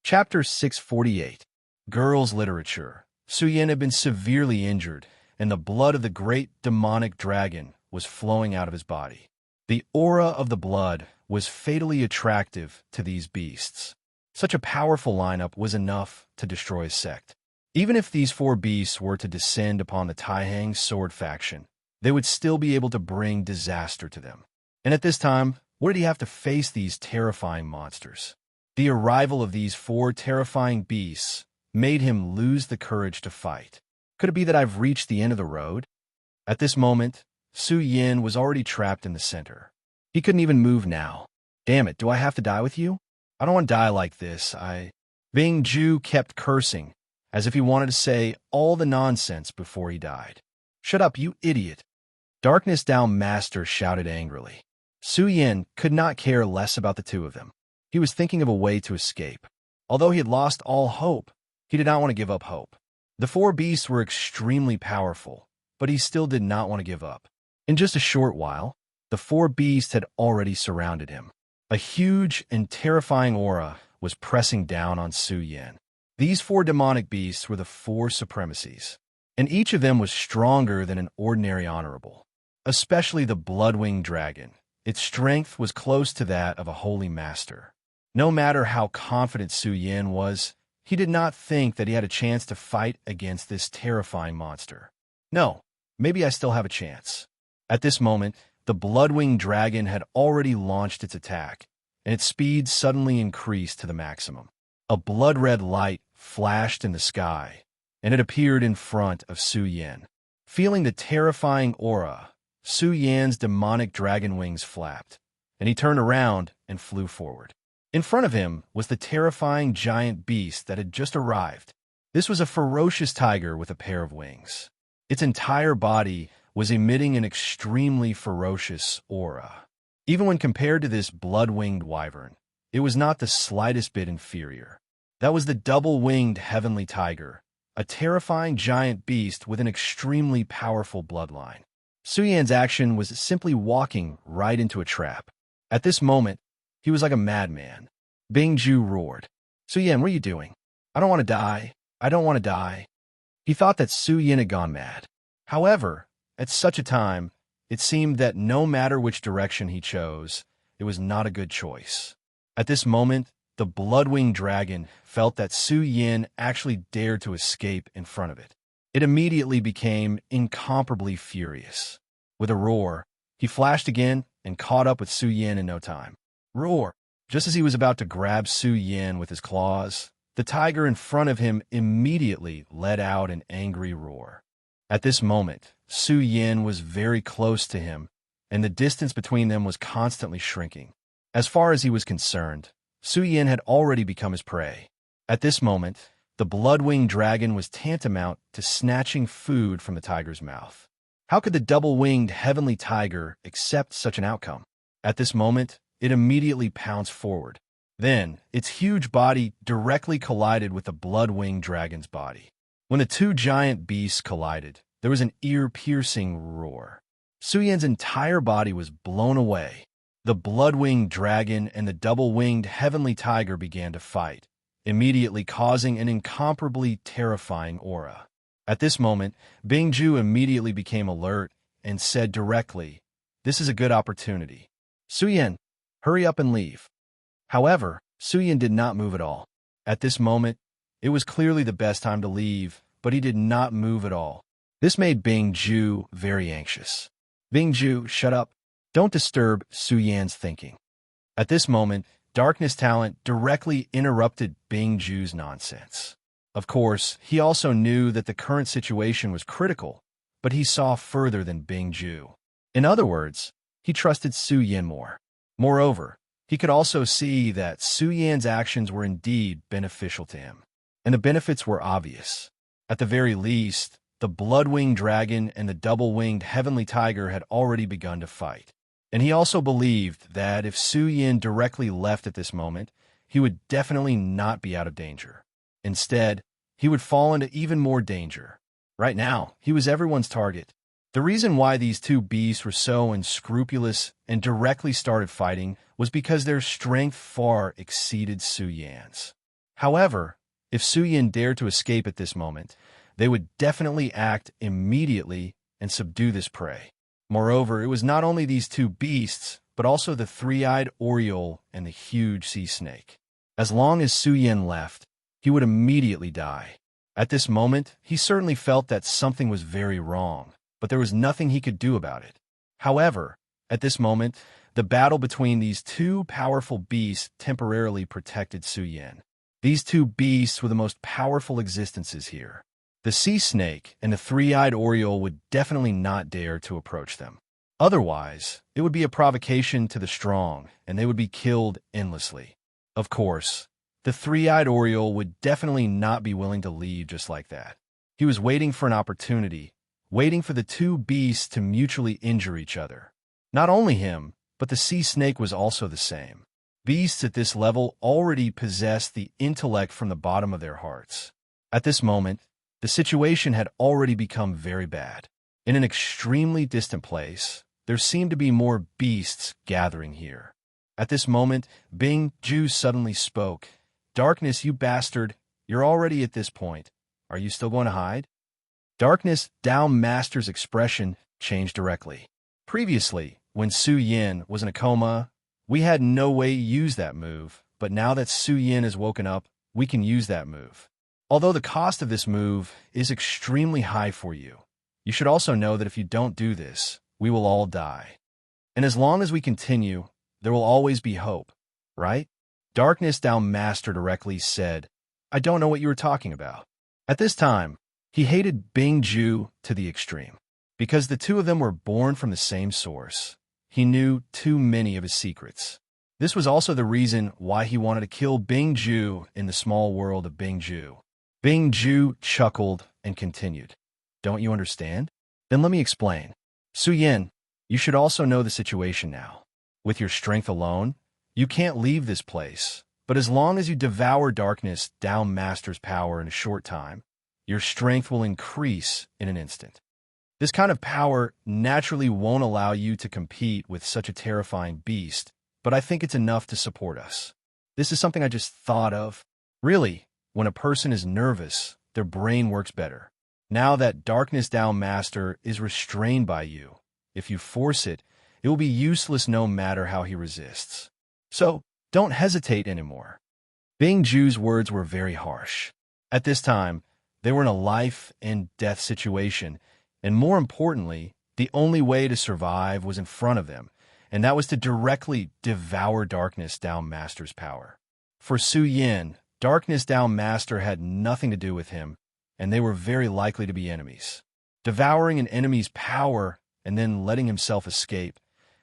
Chapter 648. Girls' Literature. Su Yin had been severely injured, and the blood of the great demonic dragon was flowing out of his body. The aura of the blood was fatally attractive to these beasts. Such a powerful lineup was enough to destroy a sect. Even if these four beasts were to descend upon the Taihang sword faction, they would still be able to bring disaster to them. And at this time, what did he have to face these terrifying monsters? The arrival of these four terrifying beasts made him lose the courage to fight. Could it be that I've reached the end of the road? At this moment, Su Yin was already trapped in the center. He couldn't even move now. Damn it, do I have to die with you? I don't want to die like this. Bing Ju kept cursing, as if he wanted to say all the nonsense before he died. Shut up, you idiot. Darkness Down Master shouted angrily. Su Yin could not care less about the two of them. He was thinking of a way to escape. Although he had lost all hope, he did not want to give up hope. The four beasts were extremely powerful, but he still did not want to give up. In just a short while, the four beasts had already surrounded him. A huge and terrifying aura was pressing down on Su Yin. These four demonic beasts were the four supremacies, and each of them was stronger than an ordinary honorable, especially the blood-winged dragon. Its strength was close to that of a holy master. No matter how confident Su Yin was, he did not think that he had a chance to fight against this terrifying monster. No, maybe I still have a chance. At this moment, the blood-winged dragon had already launched its attack, and its speed suddenly increased to the maximum. A blood-red light flashed in the sky, and it appeared in front of Su Yin. Feeling the terrifying aura, Su Yin's demonic dragon wings flapped, and he turned around and flew forward. In front of him was the terrifying giant beast that had just arrived. This was a ferocious tiger with a pair of wings. Its entire body was emitting an extremely ferocious aura. Even when compared to this blood-winged wyvern, it was not the slightest bit inferior. That was the double-winged heavenly tiger, a terrifying giant beast with an extremely powerful bloodline. Su Yin's action was simply walking right into a trap. At this moment, he was like a madman. Bing Ju roared. Su Yin, what are you doing? I don't want to die. I don't want to die. He thought that Su Yin had gone mad. However, at such a time, it seemed that no matter which direction he chose, it was not a good choice. At this moment, the blood-winged dragon felt that Su Yin actually dared to escape in front of it. It immediately became incomparably furious. With a roar, he flashed again and caught up with Su Yin in no time. Roar! Just as he was about to grab Su Yin with his claws, the tiger in front of him immediately let out an angry roar. At this moment, Su Yin was very close to him, and the distance between them was constantly shrinking. As far as he was concerned, Su Yin had already become his prey. At this moment, the blood-winged dragon was tantamount to snatching food from the tiger's mouth. How could the double-winged heavenly tiger accept such an outcome? At this moment, it immediately pounced forward. Then, its huge body directly collided with the blood-winged dragon's body. When the two giant beasts collided, there was an ear-piercing roar. Su Yin's entire body was blown away. The blood-winged dragon and the double-winged heavenly tiger began to fight, immediately causing an incomparably terrifying aura. At this moment, Bing Ju immediately became alert and said directly, "This is a good opportunity. Su Yin, hurry up and leave." However, Su Yin did not move at all. At this moment, it was clearly the best time to leave, but he did not move at all. This made Bing Ju very anxious. Bing Ju, shut up. Don't disturb Su Yin's thinking. At this moment, Darkness Talent directly interrupted Bing Ju's nonsense. Of course, he also knew that the current situation was critical, but he saw further than Bing Ju. In other words, he trusted Su Yin more. Moreover, he could also see that Su Yin's actions were indeed beneficial to him, and the benefits were obvious. At the very least, the blood-winged dragon and the double-winged heavenly tiger had already begun to fight. And he also believed that if Su Yin directly left at this moment, he would definitely not be out of danger. Instead, he would fall into even more danger. Right now, he was everyone's target. The reason why these two beasts were so unscrupulous and directly started fighting was because their strength far exceeded Su Yin's. However, if Su Yin dared to escape at this moment, they would definitely act immediately and subdue this prey. Moreover, it was not only these two beasts, but also the three-eyed oriole and the huge sea snake. As long as Su Yin left, he would immediately die. At this moment, he certainly felt that something was very wrong, but there was nothing he could do about it. However, at this moment, the battle between these two powerful beasts temporarily protected Su Yin. These two beasts were the most powerful existences here. The sea snake and the three-eyed oriole would definitely not dare to approach them. Otherwise, it would be a provocation to the strong, and they would be killed endlessly. Of course, the three-eyed oriole would definitely not be willing to leave just like that. He was waiting for an opportunity, waiting for the two beasts to mutually injure each other. Not only him, but the sea snake was also the same. Beasts at this level already possessed the intellect from the bottom of their hearts. At this moment, the situation had already become very bad. In an extremely distant place, there seemed to be more beasts gathering here. At this moment, Bing Ju suddenly spoke. "Darkness, you bastard, you're already at this point. Are you still going to hide?" Darkness Dao Master's expression changed directly. Previously, when Su Yin was in a coma, we had no way to use that move, but now that Su Yin has woken up, we can use that move. Although the cost of this move is extremely high for you, you should also know that if you don't do this, we will all die. And as long as we continue, there will always be hope, right? Darkness Dao Master directly said, "I don't know what you were talking about." At this time, he hated Bing Ju to the extreme. Because the two of them were born from the same source, he knew too many of his secrets. This was also the reason why he wanted to kill Bing Ju in the small world of Bing Ju. Bing Ju chuckled and continued, "Don't you understand? Then let me explain. Su Yin, you should also know the situation now. With your strength alone, you can't leave this place, but as long as you devour Darkness Dao Master's power in a short time, your strength will increase in an instant. This kind of power naturally won't allow you to compete with such a terrifying beast, but I think it's enough to support us. This is something I just thought of. Really, when a person is nervous, their brain works better. Now that Darkness Dao Master is restrained by you, if you force it, it will be useless no matter how he resists. So, don't hesitate anymore." Bing Ju's words were very harsh. At this time, they were in a life and death situation, and more importantly, the only way to survive was in front of them, and that was to directly devour Darkness Dao Master's power. For Su Yin, Darkness Dao Master had nothing to do with him, and they were very likely to be enemies. Devouring an enemy's power and then letting himself escape,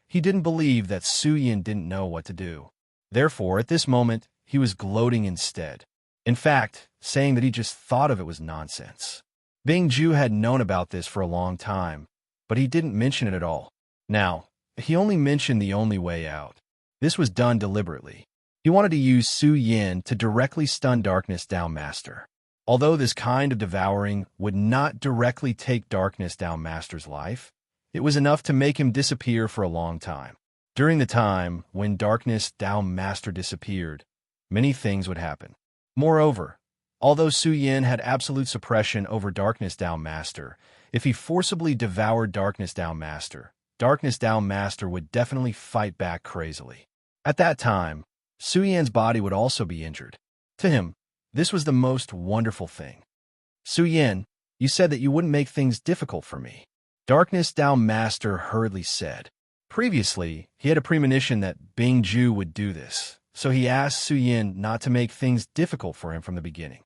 he didn't believe that Su Yin didn't know what to do. Therefore, at this moment, he was gloating instead. In fact, saying that he just thought of it was nonsense. Bing Ju had known about this for a long time, but he didn't mention it at all. Now, he only mentioned the only way out. This was done deliberately. He wanted to use Su Yin to directly stun Darkness Dao Master. Although this kind of devouring would not directly take Darkness Dao Master's life, it was enough to make him disappear for a long time. During the time when Darkness Dao Master disappeared, many things would happen. Moreover, although Su Yin had absolute suppression over Darkness Dao Master, if he forcibly devoured Darkness Dao Master would definitely fight back crazily. At that time, Su Yin's body would also be injured. To him, this was the most wonderful thing. "Su Yin, you said that you wouldn't make things difficult for me," Darkness Dao Master hurriedly said. Previously, he had a premonition that Bing Ju would do this, so he asked Su Yin not to make things difficult for him from the beginning.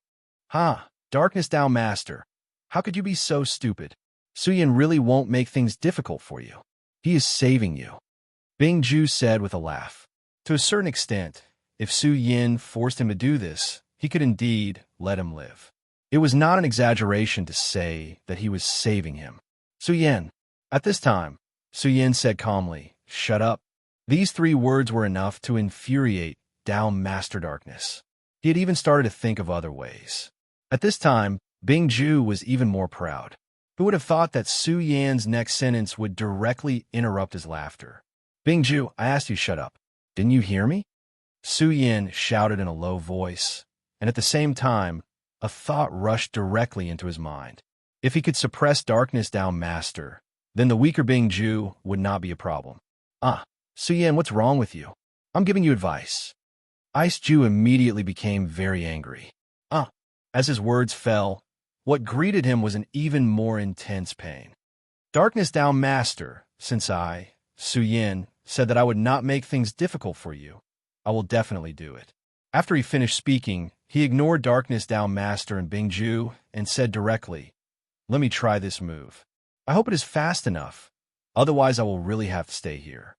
Darkness Dao Master, how could you be so stupid? Su Yin really won't make things difficult for you. He is saving you," Bing Ju said with a laugh. To a certain extent, if Su Yin forced him to do this, he could indeed let him live. It was not an exaggeration to say that he was saving him. "Su Yin." At this time, Su Yin said calmly, "Shut up." These three words were enough to infuriate Dao Master Darkness. He had even started to think of other ways. At this time, Bing Ju was even more proud. Who would have thought that Su Yin's next sentence would directly interrupt his laughter? "Bing Ju, I asked you shut up. Didn't you hear me?" Su Yin shouted in a low voice. and at the same time, a thought rushed directly into his mind. If he could suppress Darkness Down Master, then the weaker Bing Ju would not be a problem. Suyin, what's wrong with you? I'm giving you advice. Ice Ju immediately became very angry. As his words fell, what greeted him was an even more intense pain. Darkness Down Master, since I, Suyin, said that I would not make things difficult for you, I will definitely do it. After he finished speaking, he ignored Darkness Down Master and Bing Ju and said directly, "Let me try this move. I hope it is fast enough, otherwise I will really have to stay here."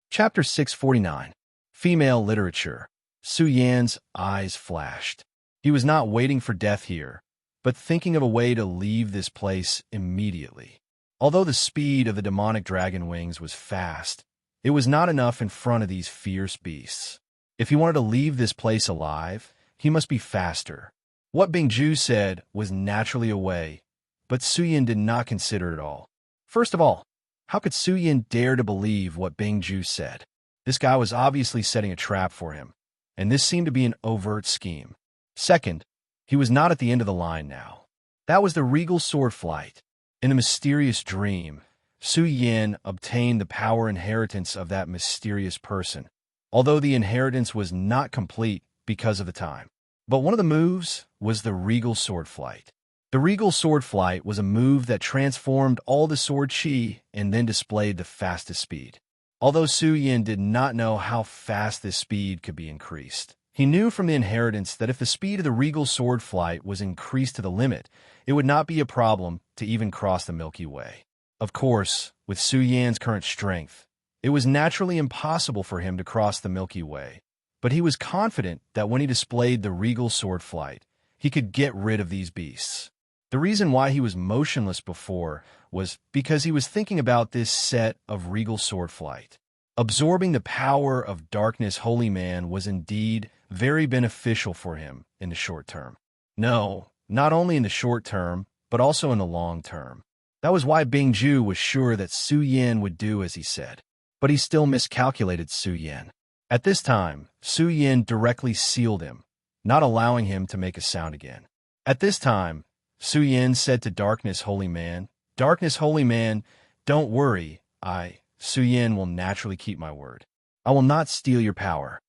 Chapter 649. Female Literature. Su Yan's eyes flashed. He was not waiting for death here, but thinking of a way to leave this place immediately. Although the speed of the demonic dragon wings was fast, it was not enough in front of these fierce beasts. If he wanted to leave this place alive, he must be faster. What Bing Ju said was naturally a way, but Su Yan did not consider it all. First of all, how could Su Yan dare to believe what Bing Ju said? This guy was obviously setting a trap for him, and this seemed to be an overt scheme. Second, he was not at the end of the line now. That was the regal sword flight. In the mysterious dream, Su Yan obtained the power inheritance of that mysterious person, although the inheritance was not complete because of the time. But one of the moves was the regal sword flight. The regal sword flight was a move that transformed all the sword chi and then displayed the fastest speed. Although Su Yan did not know how fast this speed could be increased, he knew from the inheritance that if the speed of the regal sword flight was increased to the limit, it would not be a problem to even cross the Milky Way. Of course, with Su Yan's current strength, it was naturally impossible for him to cross the Milky Way, but he was confident that when he displayed the regal sword flight, he could get rid of these beasts. The reason why he was motionless before was because he was thinking about this set of regal sword flight. Absorbing the power of Darkness Holy Man was indeed very beneficial for him in the short term. No, not only in the short term, but also in the long term. That was why Bing Ju was sure that Su Yan would do as he said. But he still miscalculated Su Yan. At this time, Su Yan directly sealed him, not allowing him to make a sound again. At this time, Su Yan said to Darkness Holy Man, "Darkness Holy Man, don't worry, Su Yan will naturally keep my word. I will not steal your power."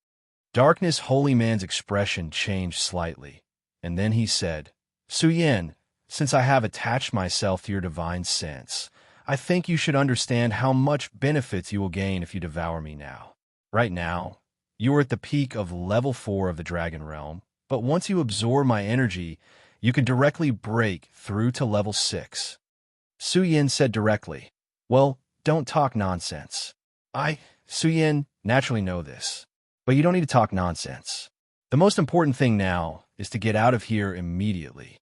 Darkness Holy Man's expression changed slightly, and then he said, "Su Yan, since I have attached myself to your divine sense, I think you should understand how much benefits you will gain if you devour me now. Right now, you are at the peak of level 4 of the Dragon Realm, but once you absorb my energy, you can directly break through to level 6. Su Yan said directly, "Well, don't talk nonsense. Su Yan, naturally know this, but you don't need to talk nonsense. The most important thing now is to get out of here immediately.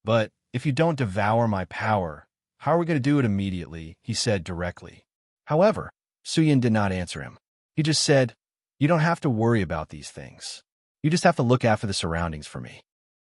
But if you don't devour my power, how are we going to do it immediately?" he said directly. However, Su Yan did not answer him. He just said, "You don't have to worry about these things. You just have to look after the surroundings for me."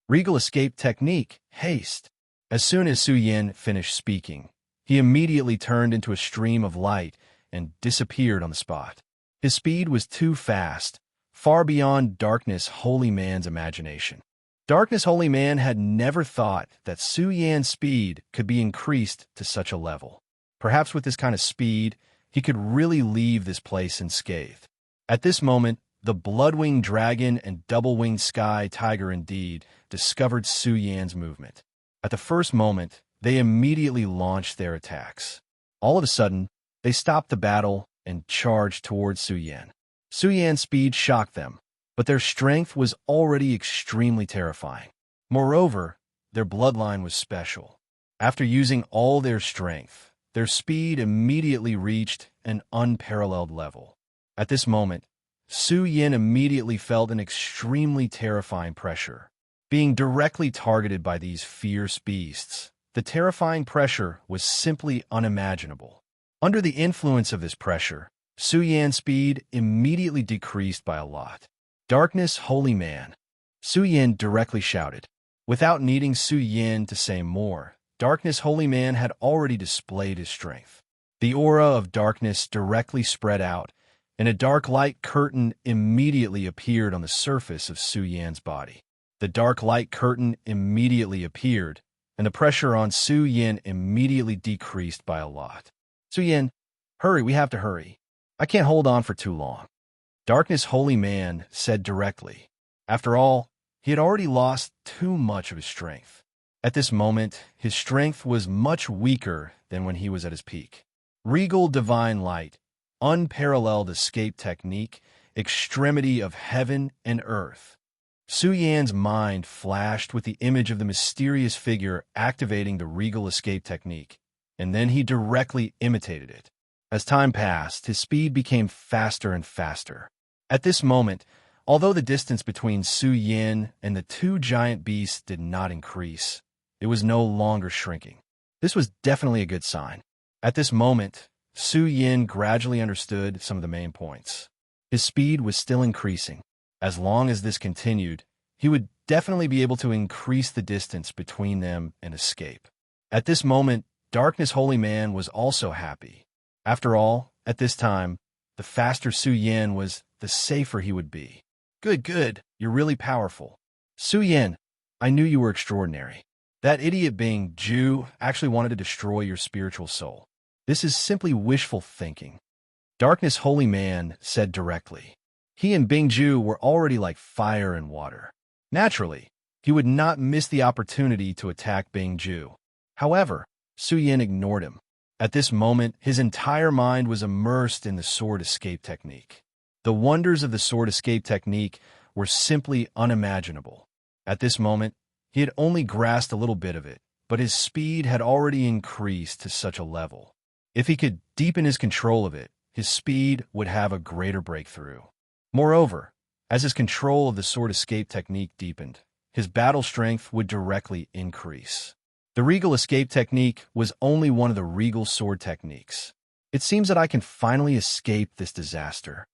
Regal escape technique, haste. As soon as Su Yan finished speaking, he immediately turned into a stream of light and disappeared on the spot. His speed was too fast, far beyond Darkness Holy Man's imagination. Darkness Holy Man had never thought that Su Yan's speed could be increased to such a level. Perhaps with this kind of speed, he could really leave this place unscathed. At this moment, the blood-winged dragon and double-winged sky tiger indeed discovered Su Yan's movement. At the first moment, they immediately launched their attacks. All of a sudden, they stopped the battle and charged towards Su Yan. Su Yan's speed shocked them, but their strength was already extremely terrifying. Moreover, their bloodline was special. After using all their strength, their speed immediately reached an unparalleled level. At this moment, Su Yan immediately felt an extremely terrifying pressure. Being directly targeted by these fierce beasts, the terrifying pressure was simply unimaginable. Under the influence of this pressure, Su Yan's speed immediately decreased by a lot. "Darkness Holy Man," Su Yan directly shouted. Without needing Su Yan to say more, Darkness Holy Man had already displayed his strength. The aura of darkness directly spread out, and a dark light curtain immediately appeared on the surface of Su Yan's body. The dark light curtain immediately appeared, and the pressure on Su Yin immediately decreased by a lot. Su Yin, hurry, we have to hurry. I can't hold on for too long. Darkness Holy Man said directly. After all, he had already lost too much of his strength. At this moment, his strength was much weaker than when he was at his peak. Regal Divine Light, unparalleled escape technique, extremity of heaven and earth. Su Yan's mind flashed with the image of the mysterious figure activating the regal escape technique, and then he directly imitated it. As time passed, his speed became faster and faster. At this moment, although the distance between Su Yin and the two giant beasts did not increase, it was no longer shrinking. This was definitely a good sign. At this moment, Su Yin gradually understood some of the main points. His speed was still increasing. As long as this continued, he would definitely be able to increase the distance between them and escape. At this moment, Darkness Holy Man was also happy. After all, at this time, the faster Su Yin was, the safer he would be. Good, you're really powerful. Su Yin, I knew you were extraordinary. That idiot Bing Ju actually wanted to destroy your spiritual soul. This is simply wishful thinking. Darkness Holy Man said directly. He and Bing Ju were already like fire and water. Naturally, he would not miss the opportunity to attack Bing Ju. However, Su Yin ignored him. At this moment, his entire mind was immersed in the sword escape technique. The wonders of the sword escape technique were simply unimaginable. At this moment, he had only grasped a little bit of it, but his speed had already increased to such a level. If he could deepen his control of it, his speed would have a greater breakthrough. Moreover, as his control of the sword escape technique deepened, his battle strength would directly increase. The regal escape technique was only one of the regal sword techniques. It seems that I can finally escape this disaster.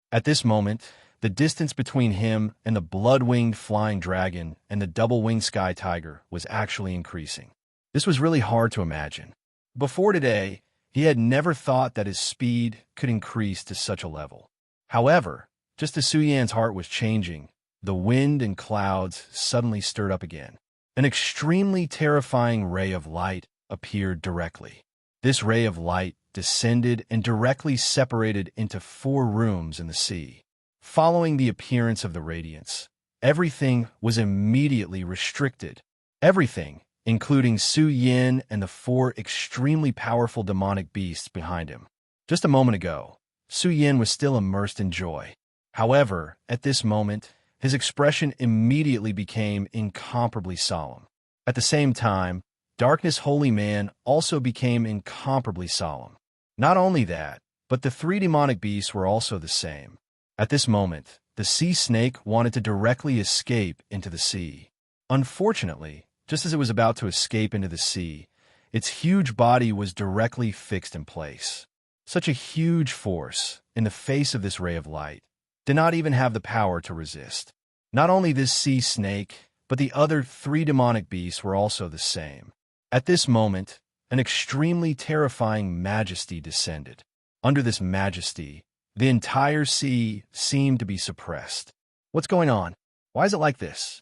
At this moment, the distance between him and the blood-winged flying dragon and the double-winged sky tiger was actually increasing. This was really hard to imagine. Before today, he had never thought that his speed could increase to such a level. However, just as Su Yan's heart was changing, the wind and clouds suddenly stirred up again. An extremely terrifying ray of light appeared directly. This ray of light descended and directly separated into 4 rooms in the sea. Following the appearance of the radiance, everything was immediately restricted. Everything, including Su Yin and the 4 extremely powerful demonic beasts behind him. Just a moment ago, Su Yin was still immersed in joy. However, at this moment, his expression immediately became incomparably solemn. At the same time, Darkness Holy Man also became incomparably solemn. Not only that, but the 3 demonic beasts were also the same. At this moment, the sea snake wanted to directly escape into the sea. Unfortunately, just as it was about to escape into the sea, its huge body was directly fixed in place. Such a huge force, in the face of this ray of light, did not even have the power to resist. Not only this sea snake, but the other 3 demonic beasts were also the same. At this moment, an extremely terrifying majesty descended. Under this majesty, the entire sea seemed to be suppressed. What's going on? Why is it like this?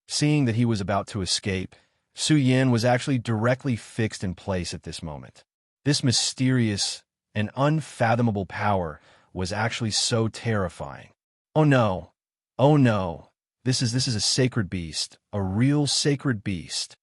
Seeing that he was about to escape, Su Yin was actually directly fixed in place at this moment. This mysterious and unfathomable power was actually so terrifying. Oh no, this is a sacred beast, a real sacred beast.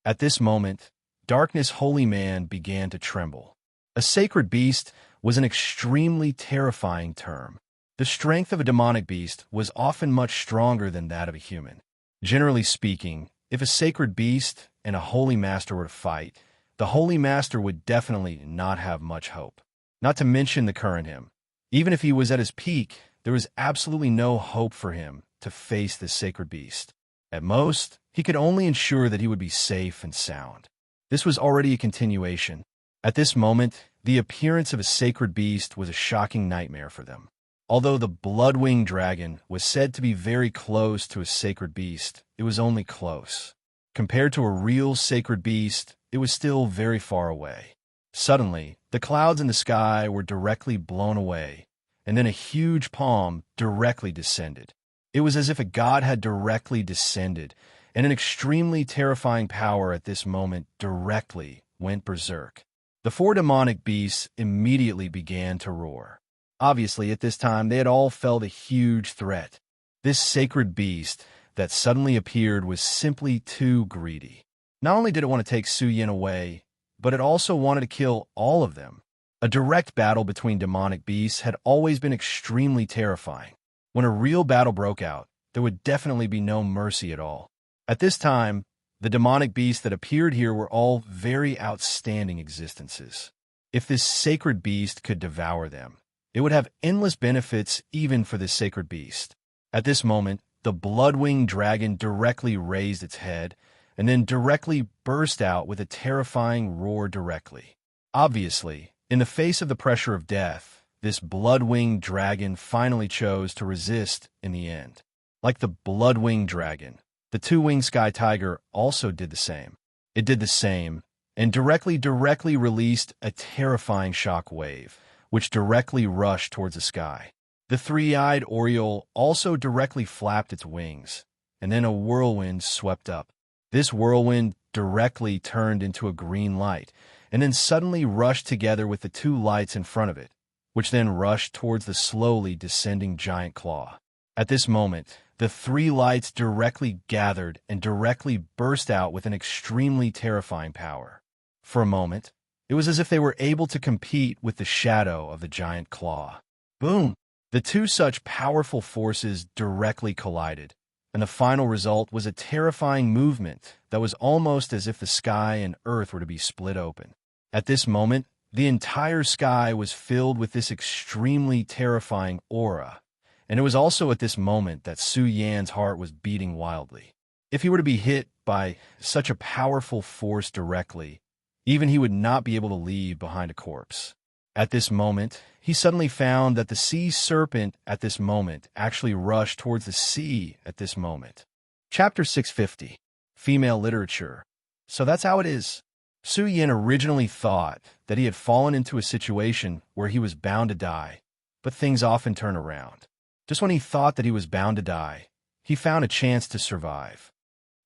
At this moment, Darkness Holy Man began to tremble. A sacred beast was an extremely terrifying term. The strength of a demonic beast was often much stronger than that of a human. Generally speaking, if a sacred beast and a holy master were to fight, the holy master would definitely not have much hope. Not to mention the current him. Even if he was at his peak, there was absolutely no hope for him to face this sacred beast. At most, he could only ensure that he would be safe and sound. This was already a continuation. At this moment, the appearance of a sacred beast was a shocking nightmare for them. Although the blood-winged dragon was said to be very close to a sacred beast, it was only close. Compared to a real sacred beast, it was still very far away. Suddenly, the clouds in the sky were directly blown away, and then a huge palm directly descended. It was as if a god had directly descended, and an extremely terrifying power at this moment directly went berserk. The four demonic beasts immediately began to roar. Obviously, at this time, they had all felt a huge threat. This sacred beast that suddenly appeared was simply too greedy. Not only did it want to take Su Yin away, but it also wanted to kill all of them. A direct battle between demonic beasts had always been extremely terrifying. When a real battle broke out, there would definitely be no mercy at all. At this time, the demonic beasts that appeared here were all very outstanding existences. If this sacred beast could devour them, it would have endless benefits even for this sacred beast. At this moment, the blood-winged dragon directly raised its head and then directly burst out with a terrifying roar directly. Obviously, in the face of the pressure of death, this blood-winged dragon finally chose to resist in the end. Like the blood-winged dragon, the two-winged sky tiger also did the same. It did the same and directly released a terrifying shock wave, which directly rushed towards the sky. The three-eyed oriole also directly flapped its wings, and then a whirlwind swept up. This whirlwind directly turned into a green light, and then suddenly rushed together with the two lights in front of it, which then rushed towards the slowly descending giant claw. At this moment, the three lights directly gathered and directly burst out with an extremely terrifying power. For a moment, it was as if they were able to compete with the shadow of the giant claw. Boom! The two such powerful forces directly collided, and the final result was a terrifying movement that was almost as if the sky and earth were to be split open. At this moment, the entire sky was filled with this extremely terrifying aura, and it was also at this moment that Su Yan's heart was beating wildly. If he were to be hit by such a powerful force directly, even he would not be able to leave behind a corpse. At this moment, he suddenly found that the sea serpent at this moment actually rushed towards the sea at this moment. Chapter 650, Female Literature. So that's how it is. Su Yin originally thought that he had fallen into a situation where he was bound to die, but things often turn around. Just when he thought that he was bound to die, he found a chance to survive.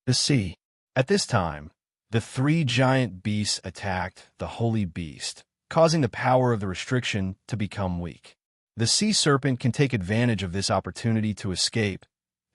The sea. At this time, the three giant beasts attacked the holy beast, causing the power of the restriction to become weak. The sea serpent can take advantage of this opportunity to escape,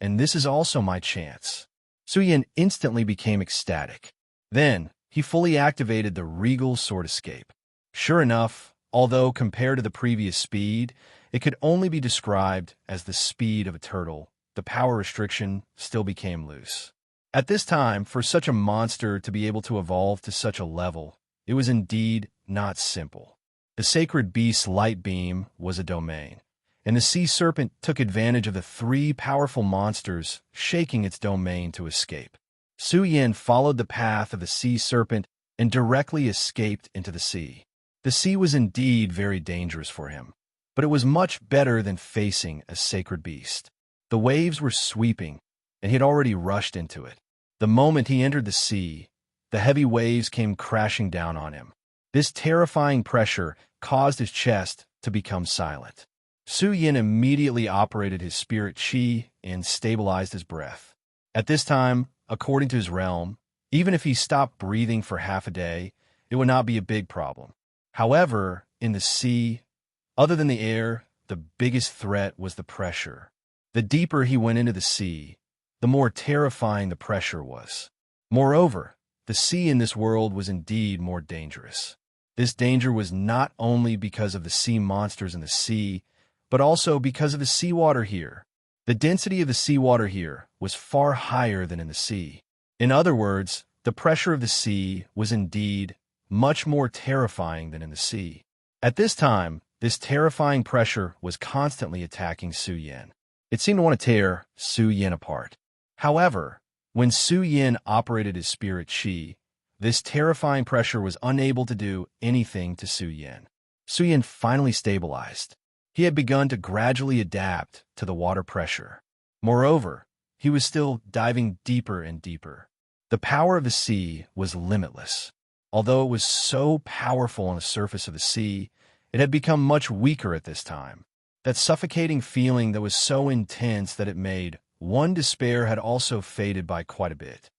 and this is also my chance. Su Yin instantly became ecstatic. Then, he fully activated the regal sword escape. Sure enough, although compared to the previous speed, it could only be described as the speed of a turtle, the power restriction still became loose. At this time, for such a monster to be able to evolve to such a level, it was indeed not simple. The sacred beast's light beam was a domain, and the sea serpent took advantage of the three powerful monsters shaking its domain to escape. Su Yin followed the path of the sea serpent and directly escaped into the sea. The sea was indeed very dangerous for him, but it was much better than facing a sacred beast. The waves were sweeping, and he had already rushed into it. The moment he entered the sea, the heavy waves came crashing down on him. This terrifying pressure caused his chest to become silent. Su Yin immediately operated his spirit qi and stabilized his breath. At this time, according to his realm, even if he stopped breathing for half a day, it would not be a big problem. However, in the sea, other than the air, the biggest threat was the pressure. The deeper he went into the sea, the more terrifying the pressure was. Moreover, the sea in this world was indeed more dangerous. This danger was not only because of the sea monsters in the sea, but also because of the seawater here. The density of the seawater here was far higher than in the sea. In other words, the pressure of the sea was indeed much more terrifying than in the sea. At this time, this terrifying pressure was constantly attacking Su Yin. It seemed to want to tear Su Yin apart. However, when Su Yin operated his spirit qi, this terrifying pressure was unable to do anything to Su Yin. Su Yin finally stabilized. He had begun to gradually adapt to the water pressure. Moreover, he was still diving deeper and deeper. The power of the sea was limitless. Although it was so powerful on the surface of the sea, it had become much weaker at this time. that suffocating feeling that was so intense that it made one despair had also faded by quite a bit.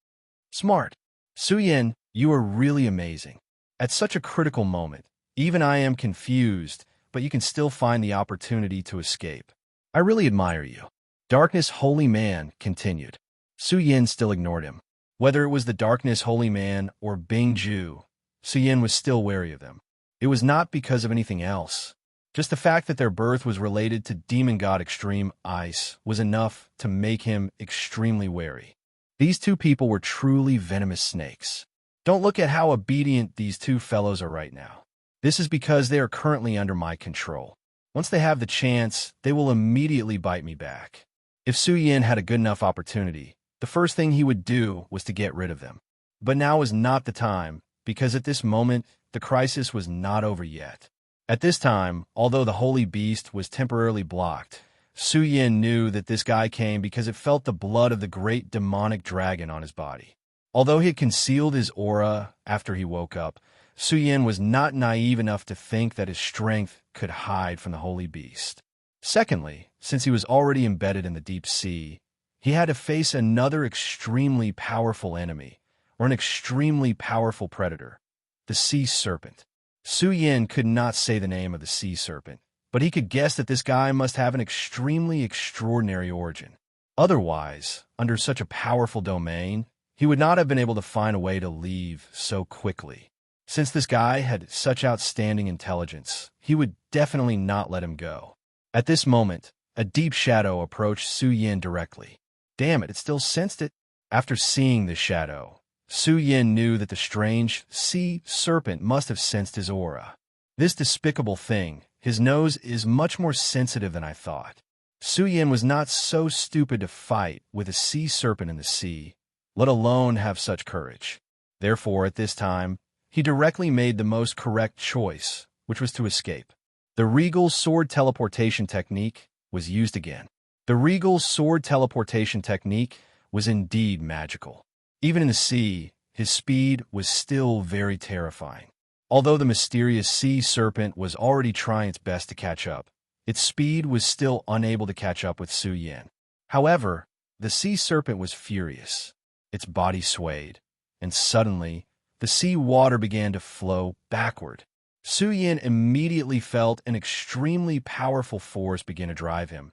Smart. Suyin, you are really amazing. At such a critical moment, even I am confused, but you can still find the opportunity to escape. I really admire you. Darkness Holy Man continued. Suyin still ignored him. Whether it was the Darkness Holy Man or Bingju, Suyin was still wary of them. It was not because of anything else. Just the fact that their birth was related to demon god Extreme Ice was enough to make him extremely wary. These two people were truly venomous snakes. Don't look at how obedient these two fellows are right now. This is because they are currently under my control. Once they have the chance, they will immediately bite me back. If Suyin had a good enough opportunity, the first thing he would do was to get rid of them. But now is not the time, because at this moment, the crisis was not over yet. At this time, although the holy beast was temporarily blocked, Suyin knew that this guy came because it felt the blood of the great demonic dragon on his body. Although he had concealed his aura after he woke up, Suyin was not naive enough to think that his strength could hide from the holy beast. Secondly, since he was already embedded in the deep sea, he had to face another extremely powerful enemy, or an extremely powerful predator, the sea serpent. Suyin could not say the name of the sea serpent, but he could guess that this guy must have an extremely extraordinary origin. Otherwise, under such a powerful domain, he would not have been able to find a way to leave so quickly. Since this guy had such outstanding intelligence, he would definitely not let him go. At this moment, a deep shadow approached Suyin directly. Damn it still sensed it. After seeing the shadow, Suyin knew that the strange sea serpent must have sensed his aura. This despicable thing, his nose is much more sensitive than I thought. Suyin was not so stupid to fight with a sea serpent in the sea, let alone have such courage. Therefore, at this time, he directly made the most correct choice, which was to escape. The regal sword teleportation technique was used again. The regal sword teleportation technique was indeed magical. Even in the sea, his speed was still very terrifying. Although the mysterious sea serpent was already trying its best to catch up, its speed was still unable to catch up with Suyin. However, the sea serpent was furious. Its body swayed, and suddenly, the sea water began to flow backward. Suyin immediately felt an extremely powerful force begin to drive him,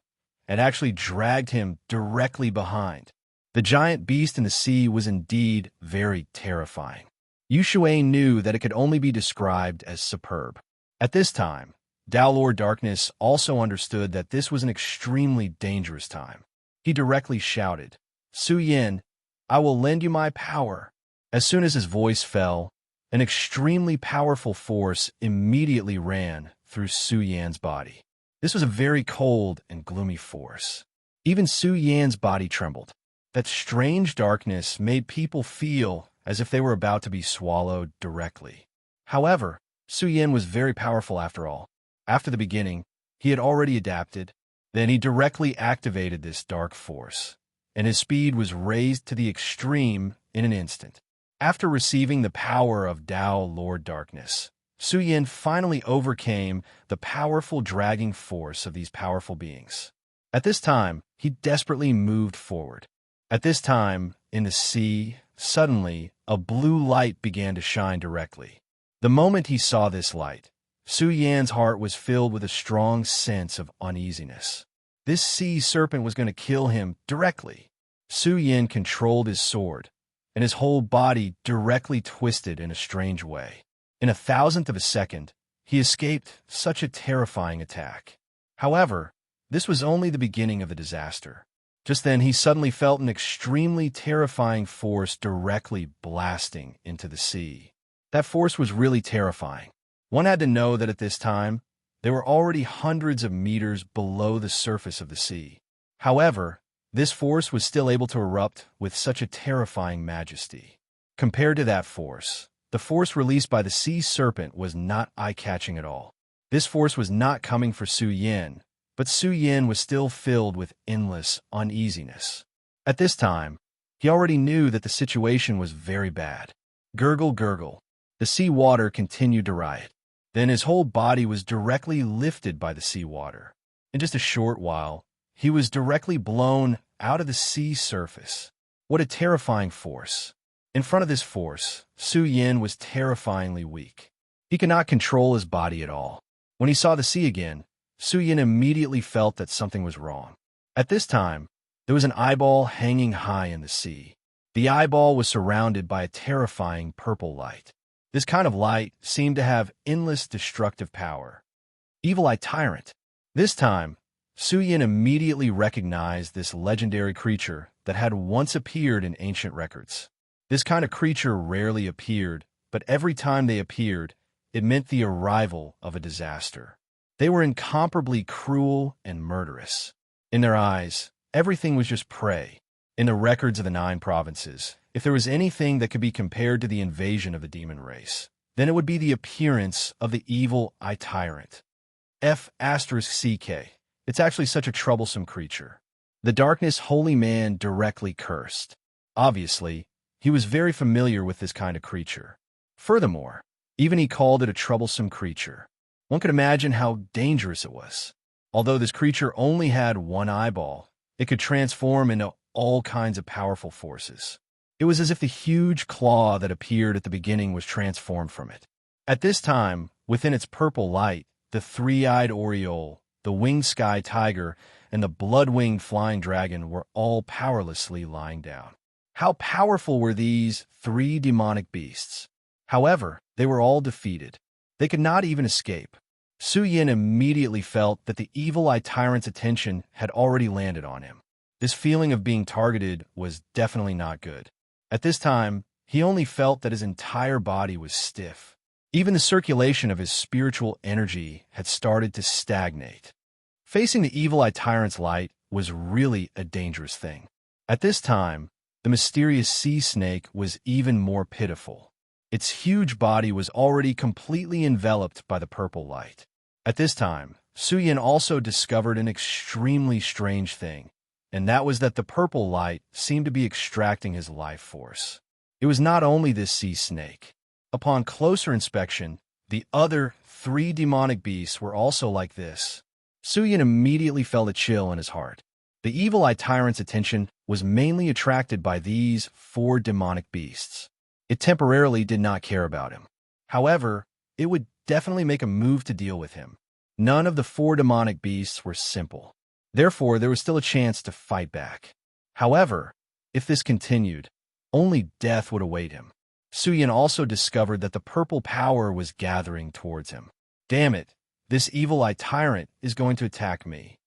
and actually dragged him directly behind. The giant beast in the sea was indeed very terrifying. Yu Shuai knew that it could only be described as superb. At this time, Tao Lord Darkness also understood that this was an extremely dangerous time. He directly shouted, "Suyin, I will lend you my power." As soon as his voice fell, an extremely powerful force immediately ran through Suyin's body. This was a very cold and gloomy force. Even Suyin's body trembled. That strange darkness made people feel as if they were about to be swallowed directly. However, Suyin was very powerful after all. After the beginning, he had already adapted. Then he directly activated this dark force, and his speed was raised to the extreme in an instant. After receiving the power of Tao Lord Darkness, Suyin finally overcame the powerful dragging force of these powerful beings. At this time, he desperately moved forward. At this time, in the sea, suddenly, a blue light began to shine directly. The moment he saw this light, Suyin's heart was filled with a strong sense of uneasiness. This sea serpent was going to kill him directly. Suyin controlled his sword, and his whole body directly twisted in a strange way. In a thousandth of a second, he escaped such a terrifying attack. However, this was only the beginning of the disaster. Just then, he suddenly felt an extremely terrifying force directly blasting into the sea. That force was really terrifying. One had to know that at this time, they were already hundreds of meters below the surface of the sea. However, this force was still able to erupt with such a terrifying majesty. Compared to that force, the force released by the sea serpent was not eye-catching at all. This force was not coming for Suyin, but Suyin was still filled with endless uneasiness. At this time, he already knew that the situation was very bad. Gurgle, gurgle. The sea water continued to riot. Then his whole body was directly lifted by the sea water. In just a short while, he was directly blown out of the sea surface. What a terrifying force. In front of this force, Su Yin was terrifyingly weak. He could not control his body at all. When he saw the sea again, Su Yin immediately felt that something was wrong. At this time, there was an eyeball hanging high in the sea. The eyeball was surrounded by a terrifying purple light. This kind of light seemed to have endless destructive power. Evil Eye Tyrant. This time, Su Yin immediately recognized this legendary creature that had once appeared in ancient records. This kind of creature rarely appeared, but every time they appeared, it meant the arrival of a disaster. They were incomparably cruel and murderous. In their eyes, everything was just prey. In the records of the 9 provinces, if there was anything that could be compared to the invasion of the demon race, then it would be the appearance of the Evil Eye Tyrant. F***CK. It's actually such a troublesome creature. The Darkness Holy Man directly cursed. Obviously, he was very familiar with this kind of creature. Furthermore, even he called it a troublesome creature. One could imagine how dangerous it was. Although this creature only had one eyeball, it could transform into all kinds of powerful forces. It was as if the huge claw that appeared at the beginning was transformed from it. At this time, within its purple light, the 3-eyed Oriole, the winged sky tiger, and the blood-winged flying dragon were all powerlessly lying down. How powerful were these 3 demonic beasts? However, they were all defeated. They could not even escape. Su Yin immediately felt that the Evil Eye Tyrant's attention had already landed on him. This feeling of being targeted was definitely not good. At this time, he only felt that his entire body was stiff. Even the circulation of his spiritual energy had started to stagnate. Facing the Evil Eye Tyrant's light was really a dangerous thing. At this time, the mysterious sea snake was even more pitiful. Its huge body was already completely enveloped by the purple light. At this time, Su Yin also discovered an extremely strange thing, and that was that the purple light seemed to be extracting his life force. It was not only this sea snake. Upon closer inspection, the other 3 demonic beasts were also like this. Su Yin immediately felt a chill in his heart. The Evil Eye Tyrant's attention was mainly attracted by these 4 demonic beasts. It temporarily did not care about him. However, it would definitely make a move to deal with him. None of the 4 demonic beasts were simple. Therefore, there was still a chance to fight back. However, if this continued, only death would await him. Su Yin also discovered that the purple power was gathering towards him. Damn it, this Evil Eye Tyrant is going to attack me.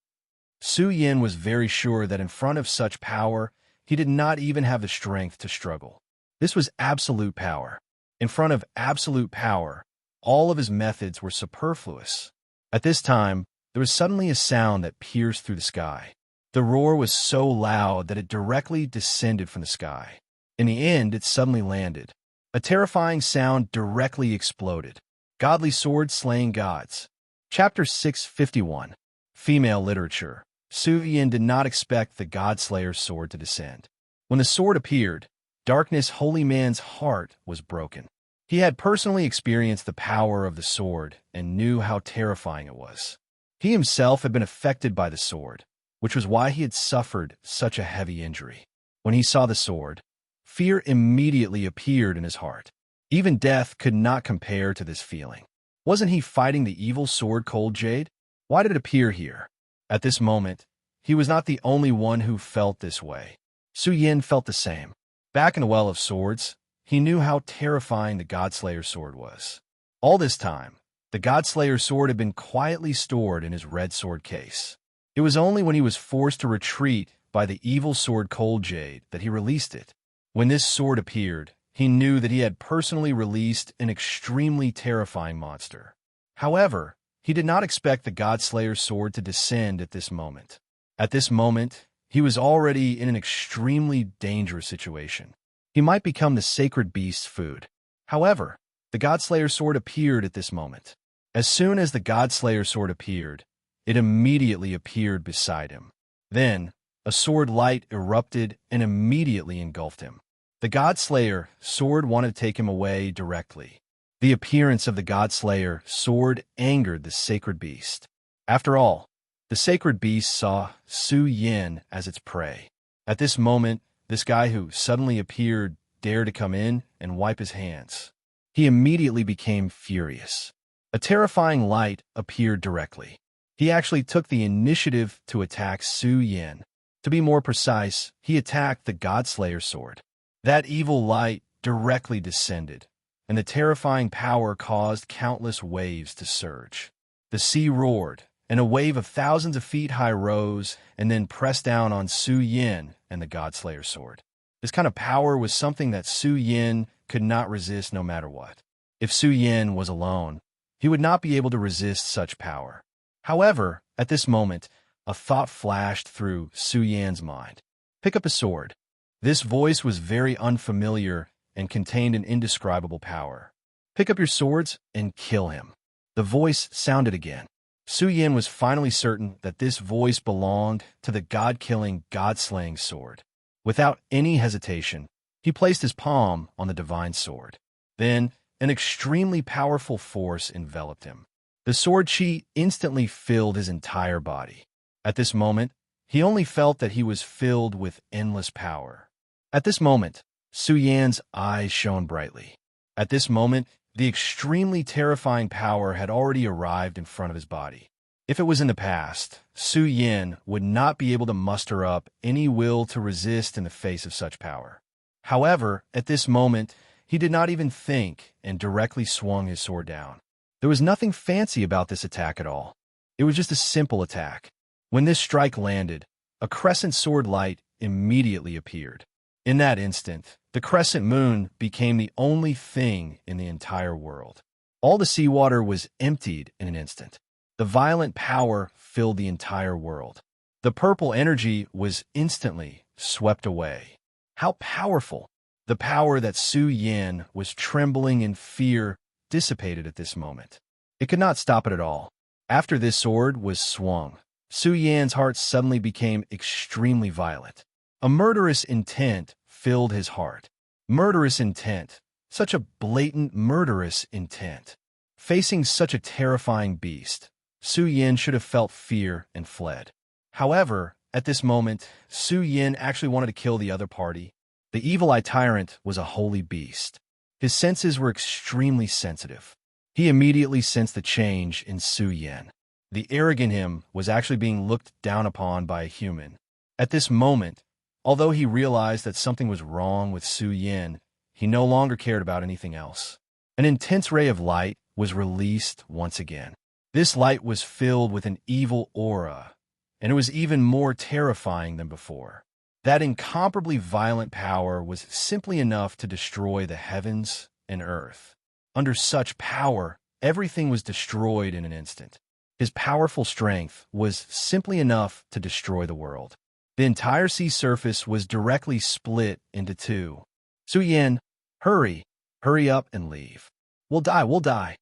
Su Yin was very sure that in front of such power, he did not even have the strength to struggle. This was absolute power. In front of absolute power, all of his methods were superfluous. At this time, there was suddenly a sound that pierced through the sky. The roar was so loud that it directly descended from the sky. In the end, it suddenly landed. A terrifying sound directly exploded. Godly sword slaying gods. Chapter 651. Female Literature. Su Yin did not expect the God-Slayer's sword to descend. When the sword appeared, Darkness Holy Man's heart was broken. He had personally experienced the power of the sword and knew how terrifying it was. He himself had been affected by the sword, which was why he had suffered such a heavy injury. When he saw the sword, fear immediately appeared in his heart. Even death could not compare to this feeling. Wasn't he fighting the evil sword Cold Jade? Why did it appear here? At this moment, he was not the only one who felt this way. Su Yin felt the same. Back in the Well of Swords, he knew how terrifying the God-Slayer's sword was. All this time, the God-Slayer's sword had been quietly stored in his red sword case. It was only when he was forced to retreat by the evil sword Cold Jade that he released it. When this sword appeared, he knew that he had personally released an extremely terrifying monster. However, he did not expect the God-Slayer's sword to descend at this moment. At this moment, he was already in an extremely dangerous situation. He might become the sacred beast's food. However, the God-Slayer's sword appeared at this moment. As soon as the God-Slayer's sword appeared, it immediately appeared beside him. Then, a sword light erupted and immediately engulfed him. The God-Slayer sword wanted to take him away directly. The appearance of the God-Slayer sword angered the sacred beast. After all, The sacred beast saw Su Yin as its prey. At this moment, this guy who suddenly appeared dared to come in and wipe his hands. He immediately became furious. A terrifying light appeared directly. He actually took the initiative to attack Su Yin. To be more precise, he attacked the Godslayer sword. That evil light directly descended, and the terrifying power caused countless waves to surge. The sea roared, and a wave of thousands of feet high rose and then pressed down on Su Yin and the Godslayer sword. This kind of power was something that Su Yin could not resist no matter what. If Su Yin was alone, he would not be able to resist such power. However, at this moment, a thought flashed through Su Yan's mind. Pick up a sword. This voice was very unfamiliar and contained an indescribable power. Pick up your swords and kill him. The voice sounded again. Su Yin was finally certain that this voice belonged to the god-killing, god-slaying sword. Without any hesitation, he placed his palm on the divine sword. Then, an extremely powerful force enveloped him. The sword chi instantly filled his entire body. At this moment, he only felt that he was filled with endless power. At this moment, Su Yan's eyes shone brightly. At this moment, the extremely terrifying power had already arrived in front of his body. If it was in the past, Su Yin would not be able to muster up any will to resist in the face of such power. However, at this moment, he did not even think and directly swung his sword down. There was nothing fancy about this attack at all. It was just a simple attack. When this strike landed, a crescent sword light immediately appeared. In that instant, the crescent moon became the only thing in the entire world. All the seawater was emptied in an instant. The violent power filled the entire world. The purple energy was instantly swept away. How powerful! The power that Su Yin was trembling in fear dissipated at this moment. It could not stop it at all. After this sword was swung, Su Yan's heart suddenly became extremely violent. A murderous intent filled his heart. Murderous intent. Such a blatant murderous intent. Facing such a terrifying beast, Su Yin should have felt fear and fled. However, at this moment, Su Yin actually wanted to kill the other party. The evil-eye tyrant was a holy beast. His senses were extremely sensitive. He immediately sensed the change in Su Yin. The arrogant him was actually being looked down upon by a human. At this moment, although he realized that something was wrong with Su Yin, he no longer cared about anything else. An intense ray of light was released once again. This light was filled with an evil aura, and it was even more terrifying than before. That incomparably violent power was simply enough to destroy the heavens and earth. Under such power, everything was destroyed in an instant. His powerful strength was simply enough to destroy the world. The entire sea surface was directly split into two. Su Yin, hurry up and leave. We'll die.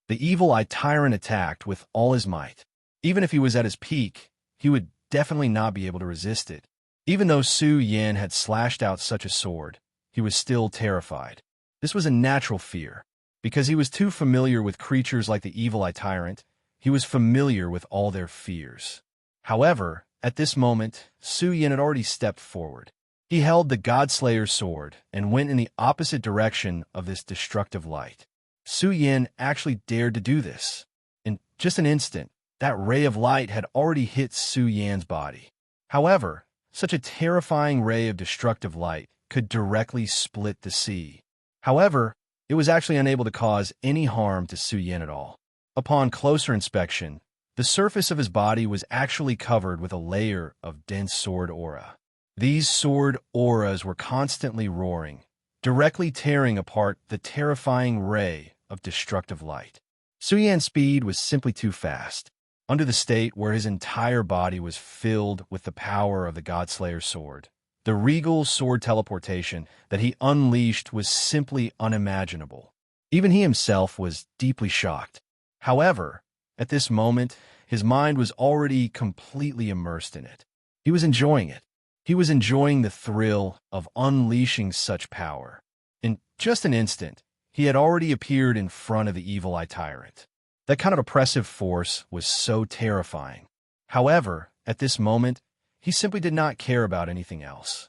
The evil-eye tyrant attacked with all his might. Even if he was at his peak, he would definitely not be able to resist it. Even though Su Yin had slashed out such a sword, he was still terrified. This was a natural fear. Because he was too familiar with creatures like the evil-eye tyrant, he was familiar with all their fears. However, at this moment, Su Yin had already stepped forward. He held the Godslayer's sword and went in the opposite direction of this destructive light. Su Yin actually dared to do this. In just an instant, that ray of light had already hit Su Yan's body. However, such a terrifying ray of destructive light could directly split the sea. However, it was actually unable to cause any harm to Su Yin at all. Upon closer inspection, the surface of his body was actually covered with a layer of dense sword aura. These sword auras were constantly roaring, directly tearing apart the terrifying ray of destructive light. Su Yan's speed was simply too fast. Under the state where his entire body was filled with the power of the Godslayer's sword, the regal sword teleportation that he unleashed was simply unimaginable. Even he himself was deeply shocked. However, at this moment, his mind was already completely immersed in it. He was enjoying it. He was enjoying the thrill of unleashing such power. In just an instant, he had already appeared in front of the evil-eye tyrant. That kind of oppressive force was so terrifying. However, at this moment, he simply did not care about anything else.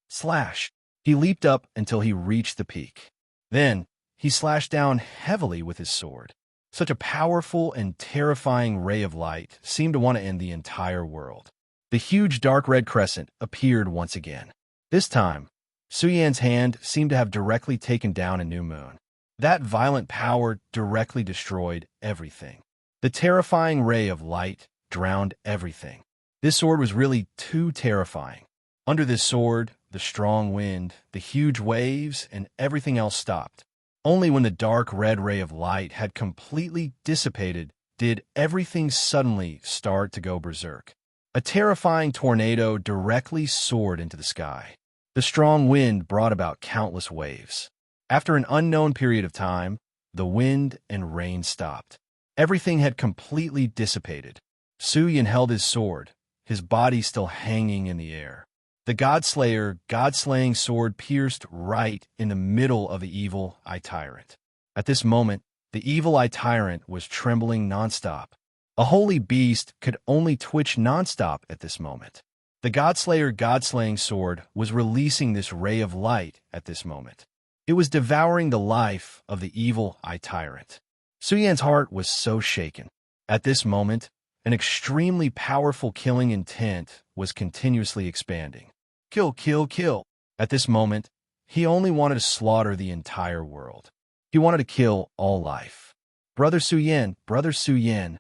Slash! He leaped up until he reached the peak. Then, he slashed down heavily with his sword. Such a powerful and terrifying ray of light seemed to want to end the entire world. The huge dark red crescent appeared once again. This time, Suyan's hand seemed to have directly taken down a new moon. That violent power directly destroyed everything. The terrifying ray of light drowned everything. This sword was really too terrifying. Under this sword, the strong wind, the huge waves, and everything else stopped. Only when the dark red ray of light had completely dissipated did everything suddenly start to go berserk. A terrifying tornado directly soared into the sky. The strong wind brought about countless waves. After an unknown period of time, the wind and rain stopped. Everything had completely dissipated. Suyan held his sword, his body still hanging in the air. The Godslayer, God-slaying sword pierced right in the middle of the evil Eye Tyrant. At this moment, the evil Eye Tyrant was trembling nonstop. A holy beast could only twitch nonstop at this moment. The Godslayer, God-slaying sword was releasing this ray of light at this moment. It was devouring the life of the evil Eye Tyrant. Suyan's heart was so shaken. At this moment, an extremely powerful killing intent was continuously expanding. Kill, kill, kill. At this moment, he only wanted to slaughter the entire world. He wanted to kill all life. Brother Suyan, Brother Suyan.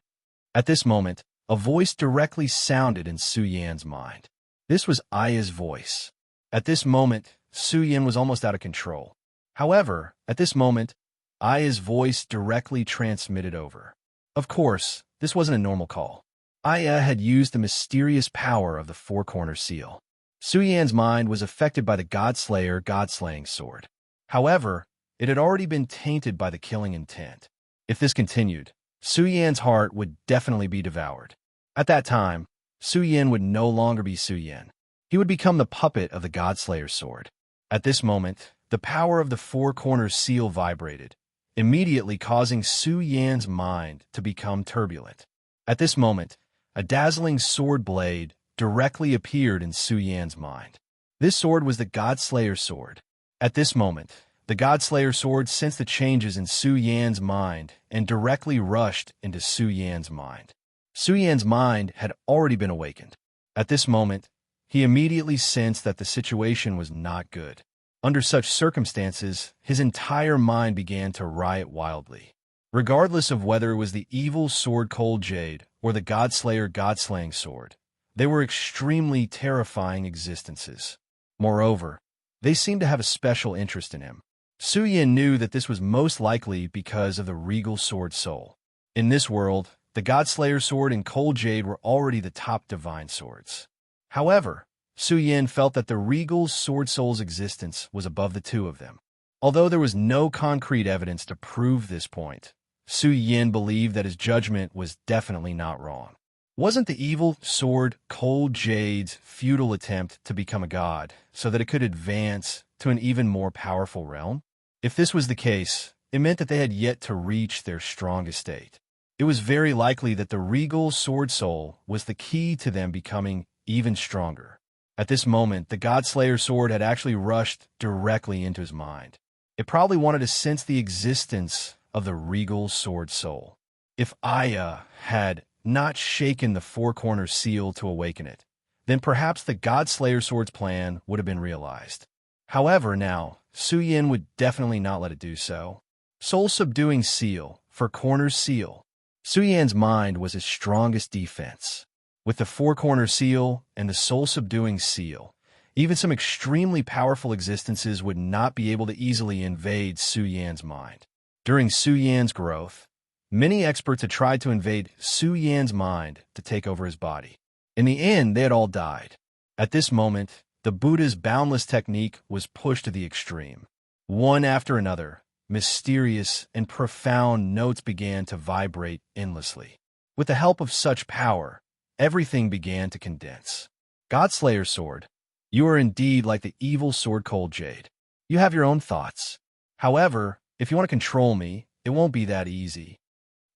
At this moment, a voice directly sounded in Suyan's mind. This was Aya's voice. At this moment, Suyan was almost out of control. However, at this moment, Aya's voice directly transmitted over. Of course, this wasn't a normal call. Aya had used the mysterious power of the four-corner seal. Suyan's mind was affected by the Godslayer, God-slaying sword. However, it had already been tainted by the killing intent. If this continued, Suyan's heart would definitely be devoured. At that time, Suyan would no longer be Suyan. He would become the puppet of the Godslayer's sword. At this moment, the power of the four-corner seal vibrated, immediately causing Suyan's mind to become turbulent. At this moment, a dazzling sword blade directly appeared in Suyan's mind. This sword was the Godslayer's sword. At this moment, the Godslayer sword sensed the changes in Suyan's mind and directly rushed into Suyan's mind. Suyan's mind had already been awakened. At this moment, he immediately sensed that the situation was not good. Under such circumstances, his entire mind began to riot wildly. Regardless of whether it was the evil sword Cold Jade or the Godslayer God-slaying sword, they were extremely terrifying existences. Moreover, they seemed to have a special interest in him. Suyan knew that this was most likely because of the regal sword soul. In this world, the Godslayer sword and Cold Jade were already the top divine swords. However, Suyan felt that the regal sword soul's existence was above the two of them. Although there was no concrete evidence to prove this point, Suyan believed that his judgment was definitely not wrong. Wasn't the evil sword Cold Jade's futile attempt to become a god so that it could advance to an even more powerful realm? If this was the case, it meant that they had yet to reach their strongest state. It was very likely that the regal sword soul was the key to them becoming even stronger. At this moment, the Godslayer sword had actually rushed directly into his mind. It probably wanted to sense the existence of the regal sword soul. If Aya had not shaken the four-corner seal to awaken it, then perhaps the Godslayer sword's plan would have been realized. However, now, Suyan would definitely not let it do so. Soul-subduing seal, four-corner seal. Suyan's mind was his strongest defense. With the four-corner seal and the soul-subduing seal, even some extremely powerful existences would not be able to easily invade Suyan's mind. During Suyan's growth, many experts had tried to invade Suyan's mind to take over his body. In the end, they had all died. At this moment, the Buddha's boundless technique was pushed to the extreme. One after another, mysterious and profound notes began to vibrate endlessly. With the help of such power, everything began to condense. Godslayer sword, you are indeed like the evil sword Cold Jade. You have your own thoughts. However, if you want to control me, it won't be that easy.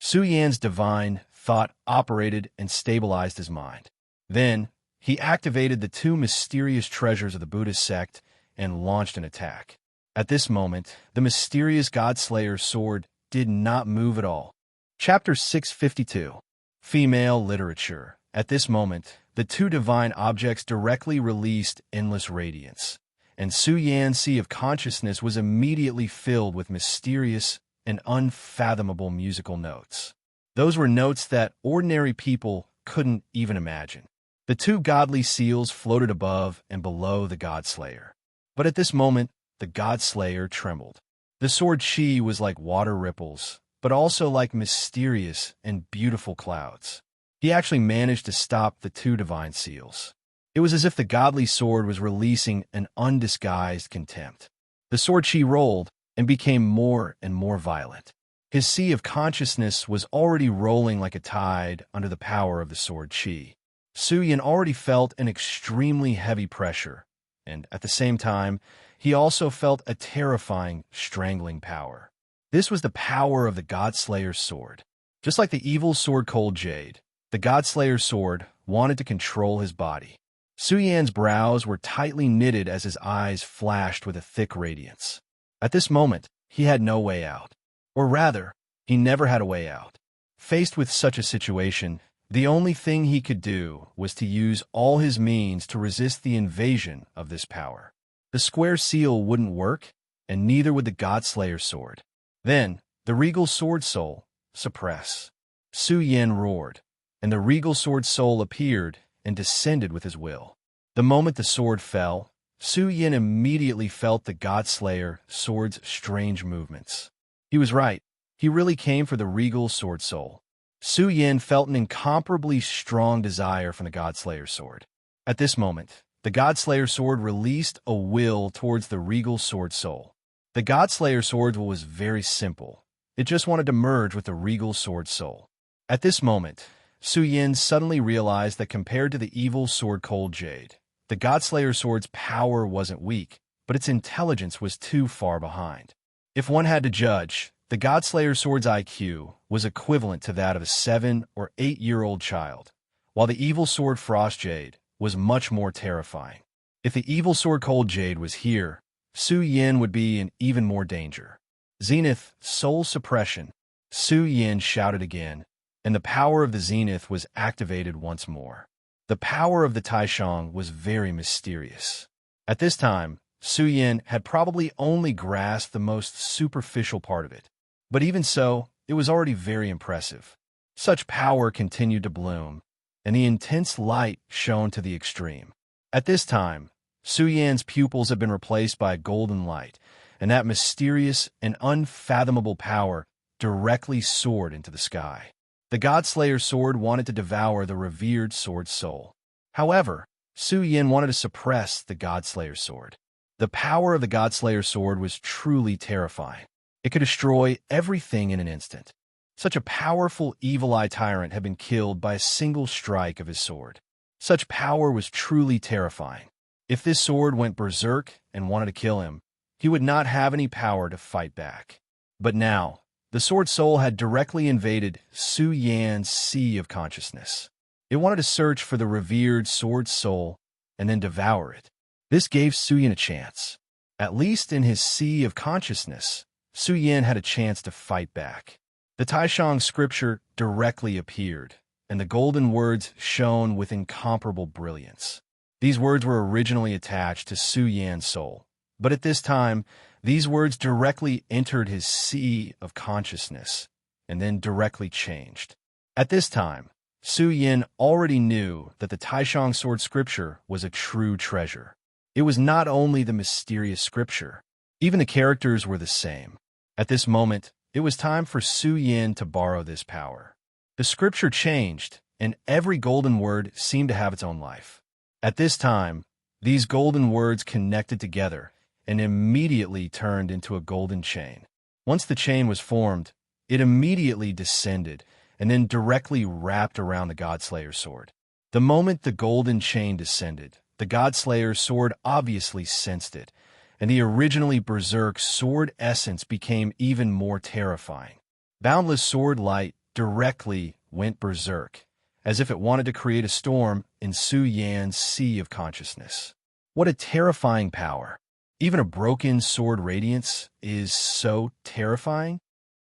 Suyan's divine, thought operated and stabilized his mind. Then, he activated the two mysterious treasures of the Buddhist sect and launched an attack. At this moment, the mysterious Godslayer's sword did not move at all. Chapter 652. Female Literature. At this moment, the two divine objects directly released endless radiance, and Su Yan's sea of consciousness was immediately filled with mysterious and unfathomable musical notes. Those were notes that ordinary people couldn't even imagine. The two godly seals floated above and below the Godslayer. But at this moment, the Godslayer trembled. The sword chi was like water ripples, but also like mysterious and beautiful clouds. He actually managed to stop the two divine seals. It was as if the godly sword was releasing an undisguised contempt. The sword chi rolled and became more and more violent. His sea of consciousness was already rolling like a tide under the power of the sword chi. Su Yan already felt an extremely heavy pressure, and at the same time, he also felt a terrifying, strangling power. This was the power of the Godslayer's sword. Just like the evil sword Cold Jade, the Godslayer's sword wanted to control his body. Su Yan's brows were tightly knitted as his eyes flashed with a thick radiance. At this moment, he had no way out. Or rather, he never had a way out. Faced with such a situation, the only thing he could do was to use all his means to resist the invasion of this power. The square seal wouldn't work, and neither would the Godslayer's sword. Then, the regal sword soul, suppress. Su Yan roared, and the regal sword soul appeared and descended with his will. The moment the sword fell, Su Yan immediately felt the Godslayer sword's strange movements. He was right. He really came for the regal sword soul. Su Yan felt an incomparably strong desire from the Godslayer sword. At this moment, the Godslayer sword released a will towards the regal sword soul. The Godslayer sword was very simple. It just wanted to merge with the regal sword soul. At this moment, Su Yan suddenly realized that compared to the evil sword Cold Jade, the Godslayer sword's power wasn't weak, but its intelligence was too far behind. If one had to judge, the Godslayer sword's IQ was equivalent to that of a 7 or 8-year-old child, while the evil sword Frost Jade was much more terrifying. If the evil sword Cold Jade was here, Su Yan would be in even more danger. Zenith, soul suppression. Su Yan shouted again, and the power of the Zenith was activated once more. The power of the Taishang was very mysterious. At this time, Su Yan had probably only grasped the most superficial part of it. But even so, it was already very impressive. Such power continued to bloom, and the intense light shone to the extreme. At this time, Su Yan's pupils had been replaced by a golden light, and that mysterious and unfathomable power directly soared into the sky. The Godslayer's sword wanted to devour the revered sword soul. However, Su Yan wanted to suppress the Godslayer's sword. The power of the Godslayer's sword was truly terrifying. It could destroy everything in an instant. Such a powerful evil eye tyrant had been killed by a single strike of his sword. Such power was truly terrifying. If this sword went berserk and wanted to kill him, he would not have any power to fight back. But now, the sword soul had directly invaded Su Yan's sea of consciousness. It wanted to search for the revered sword soul and then devour it. This gave Su Yan a chance. At least in his sea of consciousness, Su Yan had a chance to fight back. The Taishang scripture directly appeared, and the golden words shone with incomparable brilliance. These words were originally attached to Su Yan's soul, but at this time, these words directly entered his sea of consciousness, and then directly changed. At this time, Su Yan already knew that the Taishang sword scripture was a true treasure. It was not only the mysterious scripture, even the characters were the same. At this moment, it was time for Su Yan to borrow this power. The scripture changed, and every golden word seemed to have its own life. At this time, these golden words connected together and immediately turned into a golden chain. Once the chain was formed, it immediately descended and then directly wrapped around the Godslayer's sword. The moment the golden chain descended, the Godslayer's sword obviously sensed it, and the originally berserk sword essence became even more terrifying. Boundless sword light directly went berserk, as if it wanted to create a storm in Su Yan's sea of consciousness. What a terrifying power! Even a broken sword radiance is so terrifying.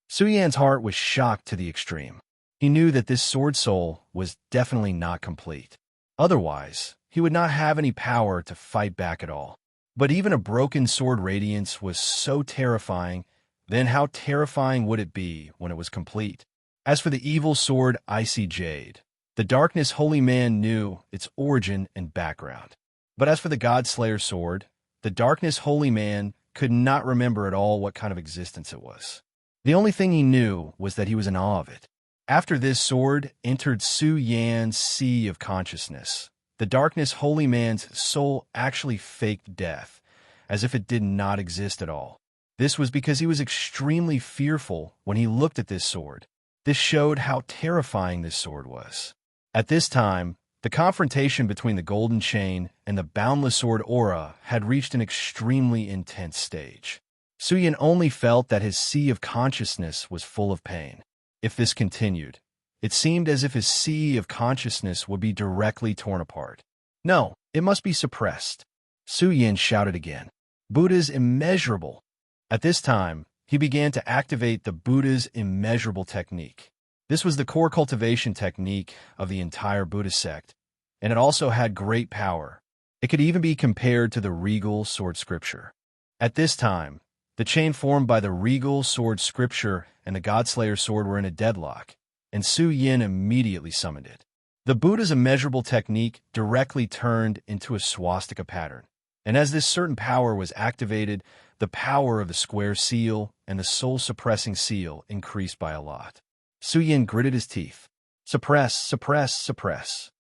Su Yan's heart was shocked to the extreme. He knew that this sword soul was definitely not complete. Otherwise, he would not have any power to fight back at all. But even a broken sword radiance was so terrifying, then how terrifying would it be when it was complete? As for the evil sword Icy Jade, the Darkness Holy Man knew its origin and background. But as for the Godslayer sword, the Darkness Holy Man could not remember at all what kind of existence it was. The only thing he knew was that he was in awe of it. After this sword entered Su Yan's sea of consciousness, the Darkness Holy Man's soul actually faked death, as if it did not exist at all. This was because he was extremely fearful when he looked at this sword. This showed how terrifying this sword was. At this time, the confrontation between the Golden Chain and the Boundless Sword aura had reached an extremely intense stage. Su Yan only felt that his sea of consciousness was full of pain. If this continued, it seemed as if his sea of consciousness would be directly torn apart. No, it must be suppressed. Su Yan shouted again. Buddha's immeasurable. At this time, he began to activate the Buddha's immeasurable technique. This was the core cultivation technique of the entire Buddhist sect, and it also had great power. It could even be compared to the regal sword scripture. At this time, the chain formed by the regal sword scripture and the Godslayer sword were in a deadlock, and Su Yan immediately summoned it. The Buddha's immeasurable technique directly turned into a swastika pattern, and as this certain power was activated, the power of the square seal and the soul-suppressing seal increased by a lot. Su Yan gritted his teeth. Suppress, suppress, suppress.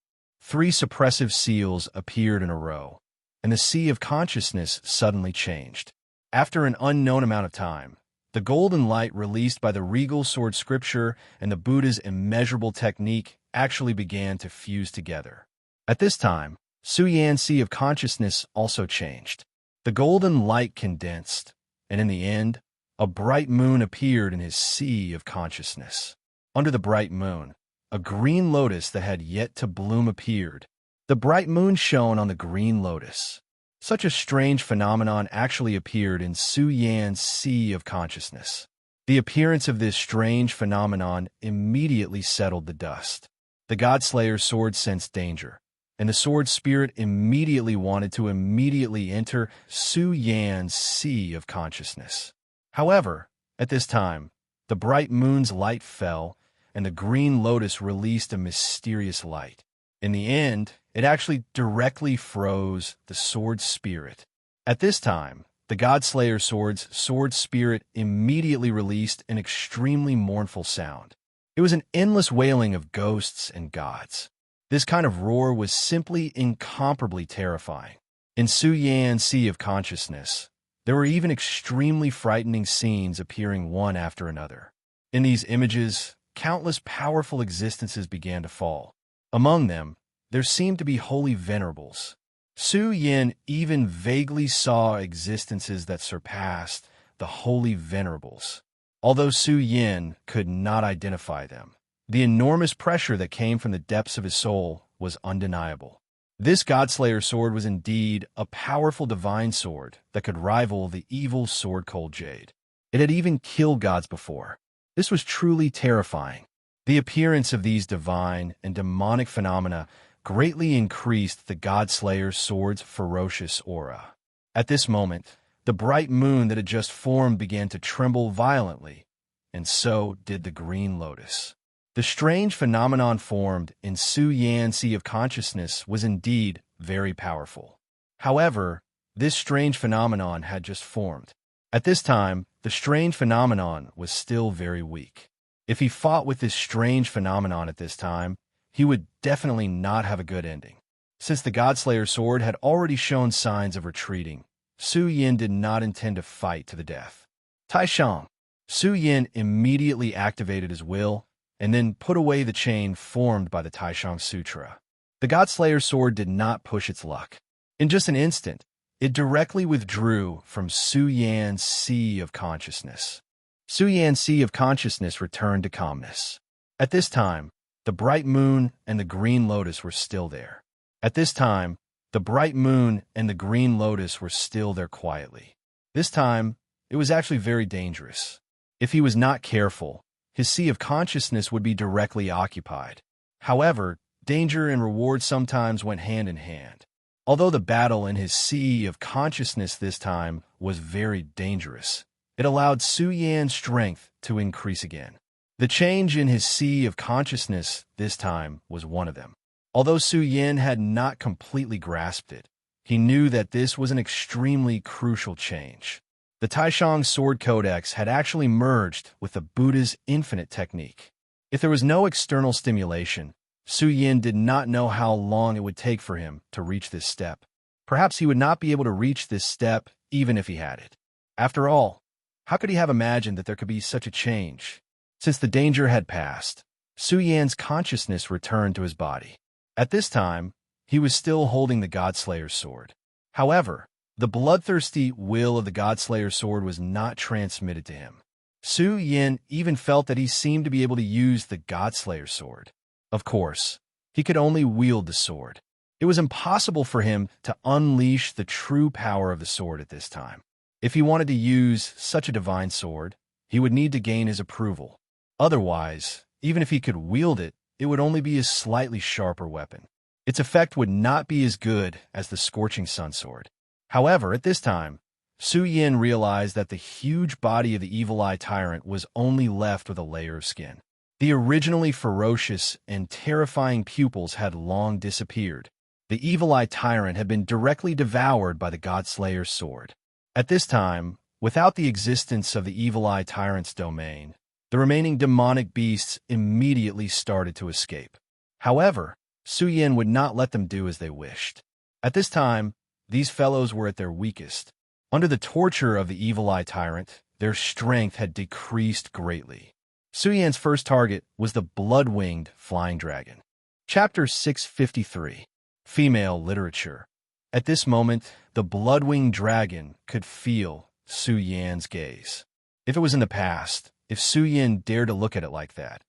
3 suppressive seals appeared in a row, and the sea of consciousness suddenly changed. After an unknown amount of time, the golden light released by the regal sword scripture and the Buddha's immeasurable technique actually began to fuse together. At this time, Su Yan's sea of consciousness also changed. The golden light condensed, and in the end, a bright moon appeared in his sea of consciousness. Under the bright moon, a green lotus that had yet to bloom appeared. The bright moon shone on the green lotus. Such a strange phenomenon actually appeared in Su Yan's sea of consciousness. The appearance of this strange phenomenon immediately settled the dust. The Godslayer's sword sensed danger, and the sword spirit immediately wanted to enter Su Yan's sea of consciousness. However, at this time, the bright moon's light fell, and the green lotus released a mysterious light. In the end, it actually directly froze the sword spirit. At this time, the Godslayer sword's sword spirit immediately released an extremely mournful sound. It was an endless wailing of ghosts and gods. This kind of roar was simply incomparably terrifying. In Su Yan's sea of consciousness, there were even extremely frightening scenes appearing one after another. In these images, countless powerful existences began to fall. Among them, there seemed to be holy venerables. Su Yan even vaguely saw existences that surpassed the holy venerables. Although Su Yan could not identify them, the enormous pressure that came from the depths of his soul was undeniable. This Godslayer sword was indeed a powerful divine sword that could rival the evil sword Cold Jade. It had even killed gods before. This was truly terrifying. The appearance of these divine and demonic phenomena greatly increased the Godslayer sword's ferocious aura. At this moment, the bright moon that had just formed began to tremble violently, and so did the green lotus. The strange phenomenon formed in Su Yan's sea of consciousness was indeed very powerful. However, this strange phenomenon had just formed. At this time, the strange phenomenon was still very weak. If he fought with this strange phenomenon at this time, he would definitely not have a good ending. Since the Godslayer sword had already shown signs of retreating, Su Yan did not intend to fight to the death. Taishang. Su Yan immediately activated his will and then put away the chain formed by the Taishang Sutra. The Godslayer sword did not push its luck. In just an instant, it directly withdrew from Su Yan's sea of consciousness. Su Yan's sea of consciousness returned to calmness. At this time, the bright moon and the green lotus were still there. At this time, the bright moon and the green lotus were still there quietly. This time, it was actually very dangerous. If he was not careful, his sea of consciousness would be directly occupied. However, danger and reward sometimes went hand in hand. Although the battle in his sea of consciousness this time was very dangerous, it allowed Su Yan's strength to increase again. The change in his sea of consciousness this time was one of them. Although Su Yan had not completely grasped it, he knew that this was an extremely crucial change. The Taishang Sword Codex had actually merged with the Buddha's infinite technique. If there was no external stimulation, Su Yan did not know how long it would take for him to reach this step. Perhaps he would not be able to reach this step even if he had it. After all, how could he have imagined that there could be such a change? Since the danger had passed, Su Yan's consciousness returned to his body. At this time, he was still holding the Godslayer's sword. However, the bloodthirsty will of the Godslayer's sword was not transmitted to him. Su Yan even felt that he seemed to be able to use the Godslayer's sword. Of course, he could only wield the sword. It was impossible for him to unleash the true power of the sword at this time. If he wanted to use such a divine sword, he would need to gain his approval. Otherwise, even if he could wield it, it would only be a slightly sharper weapon. Its effect would not be as good as the Scorching Sun sword. However, at this time, Su Yan realized that the huge body of the Evil Eye Tyrant was only left with a layer of skin. The originally ferocious and terrifying pupils had long disappeared. The Evil Eye Tyrant had been directly devoured by the Godslayer's sword. At this time, without the existence of the Evil Eye Tyrant's domain, the remaining demonic beasts immediately started to escape. However, Su Yan would not let them do as they wished. At this time, these fellows were at their weakest. Under the torture of the Evil Eye Tyrant, their strength had decreased greatly. Su Yan's first target was the blood-winged flying dragon. Chapter 653. Female Literature. At this moment, the blood-winged dragon could feel Su Yan's gaze. If it was in the past, if Su Yan dared to look at it like that,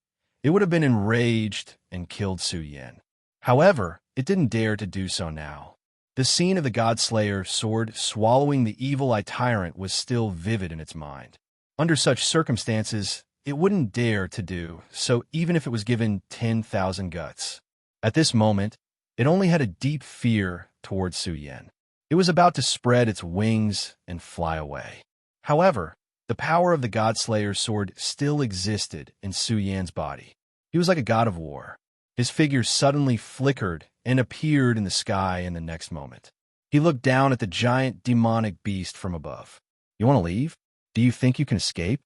it would have been enraged and killed Su Yan. However, it didn't dare to do so now. The scene of the Godslayer sword swallowing the Evil Eye Tyrant was still vivid in its mind. Under such circumstances, it wouldn't dare to do so even if it was given 10,000 guts. At this moment, it only had a deep fear towards Su Yan. It was about to spread its wings and fly away. However, the power of the Godslayer's sword still existed in Su Yan's body. He was like a god of war. His figure suddenly flickered and appeared in the sky in the next moment. He looked down at the giant demonic beast from above. "You want to leave? Do you think you can escape?"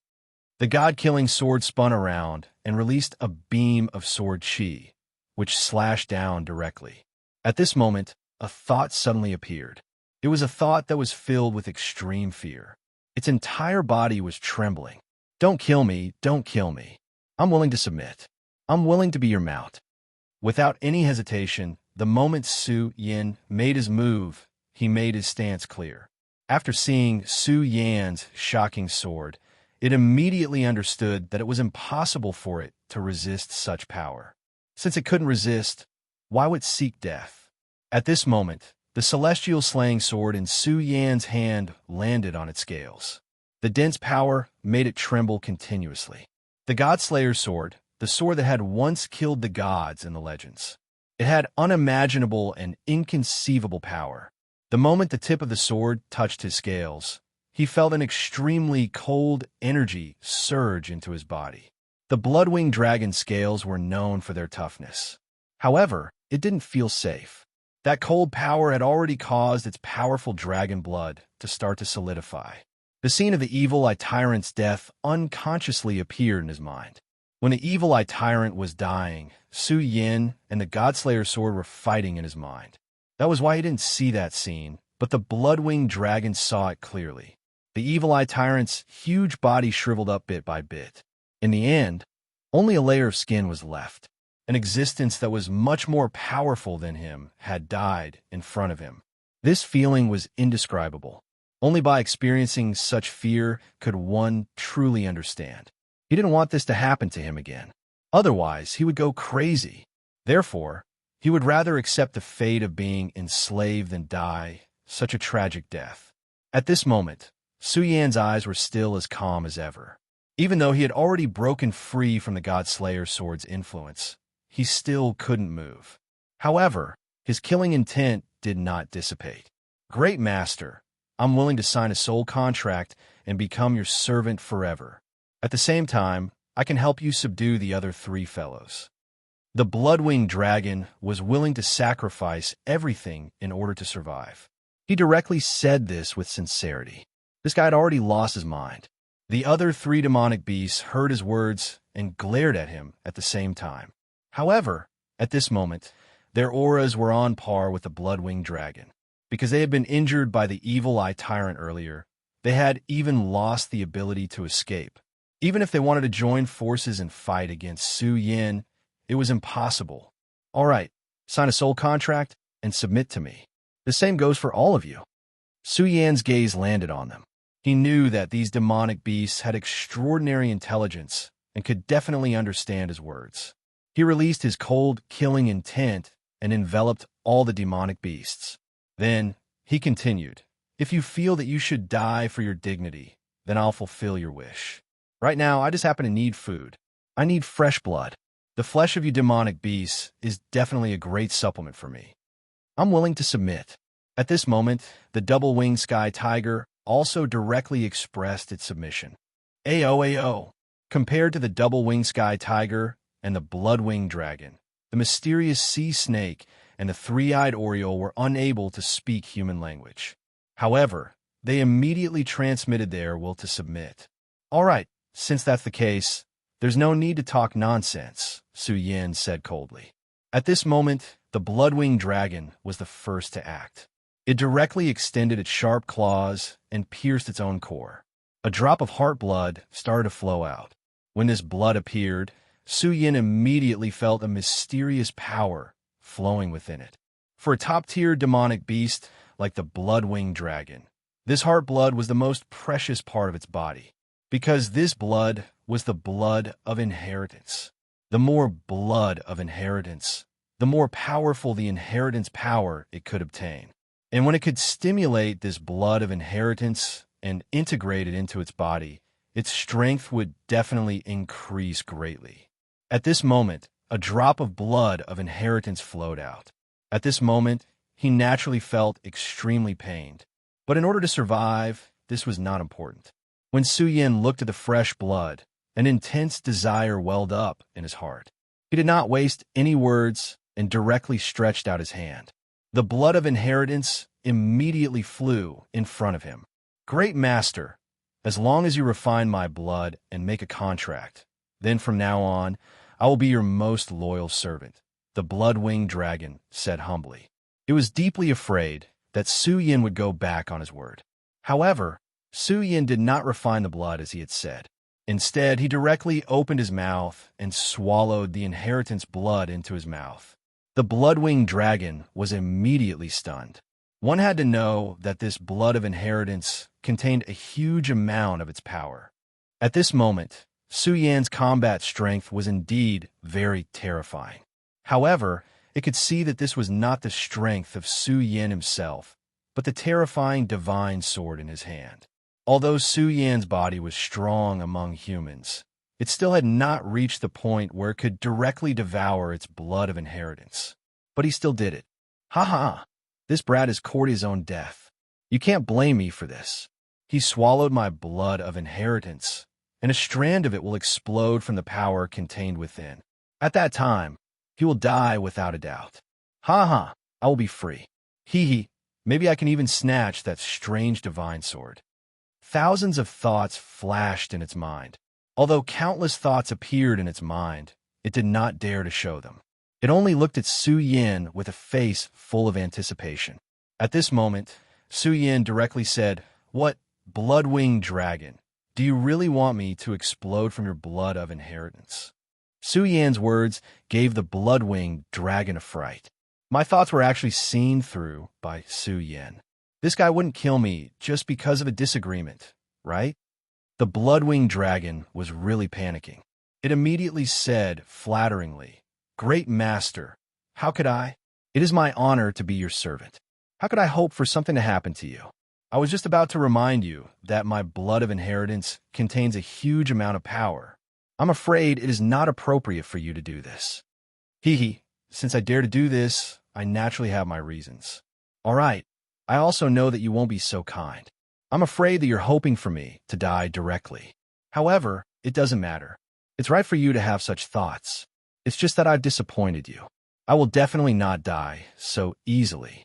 The god-killing sword spun around and released a beam of sword chi, which slashed down directly. At this moment, a thought suddenly appeared. It was a thought that was filled with extreme fear. Its entire body was trembling. "Don't kill me, don't kill me. I'm willing to submit. I'm willing to be your mount." Without any hesitation, the moment Su Yan made his move, he made his stance clear. After seeing Su Yan's shocking sword, it immediately understood that it was impossible for it to resist such power. Since it couldn't resist, why would it seek death? At this moment, the celestial slaying sword in Su Yan's hand landed on its scales. The dense power made it tremble continuously. The Godslayer's sword, the sword that had once killed the gods in the legends. It had unimaginable and inconceivable power. The moment the tip of the sword touched his scales, he felt an extremely cold energy surge into his body. The blood-winged dragon scales were known for their toughness. However, it didn't feel safe. That cold power had already caused its powerful dragon blood to start to solidify. The scene of the Evil Eye Tyrant's death unconsciously appeared in his mind. When the Evil Eye Tyrant was dying, Su Yan and the Godslayer sword were fighting in his mind. That was why he didn't see that scene, but the blood-winged dragon saw it clearly. The Evil Eye Tyrant's huge body shriveled up bit by bit. In the end, only a layer of skin was left. An existence that was much more powerful than him had died in front of him. This feeling was indescribable. Only by experiencing such fear could one truly understand. He didn't want this to happen to him again. Otherwise, he would go crazy. Therefore, he would rather accept the fate of being enslaved than die such a tragic death. At this moment, Su Yan's eyes were still as calm as ever. Even though he had already broken free from the God-Slayer sword's influence, he still couldn't move. However, his killing intent did not dissipate. Great Master, I'm willing to sign a soul contract and become your servant forever. At the same time, I can help you subdue the other 3 fellows. The Bloodwing Dragon was willing to sacrifice everything in order to survive. He directly said this with sincerity. This guy had already lost his mind. The other 3 demonic beasts heard his words and glared at him at the same time. However, at this moment, their auras were on par with the Bloodwing Dragon. Because they had been injured by the Evil Eye Tyrant earlier, they had even lost the ability to escape. Even if they wanted to join forces and fight against Su Yan, it was impossible. All right, sign a soul contract and submit to me. The same goes for all of you. Su Yan's gaze landed on them. He knew that these demonic beasts had extraordinary intelligence and could definitely understand his words. He released his cold, killing intent and enveloped all the demonic beasts. Then, he continued, if you feel that you should die for your dignity, then I'll fulfill your wish. Right now, I just happen to need food. I need fresh blood. The flesh of you demonic beasts is definitely a great supplement for me. I'm willing to submit. At this moment, the double-winged sky tiger also directly expressed its submission. Ayo. Compared to the double-winged sky tiger and the blood-winged dragon, the mysterious sea snake and the 3-eyed oriole were unable to speak human language. However, they immediately transmitted their will to submit. All right, since that's the case, there's no need to talk nonsense, Su Yan said coldly. At this moment, the blood-winged dragon was the first to act. It directly extended its sharp claws and pierced its own core. A drop of heart blood started to flow out. When this blood appeared, Su Yan immediately felt a mysterious power flowing within it. For a top-tier demonic beast like the blood-winged dragon, this heart blood was the most precious part of its body, because this blood was the blood of inheritance. The more blood of inheritance, the more powerful the inheritance power it could obtain. And when it could stimulate this blood of inheritance and integrate it into its body, its strength would definitely increase greatly. At this moment, a drop of blood of inheritance flowed out. At this moment, he naturally felt extremely pained. But in order to survive, this was not important. When Su Yan looked at the fresh blood, an intense desire welled up in his heart. He did not waste any words and directly stretched out his hand. The blood of inheritance immediately flew in front of him. Great Master, as long as you refine my blood and make a contract, then from now on, I will be your most loyal servant, the blood-winged dragon said humbly. It was deeply afraid that Su Yan would go back on his word. However, Su Yan did not refine the blood as he had said. Instead, he directly opened his mouth and swallowed the inheritance blood into his mouth. The blood-winged dragon was immediately stunned. One had to know that this blood of inheritance contained a huge amount of its power. At this moment, Su Yan's combat strength was indeed very terrifying. However, it could see that this was not the strength of Su Yan himself, but the terrifying divine sword in his hand. Although Su Yan's body was strong among humans, it still had not reached the point where it could directly devour its blood of inheritance. But he still did it. Ha! This brat has courted his own death. You can't blame me for this. He swallowed my blood of inheritance, and a strand of it will explode from the power contained within. At that time, he will die without a doubt. Ha! I will be free. Hee, maybe I can even snatch that strange divine sword. Thousands of thoughts flashed in its mind. Although countless thoughts appeared in its mind, it did not dare to show them. It only looked at Su Yan with a face full of anticipation. At this moment, Su Yan directly said, "What, blood-winged dragon, do you really want me to explode from your blood of inheritance?" Su Yan's words gave the blood-winged dragon a fright. My thoughts were actually seen through by Su Yan. This guy wouldn't kill me just because of a disagreement, right? The blood-winged dragon was really panicking. It immediately said, flatteringly, "Great master, how could I? It is my honor to be your servant. How could I hope for something to happen to you? I was just about to remind you that my blood of inheritance contains a huge amount of power. I'm afraid it is not appropriate for you to do this." Hee, since I dare to do this, I naturally have my reasons. All right, I also know that you won't be so kind. I'm afraid that you're hoping for me to die directly. However, it doesn't matter. It's right for you to have such thoughts. It's just that I've disappointed you. I will definitely not die so easily.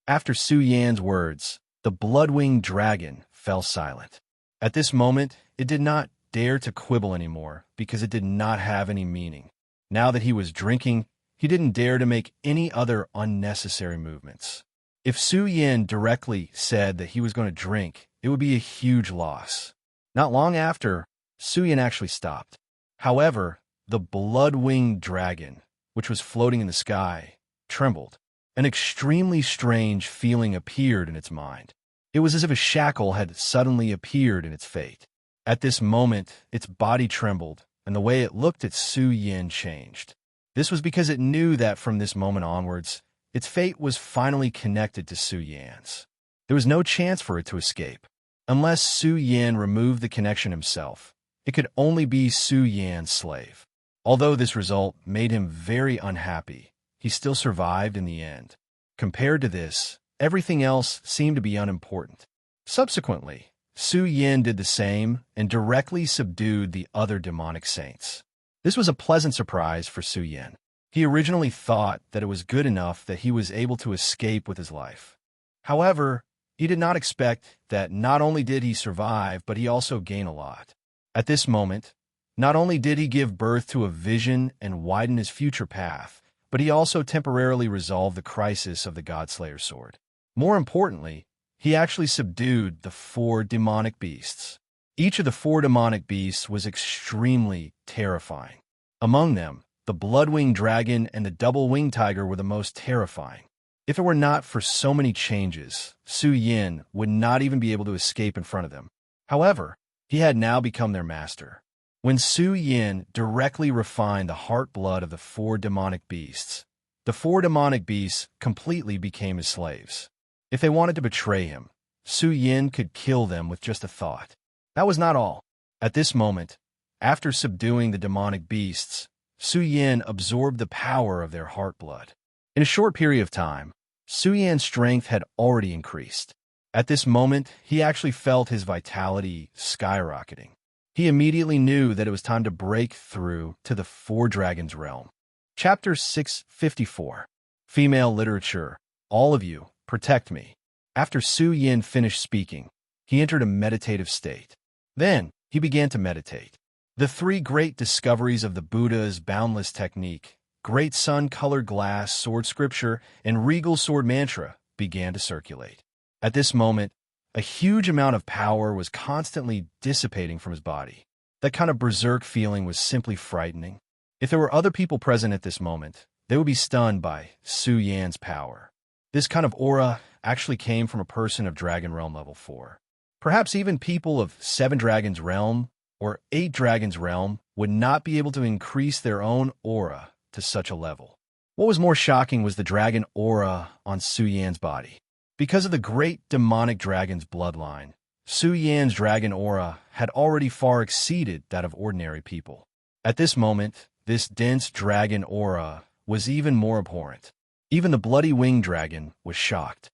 After Su Yan's words, the blood-winged dragon fell silent. At this moment, it did not dare to quibble anymore because it did not have any meaning. Now that he was drinking, he didn't dare to make any other unnecessary movements. If Su Yan directly said that he was going to drink, it would be a huge loss. Not long after, Su Yan actually stopped. However, the blood-winged dragon, which was floating in the sky, trembled. An extremely strange feeling appeared in its mind. It was as if a shackle had suddenly appeared in its fate. At this moment, its body trembled, and the way it looked at Su Yan changed. This was because it knew that from this moment onwards, its fate was finally connected to Su Yan's. There was no chance for it to escape. Unless Su Yan removed the connection himself, it could only be Su Yan's slave. Although this result made him very unhappy, he still survived in the end. Compared to this, everything else seemed to be unimportant. Subsequently, Su Yan did the same and directly subdued the other demonic saints. This was a pleasant surprise for Su Yan. He originally thought that it was good enough that he was able to escape with his life. However, he did not expect that not only did he survive, but he also gained a lot. At this moment, not only did he give birth to a vision and widen his future path, but he also temporarily resolved the crisis of the Godslayer sword. More importantly, he actually subdued the 4 demonic beasts. Each of the 4 demonic beasts was extremely terrifying. Among them, the blood-winged dragon and the double-winged tiger were the most terrifying. If it were not for so many changes, Su Yan would not even be able to escape in front of them. However, he had now become their master. When Su Yan directly refined the heart blood of the 4 demonic beasts, the 4 demonic beasts completely became his slaves. If they wanted to betray him, Su Yan could kill them with just a thought. That was not all. At this moment, after subduing the demonic beasts, Su Yan absorbed the power of their heart blood. In a short period of time, Su Yan's strength had already increased. At this moment, he actually felt his vitality skyrocketing. He immediately knew that it was time to break through to the 4 dragons realm. Chapter 654. Female Literature. All of you, protect me. After Su Yan finished speaking, he entered a meditative state. Then, he began to meditate. The 3 great discoveries of the Buddha's boundless technique, Great Sun-colored glass, sword scripture, and regal sword mantra, began to circulate. At this moment, a huge amount of power was constantly dissipating from his body. That kind of berserk feeling was simply frightening. If there were other people present at this moment, they would be stunned by Su Yan's power. This kind of aura actually came from a person of Dragon Realm level 4. Perhaps even people of 7 Dragons Realm or 8 Dragons Realm would not be able to increase their own aura to such a level. What was more shocking was the dragon aura on Su Yan's body. Because of the great demonic dragon's bloodline, Su Yan's dragon aura had already far exceeded that of ordinary people. At this moment, this dense dragon aura was even more abhorrent. Even the bloody winged dragon was shocked.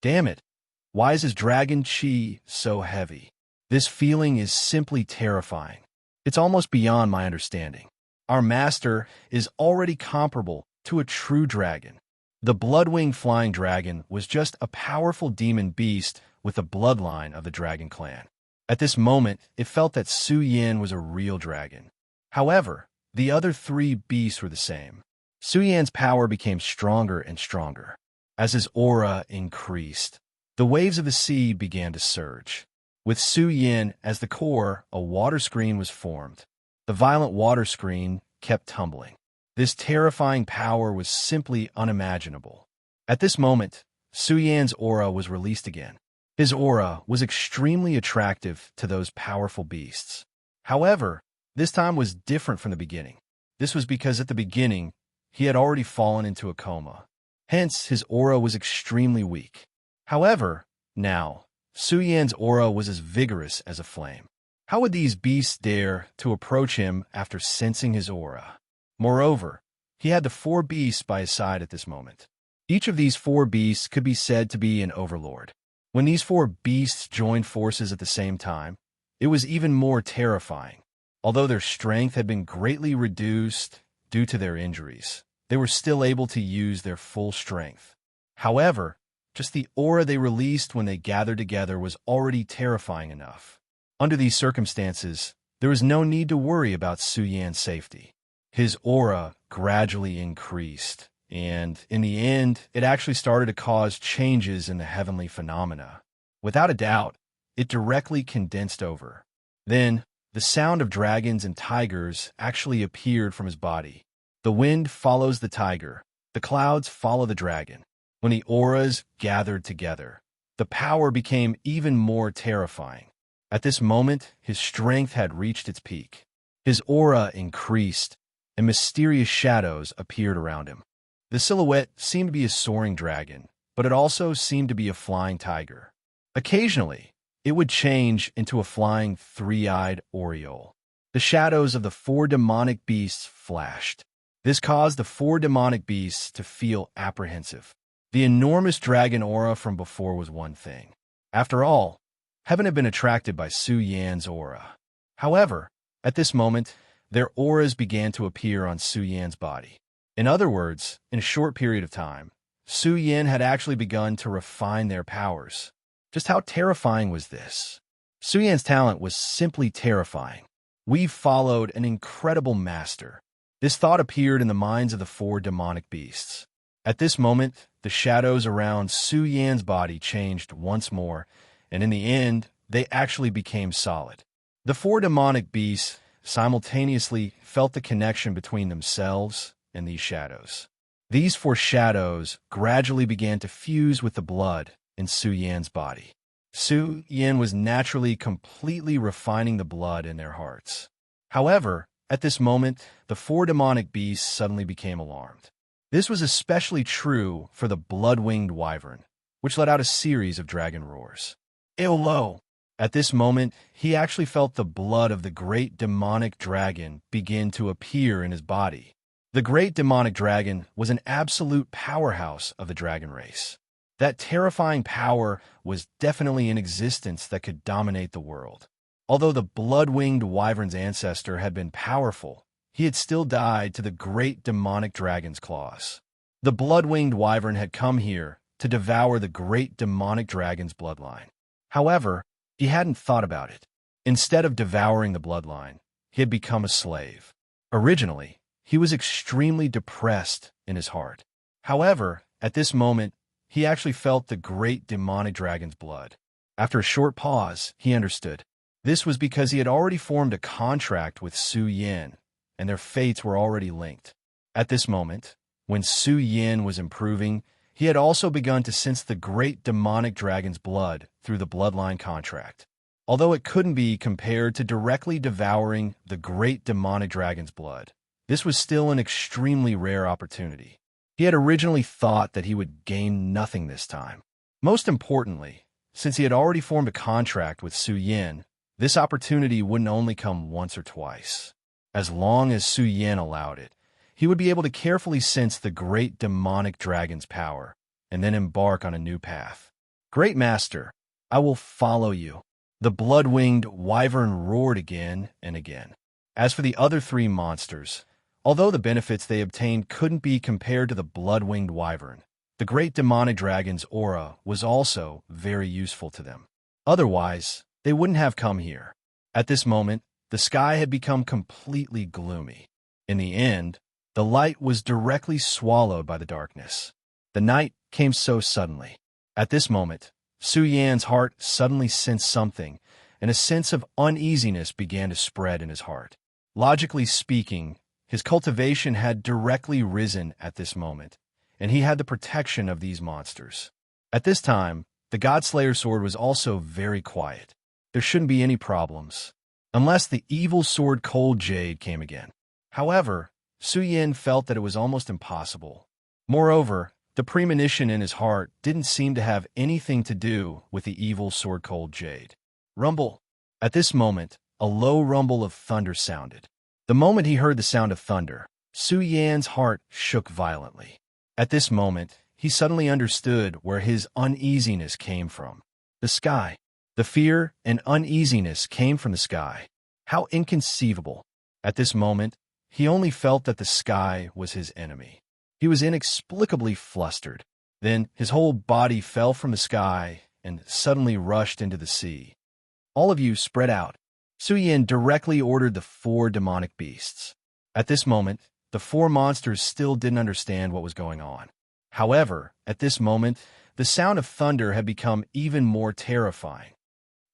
Damn it! Why is his dragon chi so heavy? This feeling is simply terrifying. It's almost beyond my understanding. Our master is already comparable to a true dragon. The blood-winged flying dragon was just a powerful demon beast with the bloodline of the dragon clan. At this moment, it felt that Su Yan was a real dragon. However, the other 3 beasts were the same. Su Yan's power became stronger and stronger. As his aura increased, the waves of the sea began to surge. With Su Yan as the core, a water screen was formed. The violent water screen kept tumbling. This terrifying power was simply unimaginable. At this moment, Su Yan's aura was released again. His aura was extremely attractive to those powerful beasts. However, This time was different from the beginning. This was because at the beginning, he had already fallen into a coma. Hence, his aura was extremely weak. However, now, Su Yan's aura was as vigorous as a flame. How would these beasts dare to approach him after sensing his aura? Moreover, he had the 4 beasts by his side at this moment. Each of these 4 beasts could be said to be an overlord. When these 4 beasts joined forces at the same time, it was even more terrifying. Although their strength had been greatly reduced due to their injuries, they were still able to use their full strength. However, just the aura they released when they gathered together was already terrifying enough. Under these circumstances, there was no need to worry about Su Yan's safety. His aura gradually increased, and in the end, it actually started to cause changes in the heavenly phenomena. Without a doubt, it directly condensed over. Then, the sound of dragons and tigers actually appeared from his body. The wind follows the tiger. The clouds follow the dragon. When the auras gathered together, the power became even more terrifying. At this moment, his strength had reached its peak. His aura increased, and mysterious shadows appeared around him. The silhouette seemed to be a soaring dragon, but it also seemed to be a flying tiger. Occasionally, it would change into a flying 3-eyed oriole. The shadows of the 4 demonic beasts flashed. This caused the 4 demonic beasts to feel apprehensive. The enormous dragon aura from before was one thing. After all, heaven had been attracted by Su Yan's aura. However, at this moment, their auras began to appear on Su Yan's body. In other words, in a short period of time, Su Yan had actually begun to refine their powers. Just how terrifying was this? Su Yan's talent was simply terrifying. We've followed an incredible master. This thought appeared in the minds of the 4 demonic beasts. At this moment, the shadows around Su Yan's body changed once more, and in the end, they actually became solid. The 4 demonic beasts simultaneously felt the connection between themselves and these shadows. These 4 shadows gradually began to fuse with the blood in Su Yan's body. Su Yan was naturally completely refining the blood in their hearts. However, at this moment, the 4 demonic beasts suddenly became alarmed. This was especially true for the blood-winged wyvern, which let out a series of dragon roars. Lo! At this moment, he actually felt the blood of the great demonic dragon begin to appear in his body. The great demonic dragon was an absolute powerhouse of the dragon race. That terrifying power was definitely in existence that could dominate the world. Although the blood-winged wyvern's ancestor had been powerful, he had still died to the great demonic dragon's claws. The blood-winged wyvern had come here to devour the great demonic dragon's bloodline. However, he hadn't thought about it. Instead of devouring the bloodline, he had become a slave. Originally, he was extremely depressed in his heart. However, at this moment, he actually felt the great demonic dragon's blood. After a short pause, he understood. This was because he had already formed a contract with Su Yan, and their fates were already linked. At this moment, when Su Yan was improving, he had also begun to sense the great demonic dragon's blood through the bloodline contract. Although it couldn't be compared to directly devouring the great demonic dragon's blood, this was still an extremely rare opportunity. He had originally thought that he would gain nothing this time. Most importantly, since he had already formed a contract with Su Yan, this opportunity wouldn't only come once or twice. As long as Su Yan allowed it, he would be able to carefully sense the great demonic dragon's power, and then embark on a new path. Great Master, I will follow you. The blood-winged wyvern roared again and again. As for the other 3 monsters, although the benefits they obtained couldn't be compared to the blood-winged wyvern, the great demonic dragon's aura was also very useful to them. Otherwise, they wouldn't have come here. At this moment, the sky had become completely gloomy. In the end, the light was directly swallowed by the darkness. The night came so suddenly. At this moment, Su Yan's heart suddenly sensed something, and a sense of uneasiness began to spread in his heart. Logically speaking, his cultivation had directly risen at this moment, and he had the protection of these monsters. At this time, the Godslayer sword was also very quiet. There shouldn't be any problems. unless the evil sword cold jade came again. However, Su Yin felt that it was almost impossible. Moreover, the premonition in his heart didn't seem to have anything to do with the evil sword cold jade. Rumble. At this moment, a low rumble of thunder sounded. The moment he heard the sound of thunder, Su Yan's heart shook violently. At this moment, he suddenly understood where his uneasiness came from. The sky. The fear and uneasiness came from the sky. How inconceivable. At this moment, he only felt that the sky was his enemy. He was inexplicably flustered. Then his whole body fell from the sky and suddenly rushed into the sea. All of you spread out. Su Yin directly ordered the 4 demonic beasts. At this moment, the 4 monsters still didn't understand what was going on. However, at this moment, the sound of thunder had become even more terrifying.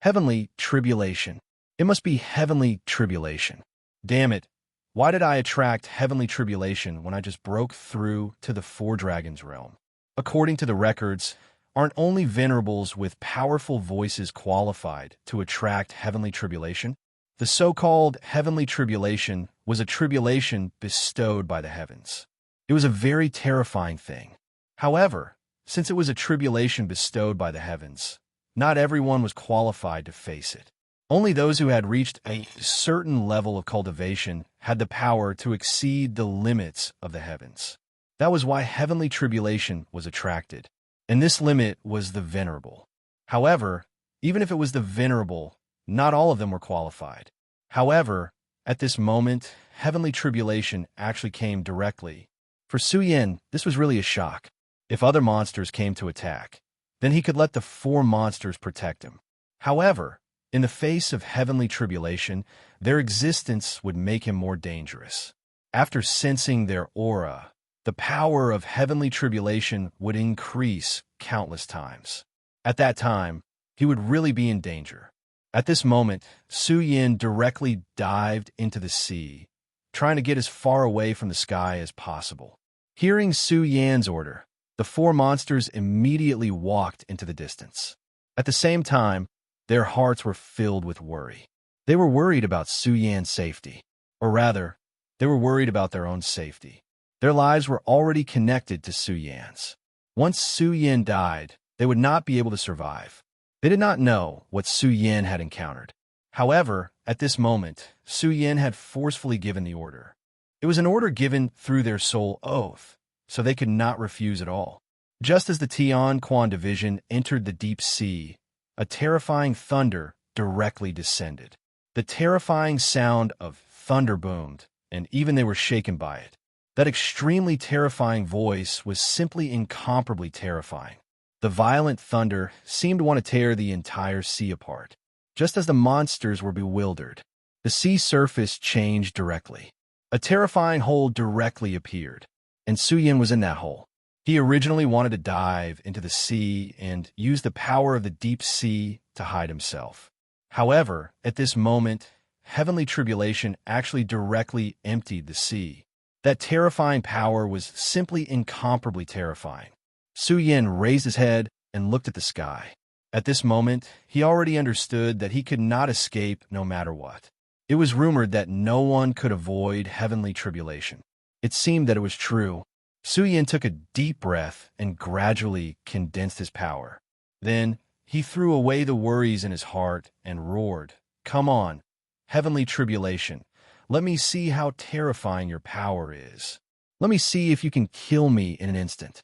Heavenly tribulation. It must be heavenly tribulation. Damn it. Why did I attract heavenly tribulation when I just broke through to the 4 dragons realm? According to the records, aren't only venerables with powerful voices qualified to attract heavenly tribulation? The so-called heavenly tribulation was a tribulation bestowed by the heavens. It was a very terrifying thing. However, since it was a tribulation bestowed by the heavens, not everyone was qualified to face it. Only those who had reached a certain level of cultivation had the power to exceed the limits of the heavens. That was why heavenly tribulation was attracted, and this limit was the venerable. However, even if it was the venerable, not all of them were qualified. However, at this moment, heavenly tribulation actually came directly. For Su Yin, this was really a shock. If other monsters came to attack, then he could let the 4 monsters protect him. However, in the face of heavenly tribulation, their existence would make him more dangerous. After sensing their aura, the power of heavenly tribulation would increase countless times. At that time, he would really be in danger. At this moment, Su Yin directly dived into the sea, trying to get as far away from the sky as possible. Hearing Su Yan's order, the 4 monsters immediately walked into the distance. At the same time, their hearts were filled with worry. They were worried about Su Yan's safety. Or rather, they were worried about their own safety. Their lives were already connected to Su Yan's. Once Su Yan died, they would not be able to survive. They did not know what Su Yan had encountered. However, at this moment, Su Yan had forcefully given the order. It was an order given through their soul oath, so they could not refuse at all. Just as the Tian Quan division entered the deep sea, a terrifying thunder directly descended. The terrifying sound of thunder boomed, and even they were shaken by it. That extremely terrifying voice was simply incomparably terrifying. The violent thunder seemed to want to tear the entire sea apart. Just as the monsters were bewildered, the sea surface changed directly. A terrifying hole directly appeared, and Su Yin was in that hole. He originally wanted to dive into the sea and use the power of the deep sea to hide himself. However, at this moment, heavenly tribulation actually directly emptied the sea. That terrifying power was simply incomparably terrifying. Su Yin raised his head and looked at the sky. At this moment, he already understood that he could not escape no matter what. It was rumored that no one could avoid heavenly tribulation. It seemed that it was true. Su Yin took a deep breath and gradually condensed his power. Then, he threw away the worries in his heart and roared, "Come on, heavenly tribulation. Let me see how terrifying your power is. Let me see if you can kill me in an instant."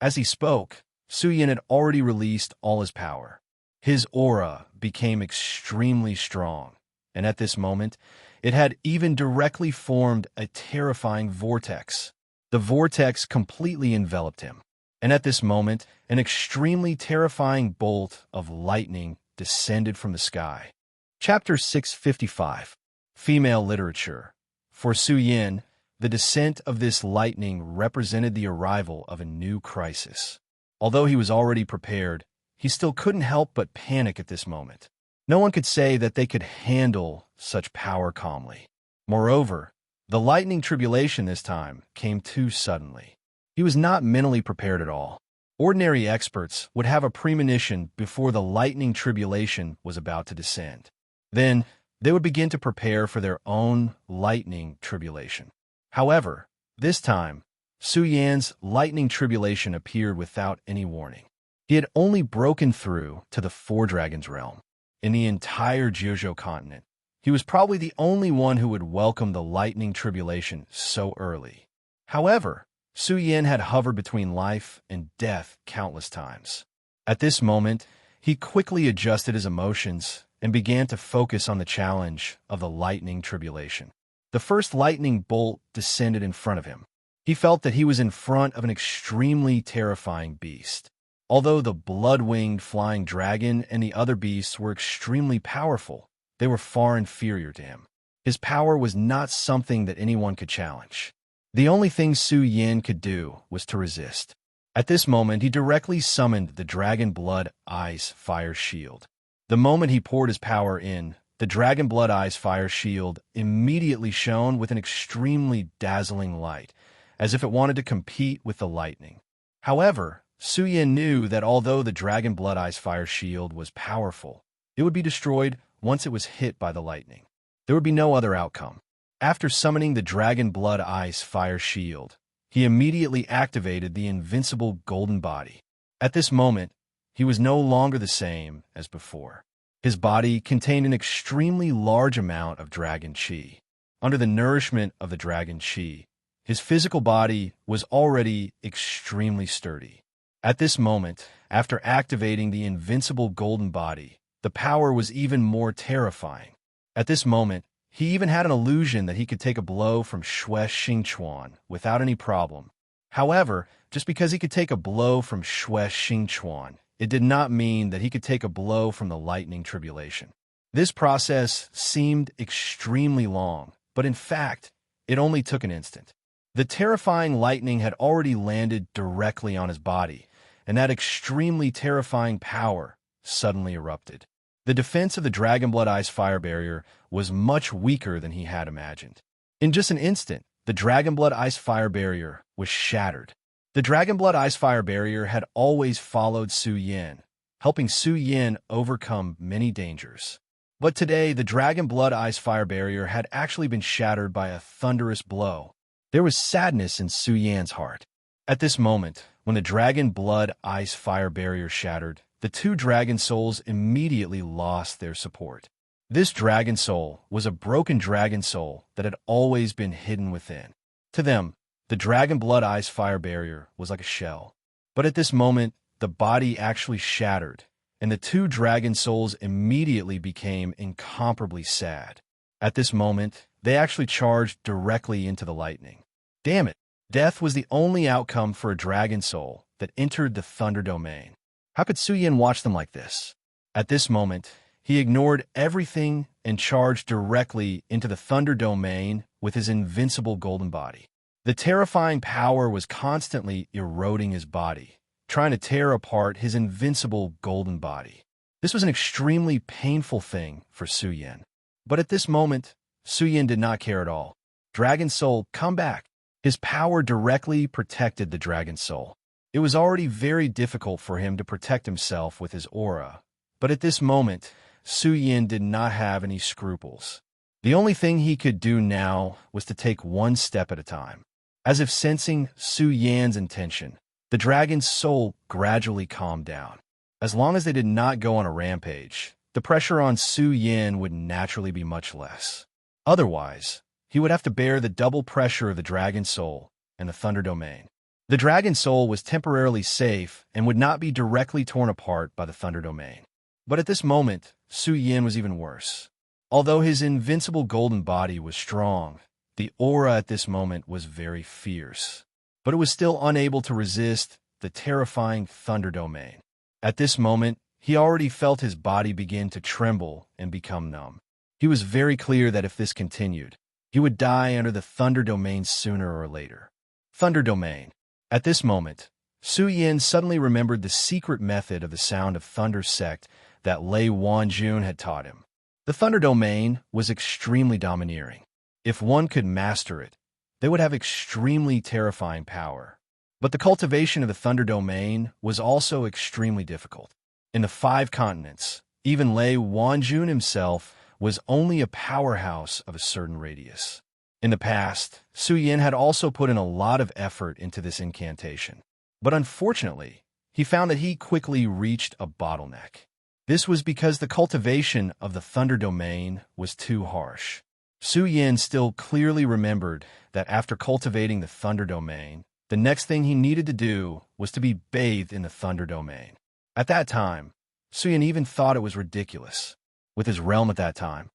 As he spoke, Su Yin had already released all his power. His aura became extremely strong, and at this moment, it had even directly formed a terrifying vortex. The vortex completely enveloped him, and at this moment, an extremely terrifying bolt of lightning descended from the sky. Chapter 655. Female Literature. For Su Yin, the descent of this lightning represented the arrival of a new crisis. Although he was already prepared, he still couldn't help but panic at this moment. No one could say that they could handle such power calmly. Moreover, the lightning tribulation this time came too suddenly. He was not mentally prepared at all. Ordinary experts would have a premonition before the lightning tribulation was about to descend. Then, They would begin to prepare for their own lightning tribulation. However, this time, Su Yan's lightning tribulation appeared without any warning. He had only broken through to the Four Dragons realm. In the entire Jiuzhou continent, he was probably the only one who would welcome the lightning tribulation so early. However, Su Yan had hovered between life and death countless times. At this moment, he quickly adjusted his emotions and began to focus on the challenge of the lightning tribulation. The first lightning bolt descended in front of him. He felt that he was in front of an extremely terrifying beast. Although the blood-winged flying dragon and the other beasts were extremely powerful, they were far inferior to him. His power was not something that anyone could challenge. The only thing Su Yan could do was to resist. At this moment, he directly summoned the Dragon Blood Ice Fire Shield. The moment he poured his power in, the Dragon Blood Ice Fire Shield immediately shone with an extremely dazzling light, as if it wanted to compete with the lightning. However, Su Yan knew that although the Dragon Blood Ice Fire Shield was powerful, it would be destroyed once it was hit by the lightning. There would be no other outcome. After summoning the Dragon Blood Ice Fire Shield, he immediately activated the invincible golden body. At this moment, he was no longer the same as before. His body contained an extremely large amount of dragon qi. Under the nourishment of the dragon qi, his physical body was already extremely sturdy. At this moment, after activating the invincible golden body, the power was even more terrifying. At this moment, he even had an illusion that he could take a blow from Shui Xingquan without any problem. However, just because he could take a blow from Shui Xingquan, it did not mean that he could take a blow from the lightning tribulation. This process seemed extremely long, but in fact, it only took an instant. The terrifying lightning had already landed directly on his body, and that extremely terrifying power suddenly erupted. The defense of the Dragon Blood Ice Fire Barrier was much weaker than he had imagined. In just an instant, the Dragon Blood Ice Fire Barrier was shattered. The Dragon Blood Ice Fire Barrier had always followed Su Yan, helping Su Yan overcome many dangers. But today, the Dragon Blood Ice Fire Barrier had actually been shattered by a thunderous blow. There was sadness in Su Yan's heart. At this moment, when the Dragon Blood Ice Fire Barrier shattered, the two dragon souls immediately lost their support. This dragon soul was a broken dragon soul that had always been hidden within. To them, the Dragon Blood Ice Fire Barrier was like a shell. But at this moment, the body actually shattered, and the two dragon souls immediately became incomparably sad. At this moment, they actually charged directly into the lightning. Damn it! Death was the only outcome for a dragon soul that entered the Thunder Domain. How could Su Yan watch them like this? At this moment, he ignored everything and charged directly into the Thunder Domain with his invincible golden body. The terrifying power was constantly eroding his body, trying to tear apart his invincible golden body. This was an extremely painful thing for Su Yan. But at this moment, Su Yan did not care at all. Dragon Soul, come back! His power directly protected the Dragon Soul. It was already very difficult for him to protect himself with his aura, but at this moment, Su Yan did not have any scruples. The only thing he could do now was to take one step at a time. As if sensing Su Yan's intention, the dragon's soul gradually calmed down. As long as they did not go on a rampage, the pressure on Su Yan would naturally be much less. Otherwise, he would have to bear the double pressure of the dragon soul and the Thunder Domain. The Dragon Soul was temporarily safe and would not be directly torn apart by the Thunder Domain. But at this moment, Su Yan was even worse. Although his invincible golden body was strong, the aura at this moment was very fierce. But it was still unable to resist the terrifying Thunder Domain. At this moment, he already felt his body begin to tremble and become numb. He was very clear that if this continued, he would die under the Thunder Domain sooner or later. Thunder Domain. At this moment, Su Yan suddenly remembered the secret method of the Sound of Thunder sect that Lei Wanjun had taught him. The Thunder Domain was extremely domineering. If one could master it, they would have extremely terrifying power. But the cultivation of the Thunder Domain was also extremely difficult. In the 5 continents, even Lei Wanjun himself was only a powerhouse of a certain radius. In the past, Su Yin had also put in a lot of effort into this incantation. But unfortunately, he found that he quickly reached a bottleneck. This was because the cultivation of the Thunder Domain was too harsh. Su Yin still clearly remembered that after cultivating the Thunder Domain, the next thing he needed to do was to be bathed in the Thunder Domain. At that time, Su Yin even thought it was ridiculous. With his realm at that time,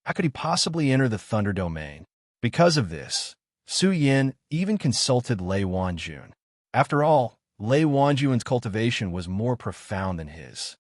how could he possibly enter the Thunder Domain? Because of this, Su Yin even consulted Lei Wanjun. After all, Lei Wanjun's cultivation was more profound than his.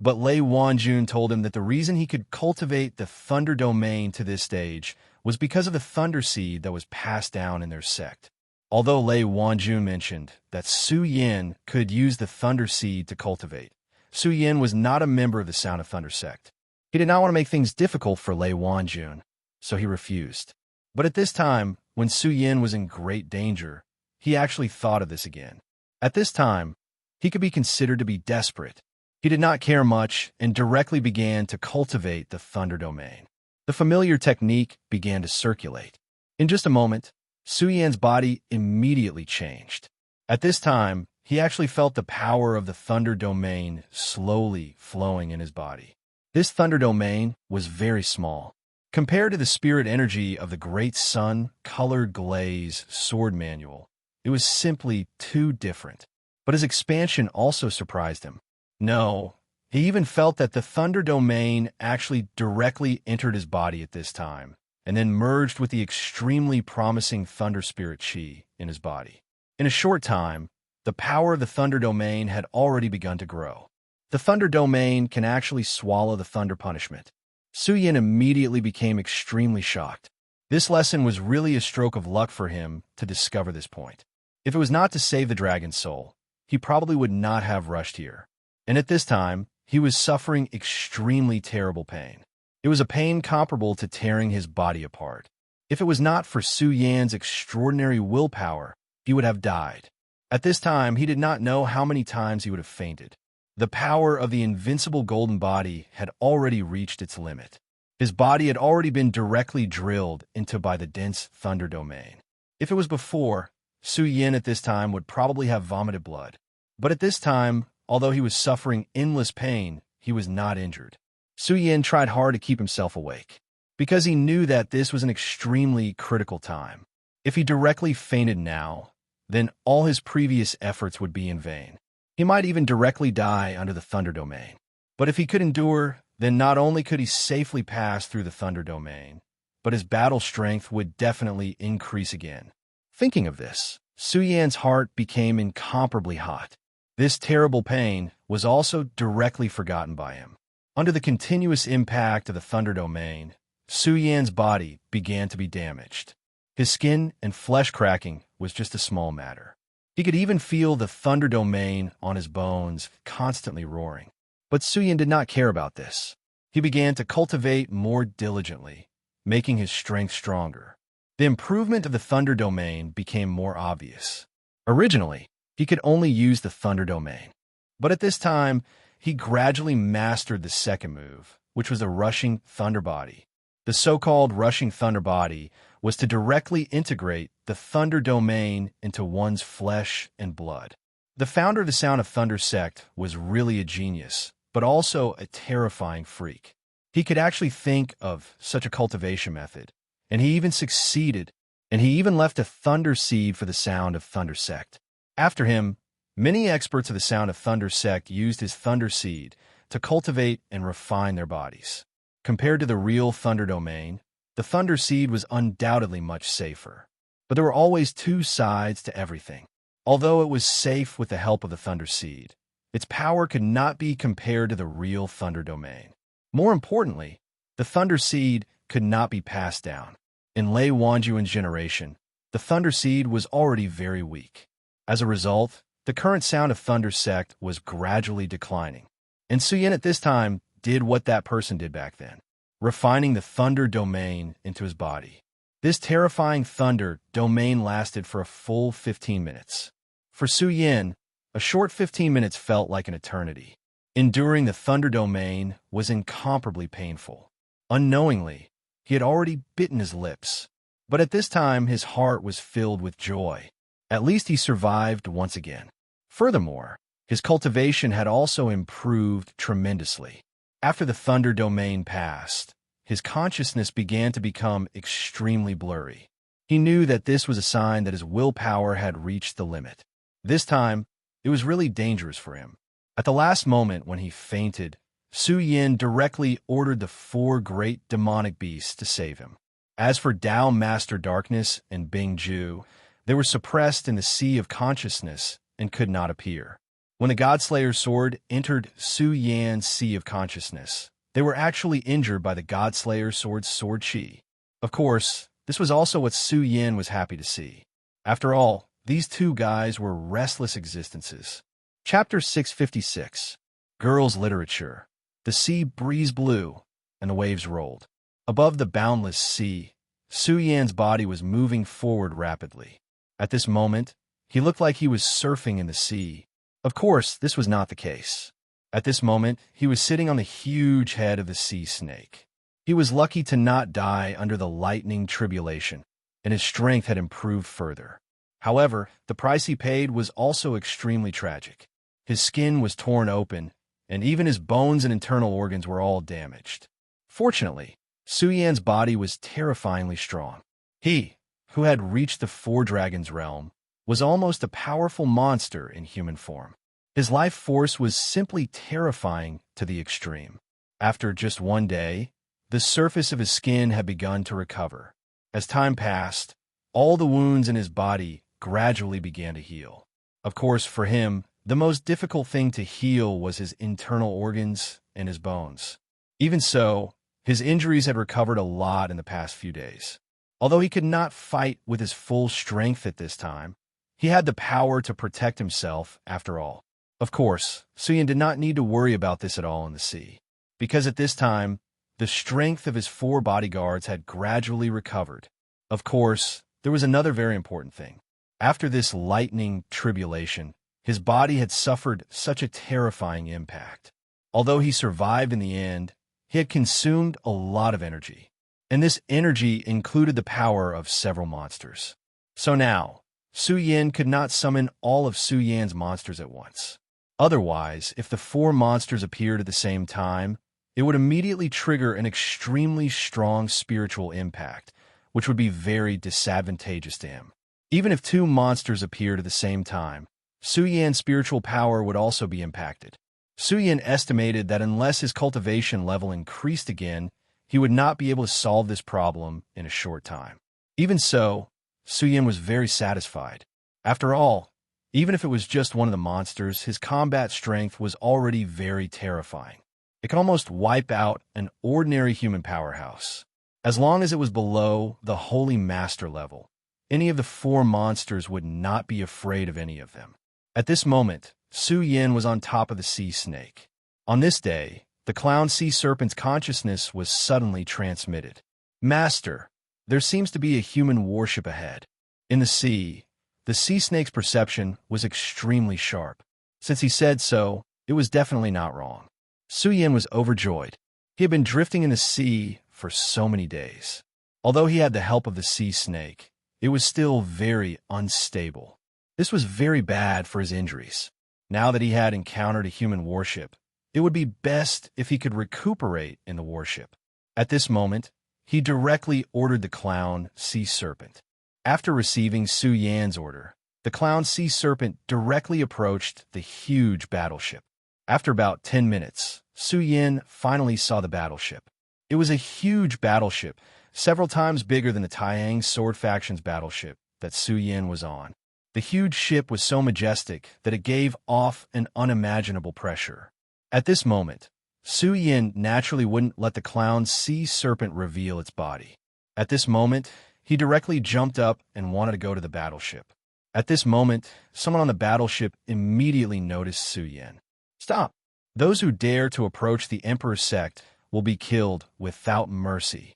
But Lei Wanjun told him that the reason he could cultivate the Thunder Domain to this stage was because of the Thunder Seed that was passed down in their sect. Although Lei Wanjun mentioned that Su Yin could use the Thunder Seed to cultivate, Su Yin was not a member of the Sound of Thunder sect. He did not want to make things difficult for Lei Wanjun, so he refused. But at this time, when Su Yin was in great danger, he actually thought of this again. At this time, he could be considered to be desperate. He did not care much and directly began to cultivate the Thunder Domain. The familiar technique began to circulate. In just a moment, Su Yin's body immediately changed. At this time, he actually felt the power of the Thunder Domain slowly flowing in his body. This Thunder Domain was very small. Compared to the spirit energy of the Great Sun Colored Glaze Sword Manual, it was simply too different. But his expansion also surprised him. No, he even felt that the Thunder Domain actually directly entered his body at this time, and then merged with the extremely promising Thunder Spirit Chi in his body. In a short time, the power of the Thunder Domain had already begun to grow. The Thunder Domain can actually swallow the Thunder Punishment. Su Yin immediately became extremely shocked. This lesson was really a stroke of luck for him to discover this point. If it was not to save the dragon's soul, he probably would not have rushed here. And at this time, he was suffering extremely terrible pain. It was a pain comparable to tearing his body apart. If it was not for Su Yan's extraordinary willpower, he would have died. At this time, he did not know how many times he would have fainted. The power of the invincible golden body had already reached its limit. His body had already been directly drilled into by the dense Thunder Domain. If it was before, Su Yin at this time would probably have vomited blood. But at this time, although he was suffering endless pain, he was not injured. Su Yin tried hard to keep himself awake, because he knew that this was an extremely critical time. If he directly fainted now, then all his previous efforts would be in vain. He might even directly die under the Thunder Domain. But if he could endure, then not only could he safely pass through the Thunder Domain, but his battle strength would definitely increase again. Thinking of this, Su Yan's heart became incomparably hot. This terrible pain was also directly forgotten by him. Under the continuous impact of the Thunder Domain, Su Yan's body began to be damaged. His skin and flesh cracking was just a small matter. He could even feel the Thunder Domain on his bones constantly roaring. But Su Yan did not care about this. He began to cultivate more diligently, making his strength stronger. The improvement of the Thunder Domain became more obvious. Originally, he could only use the Thunder Domain. But at this time, he gradually mastered the second move, which was the Rushing Thunder Body. The so-called Rushing Thunder Body was to directly integrate the Thunder Domain into one's flesh and blood. The founder of the Sound of Thunder sect was really a genius, but also a terrifying freak. He could actually think of such a cultivation method, and he even succeeded, and he even left a Thunder Seed for the Sound of Thunder sect. After him, many experts of the Sound of Thunder sect used his Thunder Seed to cultivate and refine their bodies. Compared to the real Thunder Domain, the Thunder Seed was undoubtedly much safer. But there were always two sides to everything. Although it was safe with the help of the Thunder Seed, its power could not be compared to the real Thunder Domain. More importantly, the Thunder Seed could not be passed down. In Lei Wanjuan's generation, the Thunder Seed was already very weak. As a result, the current Sound of Thunder sect was gradually declining. And Su Yin at this time did what that person did back then, refining the Thunder Domain into his body. This terrifying Thunder Domain lasted for a full 15 minutes. For Su Yin, a short 15 minutes felt like an eternity. Enduring the Thunder Domain was incomparably painful. Unknowingly, he had already bitten his lips. But at this time, his heart was filled with joy. At least he survived once again. Furthermore, his cultivation had also improved tremendously. After the Thunder Domain passed, his consciousness began to become extremely blurry. He knew that this was a sign that his willpower had reached the limit. This time, it was really dangerous for him. At the last moment when he fainted, Su Yin directly ordered the 4 great demonic beasts to save him. As for Tao Master Darkness and Bing Ju, they were suppressed in the Sea of Consciousness and could not appear. When the Godslayer's sword entered Su Yan's Sea of Consciousness, they were actually injured by the Godslayer's sword's sword chi. Of course, this was also what Su Yin was happy to see. After all, these 2 guys were restless existences. Chapter 656. Girls' Literature. The sea breeze blew, and the waves rolled. Above the boundless sea, Su Yan's body was moving forward rapidly. At this moment, he looked like he was surfing in the sea. Of course, this was not the case. At this moment, he was sitting on the huge head of the sea snake. He was lucky to not die under the lightning tribulation, and his strength had improved further. However, the price he paid was also extremely tragic. His skin was torn open, and even his bones and internal organs were all damaged. Fortunately, Su Yan's body was terrifyingly strong. He, who had reached the 4 dragons realm, was almost a powerful monster in human form. His life force was simply terrifying to the extreme. After just 1 day, the surface of his skin had begun to recover. As time passed, all the wounds in his body gradually began to heal. Of course, for him, the most difficult thing to heal was his internal organs and his bones. Even so, his injuries had recovered a lot in the past few days. Although he could not fight with his full strength at this time, he had the power to protect himself after all. Of course, Su Yin did not need to worry about this at all in the sea, because at this time, the strength of his 4 bodyguards had gradually recovered. Of course, there was another very important thing. After this lightning tribulation, his body had suffered such a terrifying impact. Although he survived in the end, he had consumed a lot of energy, and this energy included the power of several monsters. So now, Su Yin could not summon all of Su Yan's monsters at once. Otherwise, if the 4 monsters appeared at the same time, it would immediately trigger an extremely strong spiritual impact, which would be very disadvantageous to him. Even if 2 monsters appeared at the same time, Su Yan's spiritual power would also be impacted. Su Yin estimated that unless his cultivation level increased again, he would not be able to solve this problem in a short time. Even so, Su Yin was very satisfied. After all, even if it was just one of the monsters, his combat strength was already very terrifying. It could almost wipe out an ordinary human powerhouse. As long as it was below the Holy Master level, any of the 4 monsters would not be afraid of any of them. At this moment, Su Yin was on top of the sea snake. On this day, the clown sea serpent's consciousness was suddenly transmitted. Master, there seems to be a human warship ahead. In the sea snake's perception was extremely sharp. Since he said so, it was definitely not wrong. Su Yin was overjoyed. He had been drifting in the sea for so many days. Although he had the help of the sea snake, it was still very unstable. This was very bad for his injuries. Now that he had encountered a human warship, it would be best if he could recuperate in the warship. At this moment, he directly ordered the clown sea serpent. After receiving Su Yan's order, the clown sea serpent directly approached the huge battleship. After about 10 minutes, Su Yin finally saw the battleship. It was a huge battleship, several times bigger than the Taiyang Sword Faction's battleship that Su Yin was on. The huge ship was so majestic that it gave off an unimaginable pressure. At this moment, Su Yin naturally wouldn't let the clown sea serpent reveal its body. At this moment, he directly jumped up and wanted to go to the battleship. At this moment, someone on the battleship immediately noticed Su Yin. Stop! Those who dare to approach the Emperor's sect will be killed without mercy.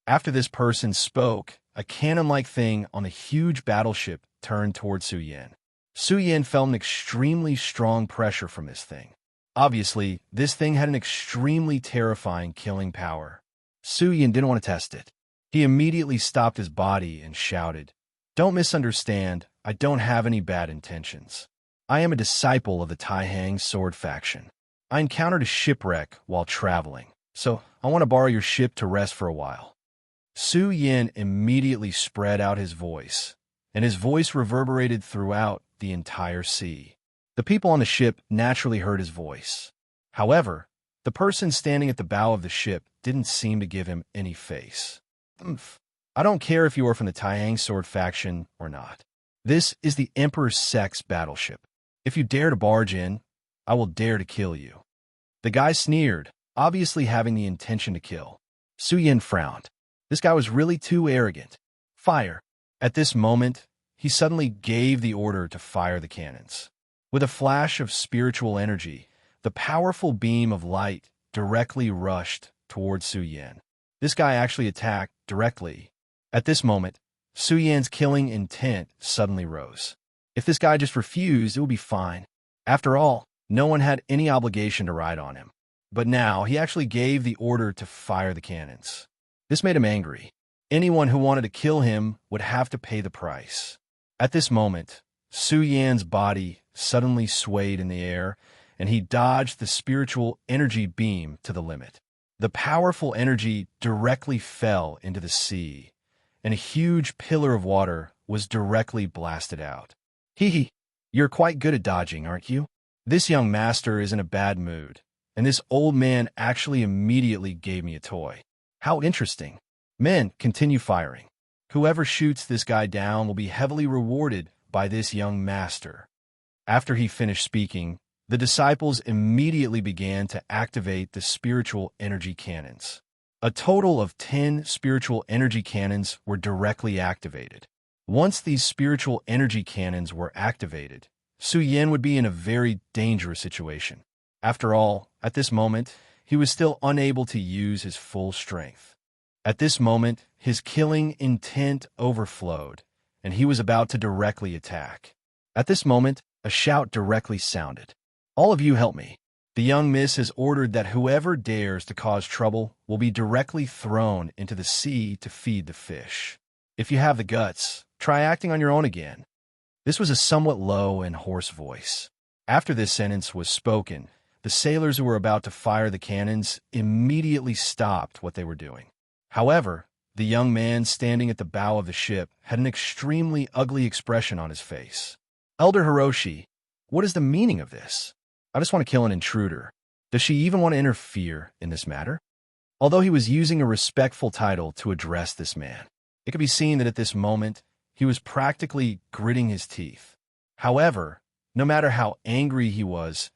After this person spoke, a cannon-like thing on the huge battleship turned toward Su Yin. Su Yin felt an extremely strong pressure from this thing. Obviously, this thing had an extremely terrifying killing power. Su Yin didn't want to test it. He immediately stopped his body and shouted, "Don't misunderstand, I don't have any bad intentions. I am a disciple of the Taihang sword faction. I encountered a shipwreck while traveling, so I want to borrow your ship to rest for a while." Su Yin immediately spread out his voice, and his voice reverberated throughout the entire sea. The people on the ship naturally heard his voice. However, the person standing at the bow of the ship didn't seem to give him any face. "Umph. I don't care if you are from the Taihang sword faction or not. This is the Emperor's Sex battleship. If you dare to barge in, I will dare to kill you." The guy sneered, obviously having the intention to kill. Su Yin frowned. This guy was really too arrogant. "Fire." At this moment, he suddenly gave the order to fire the cannons. With a flash of spiritual energy, the powerful beam of light directly rushed towards Su Yin. This guy actually attacked directly. At this moment, Su Yin's killing intent suddenly rose. If this guy just refused, it would be fine. After all, no one had any obligation to ride on him. But now, he actually gave the order to fire the cannons. This made him angry. Anyone who wanted to kill him would have to pay the price. At this moment, Su Yan's body suddenly swayed in the air, and he dodged the spiritual energy beam to the limit. The powerful energy directly fell into the sea, and a huge pillar of water was directly blasted out. "Hee, you're quite good at dodging, aren't you?" This young master is in a bad mood, and this old man actually immediately gave me a toy. How interesting. Men, continue firing. Whoever shoots this guy down will be heavily rewarded by this young master. After he finished speaking, the disciples immediately began to activate the spiritual energy cannons. A total of 10 spiritual energy cannons were directly activated. Once these spiritual energy cannons were activated, Su Yin would be in a very dangerous situation. After all, at this moment, he was still unable to use his full strength. At this moment, his killing intent overflowed, and he was about to directly attack. At this moment, a shout directly sounded. "All of you help me. The young miss has ordered that whoever dares to cause trouble will be directly thrown into the sea to feed the fish. If you have the guts, try acting on your own again." This was a somewhat low and hoarse voice. After this sentence was spoken, the sailors who were about to fire the cannons immediately stopped what they were doing. However, the young man standing at the bow of the ship had an extremely ugly expression on his face. "Elder Hiroshi, what is the meaning of this? I just want to kill an intruder. Does she even want to interfere in this matter?" Although he was using a respectful title to address this man, it could be seen that at this moment, he was practically gritting his teeth. However, no matter how angry he was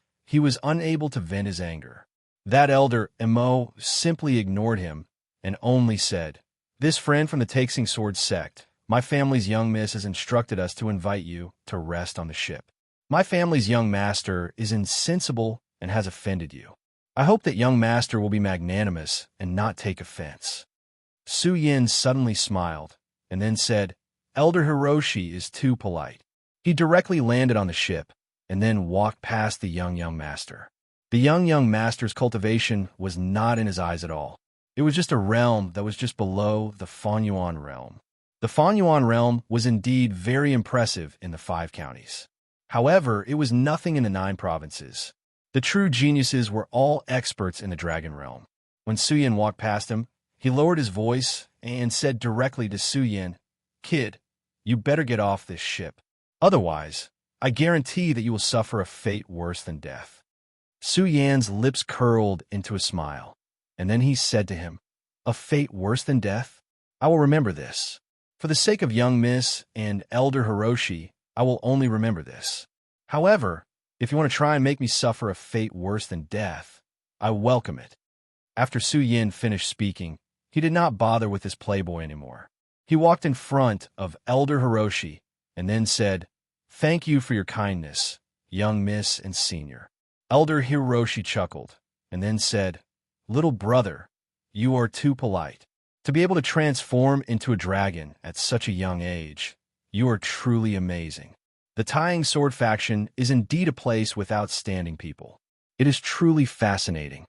unable to vent his anger. That elder, Emo, simply ignored him and only said, "This friend from the Taking Sword sect, my family's young miss has instructed us to invite you to rest on the ship. My family's young master is insensible and has offended you. I hope that young master will be magnanimous and not take offense." Su Yin suddenly smiled and then said, "Elder Hiroshi is too polite." He directly landed on the ship and then walked past the young master. The young master's cultivation was not in his eyes at all. It was just a realm that was just below the Fanyuan realm. The Fanyuan realm was indeed very impressive in the 5 counties. However, it was nothing in the 9 provinces. The true geniuses were all experts in the dragon realm. When Su Yin walked past him, he lowered his voice and said directly to Su Yin, "Kid, you better get off this ship. Otherwise, I guarantee that you will suffer a fate worse than death." Su Yan's lips curled into a smile, and then he said to him, "A fate worse than death? I will remember this. For the sake of young miss and Elder Hiroshi, I will only remember this. However, if you want to try and make me suffer a fate worse than death, I welcome it." After Su Yin finished speaking, he did not bother with this playboy anymore. He walked in front of Elder Hiroshi and then said, "Thank you for your kindness, young miss and senior." Elder Hiroshi chuckled and then said, "Little brother, you are too polite. To be able to transform into a dragon at such a young age, you are truly amazing. The Tying Sword faction is indeed a place with outstanding people. It is truly fascinating."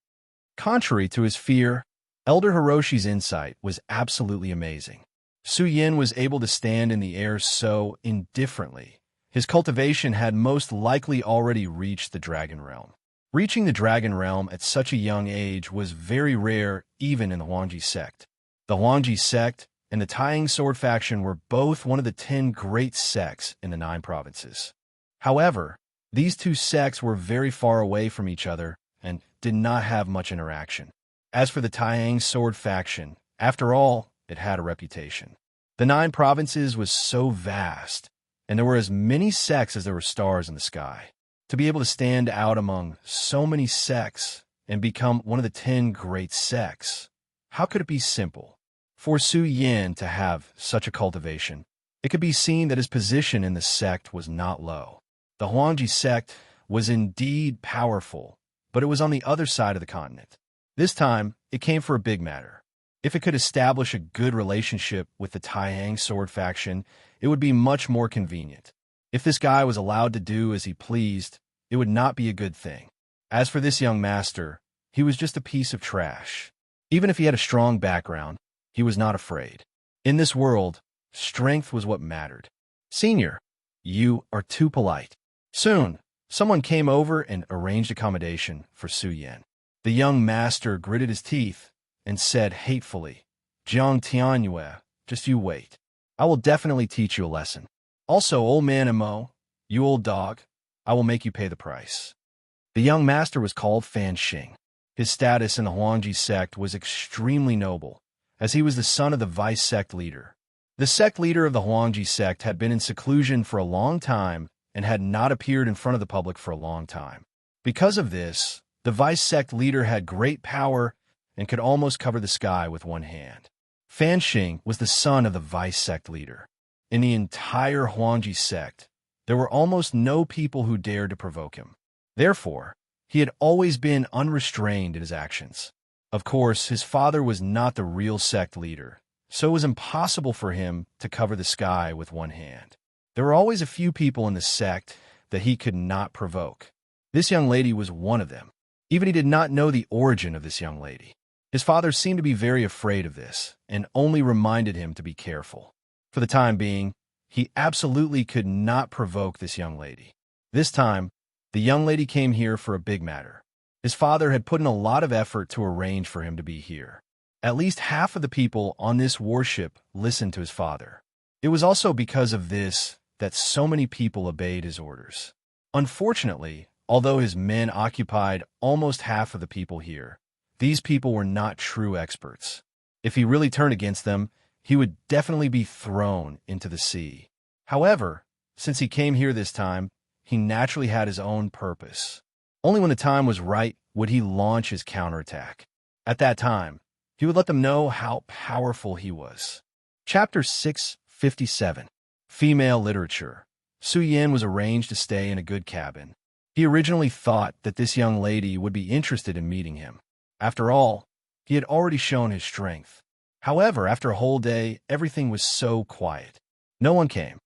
Contrary to his fear, Elder Hiroshi's insight was absolutely amazing. Su Yin was able to stand in the air so indifferently. His cultivation had most likely already reached the Dragon Realm. Reaching the Dragon Realm at such a young age was very rare even in the Huangji sect. The Huangji sect and the Taiyang Sword faction were both one of the 10 great sects in the 9 provinces. However, these two sects were very far away from each other and did not have much interaction. As for the Taiyang Sword faction, after all, it had a reputation. The 9 provinces was so vast, and there were as many sects as there were stars in the sky. To be able to stand out among so many sects and become one of the 10 great sects, how could it be simple? For Su Yin to have such a cultivation, it could be seen that his position in the sect was not low. The Huangji sect was indeed powerful, but it was on the other side of the continent. This time, it came for a big matter. If it could establish a good relationship with the Taiyang Sword faction, it would be much more convenient. If this guy was allowed to do as he pleased, it would not be a good thing. As for this young master, he was just a piece of trash. Even if he had a strong background, he was not afraid. In this world, strength was what mattered. Senior, you are too polite. Soon, someone came over and arranged accommodation for Su Yin. The young master gritted his teeth and said hatefully, "Jiang Tianyue, just you wait. I will definitely teach you a lesson. Also, old man Imo, you old dog, I will make you pay the price." The young master was called Fan Xing. His status in the Huangji sect was extremely noble, as he was the son of the vice sect leader. The sect leader of the Huangji sect had been in seclusion for a long time and had not appeared in front of the public for a long time. Because of this, the vice sect leader had great power and could almost cover the sky with one hand. Fan Xing was the son of the vice sect leader. In the entire Huangji sect, there were almost no people who dared to provoke him. Therefore, he had always been unrestrained in his actions. Of course, his father was not the real sect leader, so it was impossible for him to cover the sky with one hand. There were always a few people in the sect that he could not provoke. This young lady was one of them. Even he did not know the origin of this young lady. His father seemed to be very afraid of this and only reminded him to be careful. For the time being, he absolutely could not provoke this young lady. This time, the young lady came here for a big matter. His father had put in a lot of effort to arrange for him to be here. At least half of the people on this warship listened to his father. It was also because of this that so many people obeyed his orders. Unfortunately, although his men occupied almost half of the people here, these people were not true experts. If he really turned against them, he would definitely be thrown into the sea. However, since he came here this time, he naturally had his own purpose. Only when the time was right would he launch his counterattack. At that time, he would let them know how powerful he was. Chapter 657. Female Literature. Su Yin was arranged to stay in a good cabin. He originally thought that this young lady would be interested in meeting him. After all, he had already shown his strength. However, after a whole day, everything was so quiet. No one came.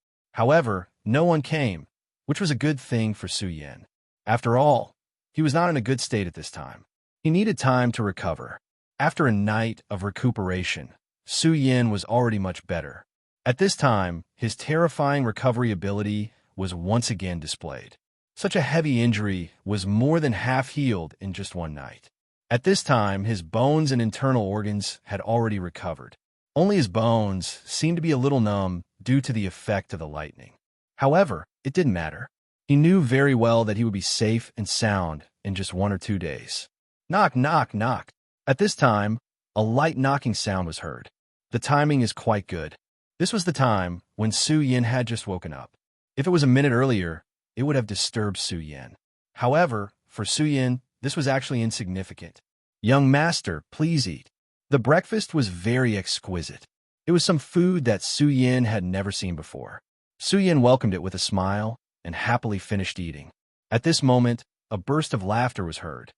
No one came, which was a good thing for Su Yin. After all, he was not in a good state at this time. He needed time to recover. After a night of recuperation, Su Yin was already much better. At this time, his terrifying recovery ability was once again displayed. Such a heavy injury was more than half healed in just one night. At this time, his bones and internal organs had already recovered. Only his bones seemed to be a little numb due to the effect of the lightning. However, it didn't matter. He knew very well that he would be safe and sound in just 1 or 2 days. Knock, knock, knock. At this time, a light knocking sound was heard. The timing is quite good. This was the time when Su Yin had just woken up. If it was a minute earlier, it would have disturbed Su Yin. However, for Su Yin, this was actually insignificant. "Young master, please eat." The breakfast was very exquisite. It was some food that Su Yin had never seen before. Su Yin welcomed it with a smile and happily finished eating. At this moment, a burst of laughter was heard.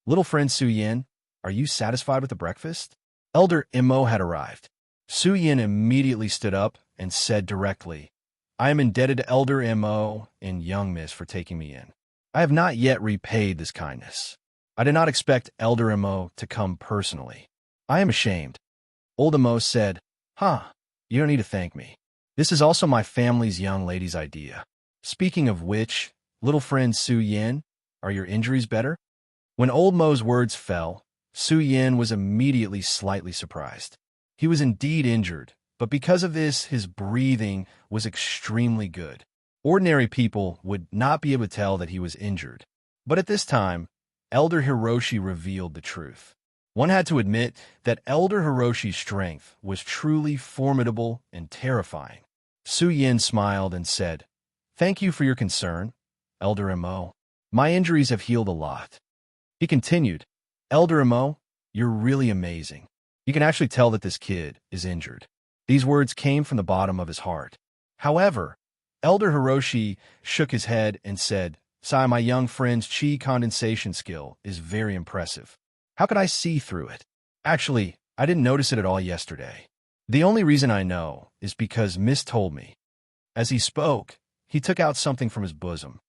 Little friend Su Yin, are you satisfied with the breakfast?" Elder Imo had arrived. Su Yin immediately stood up and said directly, "I am indebted to Elder Imo and young miss for taking me in. I have not yet repaid this kindness." I did not expect Elder Imo to come personally. I am ashamed. Old Imo said, you don't need to thank me. This is also my family's young lady's idea. Speaking of which, little friend Su Yin, are your injuries better? When Old Mo's words fell, Su Yin was immediately slightly surprised. He was indeed injured, but because of this, his breathing was extremely good. Ordinary people would not be able to tell that he was injured. But at this time, Elder Hiroshi revealed the truth. One had to admit that Elder Hiroshi's strength was truly formidable and terrifying. Su Yin smiled and said, "Thank you for your concern, Elder Imo. My injuries have healed a lot." He continued, "Elder Imo, you're really amazing. You can actually tell that this kid is injured." These words came from the bottom of his heart. However, Elder Hiroshi shook his head and said, "Sai, my young friend's chi condensation skill is very impressive. How could I see through it? Actually, I didn't notice it at all yesterday. The only reason I know is because Miss told me." As he spoke, he took out something from his bosom.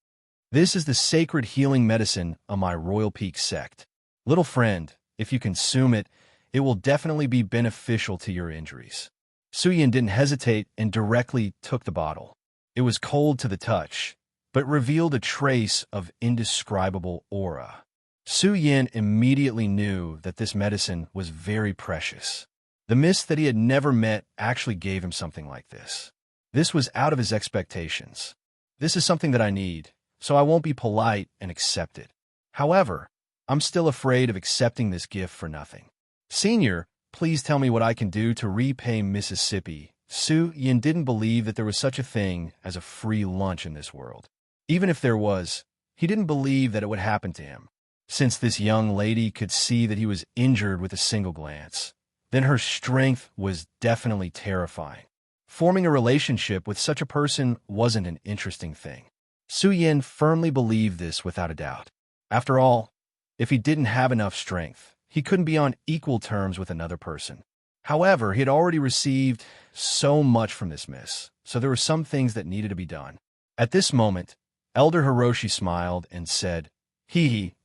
"This is the sacred healing medicine of my Royal Peak sect. Little friend, if you consume it, it will definitely be beneficial to your injuries." Su Yin didn't hesitate and directly took the bottle. It was cold to the touch, but revealed a trace of indescribable aura. Su Yin immediately knew that this medicine was very precious. The mist that he had never met actually gave him something like this. This was out of his expectations. "This is something that I need, so I won't be polite and accept it. However, I'm still afraid of accepting this gift for nothing. Senior, please tell me what I can do to repay Mississippi." Su Yin didn't believe that there was such a thing as a free lunch in this world. Even if there was, he didn't believe that it would happen to him. Since this young lady could see that he was injured with a single glance, then her strength was definitely terrifying. Forming a relationship with such a person wasn't an interesting thing. Su Yin firmly believed this without a doubt. After all, if he didn't have enough strength, he couldn't be on equal terms with another person. However, he had already received so much from this miss, so there were some things that needed to be done. At this moment, Elder Hiroshi smiled and said,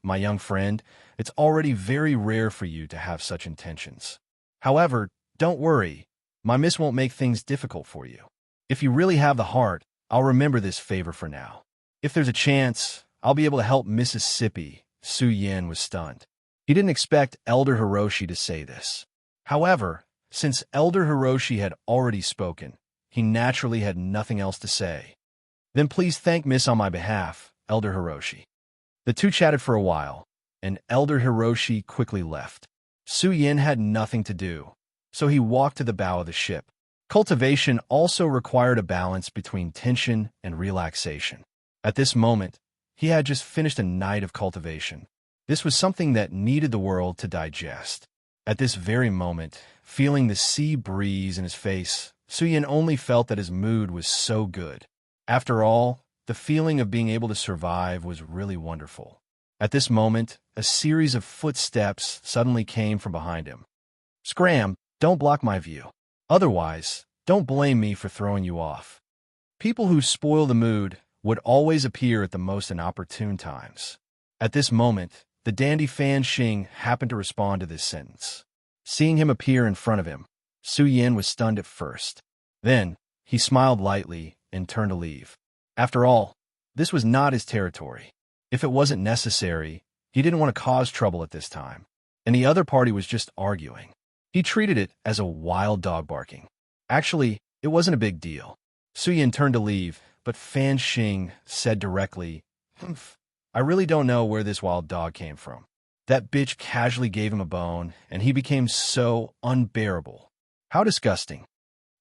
My young friend, it's already very rare for you to have such intentions. However, don't worry, my miss won't make things difficult for you. If you really have the heart, I'll remember this favor for now. If there's a chance, I'll be able to help Mississippi." Su Yin was stunned. He didn't expect Elder Hiroshi to say this. However, since Elder Hiroshi had already spoken, he naturally had nothing else to say. "Then please thank Miss on my behalf, Elder Hiroshi." The two chatted for a while, and Elder Hiroshi quickly left. Su Yin had nothing to do, so he walked to the bow of the ship. Cultivation also required a balance between tension and relaxation. At this moment, he had just finished a night of cultivation. This was something that needed the world to digest. At this very moment, feeling the sea breeze in his face, Su Yin only felt that his mood was so good. After all, the feeling of being able to survive was really wonderful. At this moment, a series of footsteps suddenly came from behind him. "Scram, don't block my view. Otherwise, don't blame me for throwing you off." People who spoil the mood would always appear at the most inopportune times. At this moment, the dandy Fan Xing happened to respond to this sentence. Seeing him appear in front of him, Su Yin was stunned at first. Then, he smiled lightly and turned to leave. After all, this was not his territory. If it wasn't necessary, he didn't want to cause trouble at this time, and the other party was just arguing. He treated it as a wild dog barking. Actually, it wasn't a big deal. Su Yin turned to leave, but Fan Xing said directly, "Humph, I really don't know where this wild dog came from. That bitch casually gave him a bone, and he became so unbearable. How disgusting."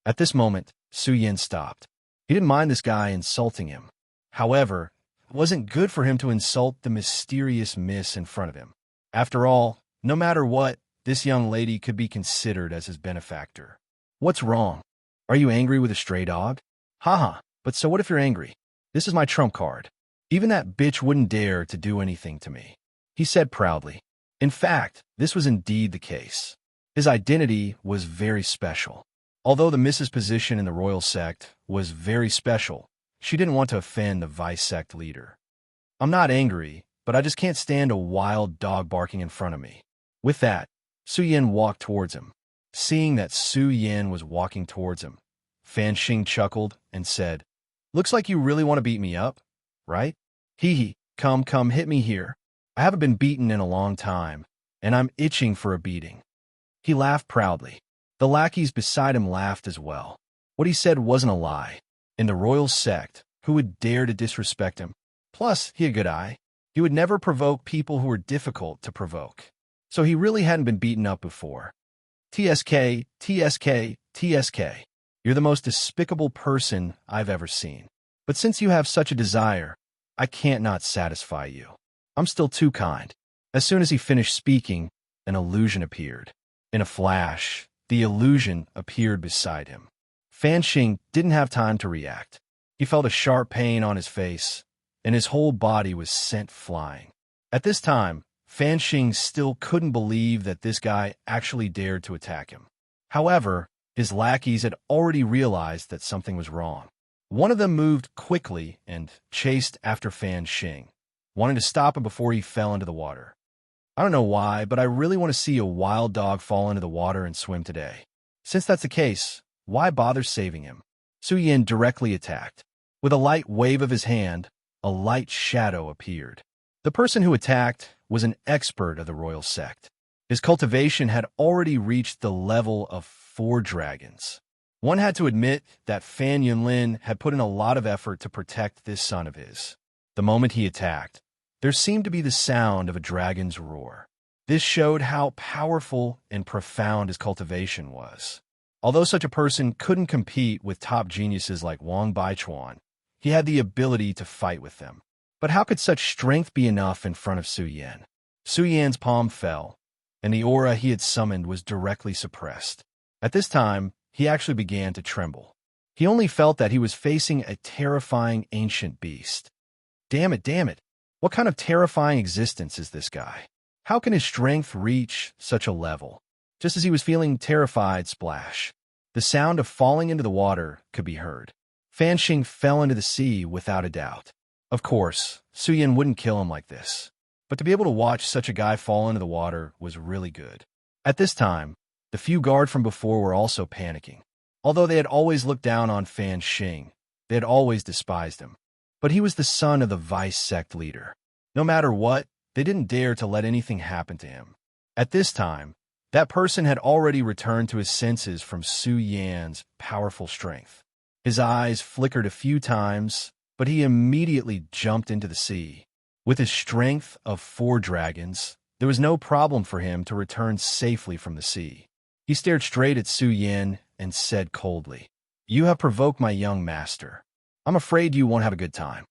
At this moment, Su Yin stopped. He didn't mind this guy insulting him. However, it wasn't good for him to insult the mysterious miss in front of him. After all, no matter what, this young lady could be considered as his benefactor. "What's wrong? Are you angry with a stray dog?" "Haha, but so what if you're angry? This is my trump card. Even that bitch wouldn't dare to do anything to me," he said proudly. In fact, this was indeed the case. His identity was very special. Although the Mrs. position in the royal sect was very special, she didn't want to offend the vice sect leader. "I'm not angry, but but I just can't stand a wild dog barking in front of me." With that, Su Yan walked towards him. Seeing that Su Yan was walking towards him, Fan Xing chuckled and said, "Looks like you really want to beat me up, right? Hee hee, come, hit me here. I haven't been beaten in a long time, and I'm itching for a beating." He laughed proudly. The lackeys beside him laughed as well. What he said wasn't a lie. In the royal sect, who would dare to disrespect him? Plus, he had a good eye. He would never provoke people who were difficult to provoke. So he really hadn't been beaten up before. "TSK, TSK, TSK. You're the most despicable person I've ever seen. But since you have such a desire, I can't not satisfy you. I'm still too kind." As soon as he finished speaking, an illusion appeared. In a flash, the illusion appeared beside him. Fan Xing didn't have time to react. He felt a sharp pain on his face, and his whole body was sent flying. At this time, Fan Xing still couldn't believe that this guy actually dared to attack him. However, his lackeys had already realized that something was wrong. One of them moved quickly and chased after Fan Xing, wanting to stop him before he fell into the water. "I don't know why, but I really want to see a wild dog fall into the water and swim today. Since that's the case, why bother saving him?" Su Yan directly attacked. With a light wave of his hand, a light shadow appeared. The person who attacked was an expert of the royal sect. His cultivation had already reached the level of 4 dragons. One had to admit that Fan Yunlin had put in a lot of effort to protect this son of his. The moment he attacked, there seemed to be the sound of a dragon's roar. This showed how powerful and profound his cultivation was. Although such a person couldn't compete with top geniuses like Wang Baichuan, he had the ability to fight with them. But how could such strength be enough in front of Su Yan? Su Yan's palm fell, and the aura he had summoned was directly suppressed. At this time, he actually began to tremble. He only felt that he was facing a terrifying ancient beast. Damn it. What kind of terrifying existence is this guy? How can his strength reach such a level? Just as he was feeling terrified, splash. The sound of falling into the water could be heard. Fan Xing fell into the sea without a doubt. Of course, Su Yan wouldn't kill him like this, but to be able to watch such a guy fall into the water was really good. At this time, the few guards from before were also panicking. Although they had always looked down on Fan Xing, they had always despised him. But he was the son of the vice sect leader. No matter what, they didn't dare to let anything happen to him. At this time, that person had already returned to his senses from Su Yan's powerful strength. His eyes flickered a few times, but he immediately jumped into the sea. With his strength of 4 dragons, there was no problem for him to return safely from the sea. He stared straight at Su Yan and said coldly, "You have provoked my young master. I'm afraid you won't have a good time."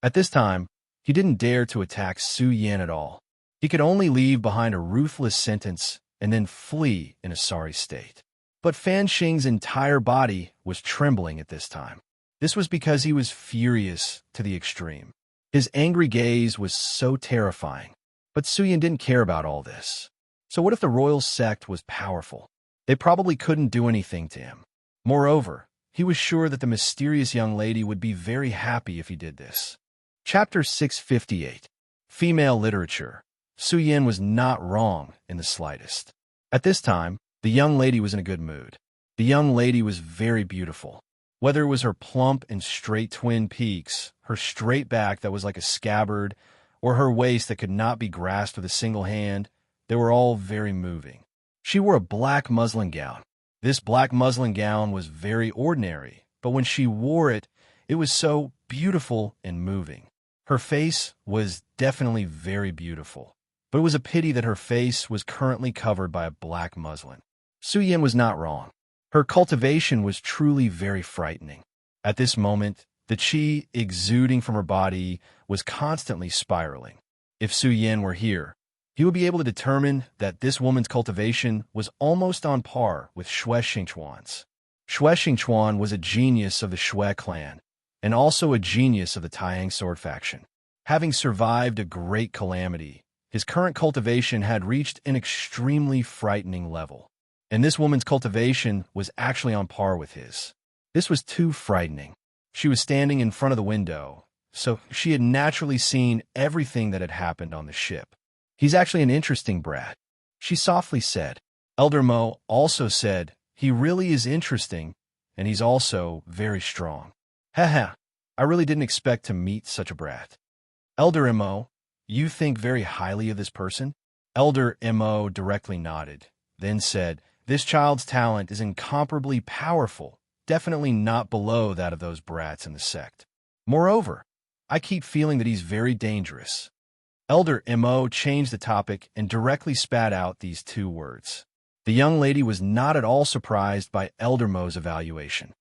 At this time, he didn't dare to attack Su Yan at all. He could only leave behind a ruthless sentence and then flee in a sorry state. But Fan Xing's entire body was trembling at this time. This was because he was furious to the extreme. His angry gaze was so terrifying. But Su Yan didn't care about all this. So what if the royal sect was powerful? They probably couldn't do anything to him. Moreover, he was sure that the mysterious young lady would be very happy if he did this. Chapter 658. Female Literature. Su Yan was not wrong in the slightest. At this time, the young lady was in a good mood. The young lady was very beautiful. Whether it was her plump and straight twin peaks, her straight back that was like a scabbard, or her waist that could not be grasped with a single hand, they were all very moving. She wore a black muslin gown. This black muslin gown was very ordinary, but when she wore it, it was so beautiful and moving. Her face was definitely very beautiful, but it was a pity that her face was currently covered by a black muslin. Su Yan was not wrong. Her cultivation was truly very frightening. At this moment, the qi exuding from her body was constantly spiraling. If Su Yan were here, he would be able to determine that this woman's cultivation was almost on par with Xue Xingchuan's. Xue Xingchuan was a genius of the Xue clan, and also a genius of the Taiyang sword faction. Having survived a great calamity, his current cultivation had reached an extremely frightening level. And this woman's cultivation was actually on par with his. This was too frightening. She was standing in front of the window, so she had naturally seen everything that had happened on the ship. He's actually an interesting brat, she softly said. Elder Mo also said, he really is interesting, and he's also very strong. Haha, I really didn't expect to meet such a brat. Elder Mo, you think very highly of this person? Elder Mo directly nodded, then said, this child's talent is incomparably powerful, definitely not below that of those brats in the sect. Moreover, I keep feeling that he's very dangerous. Elder Mo changed the topic and directly spat out these two words. The young lady was not at all surprised by Elder Mo's evaluation.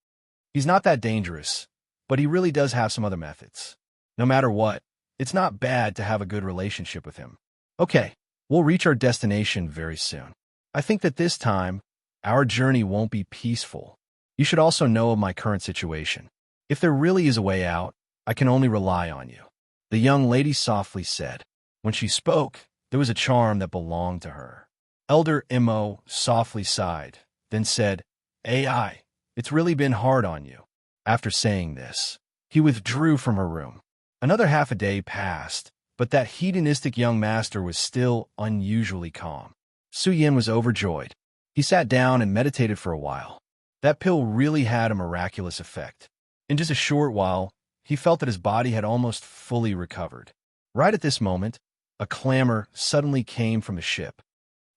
He's not that dangerous, but he really does have some other methods. No matter what, it's not bad to have a good relationship with him. Okay, we'll reach our destination very soon. I think that this time, our journey won't be peaceful. You should also know of my current situation. If there really is a way out, I can only rely on you. The young lady softly said. When she spoke, there was a charm that belonged to her. Elder Mo softly sighed, then said, AI, it's really been hard on you. After saying this, he withdrew from her room. Another half a day passed, but that hedonistic young master was still unusually calm. Su Yin was overjoyed. He sat down and meditated for a while. That pill really had a miraculous effect. In just a short while, he felt that his body had almost fully recovered. Right at this moment, a clamor suddenly came from the ship.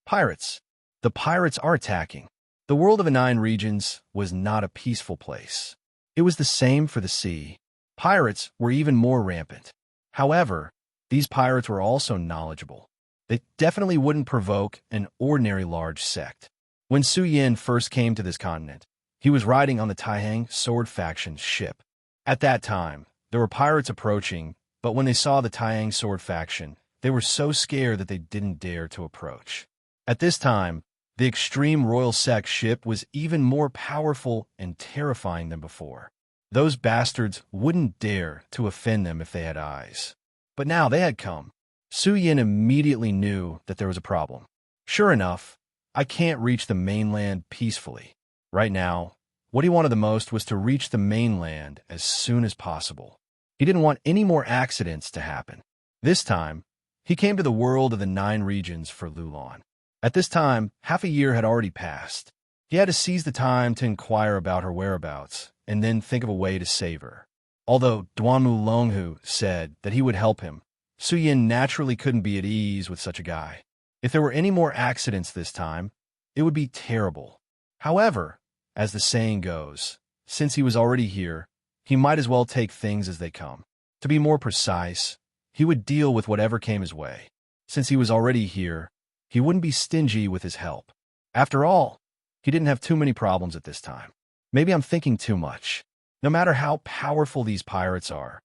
Pirates! The pirates are attacking. The world of the 9 regions was not a peaceful place. It was the same for the sea. Pirates were even more rampant. However, these pirates were also knowledgeable. They definitely wouldn't provoke an ordinary large sect. When Su Yin first came to this continent, he was riding on the Taihang Sword Faction's ship. At that time, there were pirates approaching, but when they saw the Taihang Sword Faction, they were so scared that they didn't dare to approach. At this time, the Extreme Royal Sect ship was even more powerful and terrifying than before. Those bastards wouldn't dare to offend them if they had eyes. But now they had come. Su Yin immediately knew that there was a problem. Sure enough, I can't reach the mainland peacefully. Right now, what he wanted the most was to reach the mainland as soon as possible. He didn't want any more accidents to happen. This time, he came to the world of the 9 regions for Lulan. At this time, half a year had already passed. He had to seize the time to inquire about her whereabouts, and then think of a way to save her. Although Duanmu Longhu said that he would help him, Su Yin naturally couldn't be at ease with such a guy. If there were any more accidents this time, it would be terrible. However, as the saying goes, since he was already here, he might as well take things as they come. To be more precise, he would deal with whatever came his way. Since he was already here, he wouldn't be stingy with his help. After all, he didn't have too many problems at this time. Maybe I'm thinking too much. No matter how powerful these pirates are,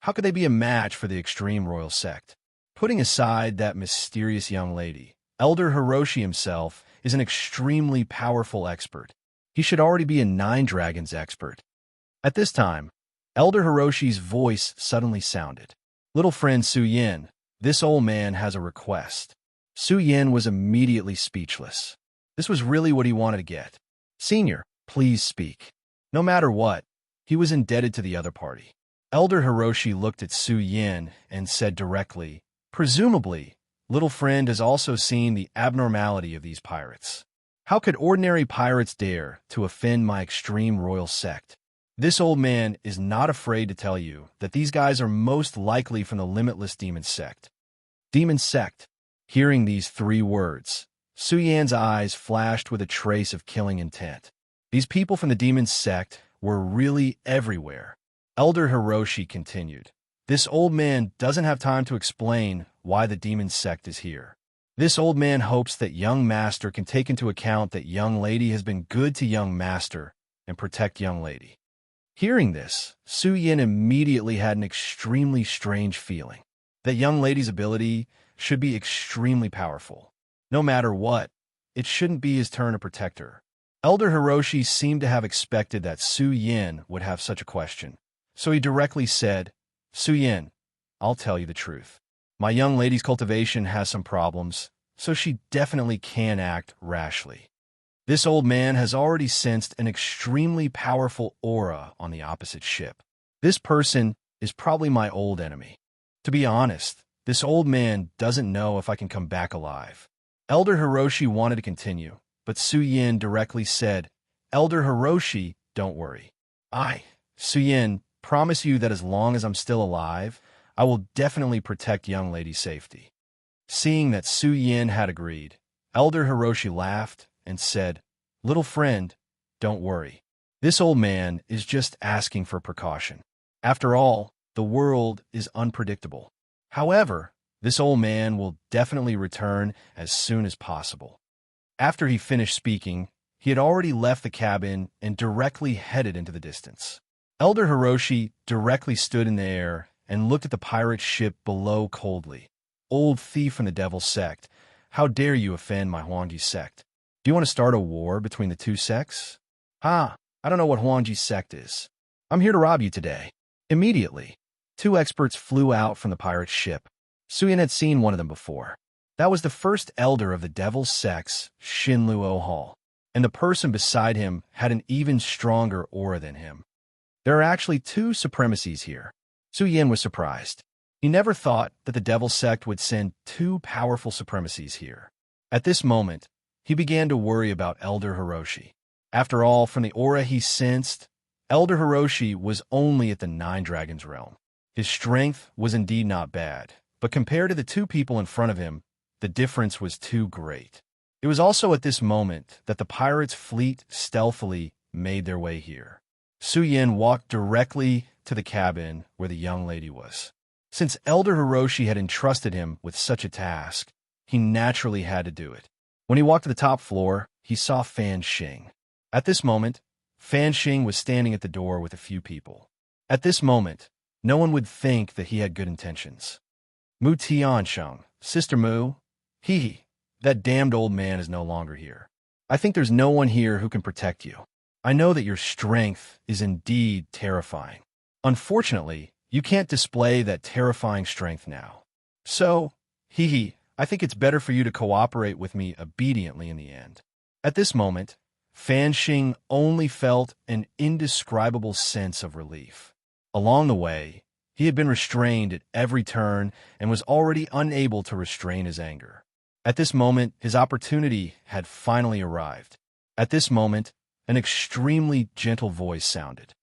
how could they be a match for the Extreme Royal Sect? Putting aside that mysterious young lady, Elder Hiroshi himself is an extremely powerful expert. He should already be a 9 Dragons expert. At this time, Elder Hiroshi's voice suddenly sounded. Little friend Su Yin, this old man has a request. Su Yin was immediately speechless. This was really what he wanted to get. Senior, please speak. No matter what, he was indebted to the other party. Elder Hiroshi looked at Su Yin and said directly, presumably, little friend has also seen the abnormality of these pirates. How could ordinary pirates dare to offend my Extreme Royal Sect? This old man is not afraid to tell you that these guys are most likely from the Limitless Demon Sect. Demon Sect. Hearing these 3 words, Su Yan's eyes flashed with a trace of killing intent. These people from the Demon Sect were really everywhere. Elder Hiroshi continued, this old man doesn't have time to explain why the Demon Sect is here. This old man hopes that young master can take into account that young lady has been good to young master and protect young lady. Hearing this, Su Yin immediately had an extremely strange feeling. That young lady's ability should be extremely powerful. No matter what, it shouldn't be his turn to protect her. Elder Hiroshi seemed to have expected that Su Yin would have such a question, so he directly said, Su Yin, I'll tell you the truth. My young lady's cultivation has some problems, so she definitely can act rashly. This old man has already sensed an extremely powerful aura on the opposite ship. This person is probably my old enemy. To be honest, this old man doesn't know if I can come back alive." Elder Hiroshi wanted to continue, but Suyin directly said, "Elder Hiroshi, don't worry. Suyin, promise you that as long as I'm still alive, I will definitely protect young lady's safety." Seeing that Suyin had agreed, Elder Hiroshi laughed and said, "Little friend, don't worry. This old man is just asking for precaution. After all, the world is unpredictable. However, this old man will definitely return as soon as possible." After he finished speaking, he had already left the cabin and directly headed into the distance. Elder Hiroshi directly stood in the air and looked at the pirate ship below coldly. "Old thief from the devil's sect, how dare you offend my Huangji sect? Do you want to start a war between the two sects?" "I don't know what Huangji sect is. I'm here to rob you today." Immediately, two experts flew out from the pirate ship. Suyin had seen one of them before. That was the first elder of the devil's sects, Shinlu Ohal, and the person beside him had an even stronger aura than him. There are actually two supremacies here. Suyin was surprised. He never thought that the devil sect would send two powerful supremacies here. At this moment, he began to worry about Elder Hiroshi. After all, from the aura he sensed, Elder Hiroshi was only at the Nine Dragons realm. His strength was indeed not bad, but compared to the two people in front of him, the difference was too great. It was also at this moment that the pirates' fleet stealthily made their way here. Suyin walked directly to the cabin where the young lady was. Since Elder Hiroshi had entrusted him with such a task, he naturally had to do it. When he walked to the top floor, he saw Fan Xing. At this moment, Fan Xing was standing at the door with a few people. At this moment, no one would think that he had good intentions. "Mu Tiansheng, Sister Mu, that damned old man is no longer here. I think there's no one here who can protect you. I know that your strength is indeed terrifying. Unfortunately, you can't display that terrifying strength now. So, I think it's better for you to cooperate with me obediently in the end." At this moment, Fan Xing only felt an indescribable sense of relief. Along the way, he had been restrained at every turn and was already unable to restrain his anger. At this moment, his opportunity had finally arrived. At this moment, an extremely gentle voice sounded.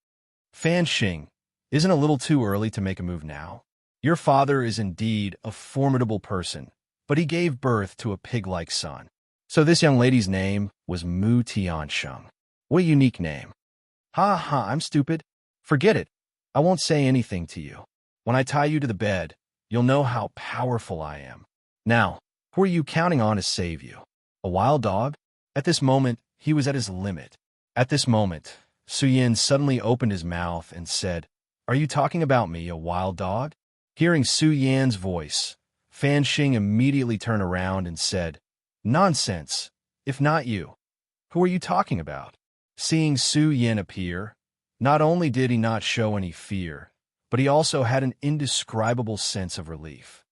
"Fan Xing, isn't it a little too early to make a move now? Your father is indeed a formidable person, but he gave birth to a pig-like son. So this young lady's name was Mu Tiansheng. What a unique name." I'm stupid. Forget it. I won't say anything to you. When I tie you to the bed, you'll know how powerful I am. Now, who are you counting on to save you? A wild dog?" At this moment, he was at his limit. At this moment, Suyin suddenly opened his mouth and said, "Are you talking about me, a wild dog?" Hearing Suyin's voice, Fan Xing immediately turned around and said, "Nonsense, if not you. Who are you talking about?" Seeing Suyin appear, not only did he not show any fear, but he also had an indescribable sense of relief.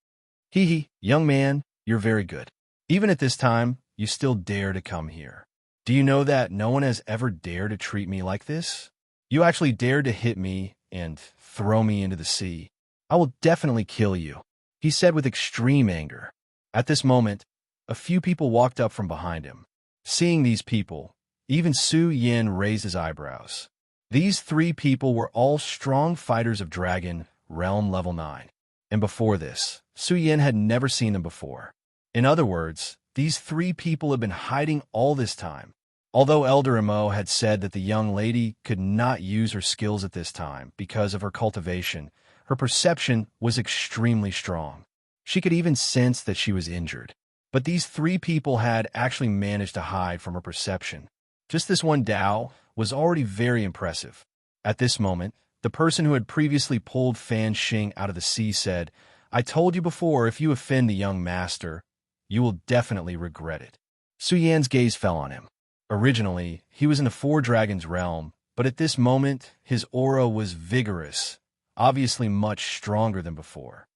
Young man, you're very good. Even at this time, you still dare to come here. Do you know that no one has ever dared to treat me like this? You actually dared to hit me and throw me into the sea. I will definitely kill you," he said with extreme anger. At this moment, a few people walked up from behind him. Seeing these people, even Suyin raised his eyebrows. These three people were all strong fighters of Dragon, Realm Level 9. And before this, Suyin had never seen them before. In other words, these three people had been hiding all this time. Although Elder Mo had said that the young lady could not use her skills at this time because of her cultivation, her perception was extremely strong. She could even sense that she was injured. But these three people had actually managed to hide from her perception. Just this one Dao was already very impressive. At this moment, the person who had previously pulled Fan Xing out of the sea said, "I told you before, if you offend the young master, you will definitely regret it." Suyan's gaze fell on him. Originally, he was in the Four Dragons realm, but at this moment, his aura was vigorous, obviously much stronger than before.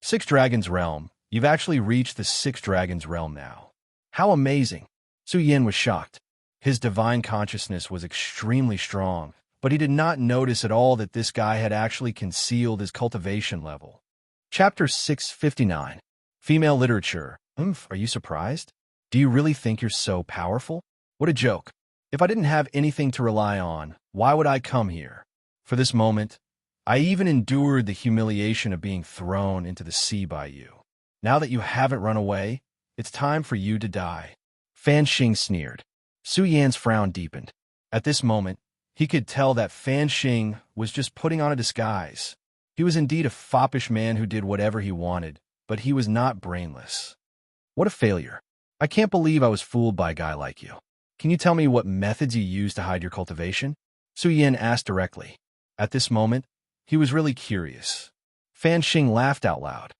Six Dragons realm, you've actually reached the Six Dragons realm now. How amazing! Suyin was shocked. His divine consciousness was extremely strong, but he did not notice at all that this guy had actually concealed his cultivation level. Chapter 659. Female Literature. Are you surprised? Do you really think you're so powerful? What a joke. If I didn't have anything to rely on, why would I come here? For this moment, I even endured the humiliation of being thrown into the sea by you. Now that you haven't run away, it's time for you to die. Fan Xing sneered. Su Yan's frown deepened. At this moment, he could tell that Fan Xing was just putting on a disguise. He was indeed a foppish man who did whatever he wanted, but he was not brainless. What a failure. I can't believe I was fooled by a guy like you. Can you tell me what methods you use to hide your cultivation? Su Yan asked directly. At this moment, he was really curious. Fan Xing laughed out loud.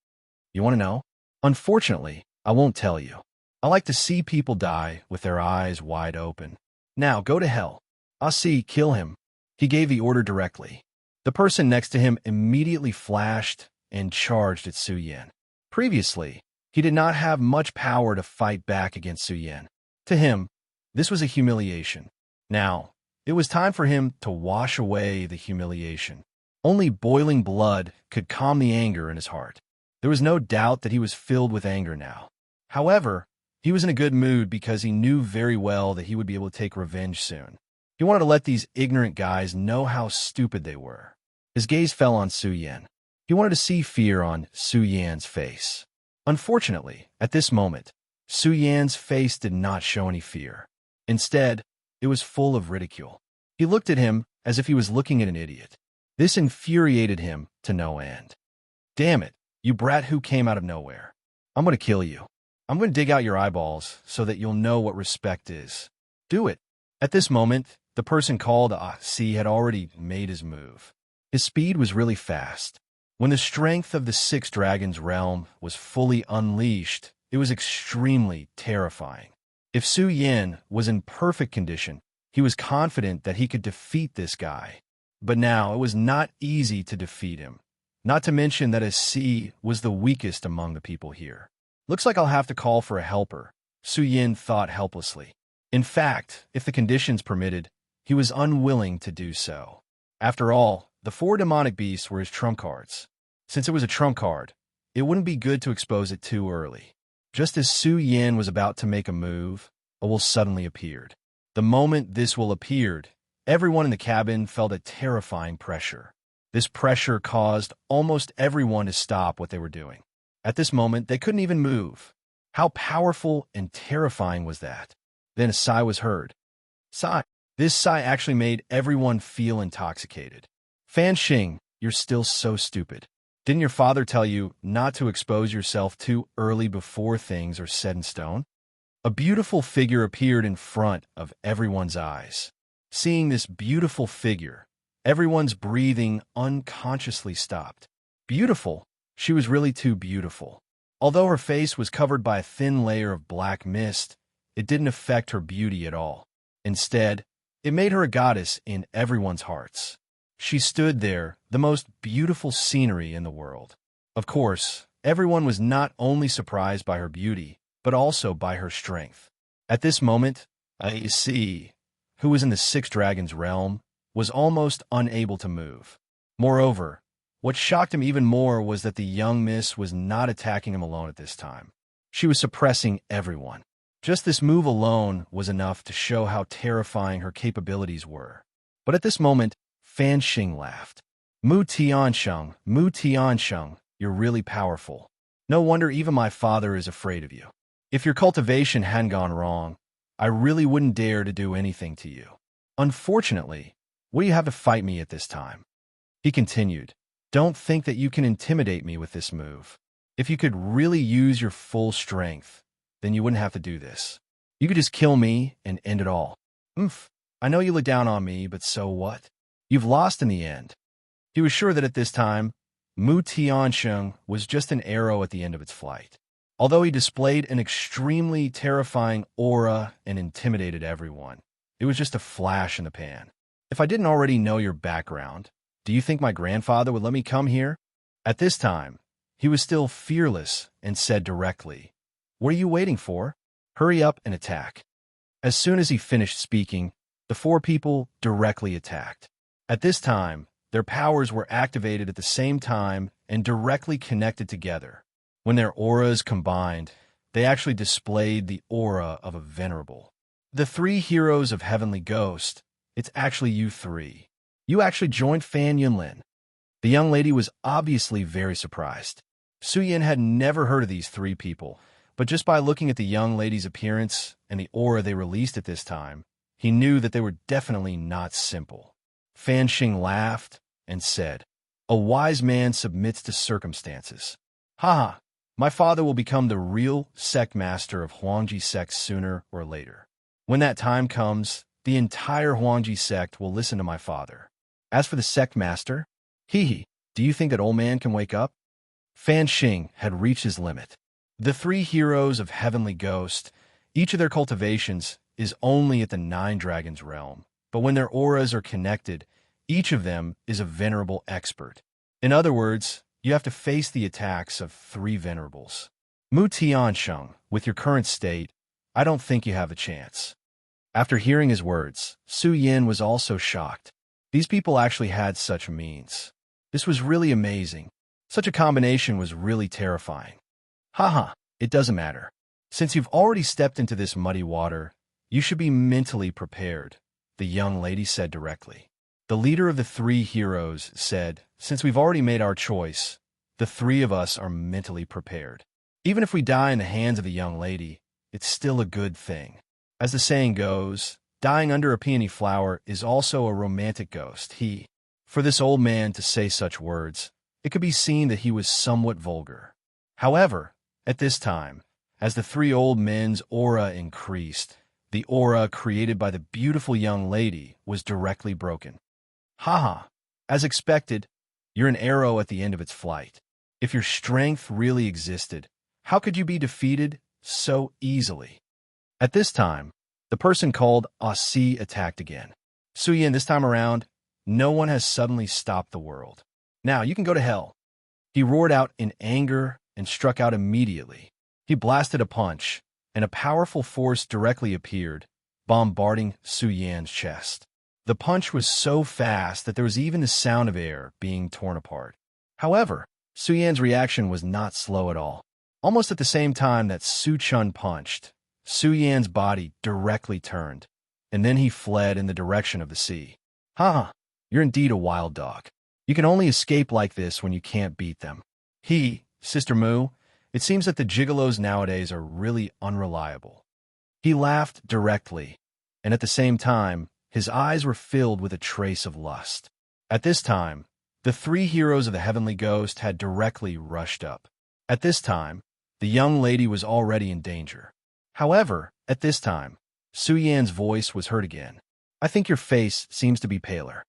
You want to know? Unfortunately, I won't tell you. I like to see people die with their eyes wide open. Now, go to hell. See, kill him. He gave the order directly. The person next to him immediately flashed and charged at Su Yan. Previously, he did not have much power to fight back against Su Yan. To him, this was a humiliation. Now, it was time for him to wash away the humiliation. Only boiling blood could calm the anger in his heart. There was no doubt that he was filled with anger now. However, he was in a good mood because he knew very well that he would be able to take revenge soon. He wanted to let these ignorant guys know how stupid they were. His gaze fell on Su Yan. He wanted to see fear on Su Yan's face. Unfortunately, at this moment, Su Yan's face did not show any fear. Instead, it was full of ridicule. He looked at him as if he was looking at an idiot. This infuriated him to no end. Damn it, you brat who came out of nowhere. I'm going to kill you. I'm going to dig out your eyeballs so that you'll know what respect is. Do it. At this moment, the person called C had already made his move. His speed was really fast. When the strength of the six dragons' realm was fully unleashed, it was extremely terrifying. If Su Yan was in perfect condition, he was confident that he could defeat this guy. But now it was not easy to defeat him. Not to mention that C was the weakest among the people here. Looks like I'll have to call for a helper, Su Yan thought helplessly. In fact, if the conditions permitted, he was unwilling to do so. After all, the four demonic beasts were his trump cards. Since it was a trump card, it wouldn't be good to expose it too early. Just as Su Yan was about to make a move, a will suddenly appeared. The moment this will appeared, everyone in the cabin felt a terrifying pressure. This pressure caused almost everyone to stop what they were doing. At this moment, they couldn't even move. How powerful and terrifying was that? Then a sigh was heard. Sigh. This sigh actually made everyone feel intoxicated. Fan Xing, you're still so stupid. Didn't your father tell you not to expose yourself too early before things are set in stone? A beautiful figure appeared in front of everyone's eyes. Seeing this beautiful figure, everyone's breathing unconsciously stopped. Beautiful? She was really too beautiful. Although her face was covered by a thin layer of black mist, it didn't affect her beauty at all. Instead, it made her a goddess in everyone's hearts. She stood there, the most beautiful scenery in the world. Of course, everyone was not only surprised by her beauty, but also by her strength. At this moment, C, who was in the six dragons' realm, was almost unable to move. Moreover, what shocked him even more was that the young miss was not attacking him alone at this time. She was suppressing everyone. Just this move alone was enough to show how terrifying her capabilities were. But at this moment, Fan Xing laughed. Mu Tiansheng, you're really powerful. No wonder even my father is afraid of you. If your cultivation hadn't gone wrong, I really wouldn't dare to do anything to you. Unfortunately, will you have to fight me at this time? He continued, don't think that you can intimidate me with this move. If you could really use your full strength, then you wouldn't have to do this. You could just kill me and end it all. I know you look down on me, but so what? You've lost in the end. He was sure that at this time, Mu Tiansheng was just an arrow at the end of its flight. Although he displayed an extremely terrifying aura and intimidated everyone, it was just a flash in the pan. If I didn't already know your background, do you think my grandfather would let me come here? At this time, he was still fearless and said directly, what are you waiting for? Hurry up and attack. As soon as he finished speaking, the four people directly attacked. At this time, their powers were activated at the same time and directly connected together. When their auras combined, they actually displayed the aura of a venerable. The three heroes of Heavenly Ghost, it's actually you three. You actually joined Fan Yunlin. The young lady was obviously very surprised. Suyin had never heard of these three people, but just by looking at the young lady's appearance and the aura they released at this time, he knew that they were definitely not simple. Fan Xing laughed and said, "A wise man submits to circumstances. Haha, my father will become the real sect master of Huangji sect sooner or later. When that time comes, the entire Huangji sect will listen to my father. As for the sect master, hee, do you think that old man can wake up?" Fan Xing had reached his limit. The three heroes of Heavenly Ghost, each of their cultivations is only at the Nine Dragons realm, but when their auras are connected, each of them is a venerable expert. In other words, you have to face the attacks of three venerables. Mu Tiansheng, with your current state, I don't think you have a chance. After hearing his words, Su Yin was also shocked. These people actually had such means. This was really amazing. Such a combination was really terrifying. Haha, it doesn't matter. Since you've already stepped into this muddy water, you should be mentally prepared, the young lady said directly. The leader of the three heroes said, "Since we've already made our choice, the three of us are mentally prepared. Even if we die in the hands of the young lady, it's still a good thing. As the saying goes, dying under a peony flower is also a romantic ghost." For this old man to say such words, it could be seen that he was somewhat vulgar. However, at this time, as the three old men's aura increased, the aura created by the beautiful young lady was directly broken. Haha, as expected, you're an arrow at the end of its flight. If your strength really existed, how could you be defeated so easily? At this time, the person called Aussie attacked again. Suyin, this time around, no one has suddenly stopped the world. Now you can go to hell. He roared out in anger and struck out immediately. He blasted a punch, and a powerful force directly appeared, bombarding Su Yan's chest. The punch was so fast that there was even the sound of air being torn apart. However, Su Yan's reaction was not slow at all. Almost at the same time that Su Chun punched, Su Yan's body directly turned, and then he fled in the direction of the sea. Haha, you're indeed a wild dog. You can only escape like this when you can't beat them. Sister Mu, it seems that the gigolos nowadays are really unreliable. He laughed directly, and at the same time, his eyes were filled with a trace of lust. At this time, the three heroes of the Heavenly Ghost had directly rushed up. At this time, the young lady was already in danger. However, at this time, Su Yan's voice was heard again. "I think your face seems to be paler."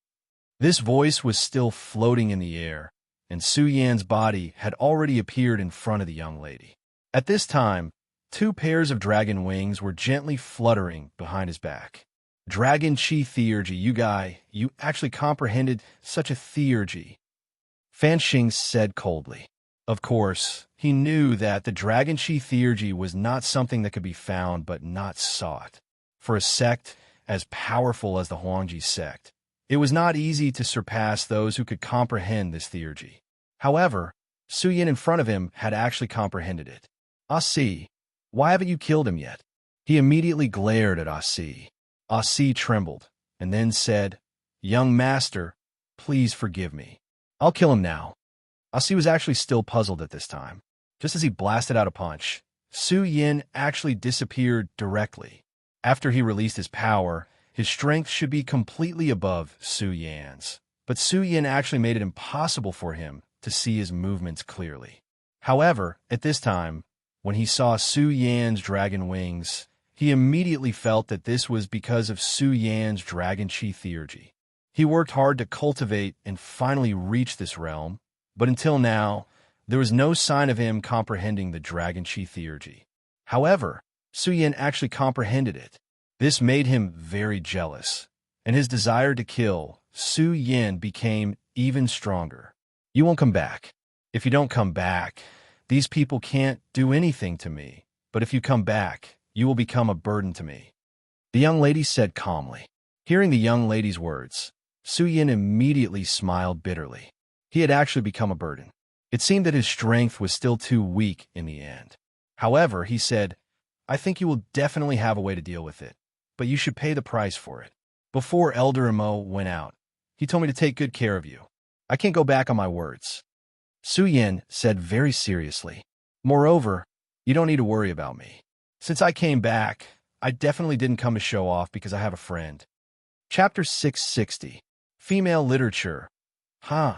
This voice was still floating in the air, and Su Yan's body had already appeared in front of the young lady. At this time, two pairs of dragon wings were gently fluttering behind his back. Dragon Chi Theurgy, you actually comprehended such a theurgy, Fan Xing said coldly. Of course, he knew that the Dragon Chi Theurgy was not something that could be found but not sought. For a sect as powerful as the Huangji sect, it was not easy to surpass those who could comprehend this theurgy. However, Su Yin in front of him had actually comprehended it. "Aussie, why haven't you killed him yet?" He immediately glared at Aussie. Aussie trembled, and then said, "Young master, please forgive me. I'll kill him now." Aussie was actually still puzzled at this time. Just as he blasted out a punch, Su Yin actually disappeared directly. After he released his power, his strength should be completely above Su Yan's. But Su Yin actually made it impossible for him to see his movements clearly. However, at this time, when he saw Su Yan's dragon wings, he immediately felt that this was because of Su Yan's Dragon Chi Theurgy. He worked hard to cultivate and finally reach this realm, but until now, there was no sign of him comprehending the Dragon Chi Theurgy. However, Su Yin actually comprehended it. This made him very jealous, and his desire to kill Su Yin became even stronger. "You won't come back. If you don't come back, these people can't do anything to me. But if you come back, you will become a burden to me," the young lady said calmly. Hearing the young lady's words, Su Yin immediately smiled bitterly. He had actually become a burden. It seemed that his strength was still too weak in the end. However, he said, I think you will definitely have a way to deal with it, but you should pay the price for it. Before Elder Imo went out, he told me to take good care of you. I can't go back on my words. Su Yin said very seriously. Moreover, you don't need to worry about me. Since I came back, I definitely didn't come to show off because I have a friend. Chapter 660. Female Literature. Huh,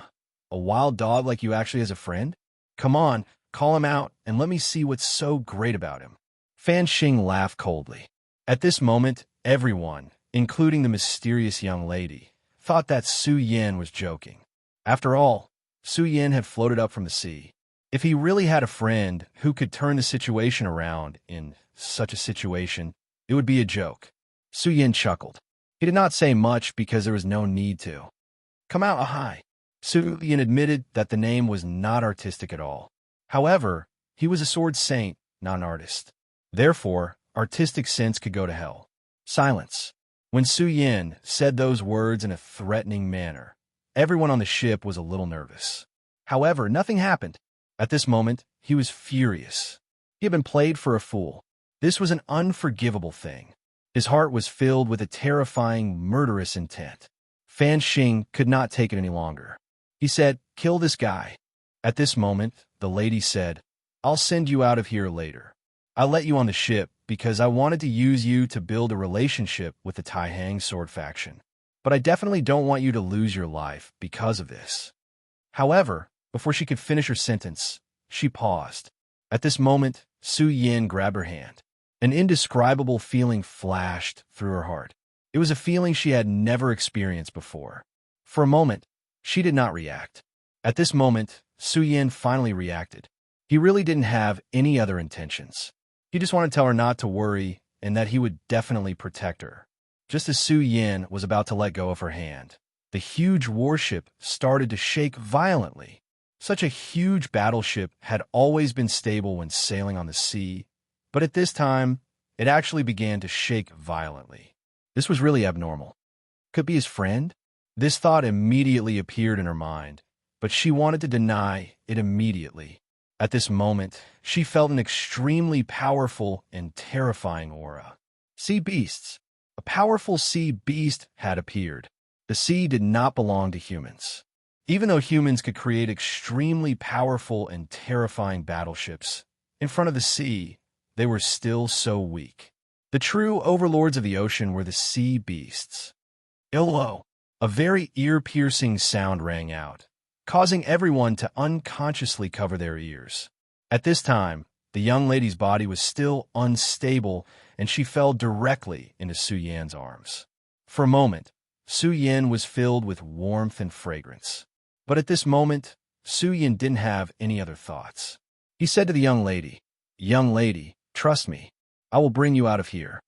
a wild dog like you actually has a friend? Come on, call him out and let me see what's so great about him. Fan Xing laughed coldly. At this moment, everyone, including the mysterious young lady, thought that Su Yin was joking. After all, Su Yin had floated up from the sea. If he really had a friend who could turn the situation around in such a situation, it would be a joke. Su Yin chuckled. He did not say much because there was no need to. Come out, Ahai. Su Yin admitted that the name was not artistic at all. However, he was a sword saint, not an artist. Therefore, artistic sense could go to hell. Silence. When Su Yin said those words in a threatening manner, everyone on the ship was a little nervous. However, nothing happened. At this moment, he was furious. He had been played for a fool. This was an unforgivable thing. His heart was filled with a terrifying, murderous intent. Fan Xing could not take it any longer. He said, kill this guy. At this moment, the lady said, I'll send you out of here later. I let you on the ship because I wanted to use you to build a relationship with the Tai Hang sword faction. But I definitely don't want you to lose your life because of this. However, before she could finish her sentence, she paused. At this moment, Su Yin grabbed her hand. An indescribable feeling flashed through her heart. It was a feeling she had never experienced before. For a moment, she did not react. At this moment, Su Yin finally reacted. He really didn't have any other intentions. He just wanted to tell her not to worry and that he would definitely protect her. Just as Su Yin was about to let go of her hand, the huge warship started to shake violently. Such a huge battleship had always been stable when sailing on the sea, but at this time, it actually began to shake violently. This was really abnormal. Could it be his friend? This thought immediately appeared in her mind, but she wanted to deny it immediately. At this moment, she felt an extremely powerful and terrifying aura. Sea beasts. A powerful sea beast had appeared. The sea did not belong to humans. Even though humans could create extremely powerful and terrifying battleships, in front of the sea, they were still so weak. The true overlords of the ocean were the sea beasts. Illo! A very ear-piercing sound rang out, causing everyone to unconsciously cover their ears. At this time, the young lady's body was still unstable, and she fell directly into Su Yin's arms. For a moment, Su Yin was filled with warmth and fragrance. But at this moment, Su Yin didn't have any other thoughts. He said to the young lady, "Young lady, trust me. I will bring you out of here."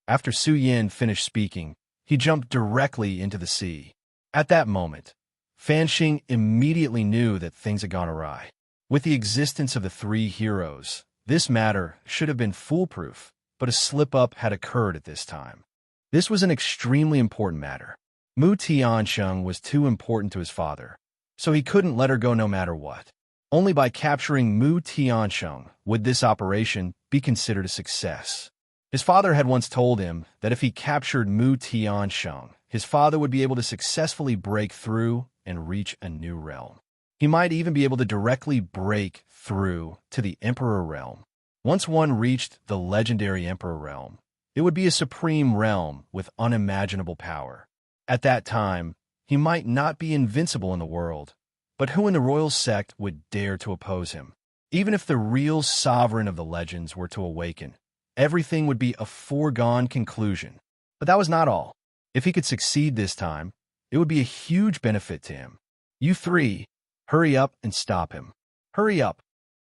After Su Yin finished speaking, he jumped directly into the sea. At that moment, Fan Xing immediately knew that things had gone awry. With the existence of the three heroes, this matter should have been foolproof, but a slip-up had occurred at this time. This was an extremely important matter. Mu Tiansheng was too important to his father, so he couldn't let her go no matter what. Only by capturing Mu Tiansheng would this operation be considered a success. His father had once told him that if he captured Mu Tiansheng, his father would be able to successfully break through and reach a new realm. He might even be able to directly break through to the Emperor realm. Once one reached the legendary Emperor realm, it would be a supreme realm with unimaginable power. At that time, he might not be invincible in the world, but who in the royal sect would dare to oppose him? Even if the real sovereign of the legends were to awaken, everything would be a foregone conclusion. But that was not all. If he could succeed this time, it would be a huge benefit to him. "You three, hurry up and stop him. Hurry up,"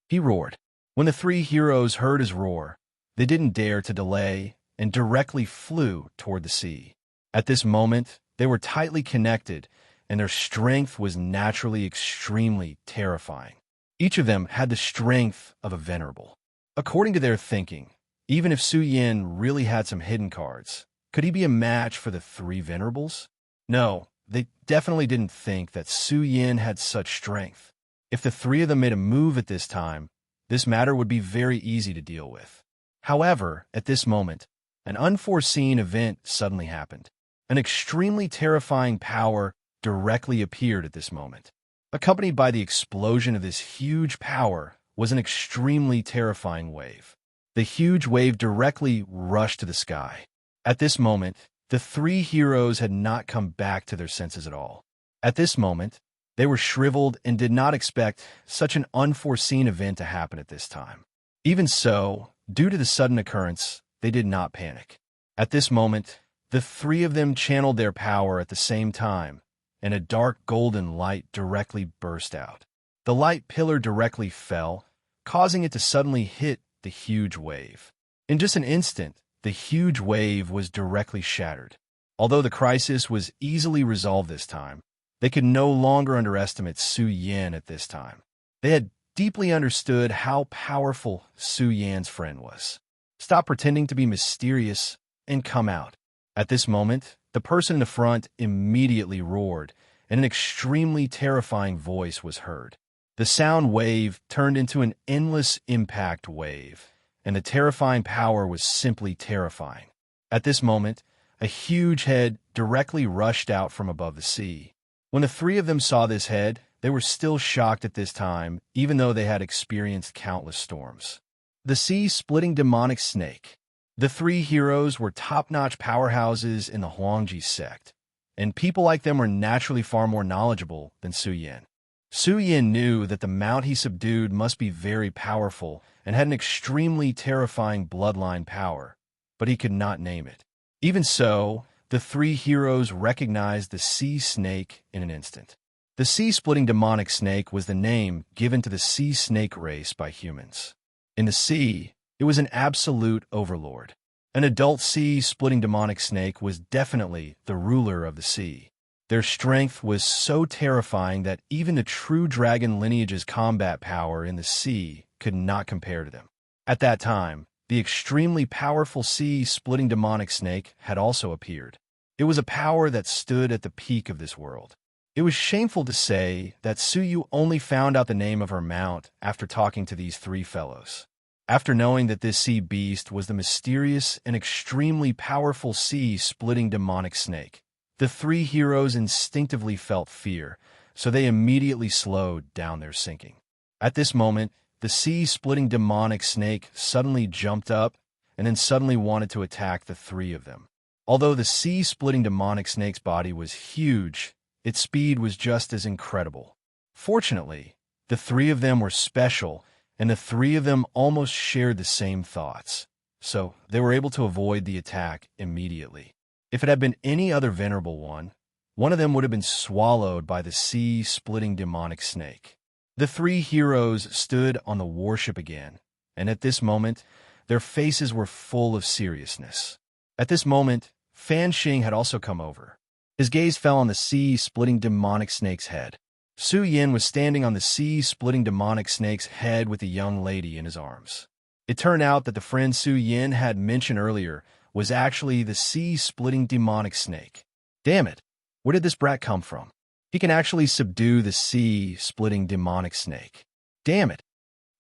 he roared. When the three heroes heard his roar, they didn't dare to delay and directly flew toward the sea. At this moment, they were tightly connected, and their strength was naturally extremely terrifying. Each of them had the strength of a venerable. According to their thinking, even if Su Yin really had some hidden cards, could he be a match for the three venerables? No, they definitely didn't think that Su Yin had such strength. If the three of them made a move at this time, this matter would be very easy to deal with. However, at this moment, an unforeseen event suddenly happened. An extremely terrifying power directly appeared at this moment. Accompanied by the explosion of this huge power was an extremely terrifying wave. The huge wave directly rushed to the sky. At this moment, the three heroes had not come back to their senses at all. At this moment, they were shriveled and did not expect such an unforeseen event to happen at this time. Even so, due to the sudden occurrence, they did not panic. At this moment, the three of them channeled their power at the same time, and a dark golden light directly burst out. The light pillar directly fell, causing it to suddenly hit the huge wave. In just an instant, the huge wave was directly shattered. Although the crisis was easily resolved this time, they could no longer underestimate Su Yin at this time. They had deeply understood how powerful Su Yan's friend was. Stop pretending to be mysterious and come out. At this moment, the person in the front immediately roared, and an extremely terrifying voice was heard. The sound wave turned into an endless impact wave, and the terrifying power was simply terrifying. At this moment, a huge head directly rushed out from above the sea. When the three of them saw this head, they were still shocked at this time, even though they had experienced countless storms. The sea-splitting demonic snake. The three heroes were top-notch powerhouses in the Huangji sect, and people like them were naturally far more knowledgeable than Su Yin. Su Yin knew that the mount he subdued must be very powerful and had an extremely terrifying bloodline power, but he could not name it. Even so, the three heroes recognized the sea snake in an instant. The sea-splitting demonic snake was the name given to the sea snake race by humans. In the sea, it was an absolute overlord. An adult sea-splitting demonic snake was definitely the ruler of the sea. Their strength was so terrifying that even the true dragon lineage's combat power in the sea could not compare to them. At that time, the extremely powerful sea-splitting demonic snake had also appeared. It was a power that stood at the peak of this world. It was shameful to say that Su Yu only found out the name of her mount after talking to these three fellows. After knowing that this sea beast was the mysterious and extremely powerful sea-splitting demonic snake, the three heroes instinctively felt fear, so they immediately slowed down their sinking. At this moment, the sea-splitting demonic snake suddenly jumped up and then suddenly wanted to attack the three of them. Although the sea-splitting demonic snake's body was huge, its speed was just as incredible. Fortunately, the three of them were special, and the three of them almost shared the same thoughts, so they were able to avoid the attack immediately. If it had been any other venerable one of them would have been swallowed by the sea-splitting demonic snake. The three heroes stood on the warship again, and at this moment, their faces were full of seriousness. At this moment, Fan Xing had also come over. His gaze fell on the sea-splitting demonic snake's head. Su Yin was standing on the sea-splitting demonic snake's head with a young lady in his arms. It turned out that the friend Su Yin had mentioned earlier was actually the sea-splitting demonic snake. Damn it, where did this brat come from? He can actually subdue the sea-splitting demonic snake. Damn it.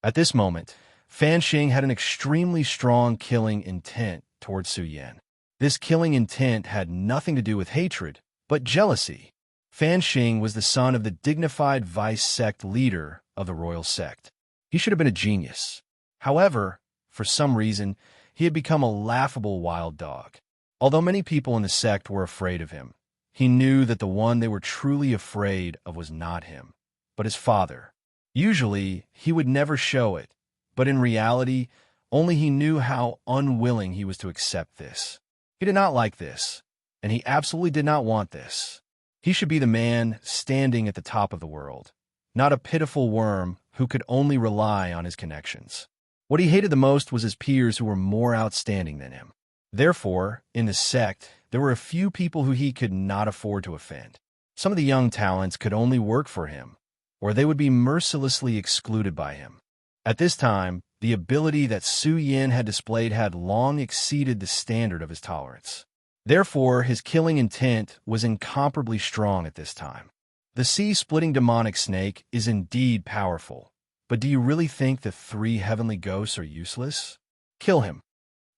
At this moment, Fan Xing had an extremely strong killing intent towards Su Yin. This killing intent had nothing to do with hatred, but jealousy. Fan Xing was the son of the dignified vice sect leader of the royal sect. He should have been a genius. However, for some reason, he had become a laughable wild dog. Although many people in the sect were afraid of him, he knew that the one they were truly afraid of was not him, but his father. Usually, he would never show it, but in reality, only he knew how unwilling he was to accept this. He did not like this, and he absolutely did not want this. He should be the man standing at the top of the world, not a pitiful worm who could only rely on his connections. What he hated the most was his peers who were more outstanding than him. Therefore, in the sect, there were a few people who he could not afford to offend. Some of the young talents could only work for him, or they would be mercilessly excluded by him. At this time, the ability that Su Yin had displayed had long exceeded the standard of his tolerance. Therefore, his killing intent was incomparably strong at this time. The sea-splitting demonic snake is indeed powerful, but do you really think the 3 heavenly ghosts are useless? Kill him,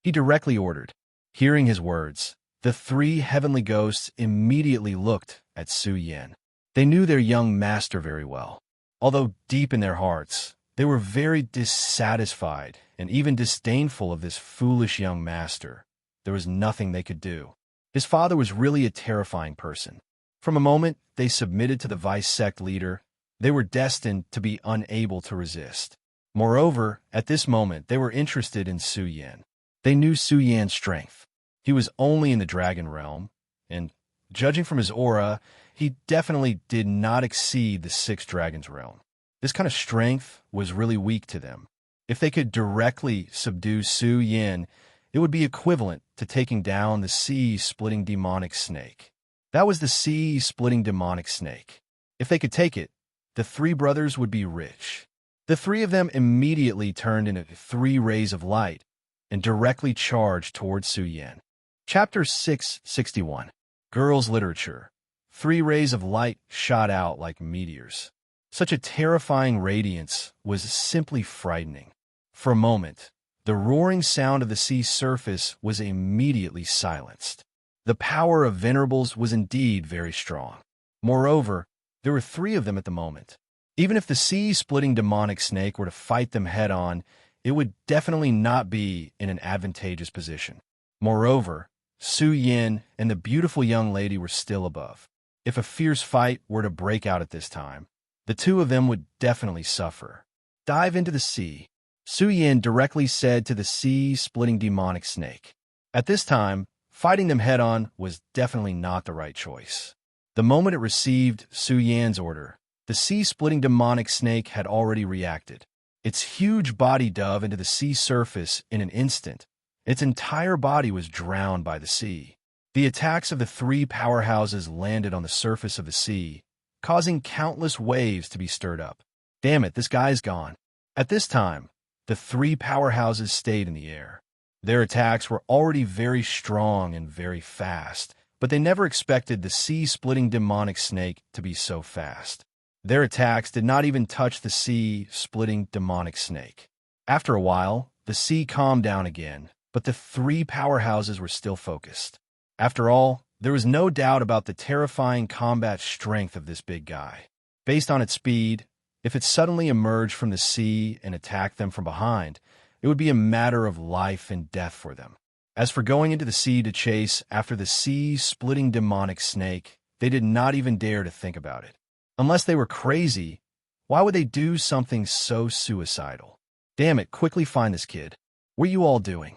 he directly ordered. Hearing his words, the 3 heavenly ghosts immediately looked at Su Yan. They knew their young master very well. Although deep in their hearts, they were very dissatisfied and even disdainful of this foolish young master. There was nothing they could do. His father was really a terrifying person. From a moment they submitted to the vice sect leader, they were destined to be unable to resist. Moreover, at this moment they were interested in Su Yan. They knew Su Yan's strength. He was only in the dragon realm, and, judging from his aura, he definitely did not exceed the 6th dragon's realm. This kind of strength was really weak to them. If they could directly subdue Su Yan, it would be equivalent to taking down the sea-splitting demonic snake. That was the sea-splitting demonic snake. If they could take it, the 3 brothers would be rich. The 3 of them immediately turned into 3 rays of light and directly charged towards Su Yan. Chapter 661. Girls' Literature. 3 rays of light shot out like meteors. Such a terrifying radiance was simply frightening. For a moment, the roaring sound of the sea surface was immediately silenced. The power of venerables was indeed very strong. Moreover, there were 3 of them at the moment. Even if the sea-splitting demonic snake were to fight them head-on, it would definitely not be in an advantageous position. Moreover, Su Yan and the beautiful young lady were still above. If a fierce fight were to break out at this time, the 2 of them would definitely suffer. Dive into the sea, Su Yan directly said to the sea-splitting demonic snake. At this time, fighting them head-on was definitely not the right choice. The moment it received Su Yan's order, the sea-splitting demonic snake had already reacted. Its huge body dove into the sea surface in an instant. Its entire body was drowned by the sea. The attacks of the 3 powerhouses landed on the surface of the sea, causing countless waves to be stirred up. Damn it, this guy's gone. At this time, the 3 powerhouses stayed in the air. Their attacks were already very strong and very fast, but they never expected the sea-splitting demonic snake to be so fast. Their attacks did not even touch the sea-splitting demonic snake. After a while, the sea calmed down again, but the 3 powerhouses were still focused. After all, there was no doubt about the terrifying combat strength of this big guy. Based on its speed, if it suddenly emerged from the sea and attacked them from behind, it would be a matter of life and death for them. As for going into the sea to chase after the sea-splitting demonic snake, they did not even dare to think about it. Unless they were crazy, why would they do something so suicidal? Damn it, quickly find this kid. What are you all doing?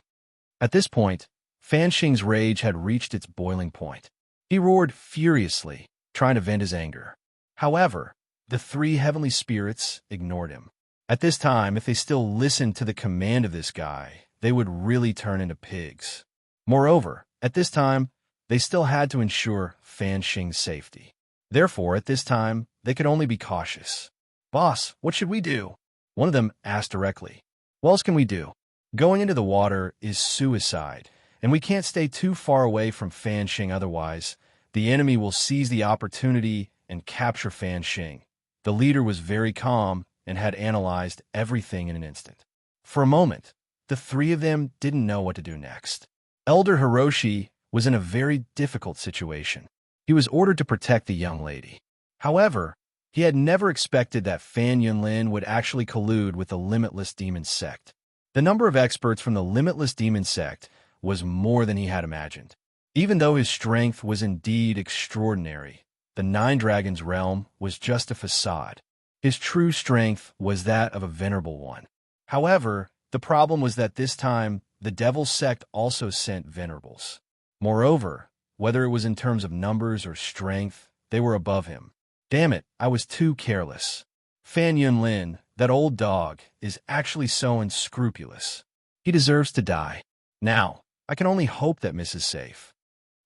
At this point, Fan Xing's rage had reached its boiling point. He roared furiously, trying to vent his anger. However, the 3 heavenly spirits ignored him. At this time, if they still listened to the command of this guy, they would really turn into pigs. Moreover, at this time, they still had to ensure Fan Xing's safety. Therefore, at this time, they could only be cautious. Boss, what should we do? One of them asked directly. What else can we do? Going into the water is suicide, and we can't stay too far away from Fan Xing otherwise. The enemy will seize the opportunity and capture Fan Xing. The leader was very calm and had analyzed everything in an instant. For a moment, the 3 of them didn't know what to do next. Elder Hiroshi was in a very difficult situation. He was ordered to protect the young lady. However, he had never expected that Fan Yunlin would actually collude with the Limitless Demon Sect. The number of experts from the Limitless Demon Sect was more than he had imagined. Even though his strength was indeed extraordinary, the 9 Dragons realm was just a facade. His true strength was that of a venerable one. However, the problem was that this time, the Devil's Sect also sent venerables. Moreover, whether it was in terms of numbers or strength, they were above him. Damn it, I was too careless. Fan Yunlin, that old dog, is actually so unscrupulous. He deserves to die. Now, I can only hope that Miss is safe.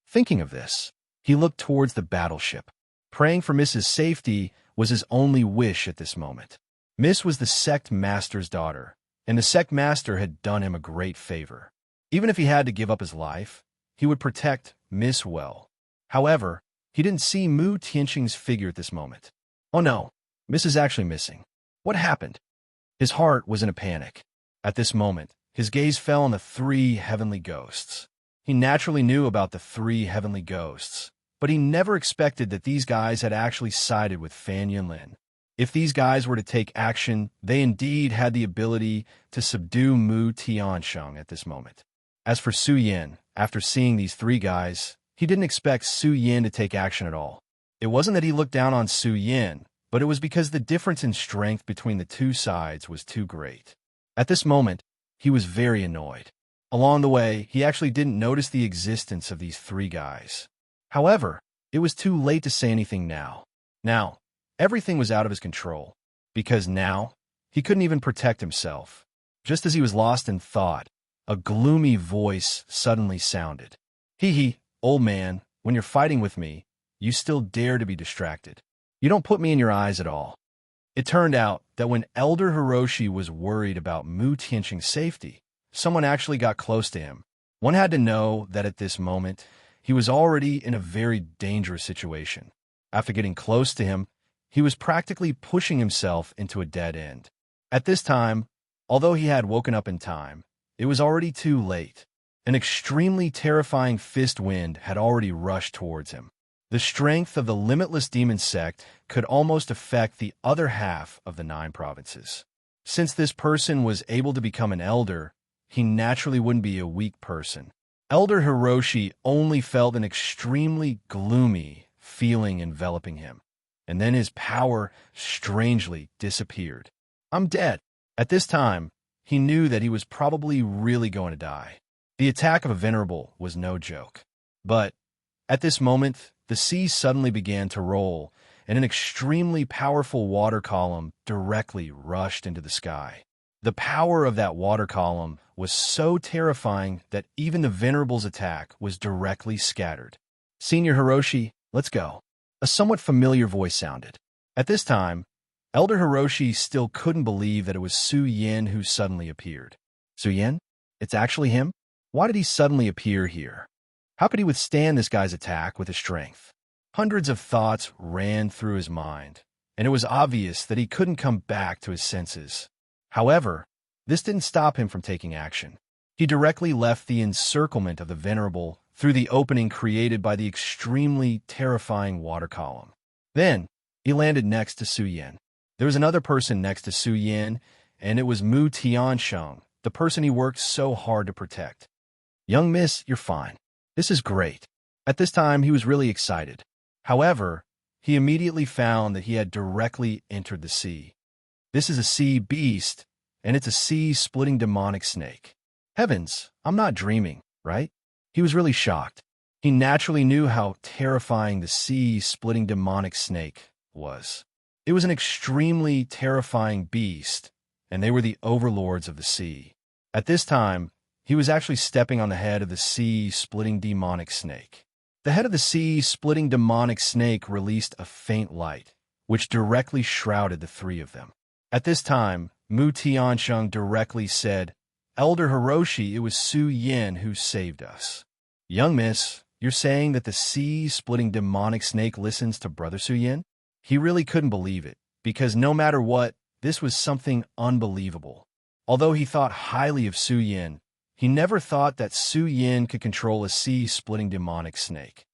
Thinking of this, he looked towards the battleship. Praying for Miss's safety was his only wish at this moment. Miss was the sect master's daughter, and the sect master had done him a great favor. Even if he had to give up his life, he would protect miss well. However, he didn't see Mu Tianqing's figure at this moment. Oh no, Miss is actually missing. What happened? His heart was in a panic. At this moment, his gaze fell on the three heavenly ghosts. He naturally knew about the three heavenly ghosts, but he never expected that these guys had actually sided with Fan Yinlin. If these guys were to take action, they indeed had the ability to subdue Mu Tiansheng at this moment. As for Su Yin, after seeing these three guys, he didn't expect Su Yin to take action at all. It wasn't that he looked down on Su Yin, but it was because the difference in strength between the two sides was too great. At this moment, he was very annoyed. Along the way, he actually didn't notice the existence of these three guys. However, it was too late to say anything now. Now, everything was out of his control, because now, he couldn't even protect himself. Just as he was lost in thought, a gloomy voice suddenly sounded. Hee, old man, when you're fighting with me, you still dare to be distracted. You don't put me in your eyes at all. It turned out that when Elder Hiroshi was worried about Mu Tianqing's safety, someone actually got close to him. One had to know that at this moment, he was already in a very dangerous situation. After getting close to him, he was practically pushing himself into a dead end. At this time, although he had woken up in time, it was already too late. An extremely terrifying fist wind had already rushed towards him. The strength of the limitless demon sect could almost affect the other half of the 9 provinces. Since this person was able to become an elder, he naturally wouldn't be a weak person. Elder Hiroshi only felt an extremely gloomy feeling enveloping him, and then his power strangely disappeared. I'm dead. At this time, he knew that he was probably really going to die. The attack of a venerable was no joke. But at this moment, the sea suddenly began to roll, and an extremely powerful water column directly rushed into the sky. The power of that water column was so terrifying that even the venerable's attack was directly scattered. Senior Hiroshi, let's go. A somewhat familiar voice sounded. At this time, Elder Hiroshi still couldn't believe that it was Su Yin who suddenly appeared. Su Yin? It's actually him? Why did he suddenly appear here? How could he withstand this guy's attack with his strength? Hundreds of thoughts ran through his mind, and it was obvious that he couldn't come back to his senses. However, this didn't stop him from taking action. He directly left the encirclement of the venerable through the opening created by the extremely terrifying water column. Then, he landed next to Su Yin. There was another person next to Su Yin, and it was Mu Tiansheng, the person he worked so hard to protect. Young miss, you're fine. This is great. At this time, he was really excited. However, he immediately found that he had directly entered the sea. This is a sea beast, and it's a sea-splitting demonic snake. Heavens, I'm not dreaming, right? He was really shocked. He naturally knew how terrifying the sea-splitting demonic snake was. It was an extremely terrifying beast, and they were the overlords of the sea. At this time, he was actually stepping on the head of the sea-splitting demonic snake. The head of the sea-splitting demonic snake released a faint light, which directly shrouded the three of them. At this time, Mu Tiansheng directly said, Elder Hiroshi, it was Su Yin who saved us. Young miss, you're saying that the sea-splitting demonic snake listens to Brother Su Yin? He really couldn't believe it, because no matter what, this was something unbelievable. Although he thought highly of Su Yin, he never thought that Su Yin could control a sea-splitting demonic snake.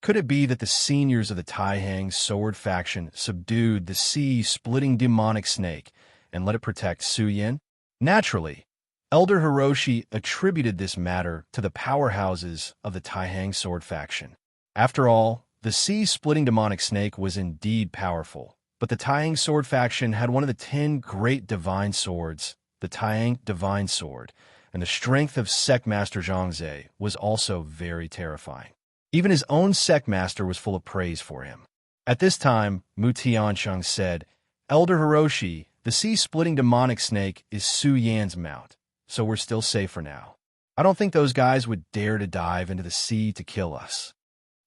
Could it be that the seniors of the Taihang sword faction subdued the sea-splitting demonic snake and let it protect Su Yin? Naturally, Elder Hiroshi attributed this matter to the powerhouses of the Taihang sword faction. After all, the sea-splitting demonic snake was indeed powerful, but the Taihang sword faction had one of the 10 great divine swords, the Taihang divine sword, and the strength of sect master Zhangze was also very terrifying. Even his own sect master was full of praise for him. At this time, Mu Tiansheng said, Elder Hiroshi, the sea-splitting demonic snake is Su Yan's mount, so we're still safe for now. I don't think those guys would dare to dive into the sea to kill us.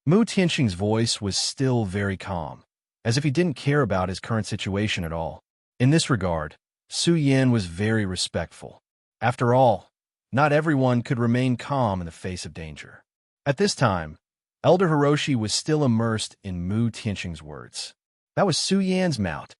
Mu Tiansheng's voice was still very calm, as if he didn't care about his current situation at all. In this regard, Su Yan was very respectful. After all, not everyone could remain calm in the face of danger. At this time, Elder Hiroshi was still immersed in Mu Tianxing's words. That was Su Yan's mouth.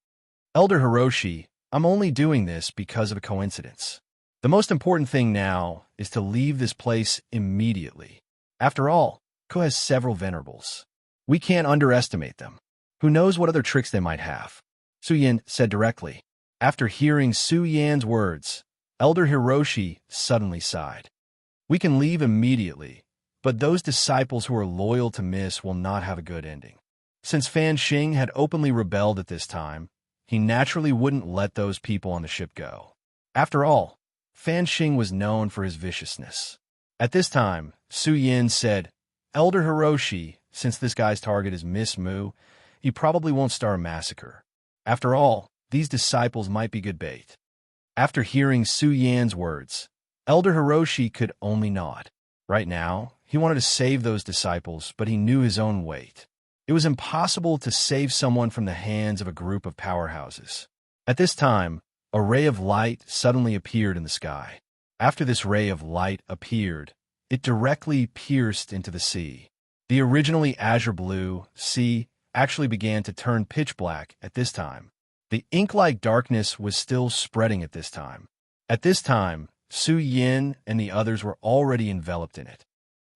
Elder Hiroshi, I'm only doing this because of a coincidence. The most important thing now is to leave this place immediately. After all, Ko has several venerables. We can't underestimate them. Who knows what other tricks they might have? Su Yan said directly. After hearing Su Yan's words, Elder Hiroshi suddenly sighed. We can leave immediately, but those disciples who are loyal to Miss will not have a good ending. Since Fan Xing had openly rebelled at this time, he naturally wouldn't let those people on the ship go. After all, Fan Xing was known for his viciousness. At this time, Su Yan said, Elder Hiroshi, since this guy's target is Miss Mu, he probably won't start a massacre. After all, these disciples might be good bait. After hearing Su Yan's words, Elder Hiroshi could only nod. Right now, he wanted to save those disciples, but he knew his own weight. It was impossible to save someone from the hands of a group of powerhouses. At this time, a ray of light suddenly appeared in the sky. After this ray of light appeared, it directly pierced into the sea. The originally azure blue sea actually began to turn pitch black at this time. The ink-like darkness was still spreading at this time. At this time, Su Yan and the others were already enveloped in it.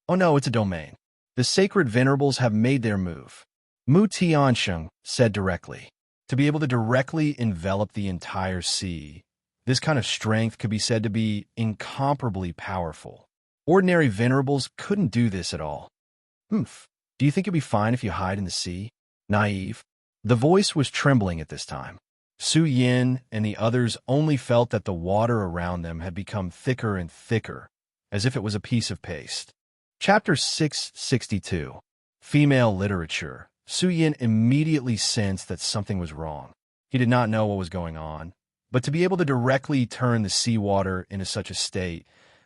Oh no, it's a domain. The sacred venerables have made their move. Mu Tianxing said directly. To be able to directly envelop the entire sea, this kind of strength could be said to be incomparably powerful. Ordinary venerables couldn't do this at all. Do you think it'd be fine if you hide in the sea? Naive. The voice was trembling at this time. Su Yan and the others only felt that the water around them had become thicker and thicker, as if it was a piece of paste. Chapter 662. Female Literature. Su Yan immediately sensed that something was wrong. He did not know what was going on, but to be able to directly turn the seawater into such a state,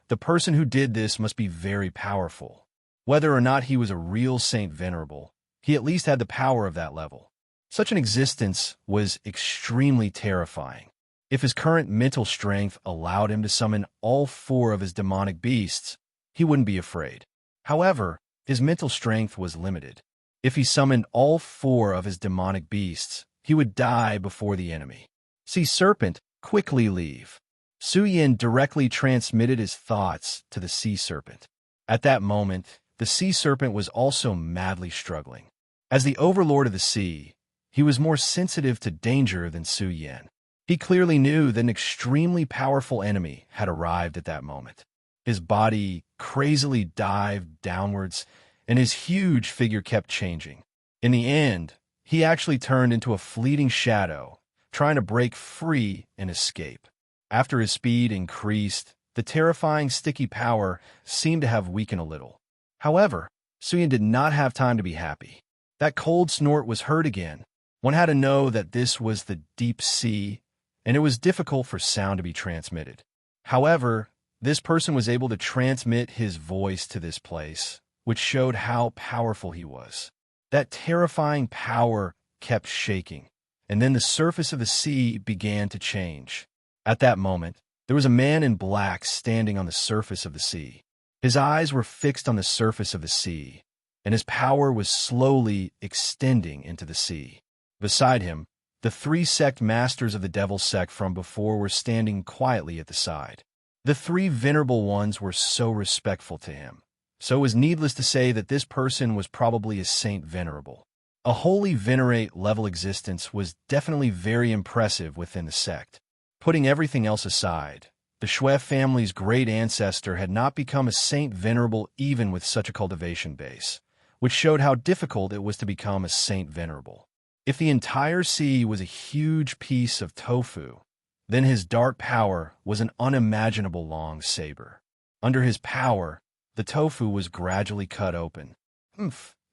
the person who did this must be very powerful. Whether or not he was a real Saint Venerable, he at least had the power of that level. Such an existence was extremely terrifying. If his current mental strength allowed him to summon all 4 of his demonic beasts, he wouldn't be afraid. However, his mental strength was limited. If he summoned all 4 of his demonic beasts, he would die before the enemy. Sea Serpent, quickly leave. Su Yan directly transmitted his thoughts to the Sea Serpent. At that moment, the Sea Serpent was also madly struggling. As the overlord of the sea, he was more sensitive to danger than Su Yan. He clearly knew that an extremely powerful enemy had arrived at that moment. His body crazily dived downwards, and his huge figure kept changing. In the end, he actually turned into a fleeting shadow, trying to break free and escape. After his speed increased, the terrifying sticky power seemed to have weakened a little. However, Su Yan did not have time to be happy. That cold snort was heard again. One had to know that this was the deep sea, and it was difficult for sound to be transmitted. However, this person was able to transmit his voice to this place, which showed how powerful he was. That terrifying power kept shaking, and then the surface of the sea began to change. At that moment, there was a man in black standing on the surface of the sea. His eyes were fixed on the surface of the sea, and his power was slowly extending into the sea. Beside him, the 3 sect masters of the devil sect from before were standing quietly at the side. The 3 venerable ones were so respectful to him. So it was needless to say that this person was probably a Saint Venerable. A holy venerate level existence was definitely very impressive within the sect. Putting everything else aside, the Shui family's great ancestor had not become a Saint Venerable even with such a cultivation base, which showed how difficult it was to become a Saint Venerable. If the entire sea was a huge piece of tofu, then his dark power was an unimaginable long saber. Under his power, the tofu was gradually cut open.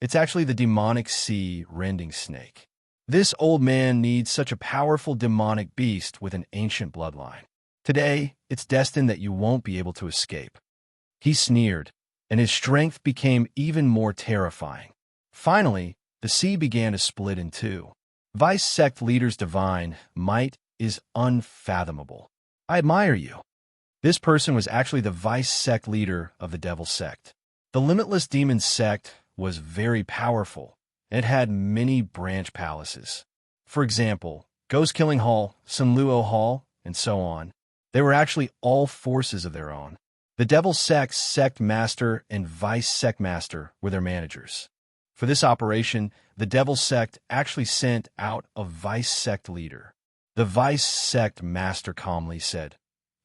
It's actually the demonic sea rending snake. This old man needs such a powerful demonic beast with an ancient bloodline. Today, it's destined that you won't be able to escape. He sneered, and his strength became even more terrifying. Finally, the sea began to split in 2. Vice sect leader's divine might is unfathomable. I admire you. This person was actually the vice sect leader of the devil sect. The limitless demon sect was very powerful, and it had many branch palaces. For example, Ghost Killing Hall, Sunluo Hall, and so on. They were actually all forces of their own. The Devil's Sect Master and Vice Sect Master were their managers. For this operation, the Devil's Sect actually sent out a Vice Sect leader. The Vice Sect Master calmly said,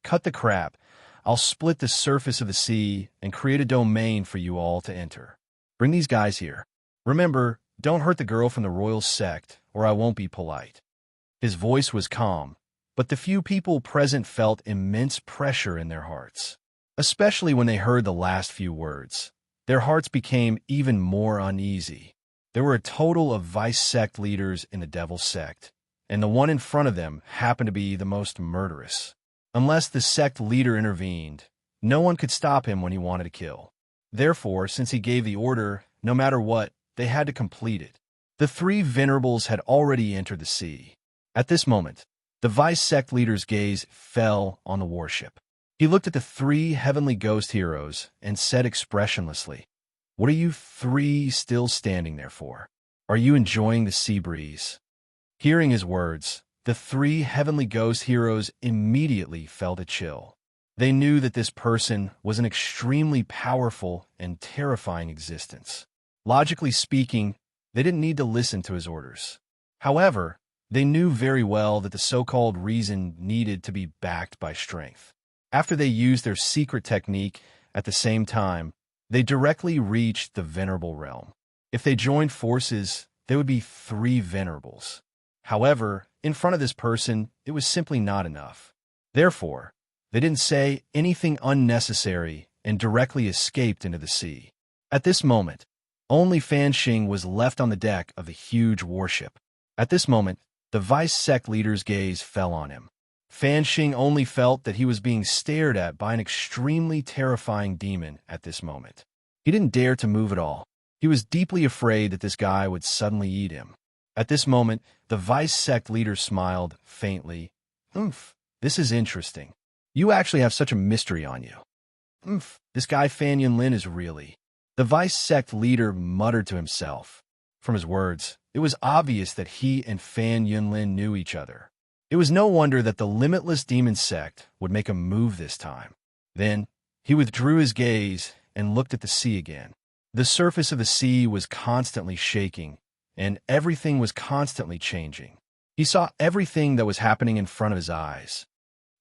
"Cut the crap. I'll split the surface of the sea and create a domain for you all to enter. Bring these guys here. Remember, don't hurt the girl from the royal sect, or I won't be polite." His voice was calm, but the few people present felt immense pressure in their hearts. Especially when they heard the last few words. Their hearts became even more uneasy. There were a total of Vice Sect leaders in the Devil's Sect, and the one in front of them happened to be the most murderous. Unless the sect leader intervened, no one could stop him when he wanted to kill. Therefore, since he gave the order, no matter what, they had to complete it. The three venerables had already entered the sea. At this moment, the Vice Sect leader's gaze fell on the warship. He looked at the three heavenly ghost heroes and said expressionlessly, "What are you three still standing there for? Are you enjoying the sea breeze?" Hearing his words, the three heavenly ghost heroes immediately felt a chill. They knew that this person was an extremely powerful and terrifying existence. Logically speaking, they didn't need to listen to his orders. However, they knew very well that the so-called reason needed to be backed by strength. After they used their secret technique at the same time, they directly reached the venerable realm. If they joined forces, there would be three venerables. However, in front of this person, it was simply not enough. Therefore, they didn't say anything unnecessary and directly escaped into the sea. At this moment, only Fan Xing was left on the deck of the huge warship. At this moment, the Vice Sect leader's gaze fell on him. Fan Xing only felt that he was being stared at by an extremely terrifying demon at this moment. He didn't dare to move at all. He was deeply afraid that this guy would suddenly eat him. At this moment, the Vice Sect leader smiled faintly. This is interesting. You actually have such a mystery on you. This guy Fan Yunlin is really..." The Vice Sect leader muttered to himself. From his words, it was obvious that he and Fan Yunlin knew each other. It was no wonder that the limitless demon sect would make a move this time. Then, he withdrew his gaze and looked at the sea again. The surface of the sea was constantly shaking, and everything was constantly changing. He saw everything that was happening in front of his eyes.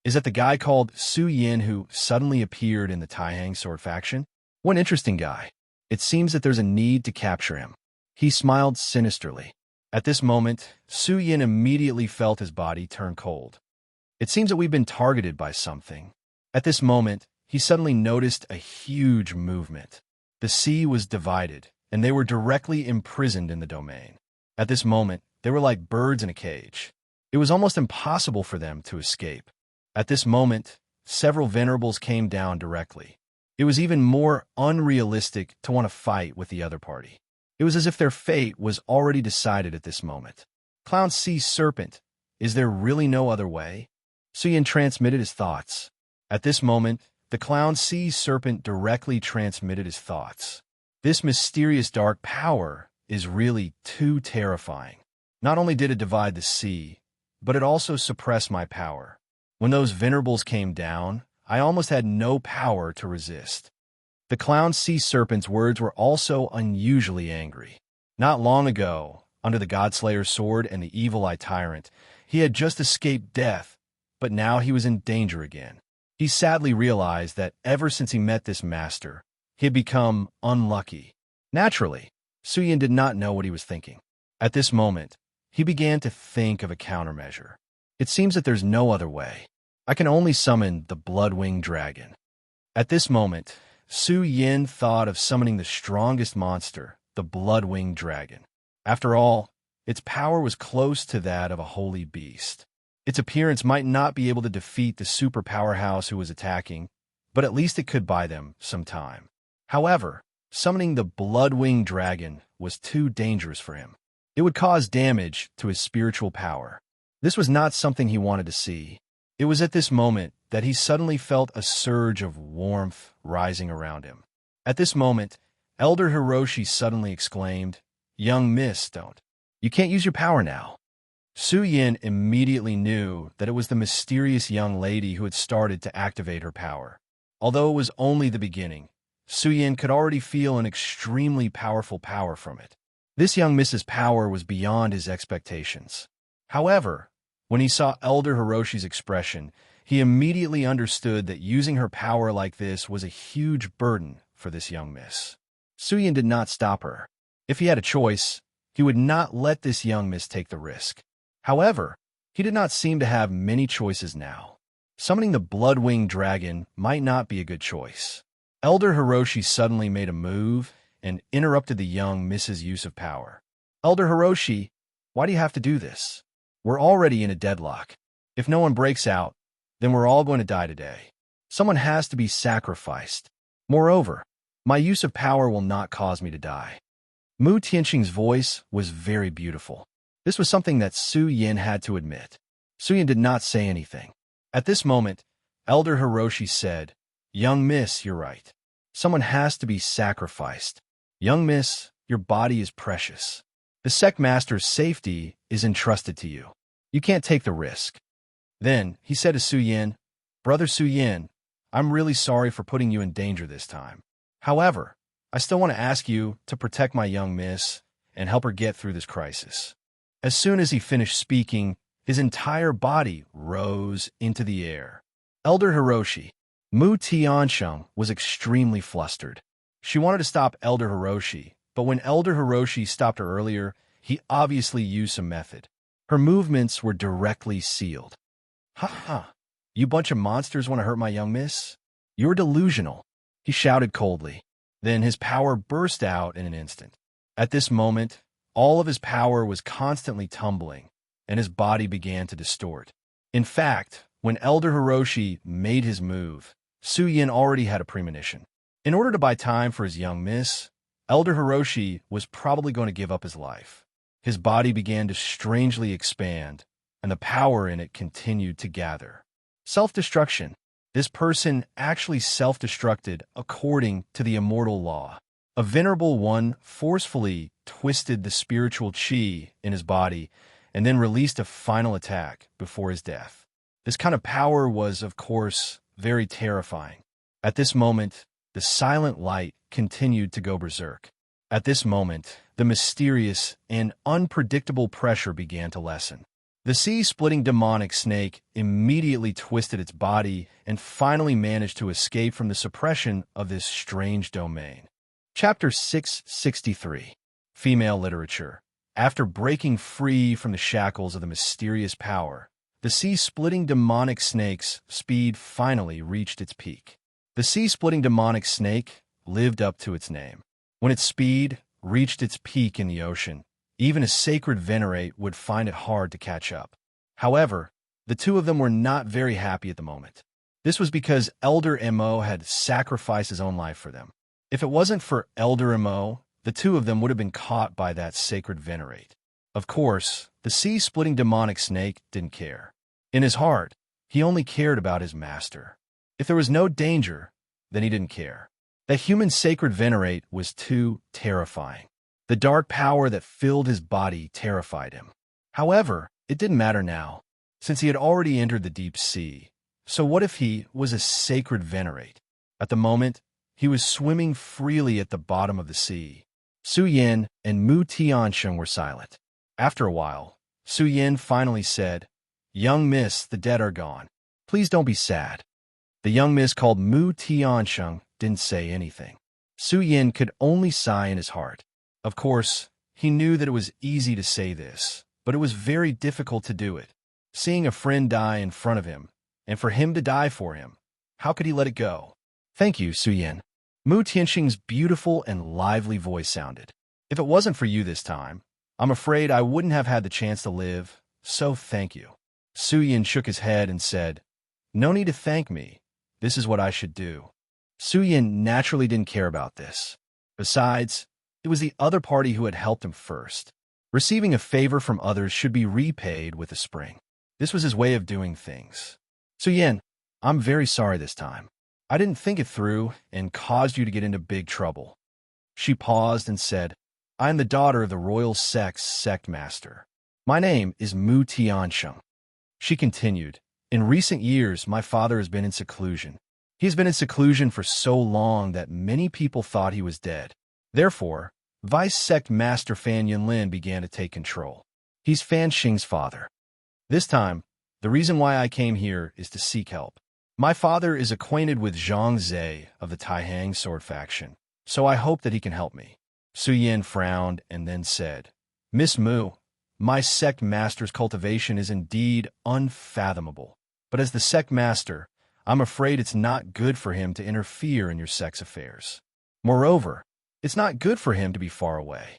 Is that the guy called Su Yin who suddenly appeared in the Taihang Sword faction? What an interesting guy. It seems that there's a need to capture him. He smiled sinisterly. At this moment, Su Yin immediately felt his body turn cold. It seems that we've been targeted by something. At this moment, he suddenly noticed a huge movement. The sea was divided, and they were directly imprisoned in the domain. At this moment, they were like birds in a cage. It was almost impossible for them to escape. At this moment, several venerables came down directly. It was even more unrealistic to want to fight with the other party. It was as if their fate was already decided at this moment. Clown Sea Serpent, is there really no other way? Su Yin transmitted his thoughts. At this moment, the Clown Sea Serpent directly transmitted his thoughts. This mysterious dark power is really too terrifying. Not only did it divide the sea, but it also suppressed my power. When those venerables came down, I almost had no power to resist. The Clown Sea Serpent's words were also unusually angry. Not long ago, under the Godslayer's sword and the Evil Eye Tyrant, he had just escaped death, but now he was in danger again. He sadly realized that ever since he met this master, he had become unlucky. Naturally, Su Yin did not know what he was thinking. At this moment, he began to think of a countermeasure. It seems that there's no other way. I can only summon the Blood-Winged Dragon. At this moment, Su Yin thought of summoning the strongest monster, the Blood-Winged Dragon. After all, its power was close to that of a holy beast. Its appearance might not be able to defeat the super powerhouse who was attacking, but at least it could buy them some time. However, summoning the Blood-Winged Dragon was too dangerous for him. It would cause damage to his spiritual power. This was not something he wanted to see. It was at this moment that he suddenly felt a surge of warmth rising around him. At this moment, Elder Hiroshi suddenly exclaimed, "Young miss, don't. You can't use your power now." Su-yin immediately knew that it was the mysterious young lady who had started to activate her power. Although it was only the beginning, Su-yin could already feel an extremely powerful power from it. This young miss's power was beyond his expectations. However, when he saw Elder Hiroshi's expression, he immediately understood that using her power like this was a huge burden for this young miss. Su-yin did not stop her. If he had a choice, he would not let this young miss take the risk. However, he did not seem to have many choices now. Summoning the Blood-Winged Dragon might not be a good choice. Elder Hiroshi suddenly made a move and interrupted the young miss's use of power. "Elder Hiroshi, why do you have to do this? We're already in a deadlock. If no one breaks out, then we're all going to die today. Someone has to be sacrificed. Moreover, my use of power will not cause me to die." Mu Tianxing's voice was very beautiful. This was something that Su-yin had to admit. Su-yin did not say anything. At this moment, Elder Hiroshi said, "Young miss, you're right. Someone has to be sacrificed. Young miss, your body is precious. The sect master's safety is entrusted to you. You can't take the risk." Then he said to Su-yin, "Brother Su-yin, I'm really sorry for putting you in danger this time. However, I still want to ask you to protect my young miss and help her get through this crisis." As soon as he finished speaking, his entire body rose into the air. Elder Hiroshi, Mu Tianxing, was extremely flustered. She wanted to stop Elder Hiroshi, but when Elder Hiroshi stopped her earlier, he obviously used some method. Her movements were directly sealed. "Ha ha! You bunch of monsters want to hurt my young miss? You're delusional," he shouted coldly. Then his power burst out in an instant. At this moment, all of his power was constantly tumbling, and his body began to distort. In fact, when Elder Hiroshi made his move, Su-yin already had a premonition. In order to buy time for his young miss, Elder Hiroshi was probably going to give up his life. His body began to strangely expand, and the power in it continued to gather. Self-destruction. This person actually self-destructed according to the immortal law. A venerable one forcefully twisted the spiritual chi in his body and then released a final attack before his death. This kind of power was, of course, very terrifying. At this moment, the silent light continued to go berserk. At this moment, the mysterious and unpredictable pressure began to lessen. The sea-splitting demonic snake immediately twisted its body and finally managed to escape from the suppression of this strange domain. Chapter 663. Female Literature. After breaking free from the shackles of the mysterious power, the sea-splitting demonic snake's speed finally reached its peak. The sea-splitting demonic snake lived up to its name. When its speed reached its peak in the ocean, even a sacred venerate would find it hard to catch up. However, the two of them were not very happy at the moment. This was because Elder Mo had sacrificed his own life for them. If it wasn't for Elder Mo, the two of them would have been caught by that sacred venerate. Of course, the sea-splitting demonic snake didn't care. In his heart, he only cared about his master. If there was no danger, then he didn't care. The human sacred venerate was too terrifying. The dark power that filled his body terrified him. However, it didn't matter now, since he had already entered the deep sea. So what if he was a sacred venerate? At the moment, he was swimming freely at the bottom of the sea. Su-yin and Mu Tianxing were silent. After a while, Su-yin finally said, "Young miss, the dead are gone. Please don't be sad." The young miss called Mu Tianxing didn't say anything. Su-yin could only sigh in his heart. Of course, he knew that it was easy to say this, but it was very difficult to do it. Seeing a friend die in front of him, and for him to die for him, how could he let it go? "Thank you, Su-yin." Mu Tianxing's beautiful and lively voice sounded. "If it wasn't for you this time, I'm afraid I wouldn't have had the chance to live, so thank you." Su-yin shook his head and said, "No need to thank me. This is what I should do." Su-yin naturally didn't care about this. Besides, it was the other party who had helped him first. Receiving a favor from others should be repaid with a spring. This was his way of doing things. "Su-yin, I'm very sorry this time. I didn't think it through and caused you to get into big trouble." She paused and said, "I am the daughter of the royal sect master. My name is Mu Tiansheng." She continued, "In recent years, my father has been in seclusion. He has been in seclusion for so long that many people thought he was dead. Therefore, Vice Sect Master Fan Yunlin began to take control. He's Fan Xing's father. This time, the reason why I came here is to seek help. My father is acquainted with Zhang Zhe of the Taihang sword faction, so I hope that he can help me." Su Yin frowned and then said, "Miss Mu, my sect master's cultivation is indeed unfathomable. But as the sect master, I'm afraid it's not good for him to interfere in your sect's affairs. Moreover, it's not good for him to be far away."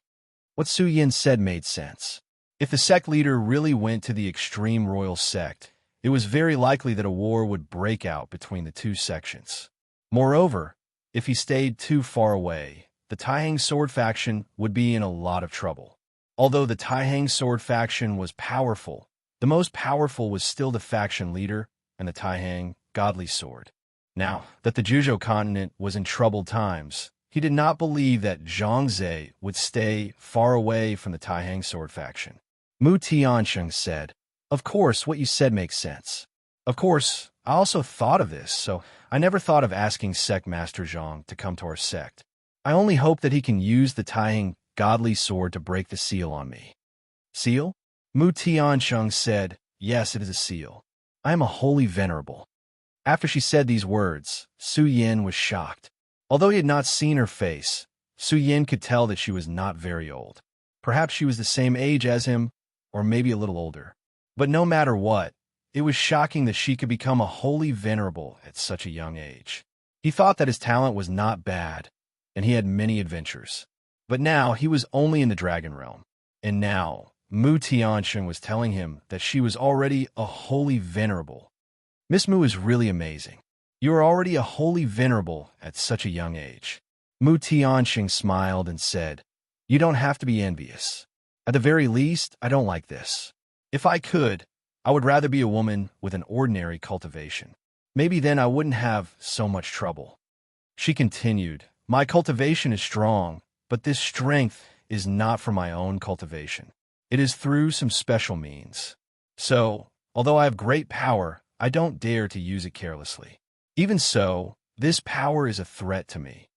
What Su Yin said made sense. If the sect leader really went to the extreme royal sect, it was very likely that a war would break out between the two sections. Moreover, if he stayed too far away, the Taihang sword faction would be in a lot of trouble. Although the Taihang sword faction was powerful, the most powerful was still the faction leader and the Taihang godly sword. Now that the Juzhou continent was in troubled times, he did not believe that Zhang Zhe would stay far away from the Taihang sword faction. Mu Tiansheng said, "Of course, what you said makes sense. Of course, I also thought of this, so I never thought of asking Sect Master Zhang to come to our sect. I only hope that he can use the Taihang godly sword to break the seal on me." "Seal?" Mu Tiansheng said, "Yes, it is a seal. I am a holy venerable." After she said these words, Su Yin was shocked. Although he had not seen her face, Su Yin could tell that she was not very old. Perhaps she was the same age as him, or maybe a little older. But no matter what, it was shocking that she could become a holy venerable at such a young age. He thought that his talent was not bad, and he had many adventures. But now he was only in the dragon realm. And now, Mu Tiansheng was telling him that she was already a holy venerable. "Miss Mu is really amazing. You are already a holy venerable at such a young age." Mu Tiansheng smiled and said, "You don't have to be envious. At the very least, I don't like this. If I could, I would rather be a woman with an ordinary cultivation. Maybe then I wouldn't have so much trouble." She continued, "My cultivation is strong, but this strength is not from my own cultivation. It is through some special means. So, although I have great power, I don't dare to use it carelessly. Even so, this power is a threat to me."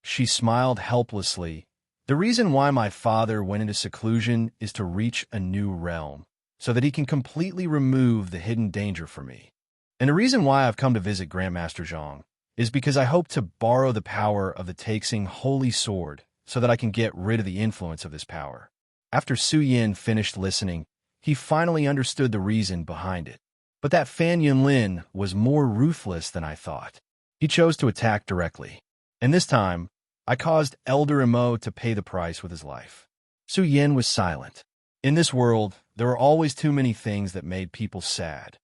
She smiled helplessly. "The reason why my father went into seclusion is to reach a new realm, so that he can completely remove the hidden danger for me. And the reason why I've come to visit Grandmaster Zhang is because I hope to borrow the power of the Taixing Holy Sword so that I can get rid of the influence of this power." After Su Yin finished listening, he finally understood the reason behind it. But that Fan Yunlin was more ruthless than I thought. He chose to attack directly. And this time, I caused Elder Imo to pay the price with his life. Su Yin was silent. In this world, there are always too many things that made people sad.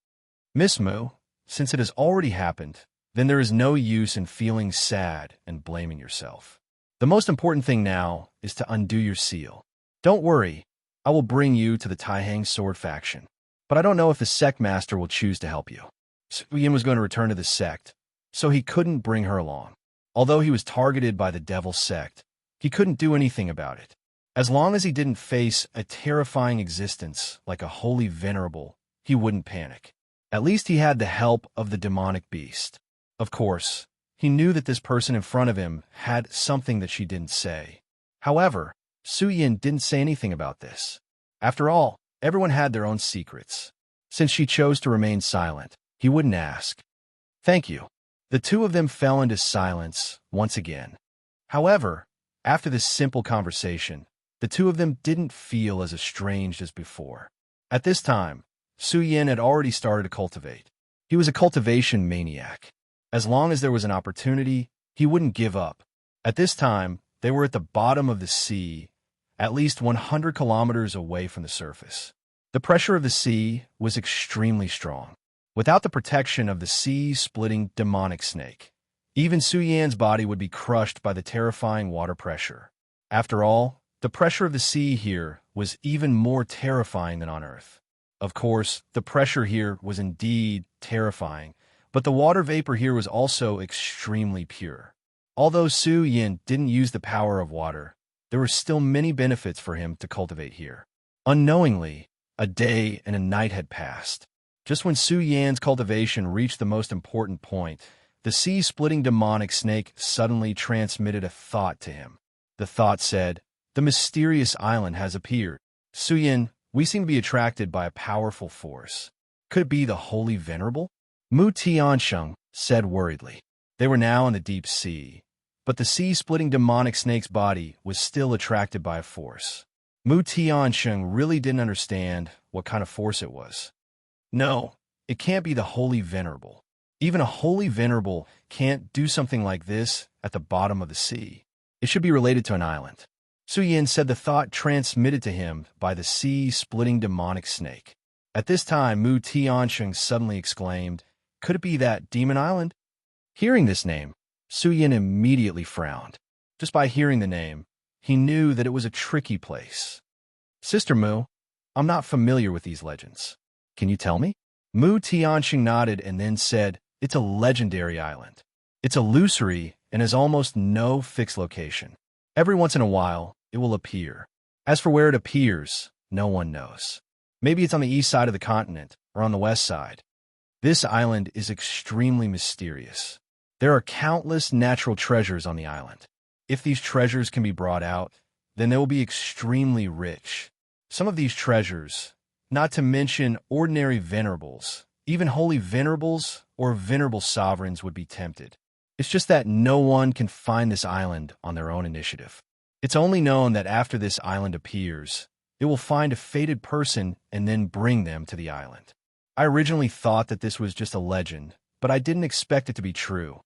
"Miss Mu, since it has already happened, then there is no use in feeling sad and blaming yourself. The most important thing now is to undo your seal. Don't worry, I will bring you to the Taihang sword faction. But I don't know if the sect master will choose to help you." Su Yin was going to return to the sect, so he couldn't bring her along. Although he was targeted by the devil sect, he couldn't do anything about it. As long as he didn't face a terrifying existence like a holy venerable, he wouldn't panic. At least he had the help of the demonic beast. Of course, he knew that this person in front of him had something that she didn't say. However, Su Yin didn't say anything about this. After all, everyone had their own secrets. Since she chose to remain silent, he wouldn't ask. "Thank you." The two of them fell into silence once again. However, after this simple conversation, the two of them didn't feel as estranged as before. At this time, Su Yin had already started to cultivate. He was a cultivation maniac. As long as there was an opportunity, he wouldn't give up. At this time, they were at the bottom of the sea, at least 100 kilometers away from the surface. The pressure of the sea was extremely strong. Without the protection of the sea-splitting demonic snake, even Su Yan's body would be crushed by the terrifying water pressure. After all, the pressure of the sea here was even more terrifying than on Earth. Of course, the pressure here was indeed terrifying, but the water vapor here was also extremely pure. Although Su Yin didn't use the power of water, there were still many benefits for him to cultivate here. Unknowingly, a day and a night had passed. Just when Su Yan's cultivation reached the most important point, the sea-splitting demonic snake suddenly transmitted a thought to him. The thought said, "The mysterious island has appeared. Su Yan, we seem to be attracted by a powerful force. Could it be the Holy Venerable?" Mu Tiansheng said worriedly. They were now in the deep sea, but the sea-splitting demonic snake's body was still attracted by a force. Mu Tiansheng really didn't understand what kind of force it was. No, it can't be the Holy Venerable. Even a Holy Venerable can't do something like this at the bottom of the sea. It should be related to an island. Su Yin said the thought transmitted to him by the sea-splitting demonic snake. At this time, Mu Tiansheng suddenly exclaimed, "Could it be that demon island?" Hearing this name, Su Yin immediately frowned. Just by hearing the name, he knew that it was a tricky place. "Sister Mu, I'm not familiar with these legends. Can you tell me?" Mu Tiansheng nodded and then said, "It's a legendary island. It's illusory and has almost no fixed location. Every once in a while, it will appear. As for where it appears, no one knows. Maybe it's on the east side of the continent or on the west side. This island is extremely mysterious. There are countless natural treasures on the island. If these treasures can be brought out, then they will be extremely rich. Some of these treasures, not to mention ordinary venerables, even holy venerables or venerable sovereigns would be tempted. It's just that no one can find this island on their own initiative. It's only known that after this island appears, it will find a fated person and then bring them to the island. I originally thought that this was just a legend, but I didn't expect it to be true."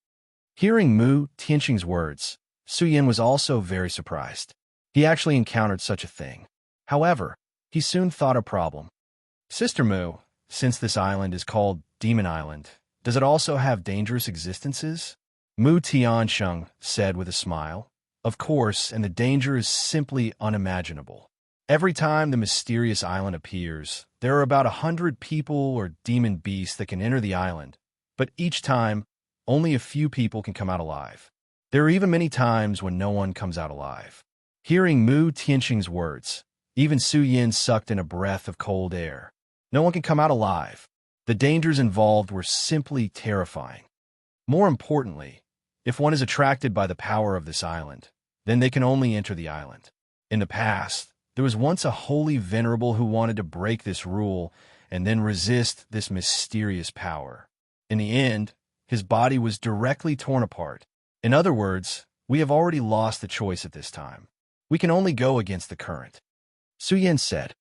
Hearing Mu Tiansheng's words, Su Yin was also very surprised. He actually encountered such a thing. However, he soon thought a problem. "Sister Mu, since this island is called Demon Island, does it also have dangerous existences?" Mu Tiansheng said with a smile. "Of course, and the danger is simply unimaginable. Every time the mysterious island appears, there are about 100 people or demon beasts that can enter the island, but each time, only a few people can come out alive. There are even many times when no one comes out alive." Hearing Mu Tiansheng's words, even Su Yin sucked in a breath of cold air. No one can come out alive. The dangers involved were simply terrifying. More importantly, if one is attracted by the power of this island, then they can only enter the island. In the past, there was once a holy venerable who wanted to break this rule and then resist this mysterious power. In the end, his body was directly torn apart. In other words, we have already lost the choice at this time. We can only go against the current. Su Yin said,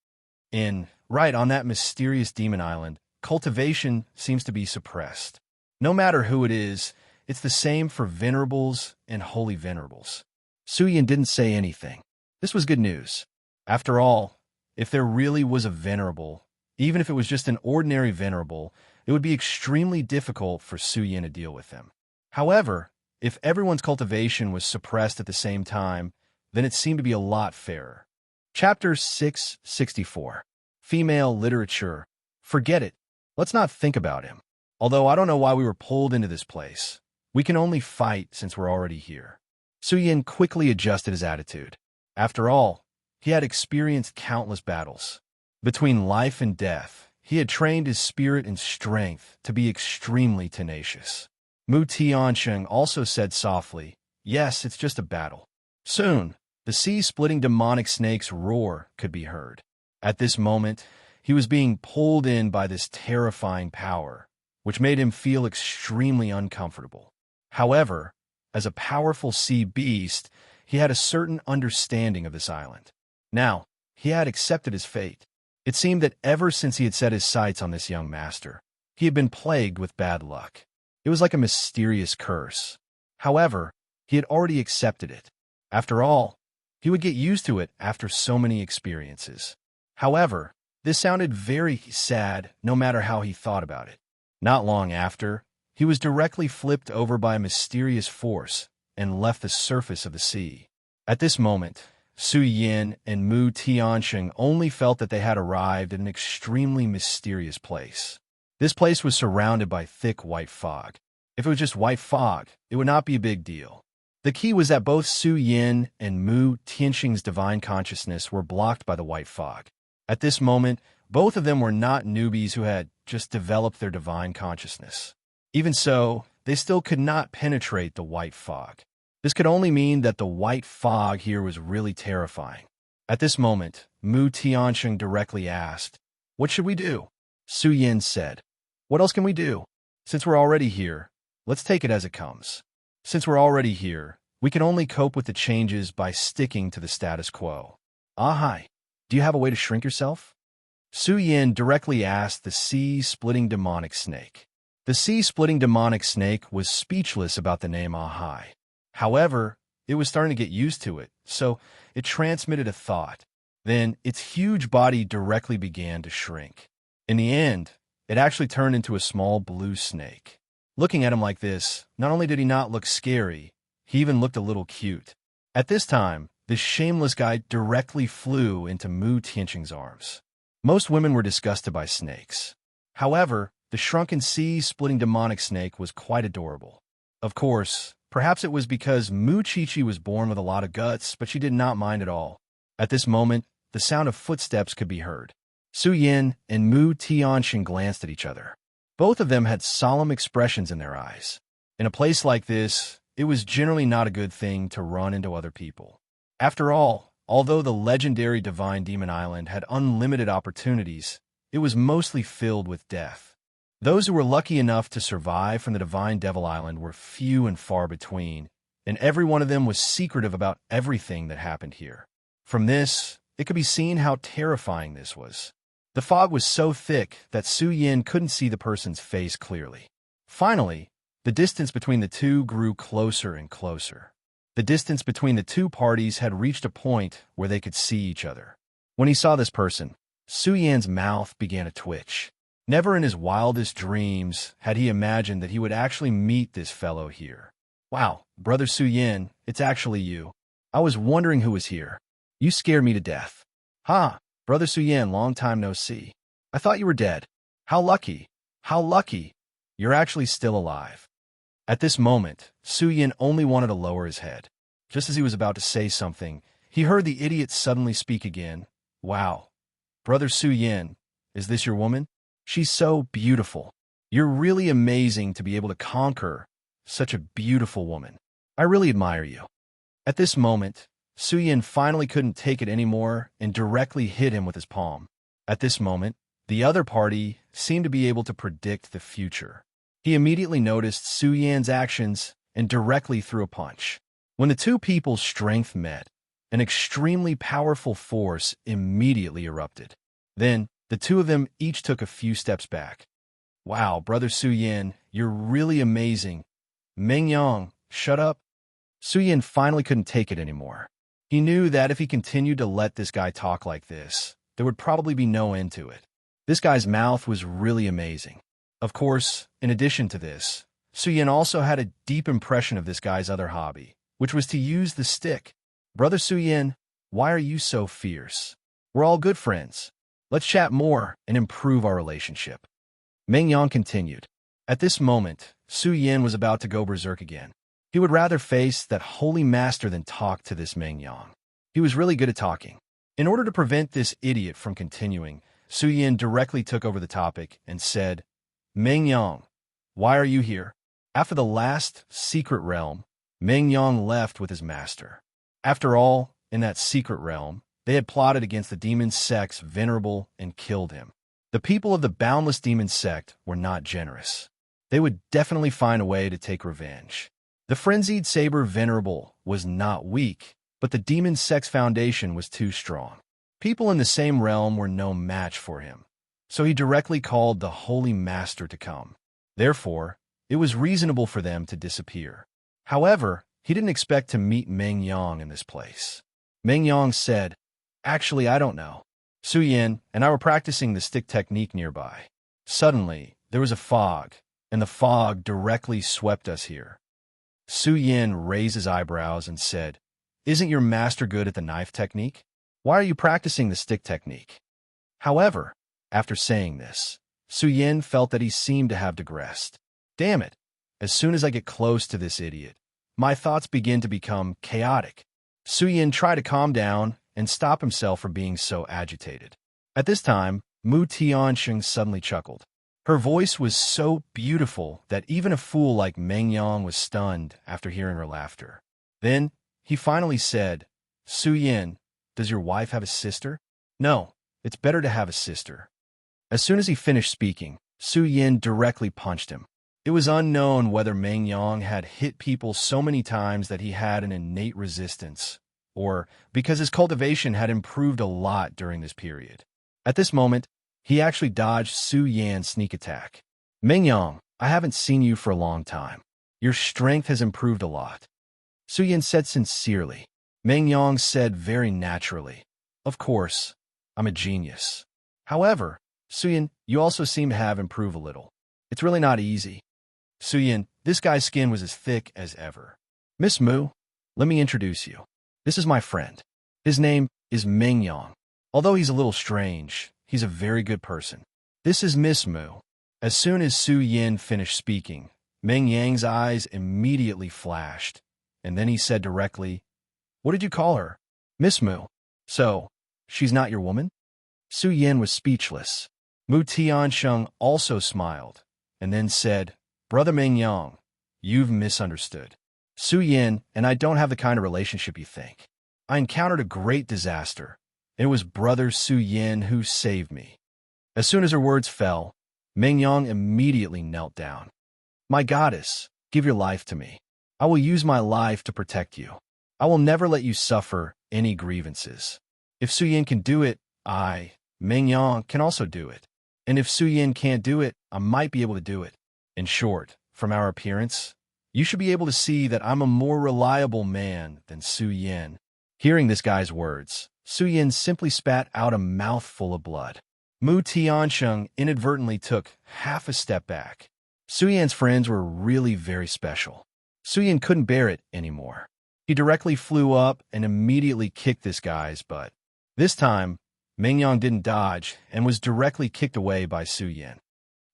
Right on that mysterious demon island, cultivation seems to be suppressed. No matter who it is, it's the same for venerables and holy venerables." Su Yin didn't say anything. This was good news. After all, if there really was a venerable, even if it was just an ordinary venerable, it would be extremely difficult for Su Yin to deal with them. However, if everyone's cultivation was suppressed at the same time, then it seemed to be a lot fairer. Chapter 664. Female Literature. Forget it. Let's not think about him. Although I don't know why we were pulled into this place. We can only fight since we're already here. Su Yin quickly adjusted his attitude. After all, he had experienced countless battles. Between life and death, he had trained his spirit and strength to be extremely tenacious. Mu Tiansheng also said softly, "Yes, it's just a battle." Soon, the sea-splitting demonic snake's roar could be heard. At this moment, he was being pulled in by this terrifying power, which made him feel extremely uncomfortable. However, as a powerful sea beast, he had a certain understanding of this island. Now, he had accepted his fate. It seemed that ever since he had set his sights on this young master, he had been plagued with bad luck. It was like a mysterious curse. However, he had already accepted it. After all, he would get used to it after so many experiences. However, this sounded very sad no matter how he thought about it. Not long after, he was directly flipped over by a mysterious force and left the surface of the sea. At this moment, Su Yin and Mu Tiansheng only felt that they had arrived at an extremely mysterious place. This place was surrounded by thick white fog. If it was just white fog, it would not be a big deal. The key was that both Su Yin and Mu Tianxing's divine consciousness were blocked by the white fog. At this moment, both of them were not newbies who had just developed their divine consciousness. Even so, they still could not penetrate the white fog. This could only mean that the white fog here was really terrifying. At this moment, Mu Tianxing directly asked, "What should we do?" Su Yin said, "What else can we do? Since we're already here, let's take it as it comes. Since we're already here, we can only cope with the changes by sticking to the status quo." "Hi, do you have a way to shrink yourself?" Su Yin directly asked the sea-splitting demonic snake. The sea-splitting demonic snake was speechless about the name Ahai. However, it was starting to get used to it, so it transmitted a thought. Then its huge body directly began to shrink. In the end, it actually turned into a small blue snake. Looking at him like this, not only did he not look scary, he even looked a little cute. At this time, this shameless guy directly flew into Mu Tianxing's arms. Most women were disgusted by snakes. However, the shrunken sea-splitting demonic snake was quite adorable. Of course, perhaps it was because Mu Chi-Chi was born with a lot of guts, but she did not mind at all. At this moment, the sound of footsteps could be heard. Su Yin and Mu Tianxing glanced at each other. Both of them had solemn expressions in their eyes. In a place like this, it was generally not a good thing to run into other people. After all, although the legendary Divine Demon Island had unlimited opportunities, it was mostly filled with death. Those who were lucky enough to survive from the Divine Devil Island were few and far between, and every one of them was secretive about everything that happened here. From this, it could be seen how terrifying this was. The fog was so thick that Su Yin couldn't see the person's face clearly. Finally, the distance between the two grew closer and closer. The distance between the two parties had reached a point where they could see each other. When he saw this person, Su Yin's mouth began to twitch. Never in his wildest dreams had he imagined that he would actually meet this fellow here. "Wow, Brother Su Yin, it's actually you. I was wondering who was here. You scared me to death." "Ha, Brother Su Yin, long time no see. I thought you were dead. How lucky. How lucky. You're actually still alive." At this moment, Su Yin only wanted to lower his head. Just as he was about to say something, he heard the idiot suddenly speak again. "Wow, Brother Su Yin, is this your woman? She's so beautiful. You're really amazing to be able to conquer such a beautiful woman. I really admire you." At this moment, Su Yin finally couldn't take it anymore and directly hit him with his palm. At this moment, the other party seemed to be able to predict the future. He immediately noticed Su Yin's actions and directly threw a punch. When the two people's strength met, an extremely powerful force immediately erupted. Then, the two of them each took a few steps back. "Wow, Brother Su Yin, you're really amazing. Meng Yang, shut up." Su Yin finally couldn't take it anymore. He knew that if he continued to let this guy talk like this, there would probably be no end to it. This guy's mouth was really amazing. Of course, in addition to this, Su Yin also had a deep impression of this guy's other hobby, which was to use the stick. "Brother Su Yin, why are you so fierce? We're all good friends. Let's chat more and improve our relationship." Meng Yang continued. At this moment, Su Yin was about to go berserk again. He would rather face that holy master than talk to this Meng Yang. He was really good at talking. In order to prevent this idiot from continuing, Su Yin directly took over the topic and said, "Meng Yang, why are you here?" After the last secret realm, Meng Yang left with his master. After all, in that secret realm, they had plotted against the demon sect's venerable and killed him. The people of the boundless demon sect were not generous. They would definitely find a way to take revenge. The frenzied saber venerable was not weak, but the demon sect's foundation was too strong. People in the same realm were no match for him, so he directly called the holy master to come. Therefore, it was reasonable for them to disappear. However, he didn't expect to meet Meng Yang in this place. Meng Yang said, "Actually, I don't know. Su Yin and I were practicing the stick technique nearby. Suddenly, there was a fog, and the fog directly swept us here." Su Yin raised his eyebrows and said, "Isn't your master good at the knife technique? Why are you practicing the stick technique?" However, after saying this, Su Yin felt that he seemed to have digressed. Damn it! As soon as I get close to this idiot, my thoughts begin to become chaotic. Suyin tried to calm down and stop himself from being so agitated. At this time, Mu Tianxing suddenly chuckled. Her voice was so beautiful that even a fool like Meng Yang was stunned after hearing her laughter. Then, he finally said, Suyin, does your wife have a sister? No, it's better to have a sister. As soon as he finished speaking, Suyin directly punched him. It was unknown whether Meng Yang had hit people so many times that he had an innate resistance, or because his cultivation had improved a lot during this period. At this moment, he actually dodged Su Yan's sneak attack. Meng Yang, I haven't seen you for a long time. Your strength has improved a lot. Su Yan said sincerely. Meng Yang said very naturally, of course, I'm a genius. However, Su Yan, you also seem to have improved a little. It's really not easy. Su Yan, this guy's skin was as thick as ever. Miss Mu, let me introduce you. This is my friend. His name is Meng Yang. Although he's a little strange, he's a very good person. This is Miss Mu. As soon as Su Yan finished speaking, Meng Yang's eyes immediately flashed, and then he said directly, What did you call her? Miss Mu. So, she's not your woman? Su Yan was speechless. Mu Tianxing also smiled, and then said, Brother Meng Yang, you've misunderstood. Su Yan and I don't have the kind of relationship you think. I encountered a great disaster, and it was Brother Su Yan who saved me. As soon as her words fell, Meng Yang immediately knelt down. My goddess, give your life to me. I will use my life to protect you. I will never let you suffer any grievances. If Su Yan can do it, I, Meng Yang, can also do it. And if Su Yan can't do it, I might be able to do it. In short, from our appearance, you should be able to see that I'm a more reliable man than Su Yan. Hearing this guy's words, Su Yan simply spat out a mouthful of blood. Mu Tianxing inadvertently took half a step back. Su Yan's friends were really very special. Su Yan couldn't bear it anymore. He directly flew up and immediately kicked this guy's butt. This time, Meng Yang didn't dodge and was directly kicked away by Su Yan.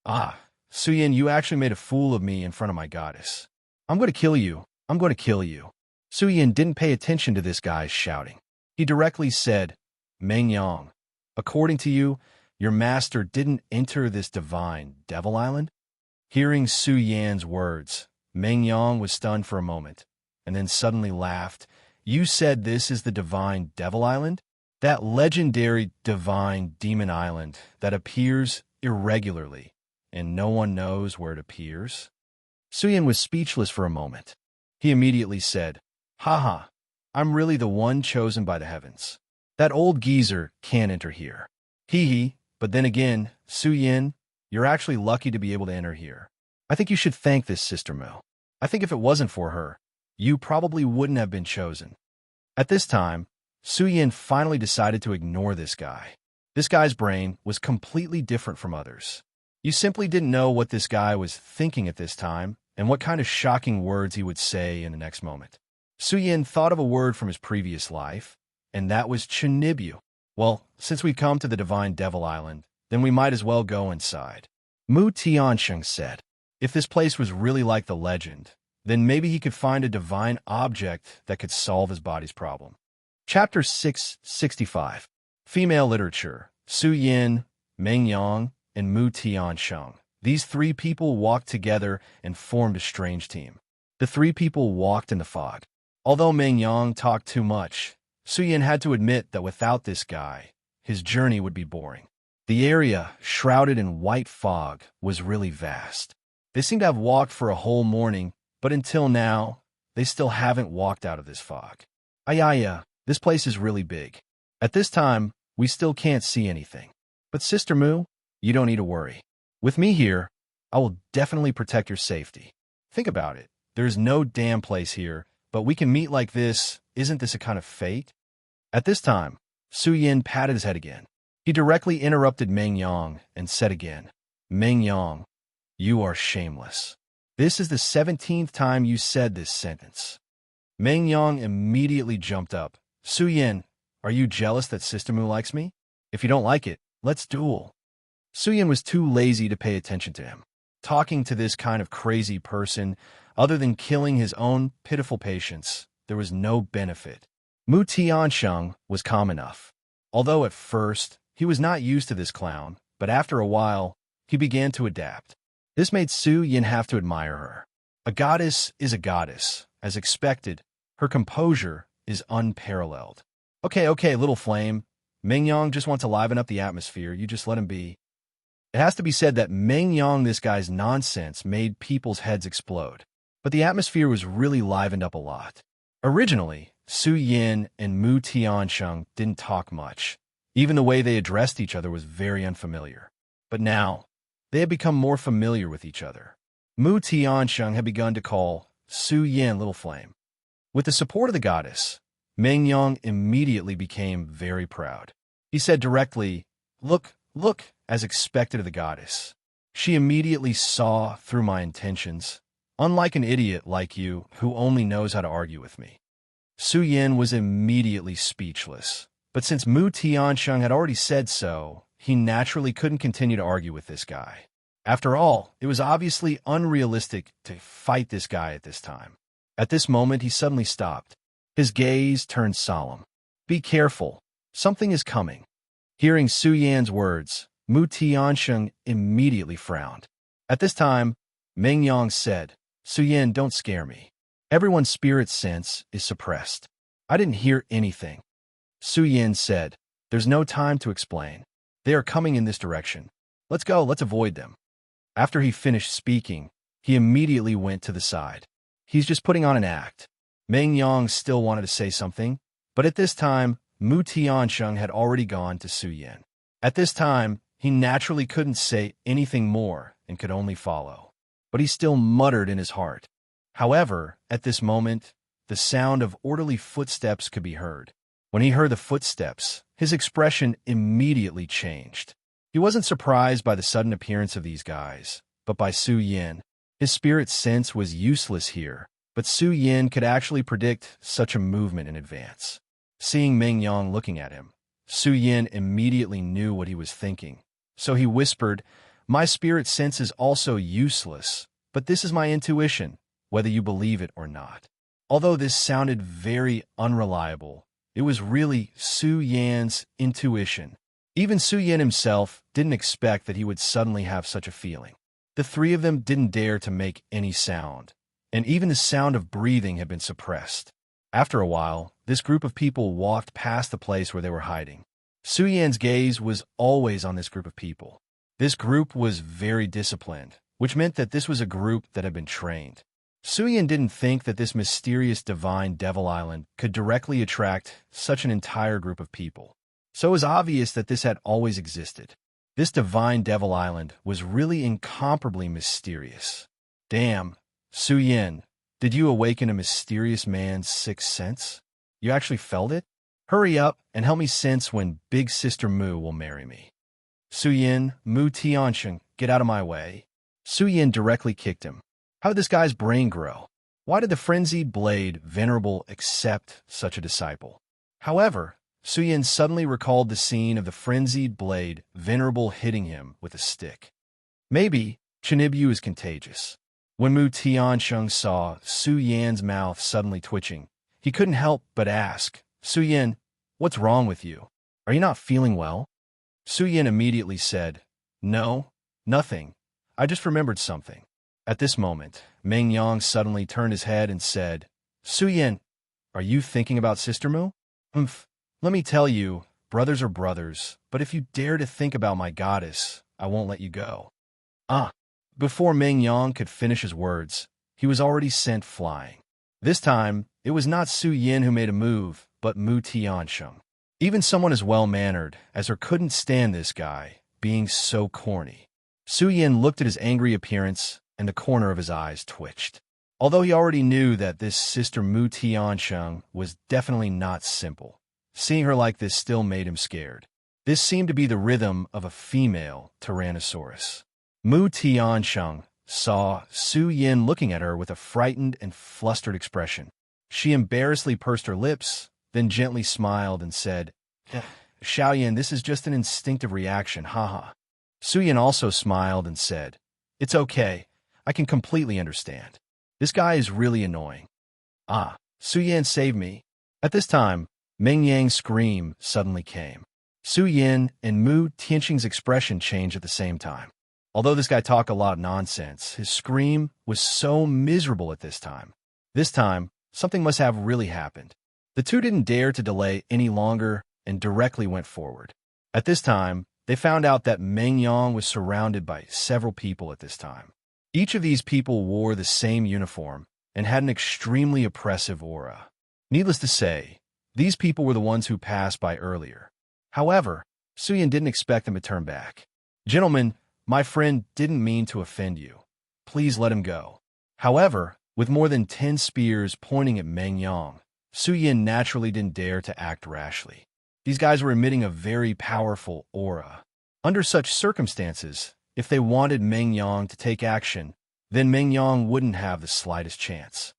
Ah, Su Yan, you actually made a fool of me in front of my goddess. I'm going to kill you. I'm going to kill you. Su Yan didn't pay attention to this guy's shouting. He directly said, Meng Yang, according to you, your master didn't enter this divine devil island? Hearing Su Yan's words, Meng Yang was stunned for a moment, and then suddenly laughed. You said this is the divine devil island? That legendary divine demon island that appears irregularly, and no one knows where it appears? Su Yan was speechless for a moment. He immediately said, Haha, I'm really the one chosen by the heavens. That old geezer can't enter here. Hee hee, but then again, Su Yan, you're actually lucky to be able to enter here. I think you should thank this Sister Mu. I think if it wasn't for her, you probably wouldn't have been chosen. At this time, Su Yan finally decided to ignore this guy. This guy's brain was completely different from others. You simply didn't know what this guy was thinking at this time and what kind of shocking words he would say in the next moment. Su Yan thought of a word from his previous life, and that was Chinibyu. Well, since we've come to the Divine Devil Island, then we might as well go inside. Mu Tianxing said, if this place was really like the legend, then maybe he could find a divine object that could solve his body's problem. Chapter 665. Female Literature. Su Yan, Meng Yang, and Mu Tianxing. These three people walked together and formed a strange team. The three people walked in the fog. Although Meng Yang talked too much, Su Yan had to admit that without this guy, his journey would be boring. The area, shrouded in white fog, was really vast. They seemed to have walked for a whole morning, but until now, they still haven't walked out of this fog. Ayaya, this place is really big. At this time, we still can't see anything. But Sister Mu, you don't need to worry. With me here, I will definitely protect your safety. Think about it. There's no damn place here, but we can meet like this. Isn't this a kind of fate? At this time, Su Yan patted his head again. He directly interrupted Meng Yang and said again, Meng Yang, you are shameless. This is the 17th time you said this sentence. Meng Yang immediately jumped up. Su Yan, are you jealous that Sister Mu likes me? If you don't like it, let's duel. Su Yan was too lazy to pay attention to him. Talking to this kind of crazy person, other than killing his own pitiful patients, there was no benefit. Mu Tiansheng was calm enough. Although at first, he was not used to this clown, but after a while, he began to adapt. This made Su Yin have to admire her. A goddess is a goddess. As expected, her composure is unparalleled. Okay, little flame. Mingyang just wants to liven up the atmosphere. You just let him be. It has to be said that Mingyang, this guy's nonsense, made people's heads explode. But the atmosphere was really livened up a lot. Originally, Su Yin and Mu Tiansheng didn't talk much. Even the way they addressed each other was very unfamiliar. But now, they had become more familiar with each other. Mu Tiansheng had begun to call Su Yin Little Flame. With the support of the goddess, Mingyang immediately became very proud. He said directly, Look, as expected of the goddess. She immediately saw through my intentions, unlike an idiot like you who only knows how to argue with me. Su Yin was immediately speechless, but since Mu Tiansheng had already said so, he naturally couldn't continue to argue with this guy. After all, it was obviously unrealistic to fight this guy at this time. At this moment, he suddenly stopped. His gaze turned solemn. Be careful. Something is coming. Hearing Su Yan's words, Mu Tiansheng immediately frowned. At this time, Mingyang said, Su Yin, don't scare me. Everyone's spirit sense is suppressed. I didn't hear anything. Su Yin said, There's no time to explain. They are coming in this direction. Let's go, let's avoid them. After he finished speaking, he immediately went to the side. He's just putting on an act. Mingyang still wanted to say something, but at this time, Mu Tiansheng had already gone to Su Yin. At this time, he naturally couldn't say anything more and could only follow. But he still muttered in his heart. However, at this moment, the sound of orderly footsteps could be heard. When he heard the footsteps, his expression immediately changed. He wasn't surprised by the sudden appearance of these guys, but by Su Yin. His spirit sense was useless here, but Su Yin could actually predict such a movement in advance. Seeing Mingyang looking at him, Su Yin immediately knew what he was thinking. So he whispered, My spirit sense is also useless, but this is my intuition, whether you believe it or not. Although this sounded very unreliable, it was really Su Yan's intuition. Even Su Yin himself didn't expect that he would suddenly have such a feeling. The three of them didn't dare to make any sound, and even the sound of breathing had been suppressed. After a while, this group of people walked past the place where they were hiding. Su Yan's gaze was always on this group of people. This group was very disciplined, which meant that this was a group that had been trained. Su Yin didn't think that this mysterious divine Devil Island could directly attract such an entire group of people. So it was obvious that this had always existed. This divine Devil Island was really incomparably mysterious. Damn, Su Yin, did you awaken a mysterious man's sixth sense? You actually felt it? Hurry up and help me sense when Big Sister Mu will marry me. Su Yin, Mu Tiansheng, get out of my way. Su Yin directly kicked him. How did this guy's brain grow? Why did the frenzied blade Venerable accept such a disciple? However, Su Yin suddenly recalled the scene of the frenzied blade Venerable hitting him with a stick. Maybe Chinibyu is contagious. When Mu Tiansheng saw Su Yan's mouth suddenly twitching, he couldn't help but ask, Su Yin, what's wrong with you? Are you not feeling well? Su Yin immediately said, No, nothing. I just remembered something. At this moment, Mingyang suddenly turned his head and said, Su Yin, are you thinking about Sister Mu? Let me tell you, brothers are brothers, but if you dare to think about my goddess, I won't let you go. Before Mingyang could finish his words, he was already sent flying. This time, it was not Su Yin who made a move, but Mu Tiansheng. Even someone as well-mannered as her couldn't stand this guy being so corny. Su Yin looked at his angry appearance, and the corner of his eyes twitched. Although he already knew that this Sister Mu Tiansheng was definitely not simple, seeing her like this still made him scared. This seemed to be the rhythm of a female Tyrannosaurus. Mu Tiansheng saw Su Yin looking at her with a frightened and flustered expression. She embarrassedly pursed her lips, then gently smiled and said, Xiao Yin, this is just an instinctive reaction, haha. Su Yin also smiled and said, It's okay. I can completely understand. This guy is really annoying. Ah, Su Yan saved me. At this time, Meng Yang's scream suddenly came. Su Yin and Mu Tianxing's expression changed at the same time. Although this guy talked a lot of nonsense, his scream was so miserable at this time. This time, something must have really happened. The two didn't dare to delay any longer and directly went forward. At this time, they found out that Meng Yang was surrounded by several people at this time. Each of these people wore the same uniform and had an extremely oppressive aura. Needless to say, these people were the ones who passed by earlier. However, Su Yan didn't expect them to turn back. Gentlemen, my friend didn't mean to offend you. Please let him go. However, with more than 10 spears pointing at Meng Yang, Su Yan naturally didn't dare to act rashly. These guys were emitting a very powerful aura. Under such circumstances, if they wanted Meng Yang to take action, then Meng Yang wouldn't have the slightest chance.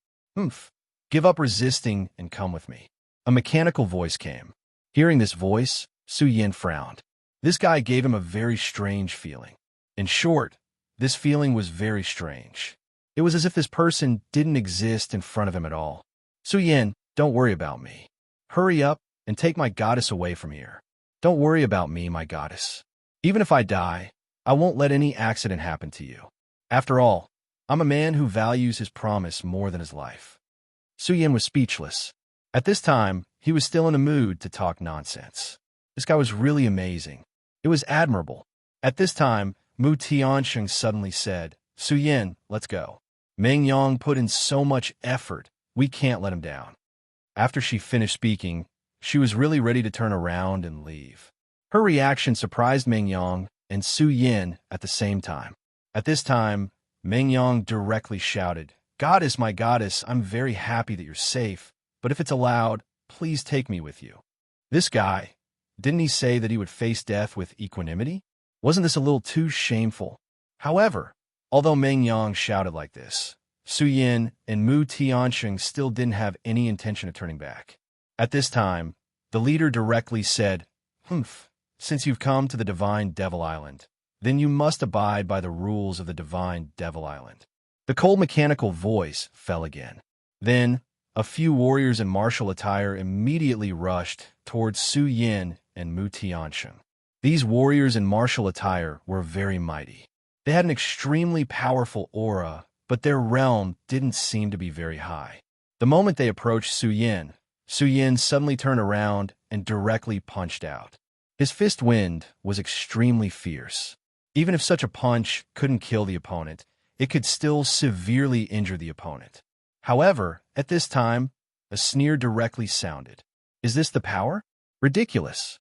Give up resisting and come with me. A mechanical voice came. Hearing this voice, Su Yan frowned. This guy gave him a very strange feeling. In short, this feeling was very strange. It was as if this person didn't exist in front of him at all. Su Yan, don't worry about me. Hurry up and take my goddess away from here. Don't worry about me, my goddess. Even if I die, I won't let any accident happen to you. After all, I'm a man who values his promise more than his life. Su Yan was speechless. At this time, he was still in a mood to talk nonsense. This guy was really amazing. It was admirable. At this time, Mu Tianxing suddenly said, Su Yan, let's go. Meng Yang put in so much effort, we can't let him down. After she finished speaking, she was really ready to turn around and leave. Her reaction surprised Meng Yang and Su Yan at the same time. At this time, Meng Yang directly shouted, Goddess, my goddess, I'm very happy that you're safe, but if it's allowed, please take me with you. This guy, didn't he say that he would face death with equanimity? Wasn't this a little too shameful? However, although Meng Yang shouted like this, Su Yan and Mu Tianxing still didn't have any intention of turning back. At this time, the leader directly said, Since you've come to the Divine Devil Island, then you must abide by the rules of the Divine Devil Island. The cold mechanical voice fell again. Then, a few warriors in martial attire immediately rushed towards Su Yan and Mu Tianxing. These warriors in martial attire were very mighty. They had an extremely powerful aura, but their realm didn't seem to be very high. The moment they approached Su Yan suddenly turned around and directly punched out. His fist wind was extremely fierce. Even if such a punch couldn't kill the opponent, it could still severely injure the opponent. However, at this time, a sneer directly sounded. Is this the power? Ridiculous.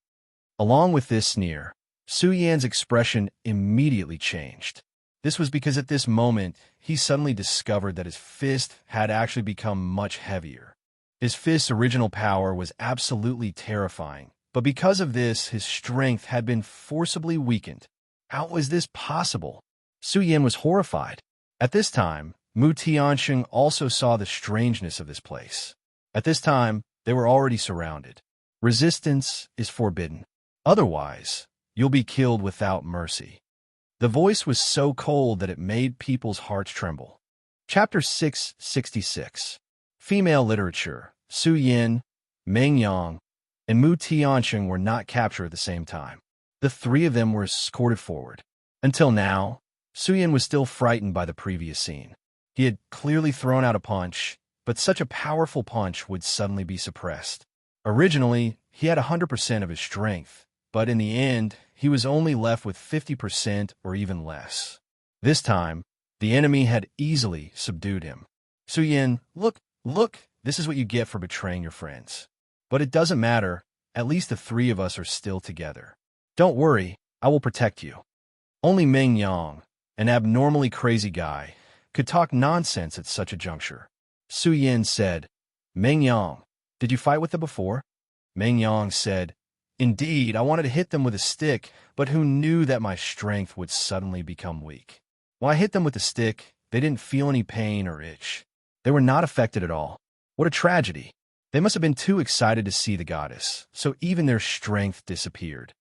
Along with this sneer, Su Yan's expression immediately changed. This was because at this moment, he suddenly discovered that his fist had actually become much heavier. His fist's original power was absolutely terrifying, but because of this, his strength had been forcibly weakened. How was this possible? Su Yan was horrified. At this time, Mu Tianxing also saw the strangeness of this place. At this time, they were already surrounded. Resistance is forbidden. Otherwise, you'll be killed without mercy. The voice was so cold that it made people's hearts tremble. Chapter 666. Female Literature. Su Yan, Meng Yang, and Mu Tianxing were not captured at the same time. The three of them were escorted forward. Until now, Su Yan was still frightened by the previous scene. He had clearly thrown out a punch, but such a powerful punch would suddenly be suppressed. Originally, he had 100% of his strength, but in the end, he was only left with 50% or even less. This time, the enemy had easily subdued him. Su Yan, look, this is what you get for betraying your friends. But it doesn't matter, at least the three of us are still together. Don't worry, I will protect you. Only Meng Yang, an abnormally crazy guy, could talk nonsense at such a juncture. Su Yan said, Meng Yang, did you fight with them before? Meng Yang said, Indeed, I wanted to hit them with a stick, but who knew that my strength would suddenly become weak? When I hit them with the stick, they didn't feel any pain or itch. They were not affected at all. What a tragedy. They must have been too excited to see the goddess, so even their strength disappeared.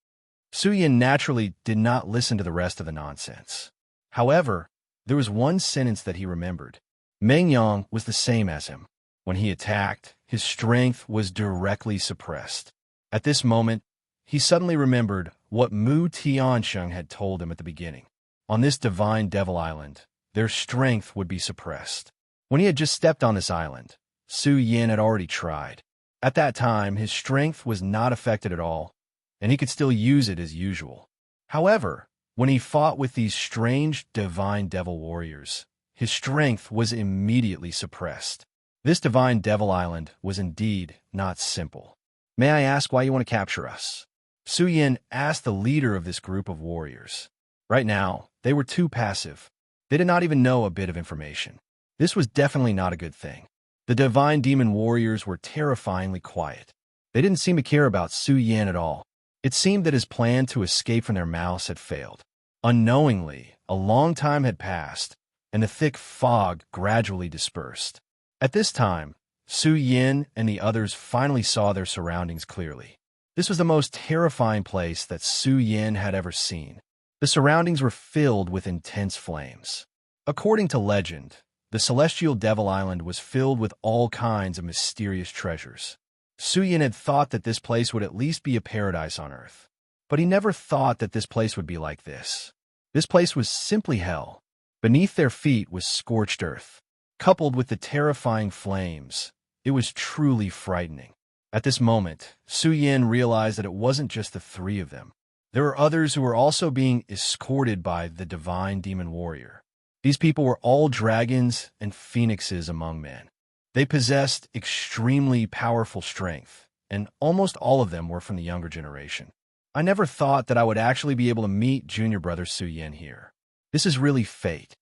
Su Yan naturally did not listen to the rest of the nonsense. However, there was one sentence that he remembered. Meng Yang was the same as him. When he attacked, his strength was directly suppressed. At this moment, he suddenly remembered what Mu Tiansheng had told him at the beginning. On this divine devil island, their strength would be suppressed. When he had just stepped on this island, Su Yin had already tried. At that time, his strength was not affected at all, and he could still use it as usual. However, when he fought with these strange divine devil warriors, his strength was immediately suppressed. This divine devil island was indeed not simple. May I ask why you want to capture us? Su Yin asked the leader of this group of warriors. Right now, they were too passive. They did not even know a bit of information. This was definitely not a good thing. The divine demon warriors were terrifyingly quiet. They didn't seem to care about Su Yin at all. It seemed that his plan to escape from their mouths had failed. Unknowingly, a long time had passed, and the thick fog gradually dispersed. At this time, Su Yin and the others finally saw their surroundings clearly. This was the most terrifying place that Su Yin had ever seen. The surroundings were filled with intense flames. According to legend, the celestial devil island was filled with all kinds of mysterious treasures. Su Yin had thought that this place would at least be a paradise on earth. But he never thought that this place would be like this. This place was simply hell. Beneath their feet was scorched earth. Coupled with the terrifying flames, it was truly frightening. At this moment, Su Yin realized that it wasn't just the three of them. There were others who were also being escorted by the divine demon warrior. These people were all dragons and phoenixes among men. They possessed extremely powerful strength, and almost all of them were from the younger generation. I never thought that I would actually be able to meet junior brother Su Yin here. This is really fate.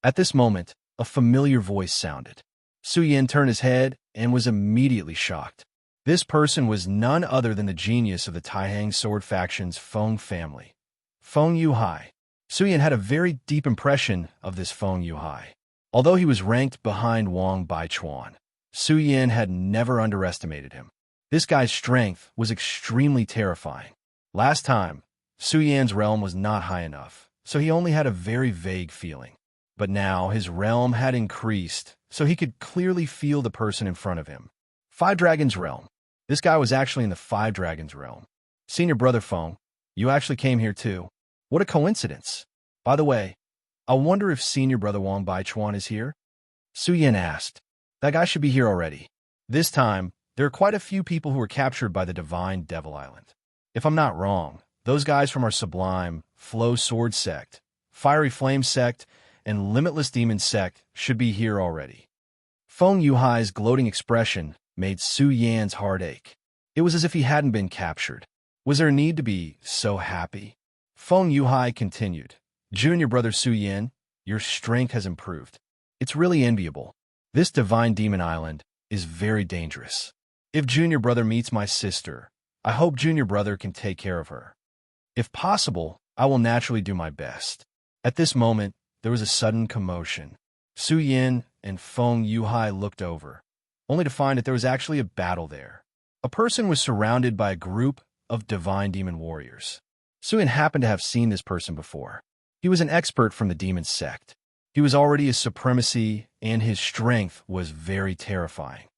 At this moment, a familiar voice sounded. Su Yin turned his head and was immediately shocked. This person was none other than the genius of the Taihang sword faction's Feng family, Feng Yuhai. Su Yin had a very deep impression of this Feng Yuhai. Although he was ranked behind Wang Baichuan, Su Yin had never underestimated him. This guy's strength was extremely terrifying. Last time, Su Yin's realm was not high enough, so he only had a very vague feeling. But now his realm had increased, so he could clearly feel the person in front of him. Five Dragons realm. This guy was actually in the Five Dragons realm. Senior brother Feng, you actually came here too. What a coincidence. By the way, I wonder if senior brother Wang Baichuan is here? Su Yin asked. That guy should be here already. This time, there are quite a few people who were captured by the Divine Devil Island. If I'm not wrong, those guys from our Sublime, Flow Sword Sect, Fiery Flame Sect, and Limitless Demon Sect should be here already. Feng Yuhai's gloating expression made Su Yan's heart ache. It was as if he hadn't been captured. Was there a need to be so happy? Feng Yuhai continued. Junior brother Su Yin, your strength has improved. It's really enviable. This divine demon island is very dangerous. If junior brother meets my sister, I hope junior brother can take care of her. If possible, I will naturally do my best. At this moment, there was a sudden commotion. Su Yin and Feng Yuhai looked over, only to find that there was actually a battle there. A person was surrounded by a group of divine demon warriors. Su Yin happened to have seen this person before. He was an expert from the demon sect. He was already a supremacy, and his strength was very terrifying.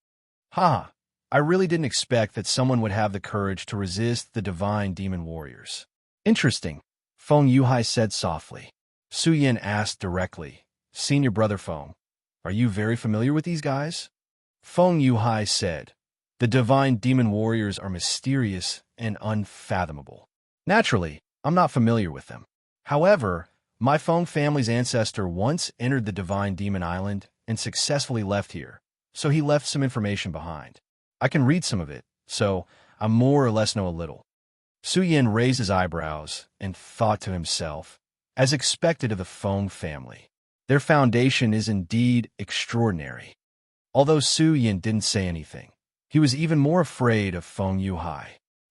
I really didn't expect that someone would have the courage to resist the divine demon warriors. Interesting, Feng Yuhai said softly. Su Yin asked directly, Senior brother Feng, are you very familiar with these guys? Feng Yuhai said, the divine demon warriors are mysterious and unfathomable. Naturally, I'm not familiar with them. However, my Feng family's ancestor once entered the Divine Demon Island and successfully left here, so he left some information behind. I can read some of it, so I more or less know a little. Su Yin raised his eyebrows and thought to himself, as expected of the Feng family, their foundation is indeed extraordinary. Although Su Yin didn't say anything, he was even more afraid of Feng Yuhai.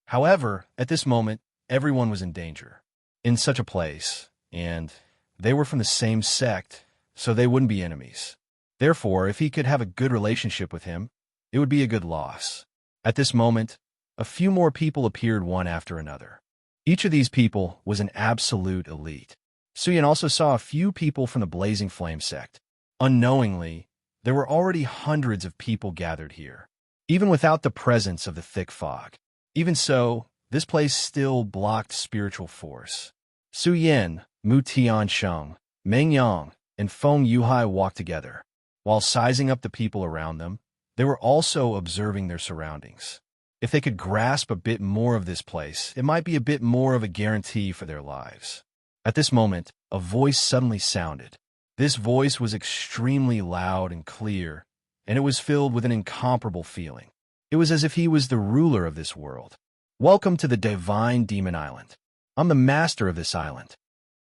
However, at this moment, everyone was in danger. In such a place, and they were from the same sect, so they wouldn't be enemies. Therefore, if he could have a good relationship with him, it would be a good loss. At this moment, a few more people appeared one after another. Each of these people was an absolute elite. Suyin also saw a few people from the Blazing Flame sect. Unknowingly, there were already hundreds of people gathered here, even without the presence of the thick fog. Even so, this place still blocked spiritual force. Su Yin, Mu Tiansheng, Meng Yang, and Feng Yuhai walked together. While sizing up the people around them, they were also observing their surroundings. If they could grasp a bit more of this place, it might be a bit more of a guarantee for their lives. At this moment, a voice suddenly sounded. This voice was extremely loud and clear, and it was filled with an incomparable feeling. It was as if he was the ruler of this world. "Welcome to the Divine Demon Island. I'm the master of this island."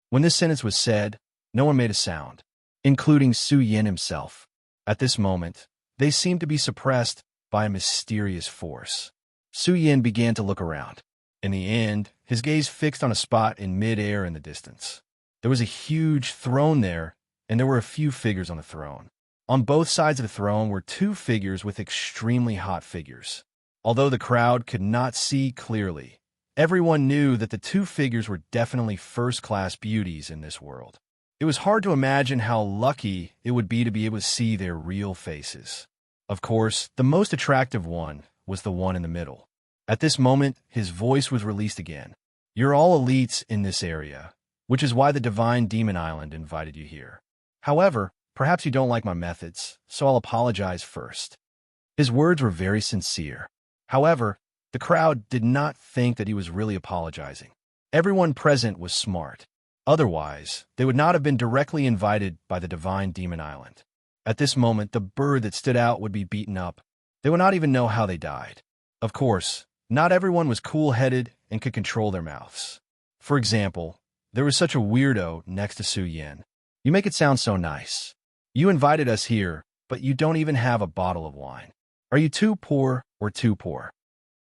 When this sentence was said, no one made a sound, including Su Yin himself. At this moment, they seemed to be suppressed by a mysterious force. Su Yin began to look around. In the end, his gaze fixed on a spot in mid-air in the distance. There was a huge throne there, and there were a few figures on the throne. On both sides of the throne were two figures with extremely hot figures. Although the crowd could not see clearly, everyone knew that the two figures were definitely first-class beauties in this world. It was hard to imagine how lucky it would be to be able to see their real faces. Of course, the most attractive one was the one in the middle. At this moment, his voice was released again. "You're all elites in this area, which is why the Divine Demon Island invited you here. However, perhaps you don't like my methods, so I'll apologize first." His words were very sincere. However, the crowd did not think that he was really apologizing. Everyone present was smart. Otherwise, they would not have been directly invited by the Divine Demon Island. At this moment, the bird that stood out would be beaten up. They would not even know how they died. Of course, not everyone was cool-headed and could control their mouths. For example, there was such a weirdo next to Su Yin. "You make it sound so nice. You invited us here, but you don't even have a bottle of wine. Are you too poor or too poor?"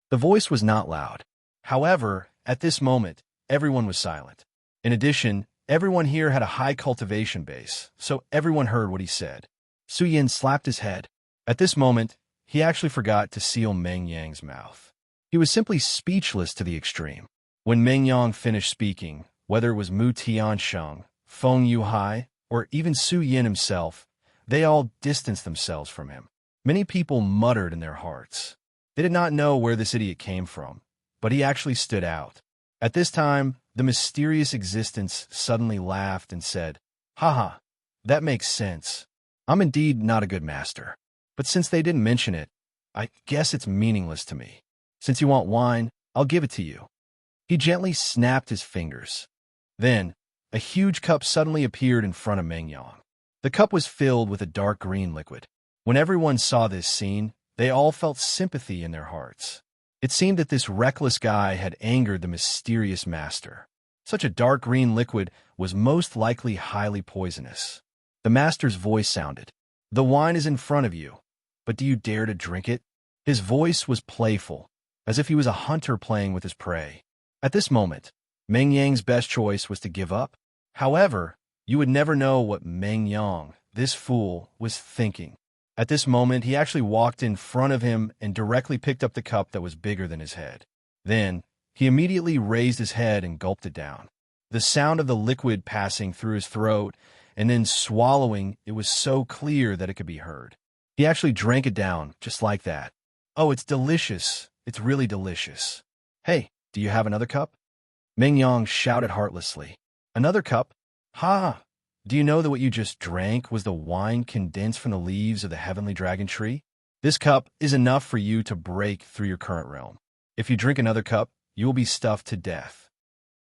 The voice was not loud. However, at this moment, everyone was silent. In addition, everyone here had a high cultivation base, so everyone heard what he said. Su Yin slapped his head. At this moment, he actually forgot to seal Meng Yang's mouth. He was simply speechless to the extreme. When Meng Yang finished speaking, whether it was Mu Tiansheng, Feng Yuhai, or even Su Yin himself, they all distanced themselves from him. Many people muttered in their hearts. They did not know where this idiot came from, but he actually stood out. At this time, the mysterious existence suddenly laughed and said, "Haha, that makes sense. I'm indeed not a good master. But since they didn't mention it, I guess it's meaningless to me. Since you want wine, I'll give it to you." He gently snapped his fingers. Then, a huge cup suddenly appeared in front of Meng Yang. The cup was filled with a dark green liquid. When everyone saw this scene, they all felt sympathy in their hearts. It seemed that this reckless guy had angered the mysterious master. Such a dark green liquid was most likely highly poisonous. The master's voice sounded. "The wine is in front of you, but do you dare to drink it?" His voice was playful, as if he was a hunter playing with his prey. At this moment, Meng Yang's best choice was to give up. However, you would never know what Meng Yang, this fool, was thinking. At this moment, he actually walked in front of him and directly picked up the cup that was bigger than his head. Then, he immediately raised his head and gulped it down. The sound of the liquid passing through his throat and then swallowing it was so clear that it could be heard. He actually drank it down, just like that. "Oh, it's delicious. It's really delicious. Hey, do you have another cup?" Meng Yang shouted heartlessly. "Another cup? Ha! Do you know that what you just drank was the wine condensed from the leaves of the heavenly dragon tree? This cup is enough for you to break through your current realm. If you drink another cup, you will be stuffed to death."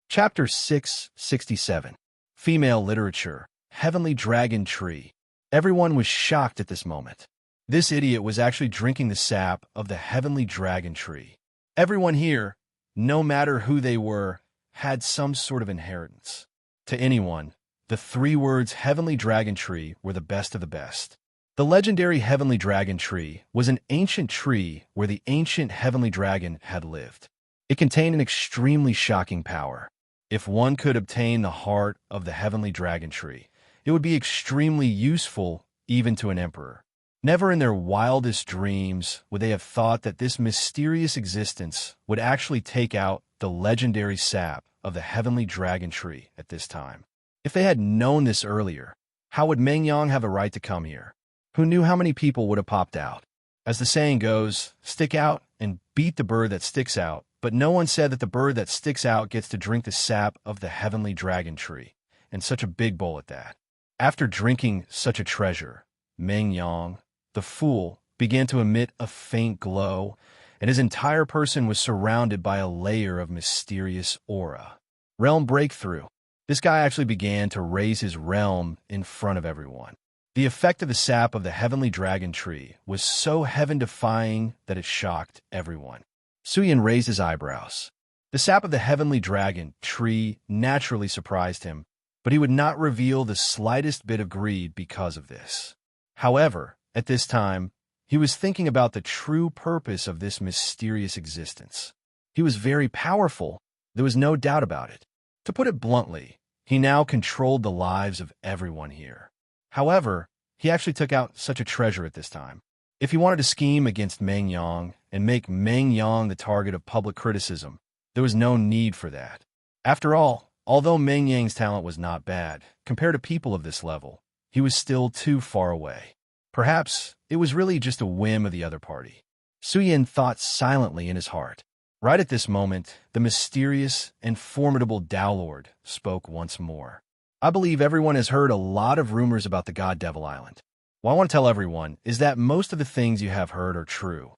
Chapter 667. Female Literature. Heavenly Dragon Tree. Everyone was shocked at this moment. This idiot was actually drinking the sap of the Heavenly Dragon Tree. Everyone here, no matter who they were, had some sort of inheritance. To anyone, the three words Heavenly Dragon Tree were the best of the best. The legendary Heavenly Dragon Tree was an ancient tree where the ancient Heavenly Dragon had lived. It contained an extremely shocking power. If one could obtain the heart of the Heavenly Dragon Tree, it would be extremely useful even to an emperor. Never in their wildest dreams would they have thought that this mysterious existence would actually take out the legendary sap of the Heavenly Dragon Tree at this time. If they had known this earlier, how would Meng Yang have a right to come here? Who knew how many people would have popped out? As the saying goes, stick out and beat the bird that sticks out, but no one said that the bird that sticks out gets to drink the sap of the heavenly dragon tree, and such a big bowl at that. After drinking such a treasure, Meng Yang, the fool, began to emit a faint glow, and his entire person was surrounded by a layer of mysterious aura. Realm breakthrough. This guy actually began to raise his realm in front of everyone. The effect of the sap of the heavenly dragon tree was so heaven-defying that it shocked everyone. Suyin raised his eyebrows. The sap of the heavenly dragon tree naturally surprised him, but he would not reveal the slightest bit of greed because of this. However, at this time, he was thinking about the true purpose of this mysterious existence. He was very powerful. There was no doubt about it. To put it bluntly, he now controlled the lives of everyone here. However, he actually took out such a treasure at this time. If he wanted to scheme against Meng Yang and make Meng Yang the target of public criticism, there was no need for that. After all, although Meng Yang's talent was not bad, compared to people of this level, he was still too far away. Perhaps it was really just a whim of the other party. Suyin thought silently in his heart. Right at this moment, the mysterious and formidable Tao Lord spoke once more. I believe everyone has heard a lot of rumors about the God Devil Island. What I want to tell everyone is that most of the things you have heard are true.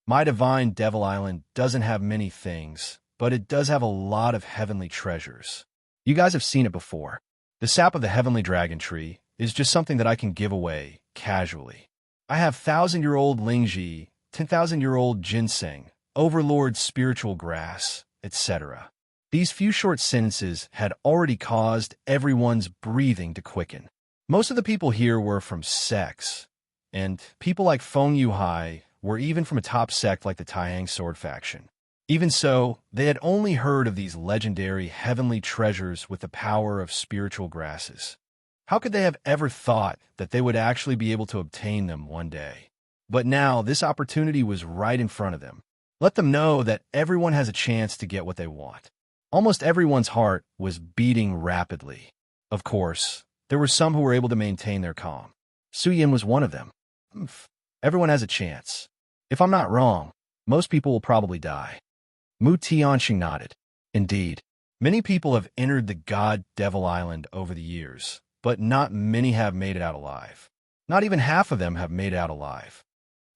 My divine Devil Island doesn't have many things, but it does have a lot of heavenly treasures. You guys have seen it before. The sap of the heavenly dragon tree is just something that I can give away casually. I have 1,000-year-old Lingji, 10,000-year-old ginseng, overlord spiritual grass, etc. These few short sentences had already caused everyone's breathing to quicken. Most of the people here were from sects, and people like Feng Yuhai were even from a top sect like the Taiyang Sword faction. Even so, they had only heard of these legendary heavenly treasures with the power of spiritual grasses. How could they have ever thought that they would actually be able to obtain them one day? But now this opportunity was right in front of them. Let them know that everyone has a chance to get what they want. Almost everyone's heart was beating rapidly. Of course, there were some who were able to maintain their calm. Suyin was one of them. Everyone has a chance. If I'm not wrong, most people will probably die. Mu Tianxing nodded. Indeed, many people have entered the God Devil Island over the years, but not many have made it out alive. Not even half of them have made it out alive.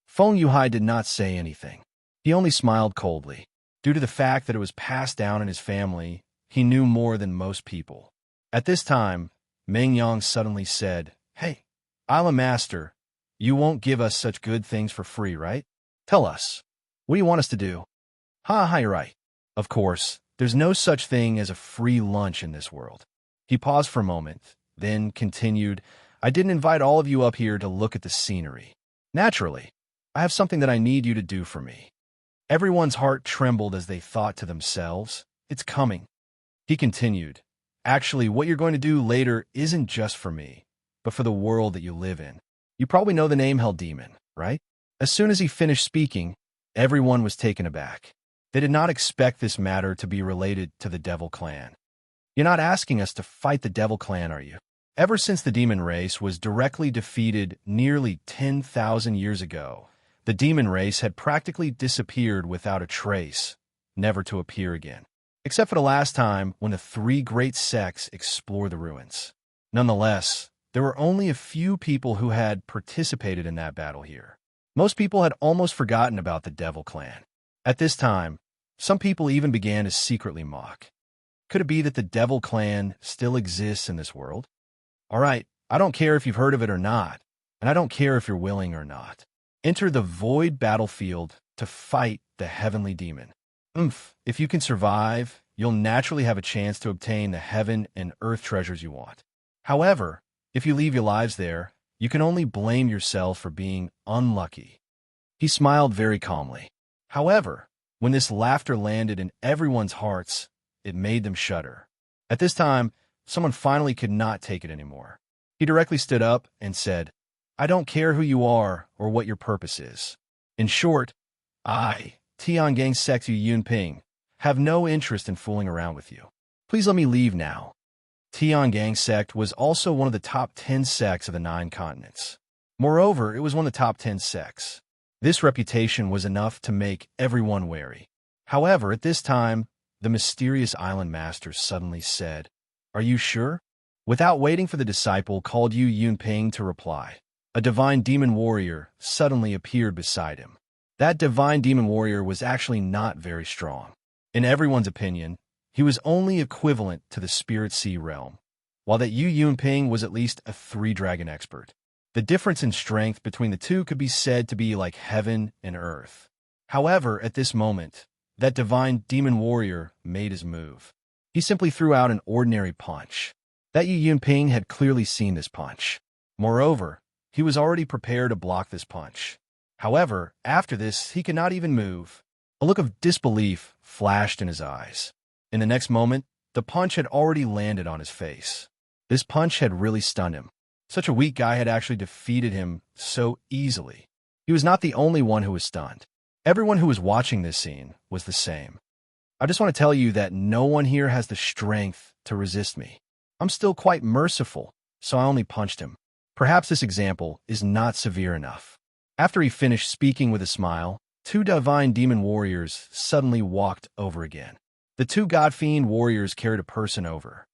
Feng Yuhai did not say anything. He only smiled coldly. Due to the fact that it was passed down in his family, he knew more than most people. At this time, Meng Yang suddenly said, "Hey, I'm a master. You won't give us such good things for free, right? Tell us. What do you want us to do?" Ha, you're right. Of course, there's no such thing as a free lunch in this world. He paused for a moment, then continued, "I didn't invite all of you up here to look at the scenery. Naturally, I have something that I need you to do for me." Everyone's heart trembled as they thought to themselves, "It's coming." He continued, "Actually, what you're going to do later isn't just for me, but for the world that you live in. You probably know the name Hell Demon, right?" As soon as he finished speaking, everyone was taken aback. They did not expect this matter to be related to the Devil Clan. "You're not asking us to fight the Devil Clan, are you?" Ever since the demon race was directly defeated nearly 10,000 years ago, the demon race had practically disappeared without a trace, never to appear again, except for the last time when the three great sects explored the ruins. Nonetheless, there were only a few people who had participated in that battle here. Most people had almost forgotten about the Devil Clan. At this time, some people even began to secretly mock. Could it be that the Devil Clan still exists in this world? All right, I don't care if you've heard of it or not, and I don't care if you're willing or not. Enter the void battlefield to fight the heavenly demon. If you can survive, you'll naturally have a chance to obtain the heaven and earth treasures you want. However, if you leave your lives there, you can only blame yourself for being unlucky. He smiled very calmly. However, when this laughter landed in everyone's hearts, it made them shudder. At this time, someone finally could not take it anymore. He directly stood up and said, "I don't care who you are or what your purpose is. In short, I, Tiangang Sektu Yunping, have no interest in fooling around with you. Please let me leave now." Tiangang sect was also one of the top 10 sects of the 9 continents. Moreover, it was one of the top 10 sects. This reputation was enough to make everyone wary. However, at this time, the mysterious island master suddenly said, "Are you sure?" Without waiting for the disciple called Yu Yunping to reply, a divine demon warrior suddenly appeared beside him. That divine demon warrior was actually not very strong. In everyone's opinion, he was only equivalent to the Spirit Sea realm, while that Yu Yunping was at least a 3-dragon expert. The difference in strength between the two could be said to be like heaven and earth. However, at this moment, that divine demon warrior made his move. He simply threw out an ordinary punch. That Yu Yunping had clearly seen this punch. Moreover, he was already prepared to block this punch. However, after this, he could not even move. A look of disbelief flashed in his eyes. In the next moment, the punch had already landed on his face. This punch had really stunned him. Such a weak guy had actually defeated him so easily. He was not the only one who was stunned. Everyone who was watching this scene was the same. I just want to tell you that no one here has the strength to resist me. I'm still quite merciful, so I only punched him. Perhaps this example is not severe enough. After he finished speaking with a smile, 2 divine demon warriors suddenly walked over again. The 2 god-fiend warriors carried a person over.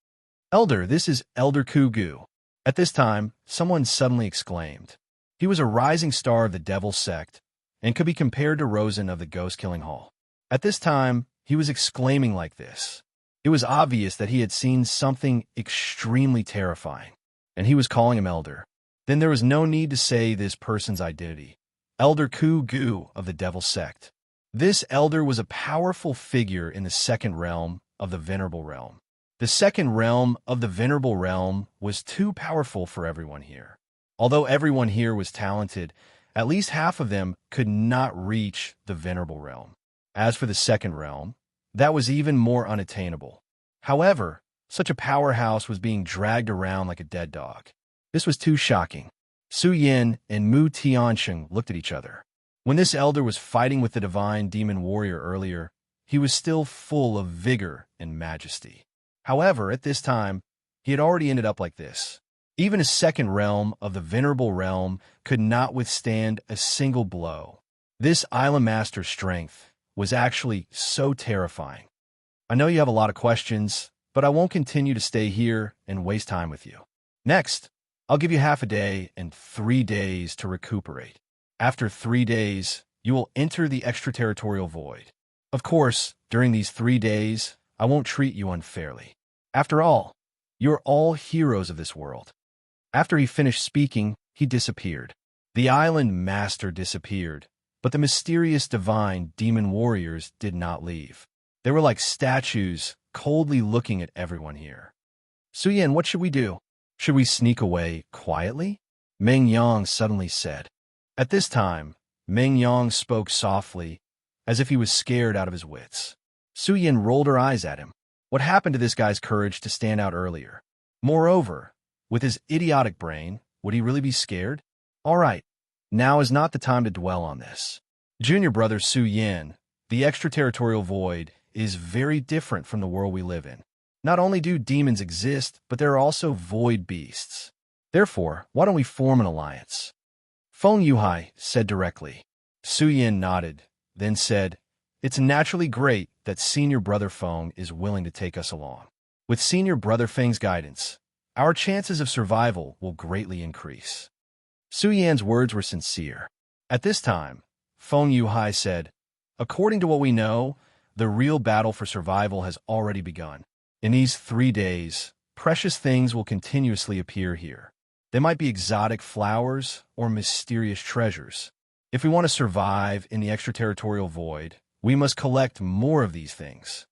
"Elder, this is Elder Kugu." At this time, someone suddenly exclaimed. He was a rising star of the Devil sect and could be compared to Rosen of the Ghost-Killing Hall. At this time, he was exclaiming like this. It was obvious that he had seen something extremely terrifying, and he was calling him Elder. Then there was no need to say this person's identity. Elder Kugu of the Devil sect. This elder was a powerful figure in the second realm of the Venerable Realm. The second realm of the Venerable Realm was too powerful for everyone here. Although everyone here was talented, at least half of them could not reach the Venerable Realm. As for the second realm, that was even more unattainable. However, such a powerhouse was being dragged around like a dead dog. This was too shocking. Su Yin and Mu Tiansheng looked at each other. When this elder was fighting with the divine demon warrior earlier, he was still full of vigor and majesty. However, at this time, he had already ended up like this. Even a second realm of the Venerable Realm could not withstand a single blow. This island master's strength was actually so terrifying. I know you have a lot of questions, but I won't continue to stay here and waste time with you. Next, I'll give you half a day and 3 days to recuperate. After 3 days, you will enter the extraterritorial void. Of course, during these 3 days, I won't treat you unfairly. After all, you're all heroes of this world. After he finished speaking, he disappeared. The island master disappeared, but the mysterious divine demon warriors did not leave. They were like statues, coldly looking at everyone here. "Su Yin, what should we do? Should we sneak away quietly?" Meng Yang suddenly said. At this time, Meng Yang spoke softly, as if he was scared out of his wits. Su Yin rolled her eyes at him. What happened to this guy's courage to stand out earlier? Moreover, with his idiotic brain, would he really be scared? All right, now is not the time to dwell on this. Junior brother Su Yin, the extraterritorial void is very different from the world we live in. Not only do demons exist, but there are also void beasts. Therefore, why don't we form an alliance? Feng Yuhai said directly. Su Yin nodded, then said, "It's naturally great that Senior Brother Feng is willing to take us along. With Senior Brother Feng's guidance, our chances of survival will greatly increase." Su Yan's words were sincere. At this time, Feng Yuhai said, "According to what we know, the real battle for survival has already begun. In these 3 days, precious things will continuously appear here. They might be exotic flowers or mysterious treasures. If we want to survive in the extraterritorial void, we must collect more of these things."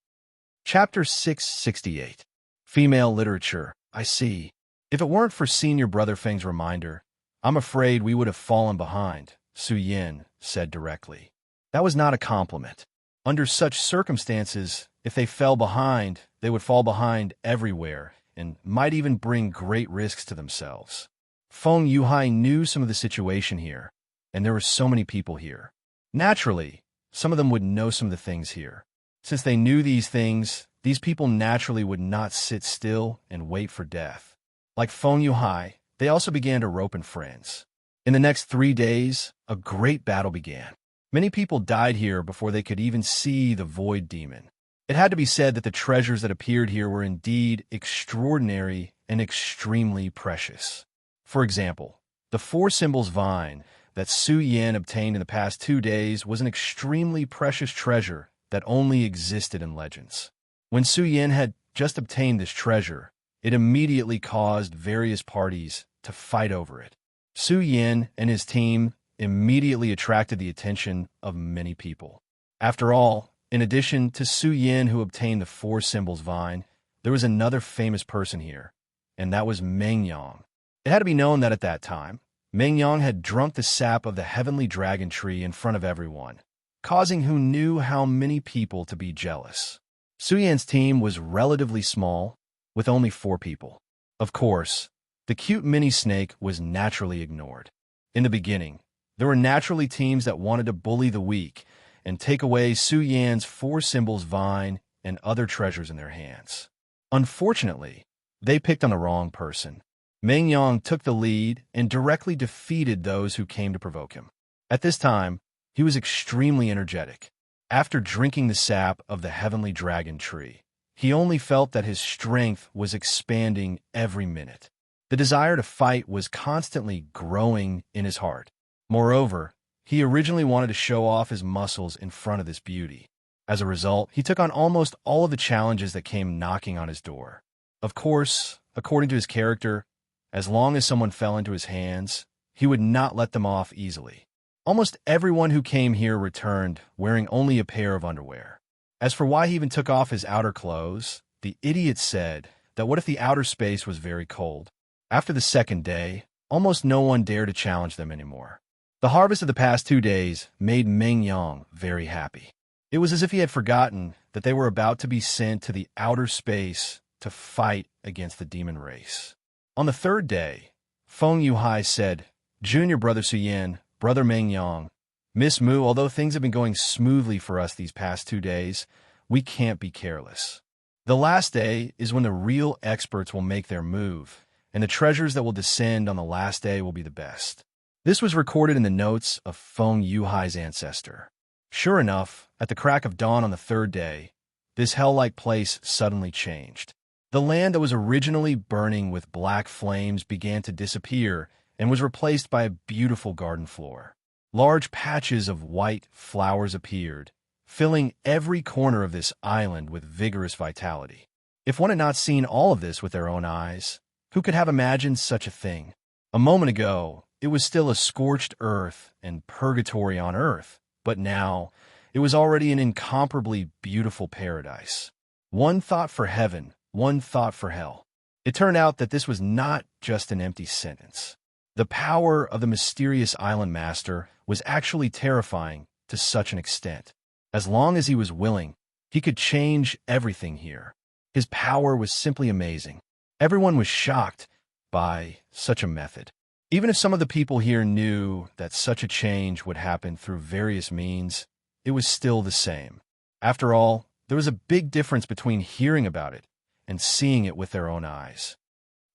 Chapter 668. Female Literature. I see. If it weren't for Senior Brother Feng's reminder, I'm afraid we would have fallen behind, Su Yin said directly. That was not a compliment. Under such circumstances, if they fell behind, they would fall behind everywhere and might even bring great risks to themselves. Feng Yuhai knew some of the situation here, and there were so many people here. Naturally, some of them would know some of the things here. Since they knew these things, these people naturally would not sit still and wait for death. Like Feng Yuhai, they also began to rope in friends. In the next 3 days, a great battle began. Many people died here before they could even see the Void Demon. It had to be said that the treasures that appeared here were indeed extraordinary and extremely precious. For example, the 4 symbols vine that Su Yin obtained in the past 2 days was an extremely precious treasure that only existed in legends. When Su Yin had just obtained this treasure, it immediately caused various parties to fight over it. Su Yin and his team immediately attracted the attention of many people. After all, in addition to Su Yin, who obtained the 4 symbols vine, there was another famous person here, and that was Meng Yang. It had to be known that at that time, Meng Yang had drunk the sap of the heavenly dragon tree in front of everyone, causing who knew how many people to be jealous. Su Yin's team was relatively small, with only 4 people. Of course, the cute mini snake was naturally ignored. In the beginning, there were naturally teams that wanted to bully the weak and take away Su Yan's 4 symbols vine and other treasures in their hands. Unfortunately, they picked on the wrong person. Meng Yang took the lead and directly defeated those who came to provoke him. At this time, he was extremely energetic. After drinking the sap of the heavenly dragon tree, he only felt that his strength was expanding every minute. The desire to fight was constantly growing in his heart. Moreover, he originally wanted to show off his muscles in front of this beauty. As a result, he took on almost all of the challenges that came knocking on his door. Of course, according to his character, as long as someone fell into his hands, he would not let them off easily. Almost everyone who came here returned wearing only a pair of underwear. As for why he even took off his outer clothes, the idiot said that what if the outer space was very cold? After the second day, almost no one dared to challenge them anymore. The harvest of the past 2 days made Meng Yang very happy. It was as if he had forgotten that they were about to be sent to the outer space to fight against the demon race. On the 3rd day, Feng Yuhai said, "Junior Brother Su Yin, Brother Meng Yang, Miss Mu, although things have been going smoothly for us these past 2 days, we can't be careless. The last day is when the real experts will make their move, and the treasures that will descend on the last day will be the best." This was recorded in the notes of Feng Yuhai's ancestor. Sure enough, at the crack of dawn on the 3rd day, this hell-like place suddenly changed. The land that was originally burning with black flames began to disappear and was replaced by a beautiful garden floor. Large patches of white flowers appeared, filling every corner of this island with vigorous vitality. If one had not seen all of this with their own eyes, who could have imagined such a thing? A moment ago, it was still a scorched earth and purgatory on earth, but now it was already an incomparably beautiful paradise. One thought for heaven, one thought for hell. It turned out that this was not just an empty sentence. The power of the mysterious island master was actually terrifying to such an extent. As long as he was willing, he could change everything here. His power was simply amazing. Everyone was shocked by such a method. Even if some of the people here knew that such a change would happen through various means, it was still the same. After all, there was a big difference between hearing about it and seeing it with their own eyes.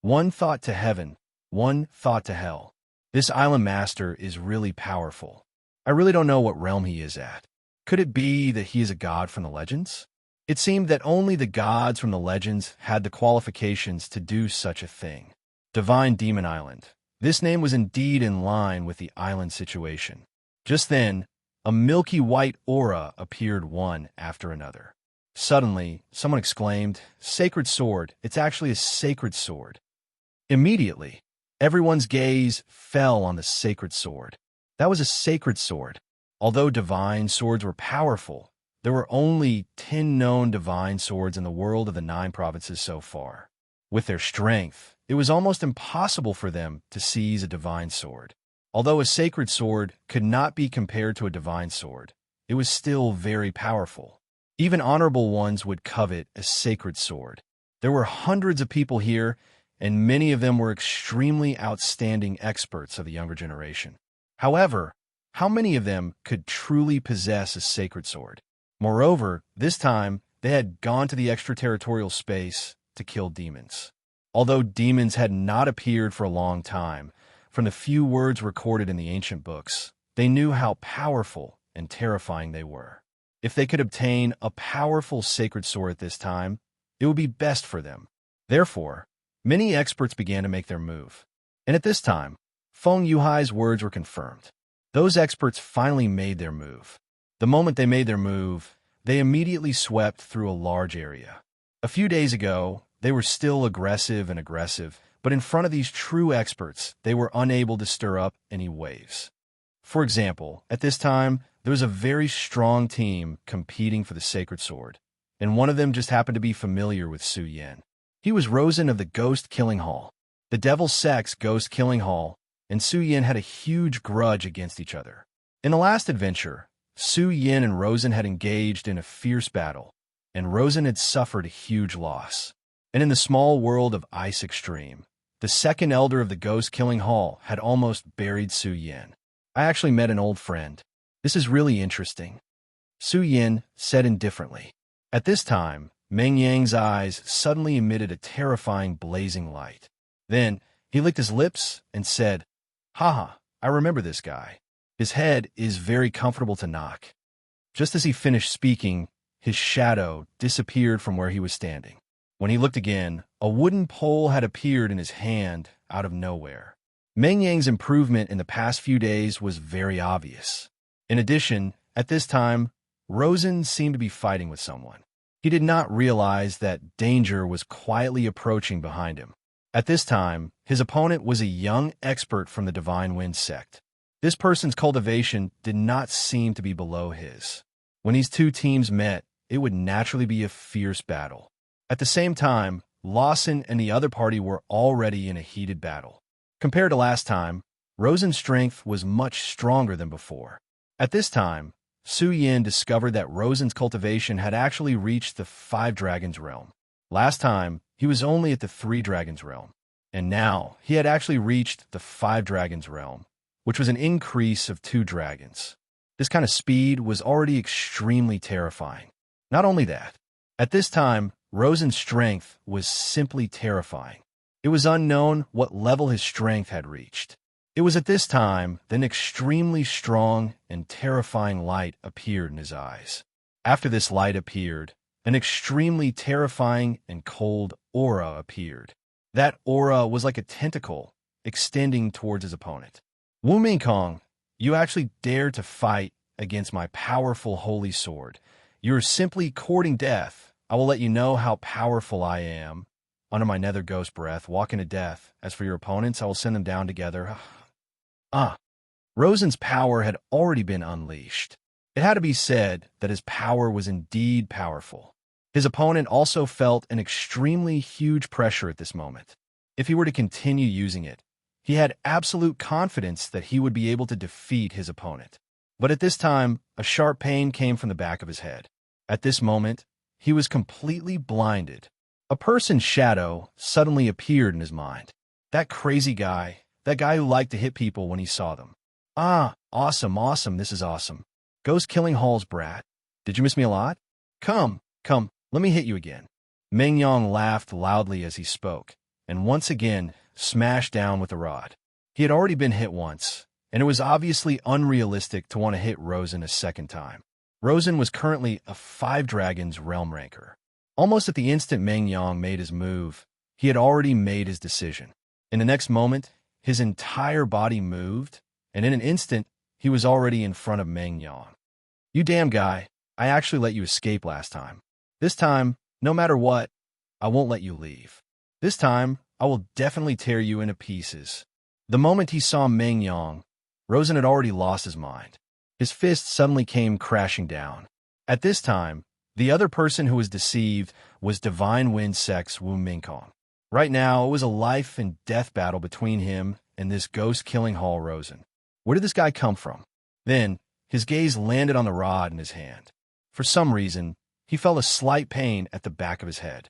One thought to heaven, one thought to hell. This island master is really powerful. I really don't know what realm he is at. Could it be that he is a god from the legends? It seemed that only the gods from the legends had the qualifications to do such a thing. Divine Demon Island. This name was indeed in line with the island situation. Just then, a milky white aura appeared one after another. Suddenly, someone exclaimed, "Sacred sword! It's actually a sacred sword!" Immediately, everyone's gaze fell on the sacred sword. That was a sacred sword. Although divine swords were powerful, there were only 10 known divine swords in the world of the 9 provinces so far. With their strength, it was almost impossible for them to seize a divine sword. Although a sacred sword could not be compared to a divine sword, it was still very powerful. Even honorable ones would covet a sacred sword. There were hundreds of people here, and many of them were extremely outstanding experts of the younger generation. However, how many of them could truly possess a sacred sword? Moreover, this time, they had gone to the extraterritorial space to kill demons. Although demons had not appeared for a long time, from the few words recorded in the ancient books, they knew how powerful and terrifying they were. If they could obtain a powerful sacred sword at this time, it would be best for them. Therefore, many experts began to make their move. And at this time, Feng Yuhai's words were confirmed. Those experts finally made their move. The moment they made their move, they immediately swept through a large area. A few days ago, they were still aggressive, but in front of these true experts, they were unable to stir up any waves. For example, at this time, there was a very strong team competing for the sacred sword, and one of them just happened to be familiar with Su Yin. He was Rosen of the Ghost Killing Hall. The Devil's Sex Ghost Killing Hall and Su Yin had a huge grudge against each other. In the last adventure, Su Yin and Rosen had engaged in a fierce battle, and Rosen had suffered a huge loss. And in the small world of Ice Extreme, the second elder of the Ghost Killing Hall had almost buried Su Yin. I actually met an old friend. This is really interesting, Su Yin said indifferently. At this time, Meng Yang's eyes suddenly emitted a terrifying blazing light. Then, he licked his lips and said, "Haha, I remember this guy. His head is very comfortable to knock." Just as he finished speaking, his shadow disappeared from where he was standing. When he looked again, a wooden pole had appeared in his hand out of nowhere. Meng Yang's improvement in the past few days was very obvious. In addition, at this time, Rosen seemed to be fighting with someone. He did not realize that danger was quietly approaching behind him. At this time, his opponent was a young expert from the Divine Wind sect. This person's cultivation did not seem to be below his. When these two teams met, it would naturally be a fierce battle. At the same time, Lawson and the other party were already in a heated battle. Compared to last time, Rosen's strength was much stronger than before. At this time, Su Yin discovered that Rosen's cultivation had actually reached the 5 Dragons realm. Last time, he was only at the 3 Dragons realm, and now he had actually reached the 5 Dragons realm, which was an increase of 2 dragons. This kind of speed was already extremely terrifying. Not only that, at this time, Rosen's strength was simply terrifying. It was unknown what level his strength had reached. It was at this time that an extremely strong and terrifying light appeared in his eyes. After this light appeared, an extremely terrifying and cold aura appeared. That aura was like a tentacle extending towards his opponent. Wu Mingkong, you actually dared to fight against my powerful holy sword. You are simply courting death. I will let you know how powerful I am. Under my nether ghost breath, walk into death. As for your opponents, I will send them down together. Rosen's power had already been unleashed. It had to be said that his power was indeed powerful. His opponent also felt an extremely huge pressure at this moment. If he were to continue using it, he had absolute confidence that he would be able to defeat his opponent. But at this time, a sharp pain came from the back of his head. At this moment, he was completely blinded. A person's shadow suddenly appeared in his mind. That crazy guy, that guy who liked to hit people when he saw them. Awesome, this is awesome. Ghost Killing Hall's brat. Did you miss me a lot? Come, let me hit you again. Meng Yang laughed loudly as he spoke, and once again smashed down with a rod. He had already been hit once, and it was obviously unrealistic to want to hit Rosen a second time. Rosen was currently a 5 Dragons realm ranker. Almost at the instant Meng Yang made his move, he had already made his decision. In the next moment, his entire body moved, and in an instant, he was already in front of Meng Yang. You damn guy, I actually let you escape last time. This time, no matter what, I won't let you leave. This time, I will definitely tear you into pieces. The moment he saw Meng Yang, Rosen had already lost his mind. His fist suddenly came crashing down. At this time, the other person who was deceived was Divine Wind Sect's Wu Mingkong. Right now, it was a life and death battle between him and this Ghost Killing Hall Rosen. Where did this guy come from? Then, his gaze landed on the rod in his hand. For some reason, he felt a slight pain at the back of his head.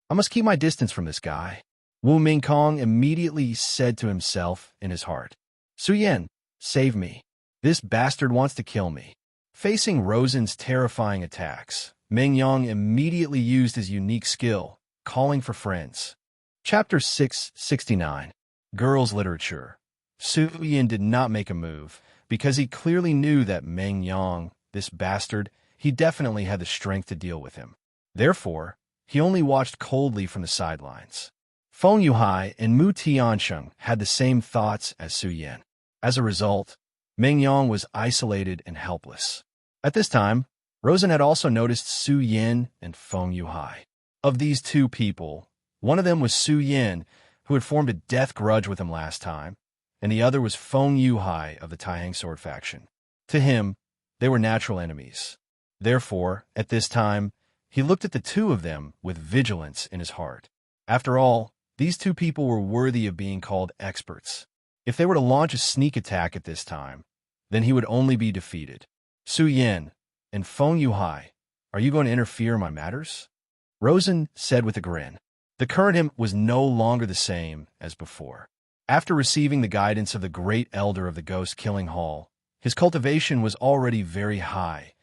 I must keep my distance from this guy. Wu Mingkong immediately said to himself in his heart. Su Yin, save me. This bastard wants to kill me. Facing Rosen's terrifying attacks, Meng Yang immediately used his unique skill, calling for friends. Chapter 669. Girls' Literature. Su Yin did not make a move, because he clearly knew that Meng Yang, this bastard, he definitely had the strength to deal with him. Therefore, he only watched coldly from the sidelines. Feng Yuhai and Mu Tiansheng had the same thoughts as Su Yin. As a result, Meng Yang was isolated and helpless. At this time, Rosen had also noticed Su Yin and Feng Yuhai. Of these two people, one of them was Su Yin, who had formed a death grudge with him last time, and the other was Feng Yuhai of the Taihang Sword faction. To him, they were natural enemies. Therefore, at this time, he looked at the two of them with vigilance in his heart. After all, these two people were worthy of being called experts. If they were to launch a sneak attack at this time, then he would only be defeated. Su Yin and Feng Yuhai, are you going to interfere in my matters? Rosen said with a grin. The current him was no longer the same as before. After receiving the guidance of the great elder of the Ghost Killing Hall, his cultivation was already very high,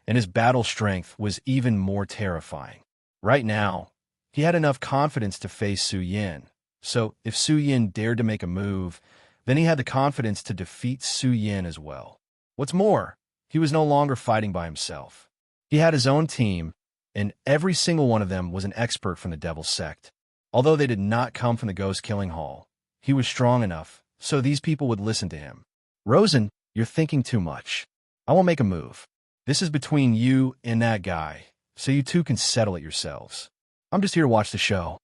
and his battle strength was even more terrifying. Right now, he had enough confidence to face Su Yin, so if Su Yin dared to make a move, then he had the confidence to defeat Su Yin as well. What's more, he was no longer fighting by himself. He had his own team, and every single one of them was an expert from the Devil's Sect. Although they did not come from the Ghost Killing Hall, he was strong enough, so these people would listen to him. Rosen, you're thinking too much. I won't make a move. This is between you and that guy, so you two can settle it yourselves. I'm just here to watch the show.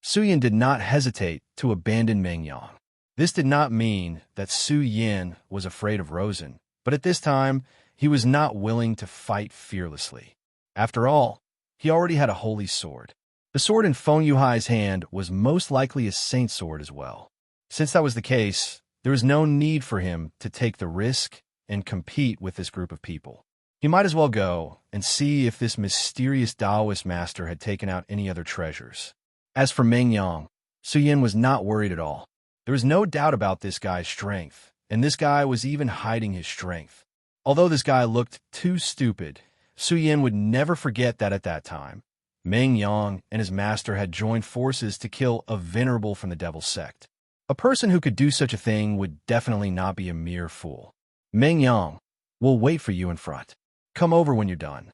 Su Yin did not hesitate to abandon Meng Yang. This did not mean that Su Yin was afraid of Rosen, but at this time, he was not willing to fight fearlessly. After all, he already had a holy sword. The sword in Feng Yuhai's hand was most likely a saint sword as well. Since that was the case, there was no need for him to take the risk and compete with this group of people. He might as well go and see if this mysterious Taoist master had taken out any other treasures. As for Meng Yang, Su Yin was not worried at all. There was no doubt about this guy's strength, and this guy was even hiding his strength. Although this guy looked too stupid, Su Yin would never forget that at that time, Meng Yang and his master had joined forces to kill a venerable from the Devil's Sect. A person who could do such a thing would definitely not be a mere fool. Meng Yang, we'll wait for you in front. Come over when you're done.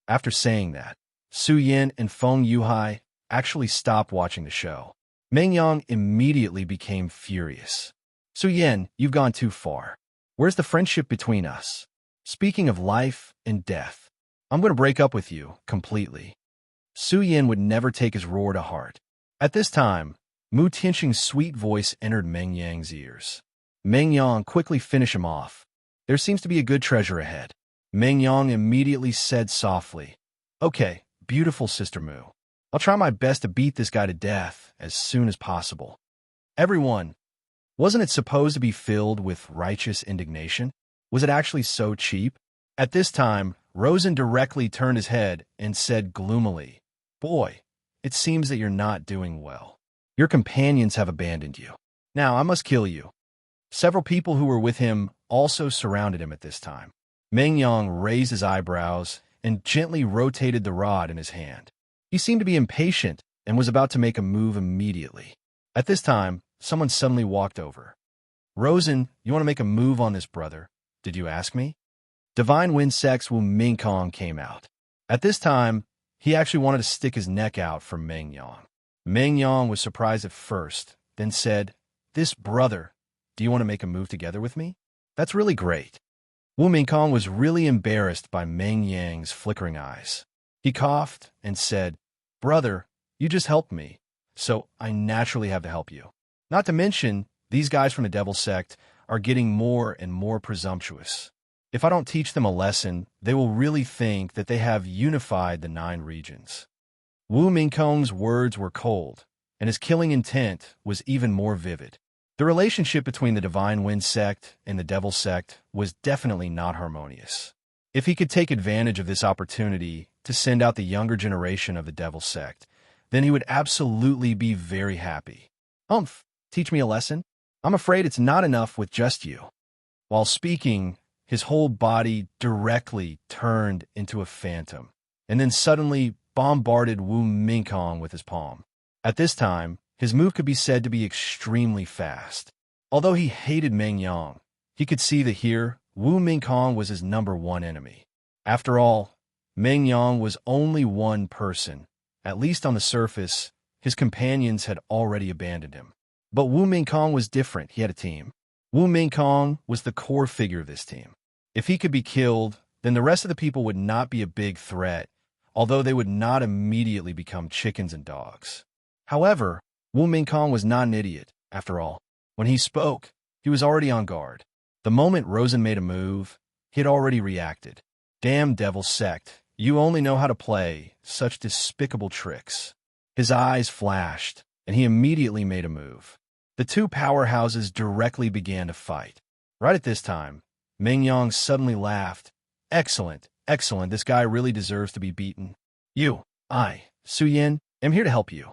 After saying that, Su Yin and Feng Yuhai actually stopped watching the show. Meng Yang immediately became furious. Su Yin, you've gone too far. Where's the friendship between us? Speaking of life and death, I'm going to break up with you completely. Su Yin would never take his roar to heart. At this time, Mu Tianxing's sweet voice entered Meng Yang's ears. Meng Yang quickly finished him off. There seems to be a good treasure ahead. Meng Yang immediately said softly, Okay, beautiful Sister Mu. I'll try my best to beat this guy to death as soon as possible. Everyone, wasn't it supposed to be filled with righteous indignation? Was it actually so cheap? At this time, Rosen directly turned his head and said gloomily, Boy, it seems that you're not doing well. Your companions have abandoned you. Now I must kill you. Several people who were with him also surrounded him at this time. Meng Yang raised his eyebrows and gently rotated the rod in his hand. He seemed to be impatient and was about to make a move immediately. At this time, someone suddenly walked over. Rosen, you want to make a move on this brother? Did you ask me? Divine Wind Sect's Wu Mingkong came out. At this time, he actually wanted to stick his neck out for Meng Yang. Meng Yang was surprised at first, then said, This brother, do you want to make a move together with me? That's really great. Wu Mingkong was really embarrassed by Meng Yang's flickering eyes. He coughed and said, Brother, you just helped me, so I naturally have to help you. Not to mention, these guys from the Devil's Sect are getting more and more presumptuous. If I don't teach them a lesson, they will really think that they have unified the 9 regions. Wu Mingkong's words were cold, and his killing intent was even more vivid. The relationship between the Divine Wind Sect and the Devil Sect was definitely not harmonious. If he could take advantage of this opportunity to send out the younger generation of the Devil Sect, then he would absolutely be very happy. Teach me a lesson? I'm afraid it's not enough with just you. While speaking, his whole body directly turned into a phantom. and then suddenly bombarded Wu Mingkong with his palm. At this time, his move could be said to be extremely fast. Although he hated Meng Yang, he could see that here, Wu Mingkong was his #1 enemy. After all, Meng Yang was only one person. At least on the surface, his companions had already abandoned him. But Wu Mingkong was different. He had a team. Wu Mingkong was the core figure of this team. If he could be killed, then the rest of the people would not be a big threat, although they would not immediately become chickens and dogs. However, Wu Mingkong was not an idiot, after all. When he spoke, he was already on guard. The moment Rosen made a move, he had already reacted. Damn devil sect, you only know how to play such despicable tricks. His eyes flashed, and he immediately made a move. The two powerhouses directly began to fight. Right at this time, Meng Yang suddenly laughed. Excellent, excellent, this guy really deserves to be beaten. Su Yin, am here to help you.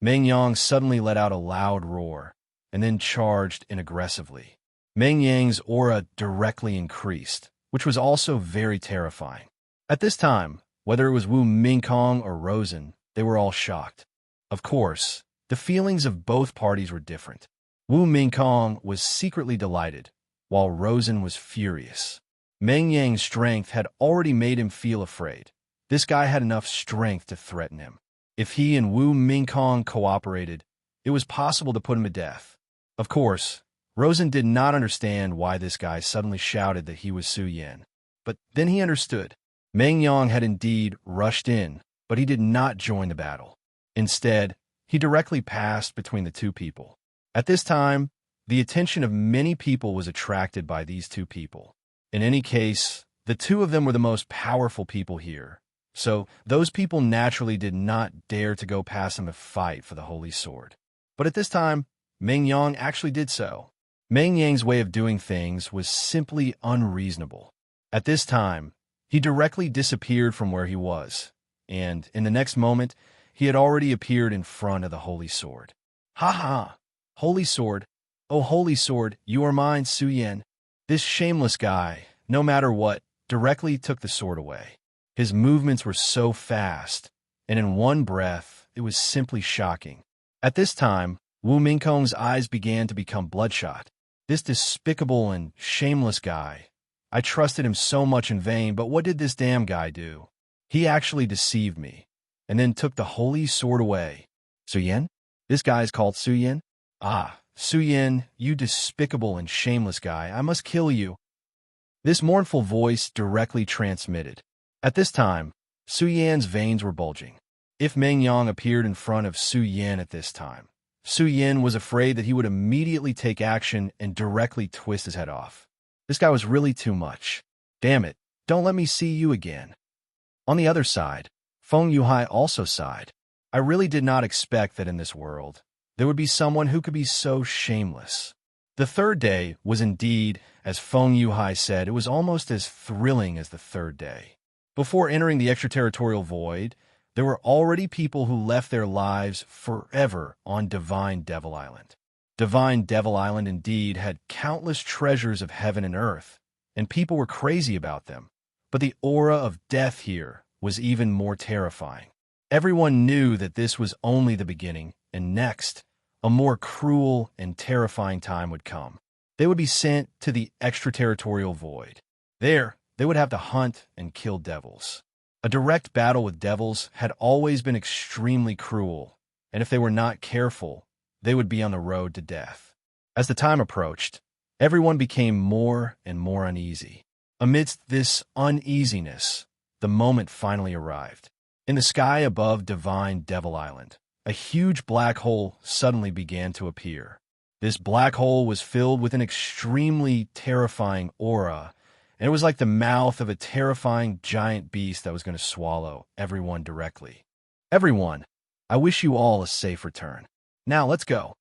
Meng Yang suddenly let out a loud roar, and then charged in aggressively. Meng Yang's aura directly increased, which was also very terrifying. At this time, whether it was Wu Mingkong or Rosen, they were all shocked. Of course, the feelings of both parties were different. Wu Mingkong was secretly delighted, while Rosen was furious. Meng Yang's strength had already made him feel afraid. This guy had enough strength to threaten him. If he and Wu Mingkong cooperated, it was possible to put him to death. Of course, Rosen did not understand why this guy suddenly shouted that he was Su Yin. But then he understood. Meng Yang had indeed rushed in, but he did not join the battle. Instead, he directly passed between the two people. At this time, the attention of many people was attracted by these two people. In any case, the two of them were the most powerful people here. So those people naturally did not dare to go past him and fight for the holy sword. But at this time, Meng Yang actually did so. Meng Yang's way of doing things was simply unreasonable. At this time, he directly disappeared from where he was, and in the next moment, he had already appeared in front of the holy sword. Ha ha! Holy sword! Oh, holy sword, you are mine, Su Yin. This shameless guy, no matter what, directly took the sword away. His movements were so fast, and in one breath, it was simply shocking. At this time, Wu Mingkong's eyes began to become bloodshot. This despicable and shameless guy. I trusted him so much in vain, but what did this damn guy do? He actually deceived me, and then took the holy sword away. Su Yin? This guy is called Su Yin? Ah, Su Yin, you despicable and shameless guy, I must kill you. This mournful voice directly transmitted. At this time, Su Yan's veins were bulging. If Meng Yang appeared in front of Su Yin at this time, Su Yin was afraid that he would immediately take action and directly twist his head off. This guy was really too much. Damn it, don't let me see you again. On the other side, Feng Yuhai also sighed. I really did not expect that in this world, there would be someone who could be so shameless. The third day was indeed, as Feng Yuhai said, it was almost as thrilling as the third day. Before entering the extraterritorial void, there were already people who left their lives forever on Divine Devil Island. Divine Devil Island indeed had countless treasures of heaven and earth, and people were crazy about them. But the aura of death here was even more terrifying. Everyone knew that this was only the beginning, and next, a more cruel and terrifying time would come. They would be sent to the extraterritorial void. There, they would have to hunt and kill devils. A direct battle with devils had always been extremely cruel, and if they were not careful, they would be on the road to death. As the time approached, everyone became more and more uneasy. Amidst this uneasiness, the moment finally arrived. In the sky above Divine Devil Island, a huge black hole suddenly began to appear. This black hole was filled with an extremely terrifying aura, and it was like the mouth of a terrifying giant beast that was going to swallow everyone directly. Everyone, I wish you all a safe return. Now let's go.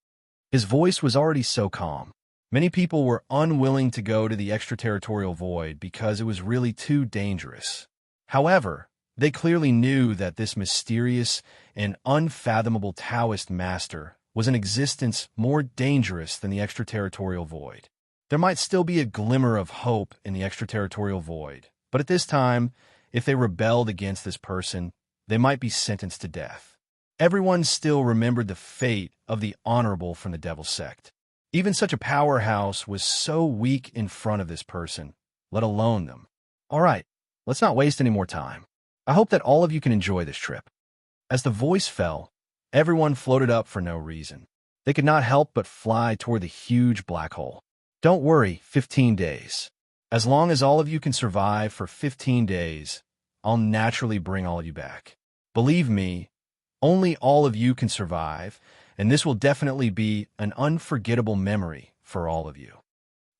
His voice was already so calm. Many people were unwilling to go to the extraterritorial void because it was really too dangerous. However, they clearly knew that this mysterious and unfathomable Taoist master was an existence more dangerous than the extraterritorial void. There might still be a glimmer of hope in the extraterritorial void, but at this time, if they rebelled against this person, they might be sentenced to death. Everyone still remembered the fate of the honorable from the Devil's Sect. Even such a powerhouse was so weak in front of this person, let alone them. All right, let's not waste any more time. I hope that all of you can enjoy this trip. As the voice fell, everyone floated up for no reason. They could not help but fly toward the huge black hole. Don't worry, 15 days. As long as all of you can survive for 15 days, I'll naturally bring all of you back. Believe me, only all of you can survive, and this will definitely be an unforgettable memory for all of you.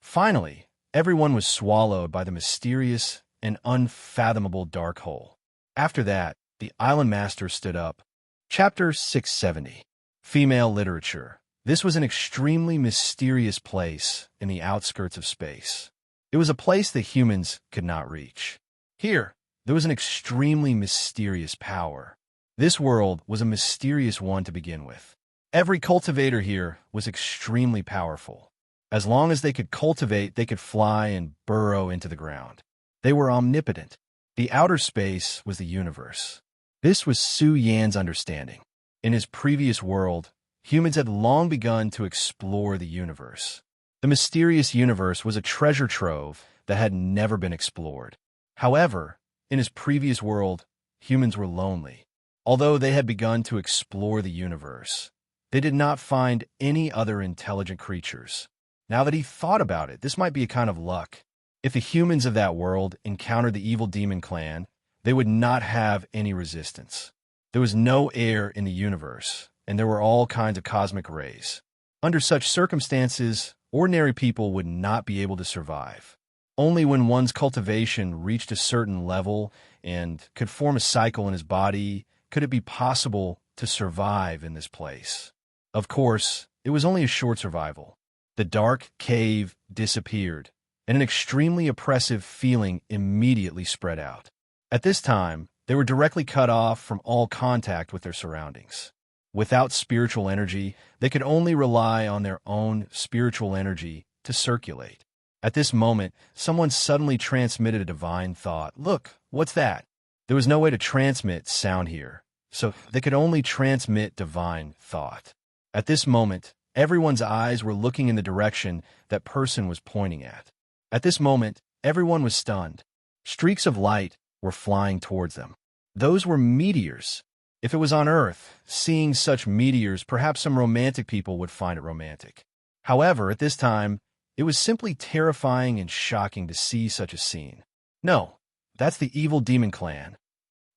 Finally, everyone was swallowed by the mysterious and unfathomable dark hole. After that, the island master stood up. Chapter 670. Female Literature. This was an extremely mysterious place in the outskirts of space. It was a place that humans could not reach. Here, there was an extremely mysterious power. This world was a mysterious one to begin with. Every cultivator here was extremely powerful. As long as they could cultivate, they could fly and burrow into the ground. They were omnipotent. The outer space was the universe. This was Su Yan's understanding. In his previous world, humans had long begun to explore the universe. The mysterious universe was a treasure trove that had never been explored. However, in his previous world, humans were lonely. Although they had begun to explore the universe, they did not find any other intelligent creatures. Now that he thought about it, this might be a kind of luck. If the humans of that world encountered the evil demon clan, they would not have any resistance. There was no air in the universe, and there were all kinds of cosmic rays. Under such circumstances, ordinary people would not be able to survive. Only when one's cultivation reached a certain level and could form a cycle in his body could it be possible to survive in this place. Of course, it was only a short survival. The dark cave disappeared, and an extremely oppressive feeling immediately spread out. At this time, they were directly cut off from all contact with their surroundings. Without spiritual energy, they could only rely on their own spiritual energy to circulate. At this moment, someone suddenly transmitted a divine thought. Look, what's that? There was no way to transmit sound here, so they could only transmit divine thought. At this moment, everyone's eyes were looking in the direction that person was pointing at. At this moment, everyone was stunned. Streaks of light were flying towards them. Those were meteors. If it was on Earth, seeing such meteors, perhaps some romantic people would find it romantic. However, at this time, it was simply terrifying and shocking to see such a scene. No, that's the evil demon clan.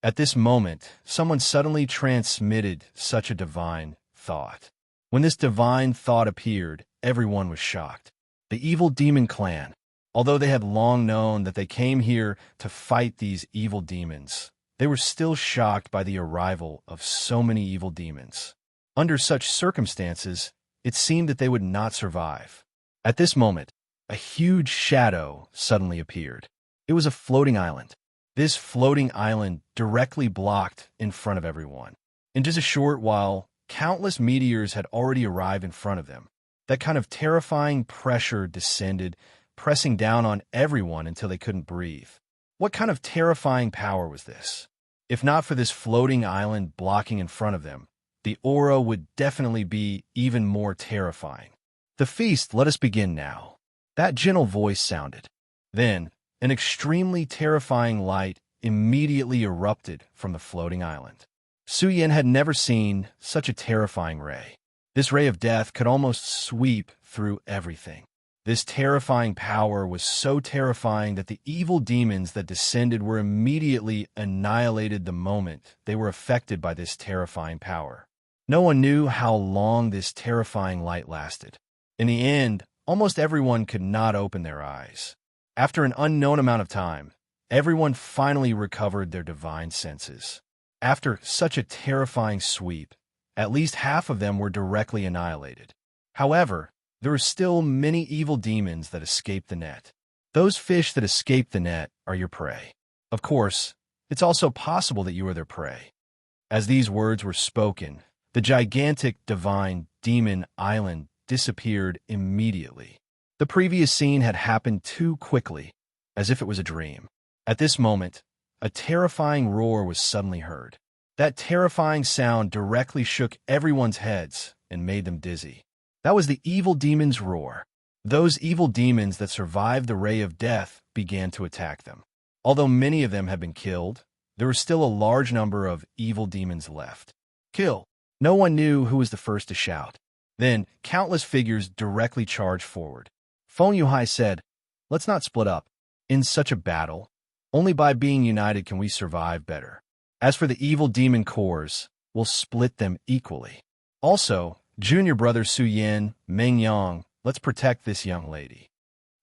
At this moment, someone suddenly transmitted such a divine thought. When this divine thought appeared, everyone was shocked. The evil demon clan, although they had long known that they came here to fight these evil demons, they were still shocked by the arrival of so many evil demons. Under such circumstances, it seemed that they would not survive. At this moment, a huge shadow suddenly appeared. It was a floating island. This floating island directly blocked in front of everyone. In just a short while, countless meteors had already arrived in front of them. That kind of terrifying pressure descended, pressing down on everyone until they couldn't breathe. What kind of terrifying power was this? If not for this floating island blocking in front of them, the aura would definitely be even more terrifying. The feast, let us begin now. That gentle voice sounded. Then, an extremely terrifying light immediately erupted from the floating island. Su Yan had never seen such a terrifying ray. This ray of death could almost sweep through everything. This terrifying power was so terrifying that the evil demons that descended were immediately annihilated the moment they were affected by this terrifying power. No one knew how long this terrifying light lasted. In the end, almost everyone could not open their eyes. After an unknown amount of time, everyone finally recovered their divine senses. After such a terrifying sweep, at least half of them were directly annihilated. However, there are still many evil demons that escaped the net. Those fish that escape the net are your prey. Of course, it's also possible that you are their prey. As these words were spoken, the gigantic divine demon island disappeared immediately. The previous scene had happened too quickly, as if it was a dream. At this moment, a terrifying roar was suddenly heard. That terrifying sound directly shook everyone's heads and made them dizzy. That was the evil demon's roar. Those evil demons that survived the ray of death began to attack them. Although many of them had been killed, there were still a large number of evil demons left. Kill! No one knew who was the first to shout. Then, countless figures directly charged forward. Feng Yuhai said, "Let's not split up. In such a battle, only by being united can we survive better. As for the evil demon cores, we'll split them equally. Also, junior brother Su Yin, Meng Yang, let's protect this young lady."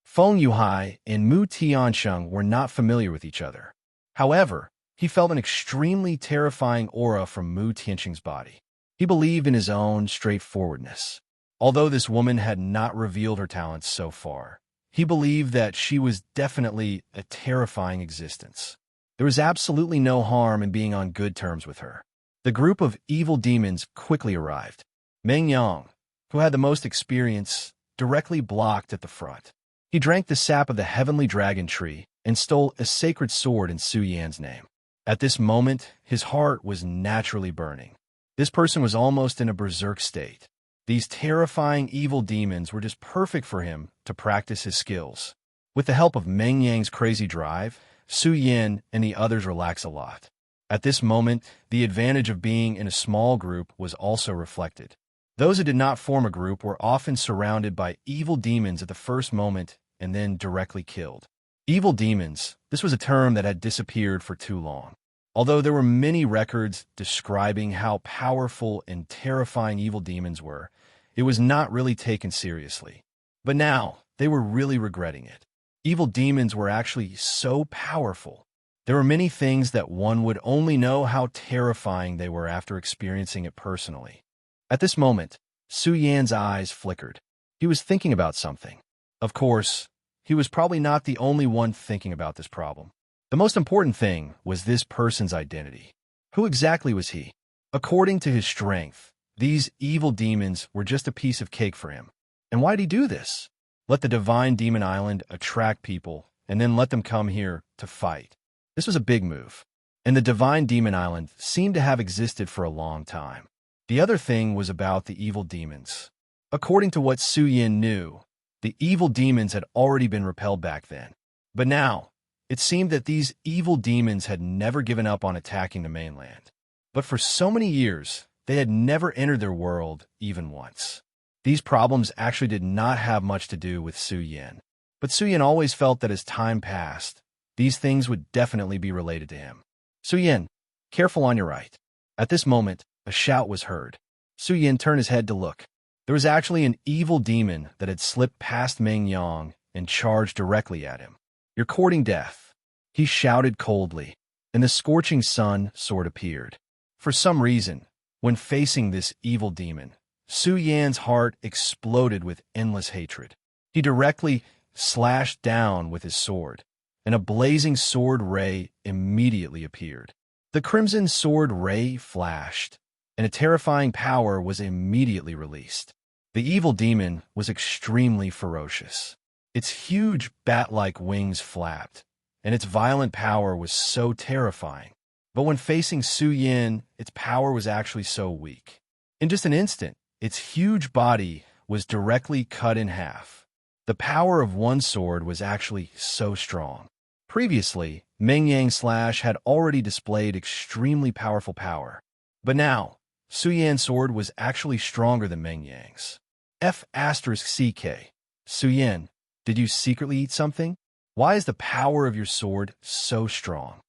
Feng Yuhai and Mu Tiansheng were not familiar with each other. However, he felt an extremely terrifying aura from Mu Tiansheng's body. He believed in his own straightforwardness. Although this woman had not revealed her talents so far, he believed that she was definitely a terrifying existence. There was absolutely no harm in being on good terms with her. The group of evil demons quickly arrived. Meng Yang, who had the most experience, directly blocked at the front. He drank the sap of the heavenly dragon tree and stole a sacred sword in Su Yan's name. At this moment, his heart was naturally burning. This person was almost in a berserk state. These terrifying evil demons were just perfect for him to practice his skills. With the help of Meng Yang's crazy drive, Su Yin and the others relaxed a lot. At this moment, the advantage of being in a small group was also reflected. Those who did not form a group were often surrounded by evil demons at the first moment and then directly killed. Evil demons, this was a term that had disappeared for too long. Although there were many records describing how powerful and terrifying evil demons were, it was not really taken seriously. But now, they were really regretting it. Evil demons were actually so powerful. There were many things that one would only know how terrifying they were after experiencing it personally. At this moment, Su Yan's eyes flickered. He was thinking about something. Of course, he was probably not the only one thinking about this problem. The most important thing was this person's identity. Who exactly was he? According to his strength, these evil demons were just a piece of cake for him. And why did he do this? Let the Divine Demon Island attract people, and then let them come here to fight. This was a big move. And the Divine Demon Island seemed to have existed for a long time. The other thing was about the evil demons. According to what Su Yin knew, the evil demons had already been repelled back then. But now, it seemed that these evil demons had never given up on attacking the mainland. But for so many years, they had never entered their world even once. These problems actually did not have much to do with Su Yin. But Su Yin always felt that as time passed, these things would definitely be related to him. Su Yin, careful on your right. At this moment, a shout was heard. Su Yin turned his head to look. There was actually an evil demon that had slipped past Meng Yang and charged directly at him. "You're courting death," he shouted coldly, and the scorching sun sword appeared. For some reason, when facing this evil demon, Su Yan's heart exploded with endless hatred. He directly slashed down with his sword, and a blazing sword ray immediately appeared. The crimson sword ray flashed, and a terrifying power was immediately released. The evil demon was extremely ferocious. Its huge bat-like wings flapped, and its violent power was so terrifying. But when facing Su Yin, its power was actually so weak. In just an instant, its huge body was directly cut in half. The power of one sword was actually so strong. Previously, Meng Yang's slash had already displayed extremely powerful power. But now, Su Yan's sword was actually stronger than Meng Yang's. F***CK. Su Yin, did you secretly eat something? Why is the power of your sword so strong?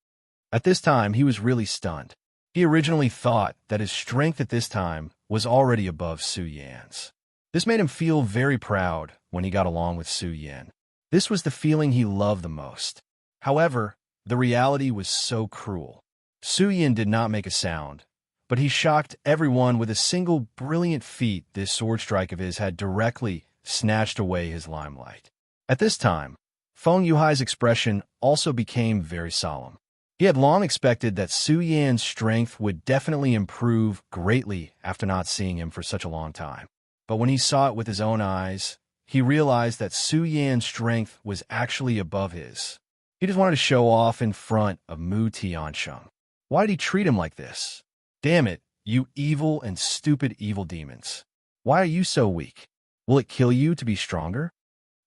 At this time, he was really stunned. He originally thought that his strength at this time was already above Su Yan's. This made him feel very proud when he got along with Su Yin. This was the feeling he loved the most. However, the reality was so cruel. Su Yin did not make a sound, but he shocked everyone with a single brilliant feat. This sword strike of his had directly snatched away his limelight. At this time, Feng Yuhai's expression also became very solemn. He had long expected that Su Yan's strength would definitely improve greatly after not seeing him for such a long time. But when he saw it with his own eyes, he realized that Su Yan's strength was actually above his. He just wanted to show off in front of Mu Tiansheng. Why did he treat him like this? Damn it, you evil and stupid evil demons. Why are you so weak? Will it kill you to be stronger?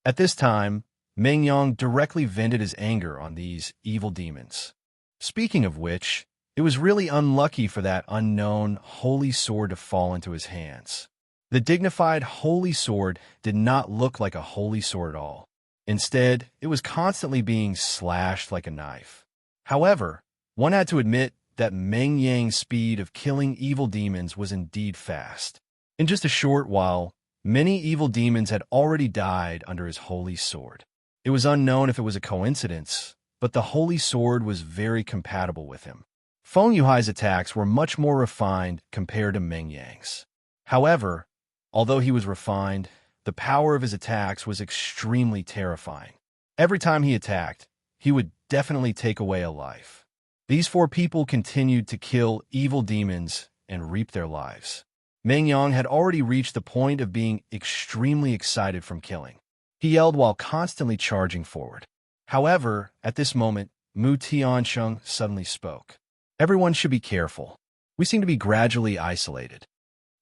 At this time, Meng Yang directly vented his anger on these evil demons. Speaking of which, it was really unlucky for that unknown holy sword to fall into his hands. The dignified holy sword did not look like a holy sword at all. Instead, it was constantly being slashed like a knife. However, one had to admit that Meng Yang's speed of killing evil demons was indeed fast. In just a short while, many evil demons had already died under his holy sword. It was unknown if it was a coincidence, but the holy sword was very compatible with him. Feng Yuhai's attacks were much more refined compared to Meng Yang's. However, although he was refined, the power of his attacks was extremely terrifying. Every time he attacked, he would definitely take away a life. These four people continued to kill evil demons and reap their lives. Meng Yang had already reached the point of being extremely excited from killing. He yelled while constantly charging forward. However, at this moment, Mu Tiansheng suddenly spoke. Everyone should be careful. We seem to be gradually isolated.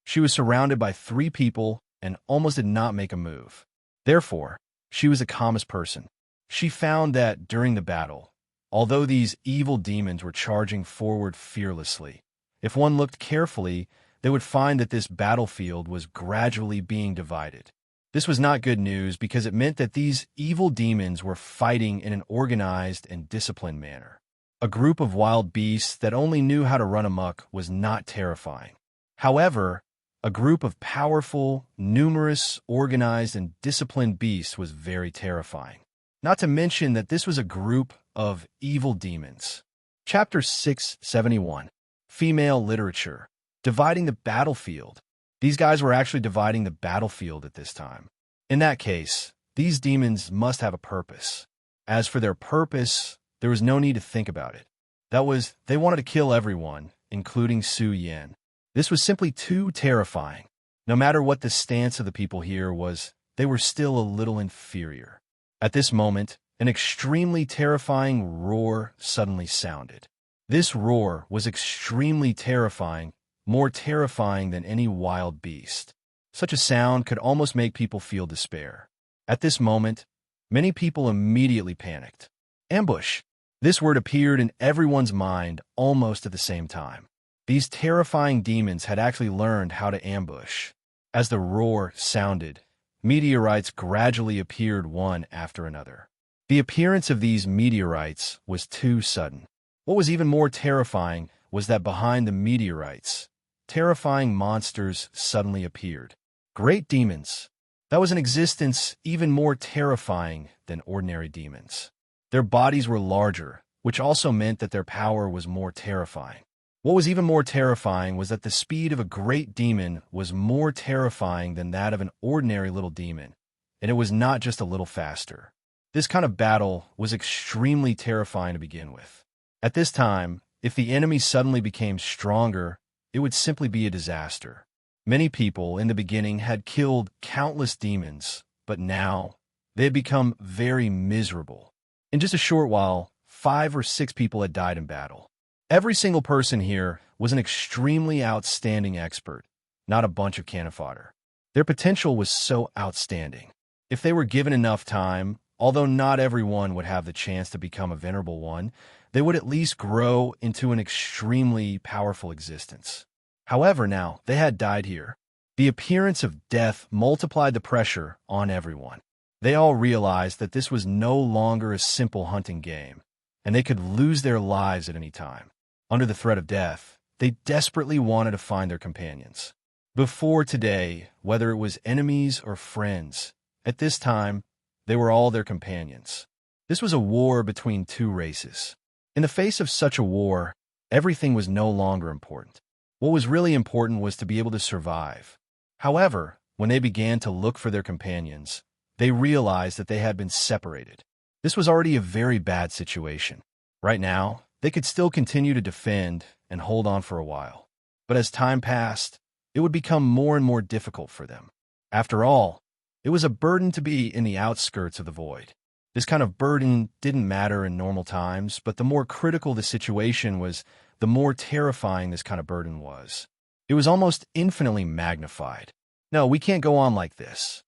She was surrounded by 3 people and almost did not make a move. Therefore, she was the calmest person. She found that during the battle, although these evil demons were charging forward fearlessly, if one looked carefully, they would find that this battlefield was gradually being divided. This was not good news because it meant that these evil demons were fighting in an organized and disciplined manner. A group of wild beasts that only knew how to run amok was not terrifying. However, a group of powerful, numerous, organized, and disciplined beasts was very terrifying. Not to mention that this was a group of evil demons. Chapter 671, Female Literature, Dividing the Battlefield. These guys were actually dividing the battlefield at this time. In that case, these demons must have a purpose. As for their purpose, there was no need to think about it. That was, they wanted to kill everyone, including Su Yan. This was simply too terrifying. No matter what the stance of the people here was, they were still a little inferior. At this moment, an extremely terrifying roar suddenly sounded. This roar was extremely terrifying, more terrifying than any wild beast. Such a sound could almost make people feel despair. At this moment, many people immediately panicked. Ambush. This word appeared in everyone's mind almost at the same time. These terrifying demons had actually learned how to ambush. As the roar sounded, meteorites gradually appeared one after another. The appearance of these meteorites was too sudden. What was even more terrifying was that behind the meteorites, terrifying monsters suddenly appeared. Great demons. That was an existence even more terrifying than ordinary demons. Their bodies were larger, which also meant that their power was more terrifying. What was even more terrifying was that the speed of a great demon was more terrifying than that of an ordinary little demon, and it was not just a little faster. This kind of battle was extremely terrifying to begin with. At this time, if the enemy suddenly became stronger, it would simply be a disaster. Many people in the beginning had killed countless demons, but now they had become very miserable. In just a short while, 5 or 6 people had died in battle. Every single person here was an extremely outstanding expert, not a bunch of cannon fodder. Their potential was so outstanding. If they were given enough time, although not everyone would have the chance to become a venerable one, they would at least grow into an extremely powerful existence. However, now, they had died here. The appearance of death multiplied the pressure on everyone. They all realized that this was no longer a simple hunting game, and they could lose their lives at any time. Under the threat of death, they desperately wanted to find their companions. Before today, whether it was enemies or friends, at this time, they were all their companions. This was a war between 2 races. In the face of such a war, everything was no longer important. What was really important was to be able to survive. However, when they began to look for their companions, they realized that they had been separated. This was already a very bad situation. Right now, they could still continue to defend and hold on for a while. But as time passed, it would become more and more difficult for them. After all, it was a burden to be in the outskirts of the void. This kind of burden didn't matter in normal times, but the more critical the situation was, the more terrifying this kind of burden was. It was almost infinitely magnified. No, we can't go on like this.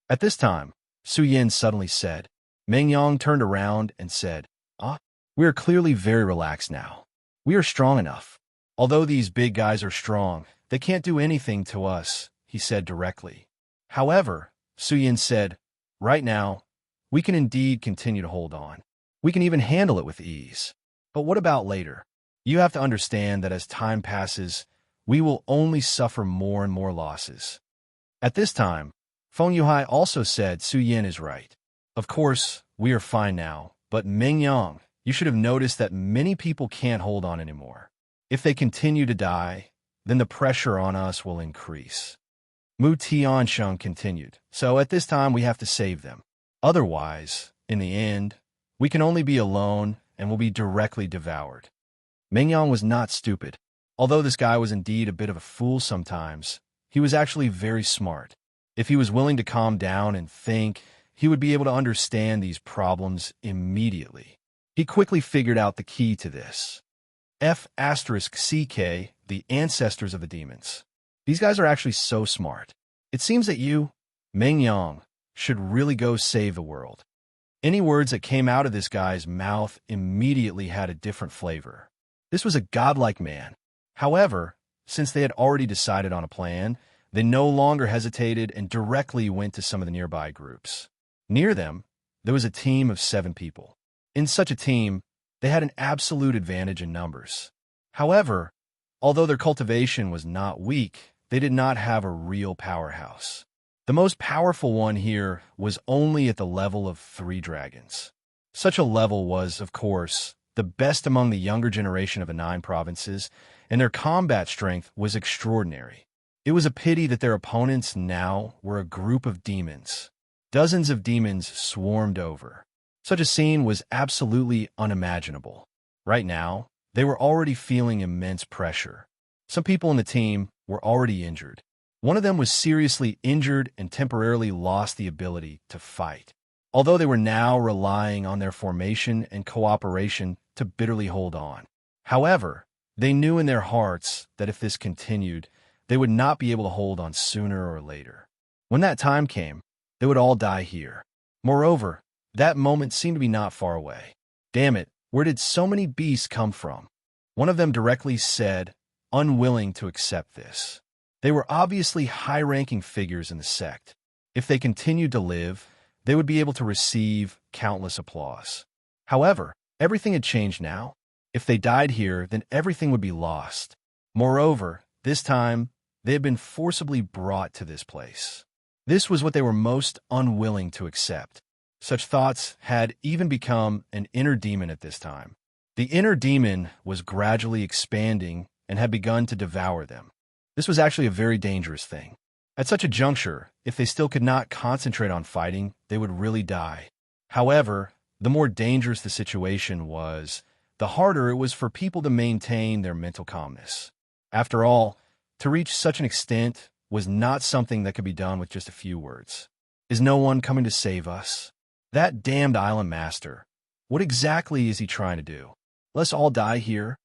At this time, Su Yin suddenly said. Meng Yang turned around and said, we are clearly very relaxed now. We are strong enough. Although these big guys are strong, they can't do anything to us, he said directly. However, Su Yin said, right now, we can indeed continue to hold on. We can even handle it with ease. But what about later? You have to understand that as time passes, we will only suffer more and more losses. At this time, Feng Yuhai also said Su Yin is right. Of course, we are fine now, but Meng Yang, you should have noticed that many people can't hold on anymore. If they continue to die, then the pressure on us will increase. Mu Tiansheng continued, so at this time we have to save them. Otherwise, in the end, we can only be alone and will be directly devoured. Meng Yang was not stupid. Although this guy was indeed a bit of a fool sometimes, he was actually very smart. If he was willing to calm down and think, he would be able to understand these problems immediately. He quickly figured out the key to this. F*CK, the ancestors of the demons. These guys are actually so smart. It seems that you, Meng Yang, should really go save the world. Any words that came out of this guy's mouth immediately had a different flavor. This was a godlike man. However, since they had already decided on a plan, they no longer hesitated and directly went to some of the nearby groups. Near them, there was a team of 7 people. In such a team, they had an absolute advantage in numbers. However, although their cultivation was not weak, they did not have a real powerhouse. The most powerful one here was only at the level of 3 dragons. Such a level was, of course, the best among the younger generation of the 9 provinces, and their combat strength was extraordinary. It was a pity that their opponents now were a group of demons. Dozens of demons swarmed over. Such a scene was absolutely unimaginable. Right now, they were already feeling immense pressure. Some people in the team were already injured. One of them was seriously injured and temporarily lost the ability to fight. Although they were now relying on their formation and cooperation to bitterly hold on. However, they knew in their hearts that if this continued, they would not be able to hold on sooner or later. When that time came, they would all die here. Moreover, that moment seemed to be not far away. Damn it, where did so many beasts come from? One of them directly said, unwilling to accept this. They were obviously high-ranking figures in the sect. If they continued to live, they would be able to receive countless applause. However, everything had changed now. If they died here, then everything would be lost. Moreover, this time, they had been forcibly brought to this place. This was what they were most unwilling to accept. Such thoughts had even become an inner demon at this time. The inner demon was gradually expanding and had begun to devour them. This was actually a very dangerous thing. At such a juncture, if they still could not concentrate on fighting, they would really die. However, the more dangerous the situation was, the harder it was for people to maintain their mental calmness. After all, to reach such an extent was not something that could be done with just a few words. Is no one coming to save us? That damned island master. What exactly is he trying to do? Let's all die here?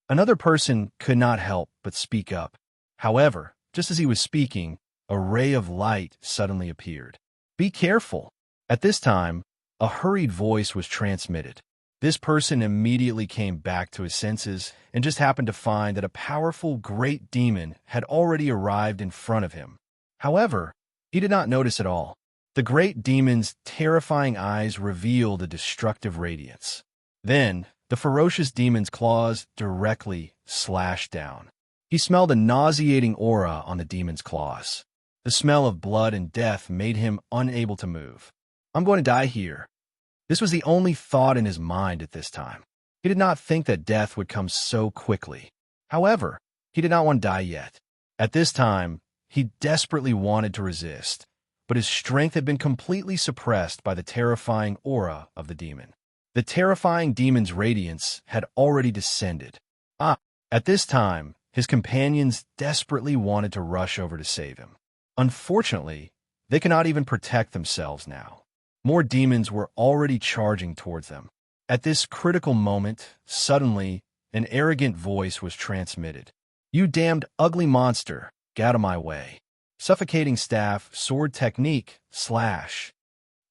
Another person could not help but speak up. However, just as he was speaking, a ray of light suddenly appeared. Be careful. At this time, a hurried voice was transmitted. This person immediately came back to his senses and just happened to find that a powerful great demon had already arrived in front of him. However, he did not notice at all. The great demon's terrifying eyes revealed a destructive radiance. Then, the ferocious demon's claws directly slashed down. He smelled a nauseating aura on the demon's claws. The smell of blood and death made him unable to move. I'm going to die here. This was the only thought in his mind at this time. He did not think that death would come so quickly. However, he did not want to die yet. At this time, he desperately wanted to resist, but his strength had been completely suppressed by the terrifying aura of the demon. The terrifying demon's radiance had already descended. At this time, his companions desperately wanted to rush over to save him. Unfortunately, they cannot even protect themselves now. More demons were already charging towards them. At this critical moment, suddenly, an arrogant voice was transmitted. "You damned ugly monster, get out of my way." Suffocating staff, sword technique, slash.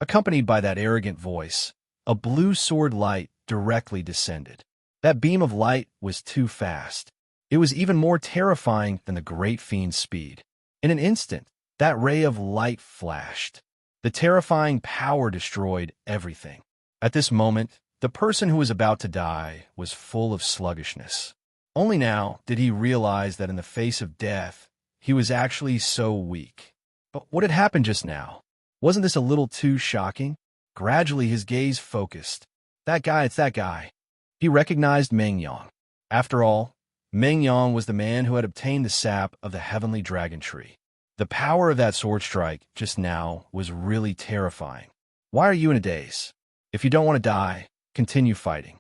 Accompanied by that arrogant voice, a blue sword light directly descended. That beam of light was too fast. It was even more terrifying than the great fiend's speed. In an instant, that ray of light flashed. The terrifying power destroyed everything. At this moment, the person who was about to die was full of sluggishness. Only now did he realize that in the face of death, he was actually so weak. But what had happened just now? Wasn't this a little too shocking? Gradually, his gaze focused. It's that guy. He recognized Meng Yang. After all, Meng Yang was the man who had obtained the sap of the heavenly dragon tree. The power of that sword strike just now was really terrifying. Why are you in a daze? If you don't want to die, continue fighting.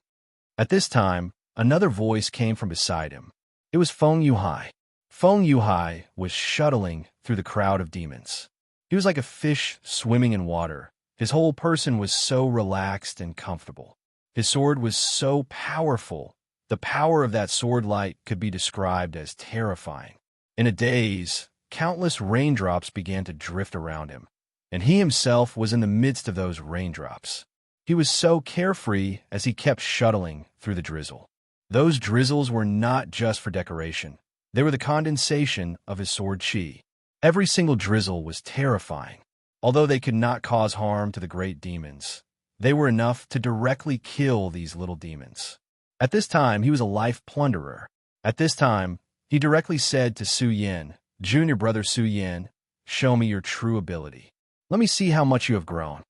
At this time, another voice came from beside him. It was Feng Yuhai. Feng Yuhai was shuttling through the crowd of demons. He was like a fish swimming in water. His whole person was so relaxed and comfortable. His sword was so powerful. The power of that sword light could be described as terrifying. In a daze, countless raindrops began to drift around him, and he himself was in the midst of those raindrops. He was so carefree as he kept shuttling through the drizzle. Those drizzles were not just for decoration. They were the condensation of his sword chi. Every single drizzle was terrifying. Although they could not cause harm to the great demons, they were enough to directly kill these little demons. At this time, he was a life plunderer. At this time, he directly said to Su Yin, "Junior brother Su Yin, show me your true ability. Let me see how much you have grown."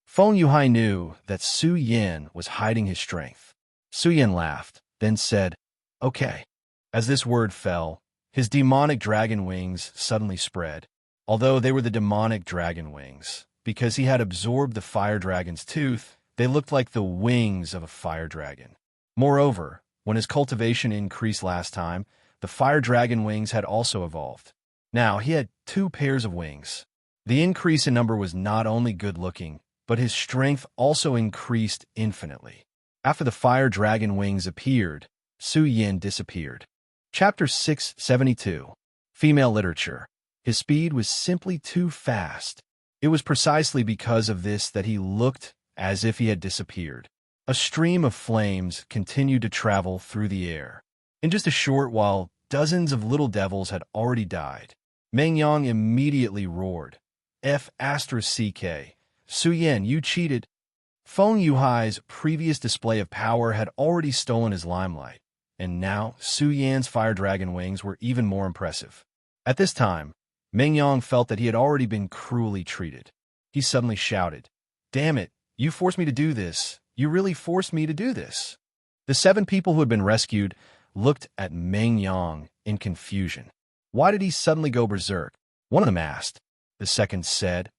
Feng Yuhai knew that Su Yin was hiding his strength. Su Yin laughed, then said, "Okay." As this word fell, his demonic dragon wings suddenly spread. Although they were the demonic dragon wings, because he had absorbed the fire dragon's tooth, they looked like the wings of a fire dragon. Moreover, when his cultivation increased last time, the fire dragon wings had also evolved. Now he had 2 pairs of wings. The increase in number was not only good-looking, but his strength also increased infinitely. After the fire dragon wings appeared, Su Yin disappeared. Chapter 672. Female Literature. His speed was simply too fast. It was precisely because of this that he looked as if he had disappeared. A stream of flames continued to travel through the air. In just a short while, dozens of little devils had already died. Meng Yang immediately roared, "F***CK. Su Yin, you cheated." Feng Yuhai's previous display of power had already stolen his limelight, and now Su Yan's fire dragon wings were even more impressive. At this time, Meng Yang felt that he had already been cruelly treated. He suddenly shouted, "Damn it, you forced me to do this. You really forced me to do this." The 7 people who had been rescued looked at Meng Yang in confusion. Why did he suddenly go berserk? One of them asked. The second said,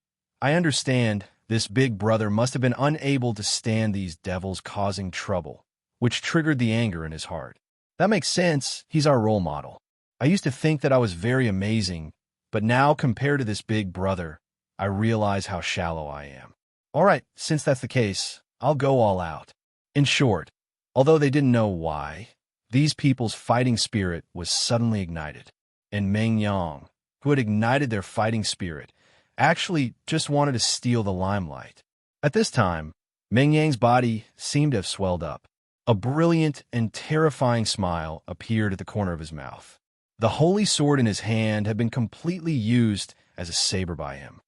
"I understand. This big brother must have been unable to stand these devils causing trouble, which triggered the anger in his heart. That makes sense. He's our role model. I used to think that I was very amazing, but now compared to this big brother, I realize how shallow I am. All right, since that's the case, I'll go all out." In short, although they didn't know why, these people's fighting spirit was suddenly ignited, and Meng Yang, who had ignited their fighting spirit, actually just wanted to steal the limelight. At this time, Meng Yang's body seemed to have swelled up. A brilliant and terrifying smile appeared at the corner of his mouth. The holy sword in his hand had been completely used as a saber by him.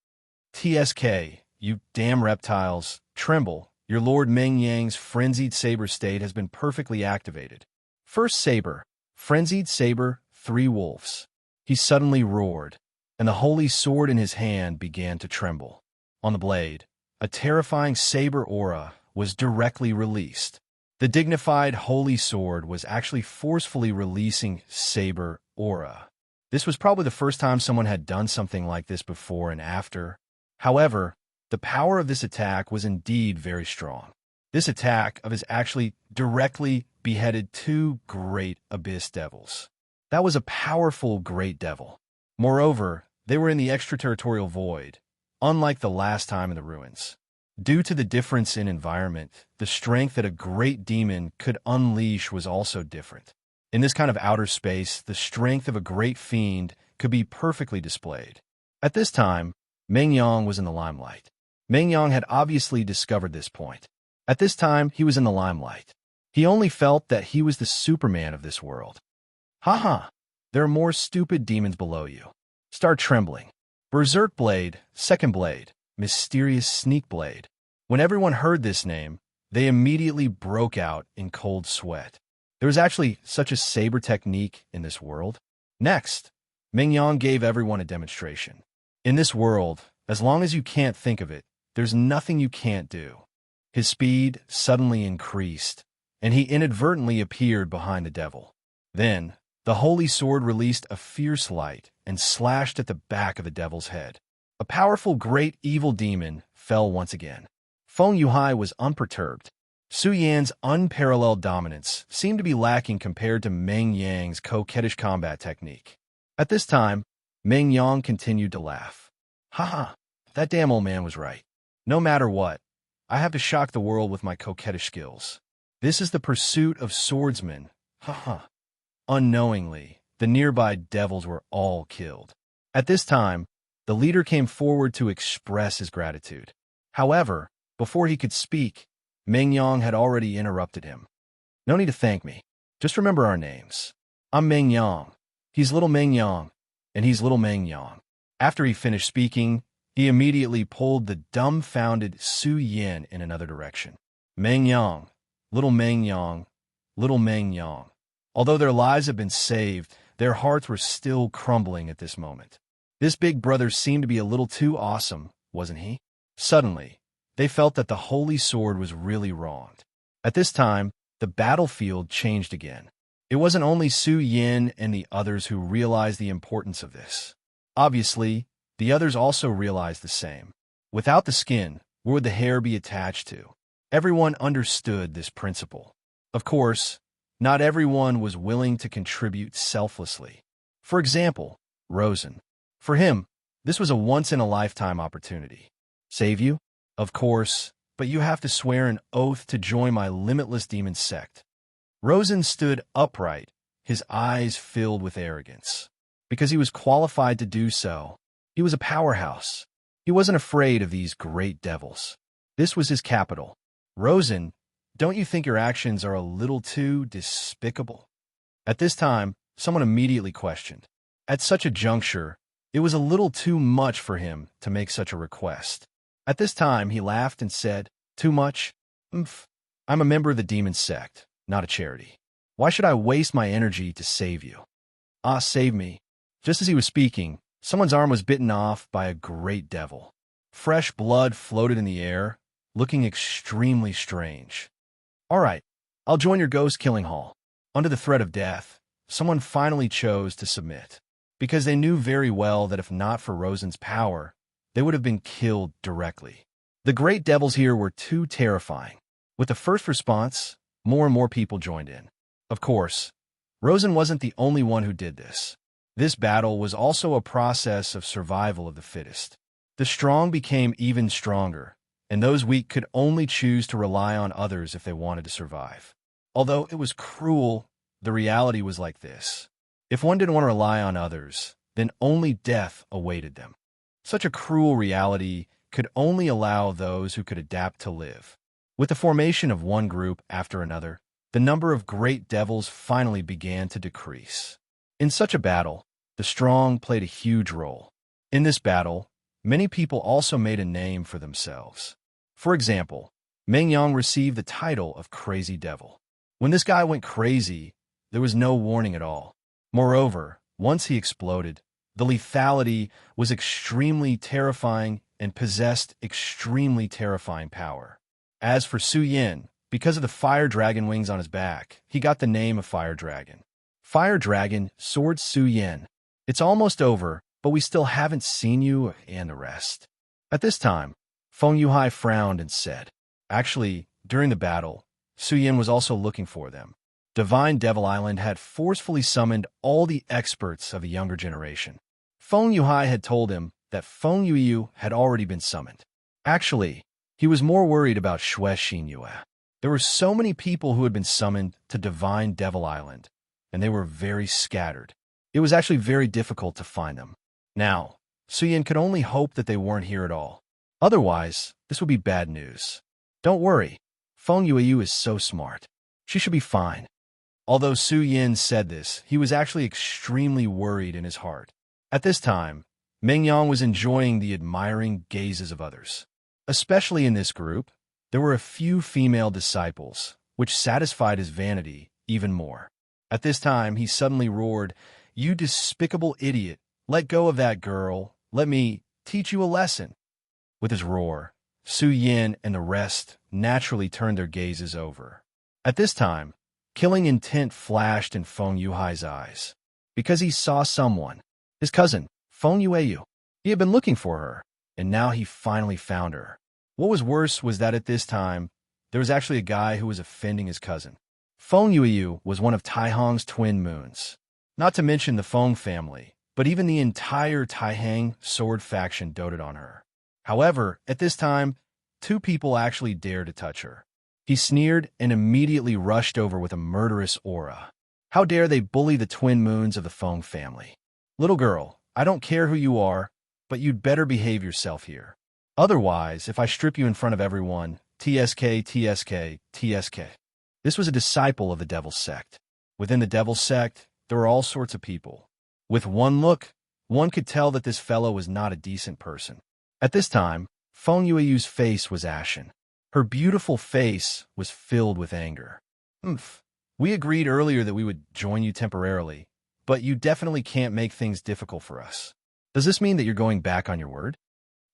"TSK, you damn reptiles, tremble. Your Lord Meng Yang's frenzied saber state has been perfectly activated. First saber, frenzied saber, 3 wolves." He suddenly roared, and the holy sword in his hand began to tremble. On the blade, a terrifying saber aura was directly released. The dignified holy sword was actually forcefully releasing saber aura. This was probably the first time someone had done something like this before and after. However, the power of this attack was indeed very strong. This attack of his actually directly beheaded 2 great abyss devils. That was a powerful great devil. Moreover, they were in the extraterritorial void, unlike the last time in the ruins. Due to the difference in environment, the strength that a great demon could unleash was also different. In this kind of outer space, the strength of a great fiend could be perfectly displayed. At this time, Meng Yang was in the limelight. Meng Yang had obviously discovered this point. At this time, he was in the limelight. He only felt that he was the Superman of this world. Haha, there are more stupid demons below you. Start trembling. Berserk Blade, Second Blade, Mysterious Sneak Blade. When everyone heard this name, they immediately broke out in cold sweat. There was actually such a saber technique in this world. Next, Meng Yang gave everyone a demonstration. In this world, as long as you can't think of it, there's nothing you can't do. His speed suddenly increased, and he inadvertently appeared behind the devil. Then, the holy sword released a fierce light and slashed at the back of the devil's head. A powerful great evil demon fell once again. Feng Yuhai was unperturbed. Su Yan's unparalleled dominance seemed to be lacking compared to Meng Yang's coquettish combat technique. At this time, Meng Yang continued to laugh. Haha, that damn old man was right. No matter what, I have to shock the world with my coquettish skills. This is the pursuit of swordsmen. Haha. Unknowingly, the nearby devils were all killed. At this time, the leader came forward to express his gratitude. However, before he could speak, Meng Yang had already interrupted him. No need to thank me. Just remember our names. I'm Meng Yang. He's Little Meng Yang, and he's Little Meng Yang. After he finished speaking, he immediately pulled the dumbfounded Su Yan in another direction. Meng Yang, Little Meng Yang, Little Meng Yang. Although their lives had been saved, their hearts were still crumbling at this moment. This big brother seemed to be a little too awesome, wasn't he? Suddenly, they felt that the holy sword was really wronged. At this time, the battlefield changed again. It wasn't only Su Yan and the others who realized the importance of this. Obviously, the others also realized the same. Without the skin, where would the hair be attached to? Everyone understood this principle. Of course, not everyone was willing to contribute selflessly. For example, Rosen. For him, this was a once-in-a-lifetime opportunity. Save you? Of course, but you have to swear an oath to join my limitless demon sect. Rosen stood upright, his eyes filled with arrogance. Because he was qualified to do so, he was a powerhouse. He wasn't afraid of these great devils. This was his capital. Rosen, don't you think your actions are a little too despicable? At this time, someone immediately questioned. At such a juncture, it was a little too much for him to make such a request. At this time, he laughed and said, Too much? I'm a member of the demon sect, not a charity. Why should I waste my energy to save you? Ah, save me. Just as he was speaking, someone's arm was bitten off by a great devil. Fresh blood floated in the air, looking extremely strange. All right, I'll join your ghost-killing hall. Under the threat of death, someone finally chose to submit, because they knew very well that if not for Rosen's power, they would have been killed directly. The great devils here were too terrifying. With the first response, more and more people joined in. Of course, Rosen wasn't the only one who did this. This battle was also a process of survival of the fittest. The strong became even stronger, and those weak could only choose to rely on others if they wanted to survive. Although it was cruel, the reality was like this. If one didn't want to rely on others, then only death awaited them. Such a cruel reality could only allow those who could adapt to live. With the formation of one group after another, the number of great devils finally began to decrease. In such a battle, the strong played a huge role. In this battle, many people also made a name for themselves. For example, Meng Yang received the title of Crazy Devil. When this guy went crazy, there was no warning at all. Moreover, once he exploded, the lethality was extremely terrifying and possessed extremely terrifying power. As for Su Yan, because of the fire dragon wings on his back, he got the name of Fire Dragon. Fire Dragon, Sword Su Yan. It's almost over, but we still haven't seen you and the rest. At this time, Feng Yuhai frowned and said, Actually, during the battle, Su Yan was also looking for them. Divine Devil Island had forcefully summoned all the experts of the younger generation. Feng Yuhai had told him that Feng Yuyu had already been summoned. Actually, He was more worried about Xue Xinyue. There were so many people who had been summoned to Divine Devil Island, and they were very scattered. It was actually very difficult to find them. Now, Suyin could only hope that they weren't here at all. Otherwise, this would be bad news. Don't worry, Feng Yueyu is so smart. She should be fine. Although Su Yin said this, he was actually extremely worried in his heart. At this time, Meng Yang was enjoying the admiring gazes of others. Especially in this group, there were a few female disciples, which satisfied his vanity even more. At this time, he suddenly roared, "You despicable idiot! Let go of that girl! Let me teach you a lesson!" With his roar, Su Yin and the rest naturally turned their gazes over. At this time, killing intent flashed in Feng Yuhai's eyes, because he saw someone, his cousin, Feng Yueyu. He had been looking for her, and now he finally found her. What was worse was that at this time, there was actually a guy who was offending his cousin. Feng Yueyu was one of Tai Hong's twin moons. Not to mention the Feng family, but even the entire Taihang sword faction doted on her. However, at this time, two people actually dared to touch her. He sneered and immediately rushed over with a murderous aura. How dare they bully the twin moons of the Feng family? Little girl, I don't care who you are, but you'd better behave yourself here. Otherwise, if I strip you in front of everyone, TSK, TSK, TSK. This was a disciple of the Devil's Sect. Within the Devil's Sect, there were all sorts of people. With one look, one could tell that this fellow was not a decent person. At this time, Feng Yueyu's face was ashen. Her beautiful face was filled with anger. We agreed earlier that we would join you temporarily, but you definitely can't make things difficult for us. Does this mean that you're going back on your word?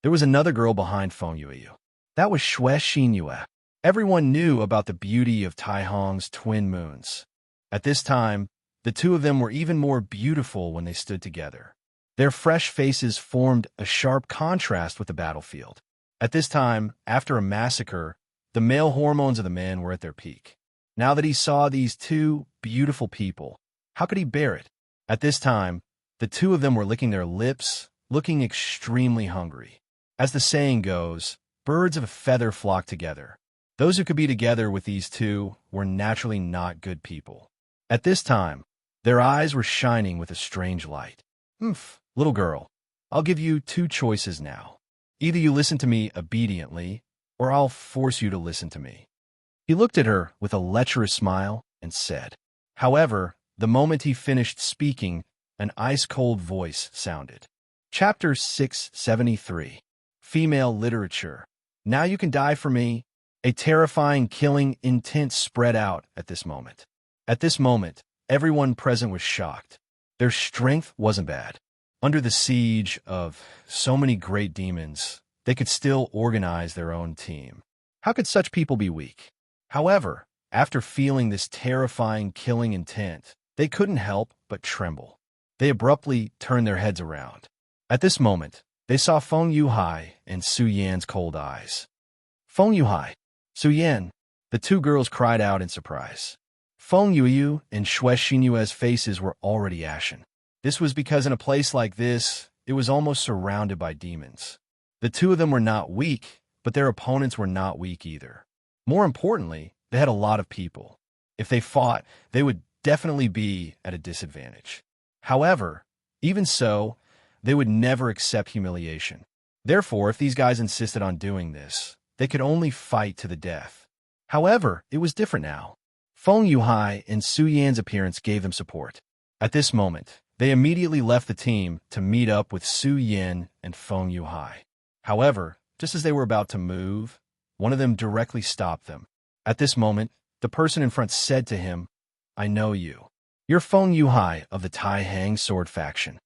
There was another girl behind Feng Yueyu. That was Xue Xinyue. Everyone knew about the beauty of Tai Hong's twin moons. At this time, the two of them were even more beautiful when they stood together. Their fresh faces formed a sharp contrast with the battlefield. At this time, after a massacre, the male hormones of the men were at their peak. Now that he saw these two beautiful people, how could he bear it? At this time, the two of them were licking their lips, looking extremely hungry. As the saying goes, birds of a feather flock together. Those who could be together with these two were naturally not good people. At this time, their eyes were shining with a strange light. Little girl, I'll give you two choices now. Either you listen to me obediently, or I'll force you to listen to me. He looked at her with a lecherous smile and said. However, the moment he finished speaking, an ice-cold voice sounded. Chapter 673. Female Literature. Now you can die for me. A terrifying, killing intent spread out at this moment. At this moment, everyone present was shocked. Their strength wasn't bad. Under the siege of so many great demons, they could still organize their own team. How could such people be weak? However, after feeling this terrifying, killing intent, they couldn't help but tremble. They abruptly turned their heads around. At this moment, they saw Feng Yuhai and Su Yan's cold eyes. Feng Yuhai, Su Yan, the two girls cried out in surprise. Feng Yueyu and Xue Xinyue's faces were already ashen. This was because in a place like this, it was almost surrounded by demons. The two of them were not weak, but their opponents were not weak either. More importantly, they had a lot of people. If they fought, they would definitely be at a disadvantage. However, even so, they would never accept humiliation. Therefore, if these guys insisted on doing this, they could only fight to the death. However, it was different now. Feng Yuhai and Su Yan's appearance gave them support. At this moment, they immediately left the team to meet up with Su Yan and Feng Yuhai. However, just as they were about to move, one of them directly stopped them. At this moment, the person in front said to him, I know you. You're Feng Yuhai of the Taihang sword faction.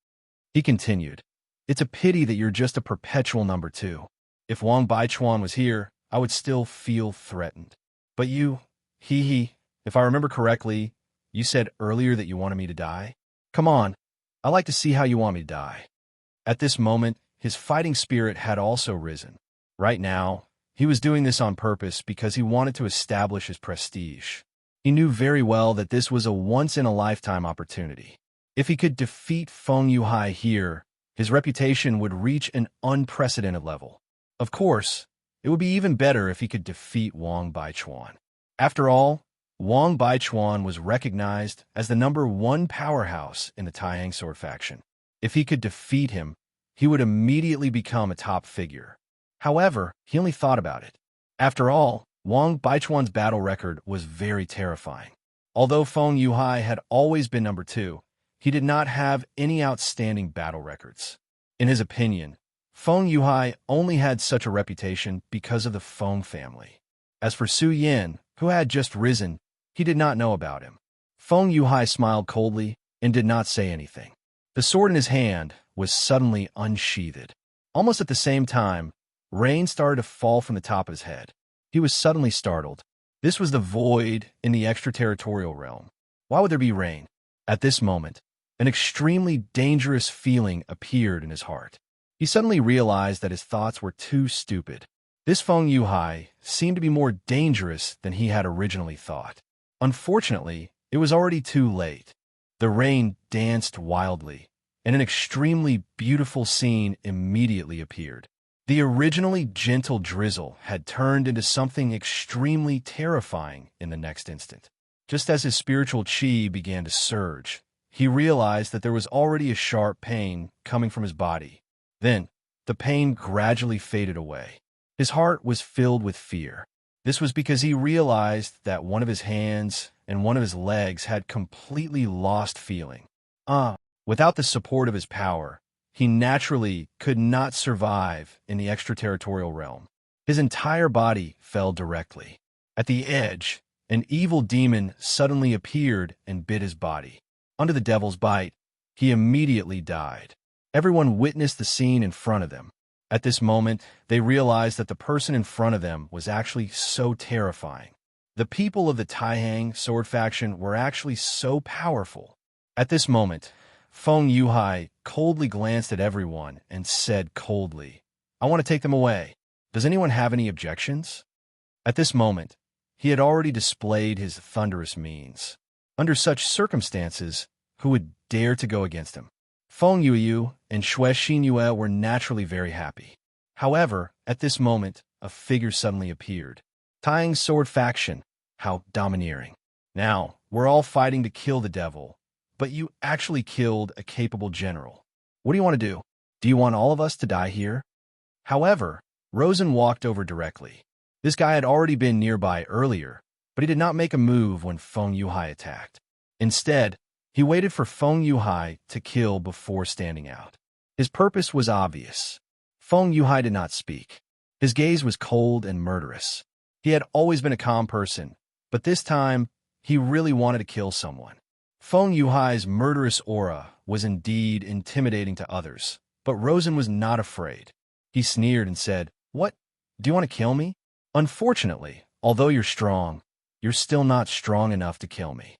He continued, It's a pity that you're just a perpetual number two. If Wang Baichuan was here, I would still feel threatened. But you, if I remember correctly, you said earlier that you wanted me to die? Come on, I'd like to see how you want me to die. At this moment, his fighting spirit had also risen. Right now, he was doing this on purpose because he wanted to establish his prestige. He knew very well that this was a once-in-a-lifetime opportunity. If he could defeat Feng Yuhai here, his reputation would reach an unprecedented level. Of course, it would be even better if he could defeat Wang Baichuan. After all, Wang Baichuan was recognized as the #1 powerhouse in the Taihang sword faction. If he could defeat him, he would immediately become a top figure. However, he only thought about it. After all, Wang Baichuan's battle record was very terrifying. Although Feng Yuhai had always been #2, he did not have any outstanding battle records. In his opinion, Feng Yuhai only had such a reputation because of the Feng family. As for Su Yin, who had just risen, he did not know about him. Feng Yuhai smiled coldly and did not say anything. The sword in his hand was suddenly unsheathed. Almost at the same time, rain started to fall from the top of his head. He was suddenly startled. This was the void in the extraterritorial realm. Why would there be rain? At this moment, an extremely dangerous feeling appeared in his heart. He suddenly realized that his thoughts were too stupid. This Feng Yuhai seemed to be more dangerous than he had originally thought. Unfortunately, it was already too late. The rain danced wildly, and an extremely beautiful scene immediately appeared. The originally gentle drizzle had turned into something extremely terrifying in the next instant. Just as his spiritual chi began to surge, he realized that there was already a sharp pain coming from his body. Then, the pain gradually faded away. His heart was filled with fear. This was because he realized that one of his hands and one of his legs had completely lost feeling. Without the support of his power, he naturally could not survive in the extraterritorial realm. His entire body fell directly. At the edge, an evil demon suddenly appeared and bit his body. Under the devil's bite, he immediately died. Everyone witnessed the scene in front of them. At this moment, they realized that the person in front of them was actually so terrifying. The people of the Taihang sword faction were actually so powerful. At this moment, Feng Yuhai coldly glanced at everyone and said coldly, "I want to take them away. Does anyone have any objections?" At this moment, he had already displayed his thunderous means. Under such circumstances, who would dare to go against him? Feng Yuyu and Xue Xinyue were naturally very happy. However, at this moment, a figure suddenly appeared. Taihang sword faction, how domineering. Now, we're all fighting to kill the devil, but you actually killed a capable general. What do you want to do? Do you want all of us to die here? However, Rosen walked over directly. This guy had already been nearby earlier, but he did not make a move when Feng Yuhai attacked. Instead, he waited for Feng Yuhai to kill before standing out. His purpose was obvious. Feng Yuhai did not speak. His gaze was cold and murderous. He had always been a calm person, but this time, he really wanted to kill someone. Feng Yuhai's murderous aura was indeed intimidating to others, but Rosen was not afraid. He sneered and said, "What? Do you want to kill me? Unfortunately, although you're strong, you're still not strong enough to kill me.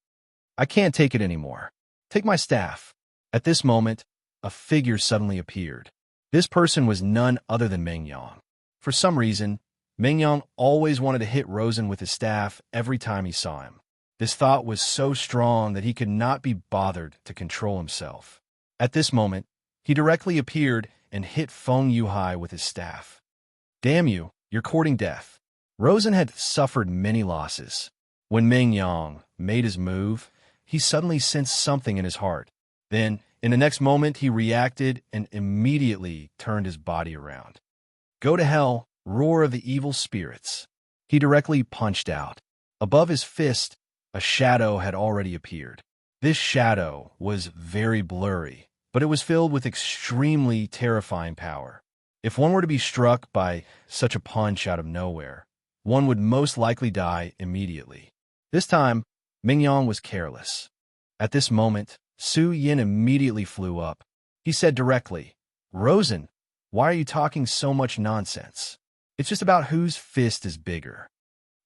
I can't take it anymore. Take my staff." At this moment, a figure suddenly appeared. This person was none other than Meng Yang. For some reason, Meng Yang always wanted to hit Rosen with his staff every time he saw him. This thought was so strong that he could not be bothered to control himself. At this moment, he directly appeared and hit Feng Yuhai with his staff. "Damn you, you're courting death." Rosen had suffered many losses. When Meng Yang made his move, he suddenly sensed something in his heart. Then, in the next moment, he reacted and immediately turned his body around. "Go to hell, roar of the evil spirits." He directly punched out. Above his fist, a shadow had already appeared. This shadow was very blurry, but it was filled with extremely terrifying power. If one were to be struck by such a punch out of nowhere, one would most likely die immediately. This time, Ming Yang was careless. At this moment, Su Yin immediately flew up. He said directly, "Rosen, why are you talking so much nonsense? It's just about whose fist is bigger."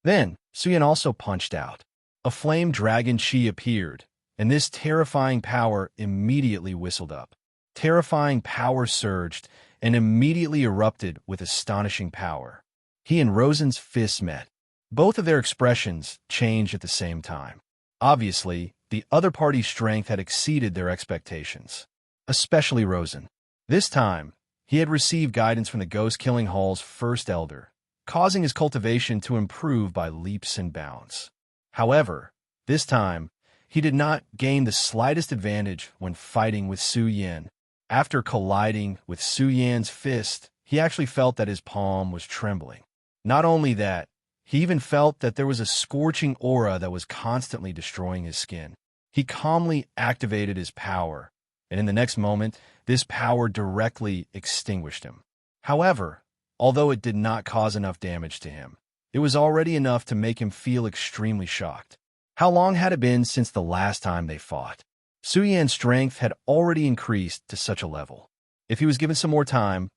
Then, Su Yin also punched out. A flame dragon chi appeared, and this terrifying power immediately whistled up. Terrifying power surged and immediately erupted with astonishing power. He and Rosen's fists met. Both of their expressions changed at the same time. Obviously, the other party's strength had exceeded their expectations, especially Rosen. This time, he had received guidance from the Ghost Killing Hall's first elder, causing his cultivation to improve by leaps and bounds. However, this time, he did not gain the slightest advantage when fighting with Su Yin. After colliding with Su Yin's fist, he actually felt that his palm was trembling. Not only that, he even felt that there was a scorching aura that was constantly destroying his skin. He calmly activated his power, and in the next moment, this power directly extinguished him. However, although it did not cause enough damage to him, it was already enough to make him feel extremely shocked. How long had it been since the last time they fought? Su Yan's strength had already increased to such a level. If he was given some more time,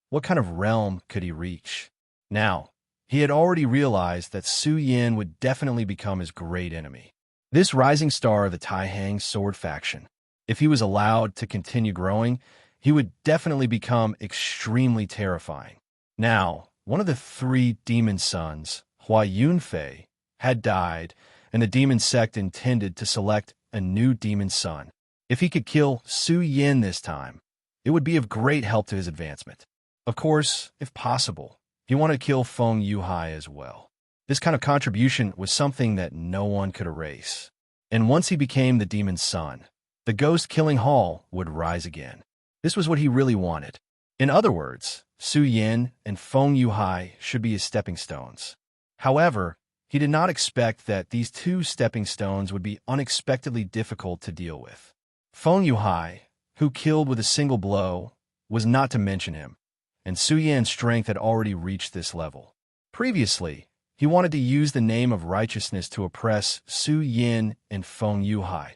what kind of realm could he reach? Now, he had already realized that Su Yin would definitely become his great enemy. This rising star of the Tai-Hang sword faction, if he was allowed to continue growing, he would definitely become extremely terrifying. Now, one of the 3 demon sons, Hua Yunfei, had died, and the demon sect intended to select a new demon son. If he could kill Su Yin this time, it would be of great help to his advancement. Of course, if possible, he wanted to kill Feng Yuhai as well. This kind of contribution was something that no one could erase. And once he became the demon's son, the ghost-killing hall would rise again. This was what he really wanted. In other words, Su Yin and Feng Yuhai should be his stepping stones. However, he did not expect that these 2 stepping stones would be unexpectedly difficult to deal with. Feng Yuhai, who killed with a single blow, was not to mention him, and Su Yan's strength had already reached this level. Previously, he wanted to use the name of righteousness to oppress Su Yin and Feng Yuhai,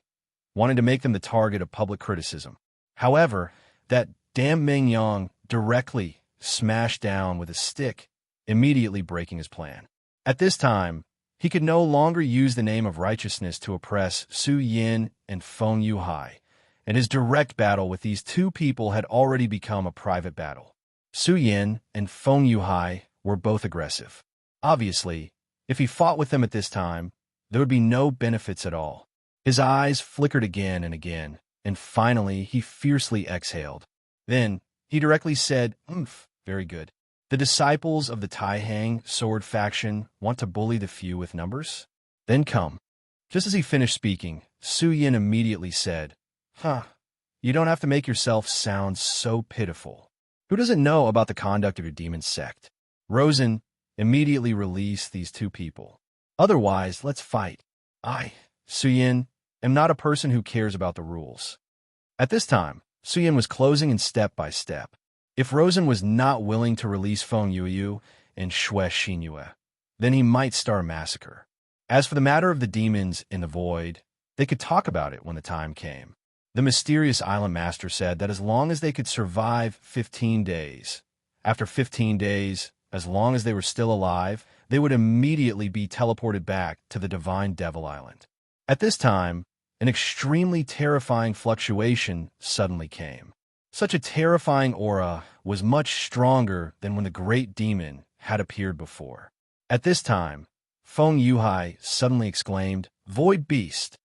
wanting to make them the target of public criticism. However, that damn Meng Yang directly smashed down with a stick, immediately breaking his plan. At this time, he could no longer use the name of righteousness to oppress Su Yin and Feng Yuhai, and his direct battle with these 2 people had already become a private battle. Su Yin and Feng Yuhai were both aggressive. Obviously, if he fought with them at this time, there would be no benefits at all. His eyes flickered again and again, and finally he fiercely exhaled. Then, he directly said, very good. The disciples of the Tai-Hang sword faction want to bully the few with numbers? Then come. Just as he finished speaking, Su Yin immediately said, you don't have to make yourself sound so pitiful. Who doesn't know about the conduct of your demon sect? Rosen, immediately release these 2 people. Otherwise, let's fight. I, Su Yin, am not a person who cares about the rules. At this time, Su Yin was closing in step by step. If Rosen was not willing to release Feng Yuyu and Xue Xinyue, then he might start a massacre. As for the matter of the demons in the void, they could talk about it when the time came. The mysterious island master said that as long as they could survive 15 days, after 15 days, as long as they were still alive, they would immediately be teleported back to the Divine Devil Island. At this time, an extremely terrifying fluctuation suddenly came. Such a terrifying aura was much stronger than when the great demon had appeared before. At this time, Feng Yuhai suddenly exclaimed, Void Beast.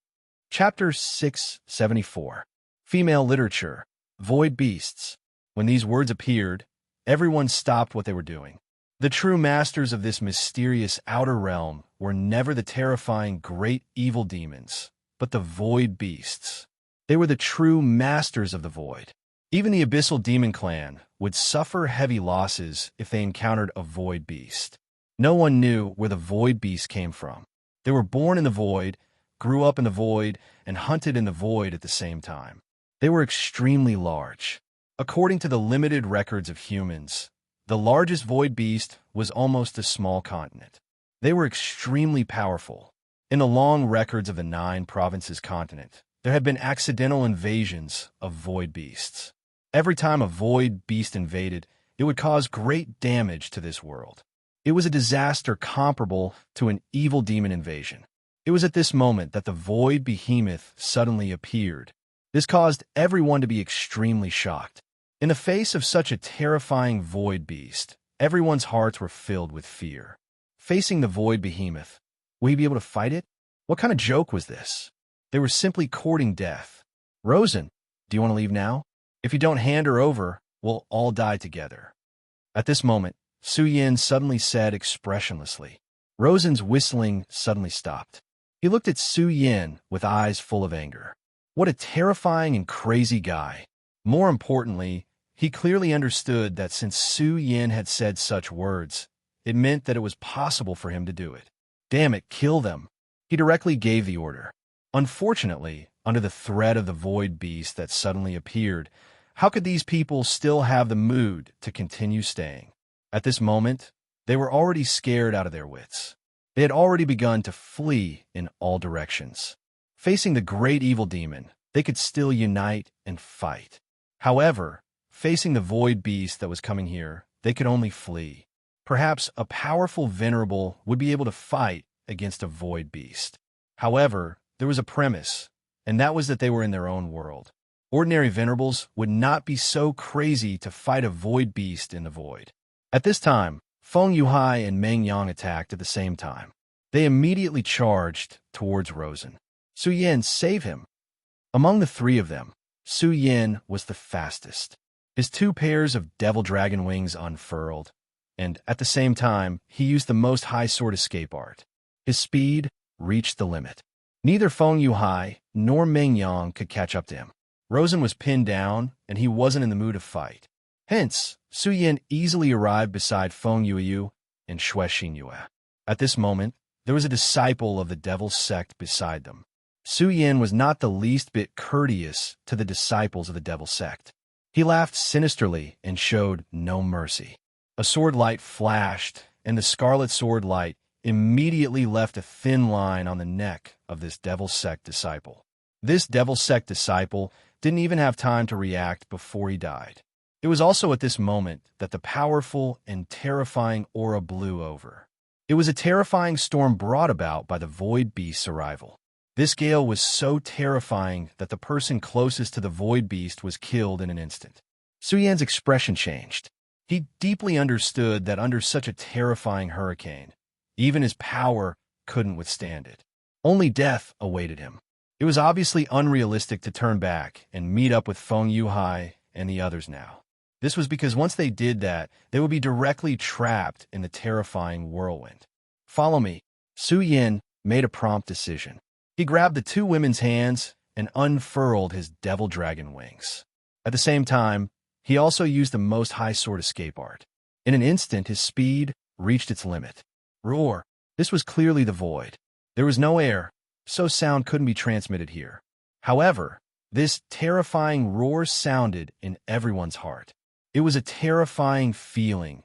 Chapter 674. Female Literature. Void Beasts. When these words appeared, everyone stopped what they were doing. The true masters of this mysterious outer realm were never the terrifying great evil demons, but the Void Beasts. They were the true masters of the void. Even the Abyssal Demon Clan would suffer heavy losses if they encountered a Void Beast. No one knew where the Void Beast came from. They were born in the void, grew up in the void, and hunted in the void at the same time. They were extremely large. According to the limited records of humans, the largest Void Beast was almost a small continent. They were extremely powerful. In the long records of the 9 provinces continent, there had been accidental invasions of Void Beasts. Every time a Void Beast invaded, it would cause great damage to this world. It was a disaster comparable to an evil demon invasion. It was at this moment that the Void Behemoth suddenly appeared. This caused everyone to be extremely shocked. In the face of such a terrifying Void Beast, everyone's hearts were filled with fear. Facing the Void Behemoth, will he be able to fight it? What kind of joke was this? They were simply courting death. Rosen, do you want to leave now? If you don't hand her over, we'll all die together. At this moment, Su Yin suddenly said expressionlessly. Rosen's whistling suddenly stopped. He looked at Su Yin with eyes full of anger. What a terrifying and crazy guy. More importantly, he clearly understood that since Su Yin had said such words, it meant that it was possible for him to do it. Damn it, kill them. He directly gave the order. Unfortunately, under the threat of the void beast that suddenly appeared, how could these people still have the mood to continue staying? At this moment, they were already scared out of their wits. They had already begun to flee in all directions. Facing the great evil demon, they could still unite and fight. However, facing the void beast that was coming here, they could only flee. Perhaps a powerful venerable would be able to fight against a void beast. However, there was a premise, and that was that they were in their own world. Ordinary venerables would not be so crazy to fight a void beast in the void. At this time, Feng Yuhai and Meng Yang attacked at the same time. They immediately charged towards Rosen. Su Yin, save him! Among the three of them, Su Yin was the fastest. His 2 pairs of devil dragon wings unfurled, and at the same time, he used the most high sword escape art. His speed reached the limit. Neither Feng Yuhai nor Meng Yang could catch up to him. Rosen was pinned down, and he wasn't in the mood to fight. Hence, Su Yin easily arrived beside Feng Yuyu and Xue Xinyue. At this moment, there was a disciple of the devil's sect beside them. Su Yin was not the least bit courteous to the disciples of the devil sect. He laughed sinisterly and showed no mercy. A sword light flashed, and the scarlet sword light immediately left a thin line on the neck of this devil sect disciple. This devil sect disciple didn't even have time to react before he died. It was also at this moment that the powerful and terrifying aura blew over. It was a terrifying storm brought about by the void beast's arrival. This gale was so terrifying that the person closest to the void beast was killed in an instant. Su Yan's expression changed. He deeply understood that under such a terrifying hurricane, even his power couldn't withstand it. Only death awaited him. It was obviously unrealistic to turn back and meet up with Feng Yuhai and the others now. This was because once they did that, they would be directly trapped in the terrifying whirlwind. Follow me. Su Yin made a prompt decision. He grabbed the 2 women's hands and unfurled his devil dragon wings. At the same time, he also used the most high sword escape art. In an instant, his speed reached its limit. Roar! This was clearly the void. There was no air, so sound couldn't be transmitted here. However, this terrifying roar sounded in everyone's heart. It was a terrifying feeling,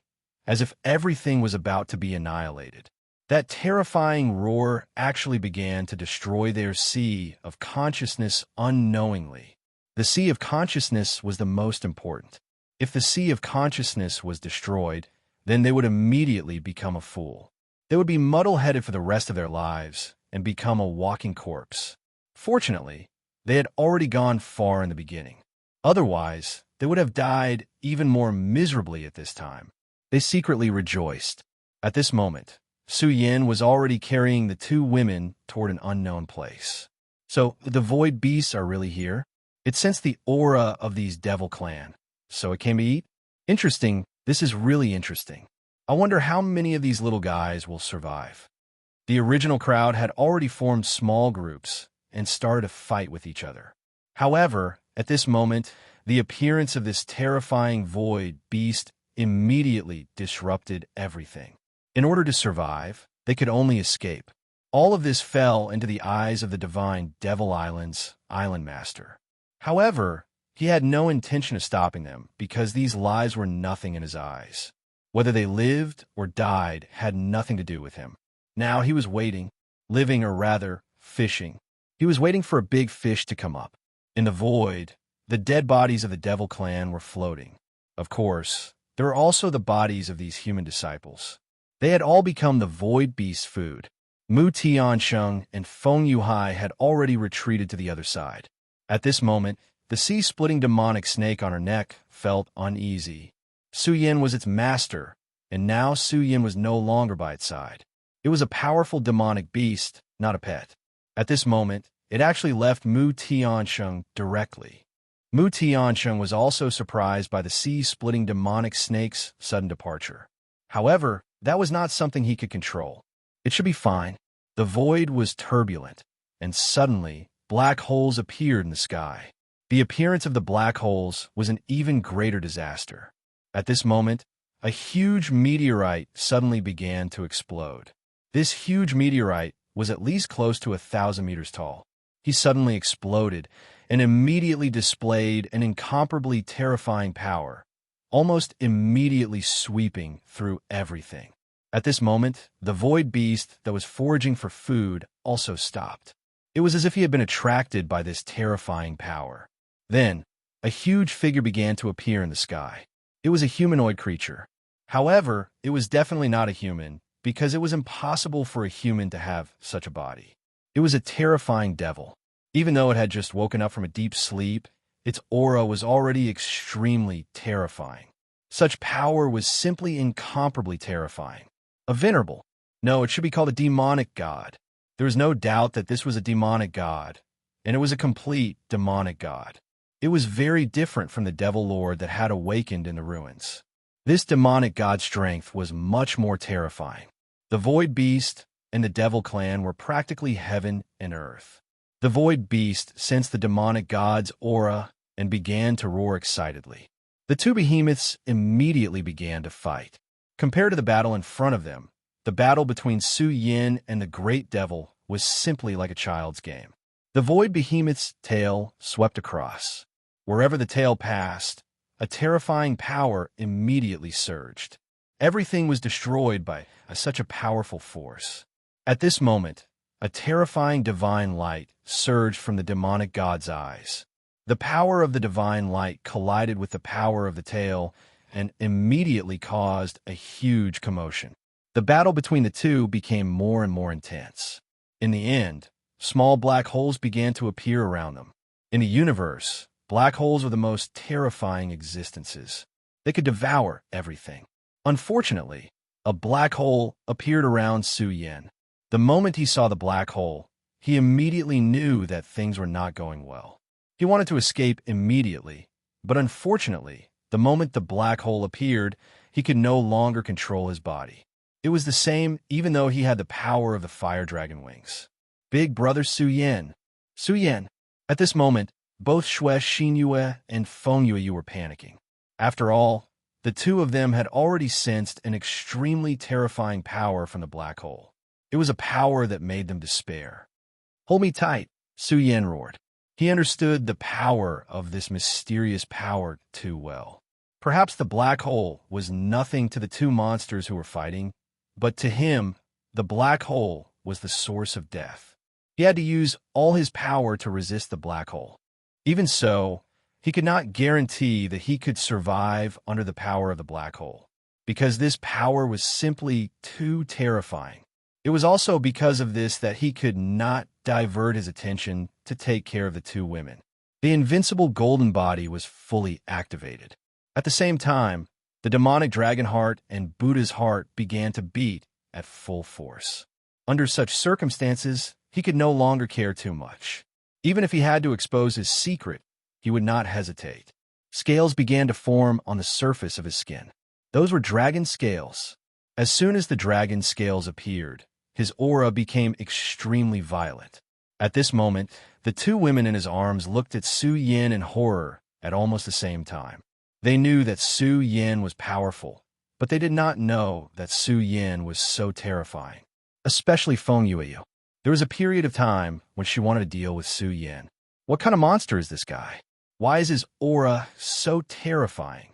as if everything was about to be annihilated. That terrifying roar actually began to destroy their sea of consciousness unknowingly. The sea of consciousness was the most important. If the sea of consciousness was destroyed, then they would immediately become a fool. They would be muddle-headed for the rest of their lives and become a walking corpse. Fortunately, they had already gone far in the beginning. Otherwise, they would have died even more miserably at this time. They secretly rejoiced. At this moment, Su Yin was already carrying the 2 women toward an unknown place. So, the void beasts are really here? It sensed the aura of these devil clan. So it came to eat? Interesting. This is really interesting. I wonder how many of these little guys will survive. The original crowd had already formed small groups and started to fight with each other. However, at this moment, the appearance of this terrifying void beast immediately disrupted everything. In order to survive, they could only escape. All of this fell into the eyes of the divine Devil Island's island master. However, he had no intention of stopping them because these lies were nothing in his eyes. Whether they lived or died had nothing to do with him. Now he was waiting, living or rather, fishing. He was waiting for a big fish to come up. In the void, the dead bodies of the devil clan were floating. Of course, there were also the bodies of these human disciples. They had all become the void beast's food. Mu Tiansheng and Feng Yuhai had already retreated to the other side. At this moment, the sea-splitting demonic snake on her neck felt uneasy. Su Yin was its master, and now Su Yin was no longer by its side. It was a powerful demonic beast, not a pet. At this moment, it actually left Mu Tiansheng directly. Mu Tiansheng was also surprised by the sea-splitting demonic snake's sudden departure. However, that was not something he could control. It should be fine. The void was turbulent, and suddenly, black holes appeared in the sky. The appearance of the black holes was an even greater disaster. At this moment, a huge meteorite suddenly began to explode. This huge meteorite was at least close to 1,000 meters tall. He suddenly exploded and immediately displayed an incomparably terrifying power, almost immediately sweeping through everything. At this moment, the void beast that was foraging for food also stopped. It was as if he had been attracted by this terrifying power. Then, a huge figure began to appear in the sky. It was a humanoid creature. However, it was definitely not a human, because it was impossible for a human to have such a body. It was a terrifying devil. Even though it had just woken up from a deep sleep, its aura was already extremely terrifying. Such power was simply incomparably terrifying. A venerable, no, it should be called a demonic god. There was no doubt that this was a demonic god, and it was a complete demonic god. It was very different from the devil lord that had awakened in the ruins. This demonic god's strength was much more terrifying. The void beast and the devil clan were practically heaven and earth. The void beast sensed the demonic god's aura and began to roar excitedly. The two behemoths immediately began to fight. Compared to the battle in front of them, the battle between Su Yin and the great devil was simply like a child's game. The void behemoth's tail swept across. Wherever the tail passed, a terrifying power immediately surged. Everything was destroyed by such a powerful force. At this moment, a terrifying divine light surged from the demonic god's eyes. The power of the divine light collided with the power of the tail and immediately caused a huge commotion. The battle between the two became more and more intense. In the end, small black holes began to appear around them. In the universe, black holes are the most terrifying existences. They could devour everything. Unfortunately, a black hole appeared around Su Yin. The moment he saw the black hole, he immediately knew that things were not going well. He wanted to escape immediately, but unfortunately, the moment the black hole appeared, he could no longer control his body. It was the same even though he had the power of the fire dragon wings. Big brother Su Yin. Su Yin. At this moment, both Xue Xinyue and Feng Yue were panicking. After all, the two of them had already sensed an extremely terrifying power from the black hole. It was a power that made them despair. "Hold me tight," Su Yin roared. He understood the power of this mysterious power too well. Perhaps the black hole was nothing to the two monsters who were fighting, but to him, the black hole was the source of death. He had to use all his power to resist the black hole. Even so, he could not guarantee that he could survive under the power of the black hole, because this power was simply too terrifying. It was also because of this that he could not divert his attention to take care of the two women. The invincible golden body was fully activated. At the same time, the demonic dragon heart and Buddha's heart began to beat at full force. Under such circumstances, he could no longer care too much. Even if he had to expose his secret, he would not hesitate. Scales began to form on the surface of his skin. Those were dragon scales. As soon as the dragon scales appeared, his aura became extremely violent. At this moment, the two women in his arms looked at Su Yin in horror at almost the same time. They knew that Su Yin was powerful, but they did not know that Su Yin was so terrifying. Especially Feng Yue. There was a period of time when she wanted to deal with Su Yin. What kind of monster is this guy? Why is his aura so terrifying?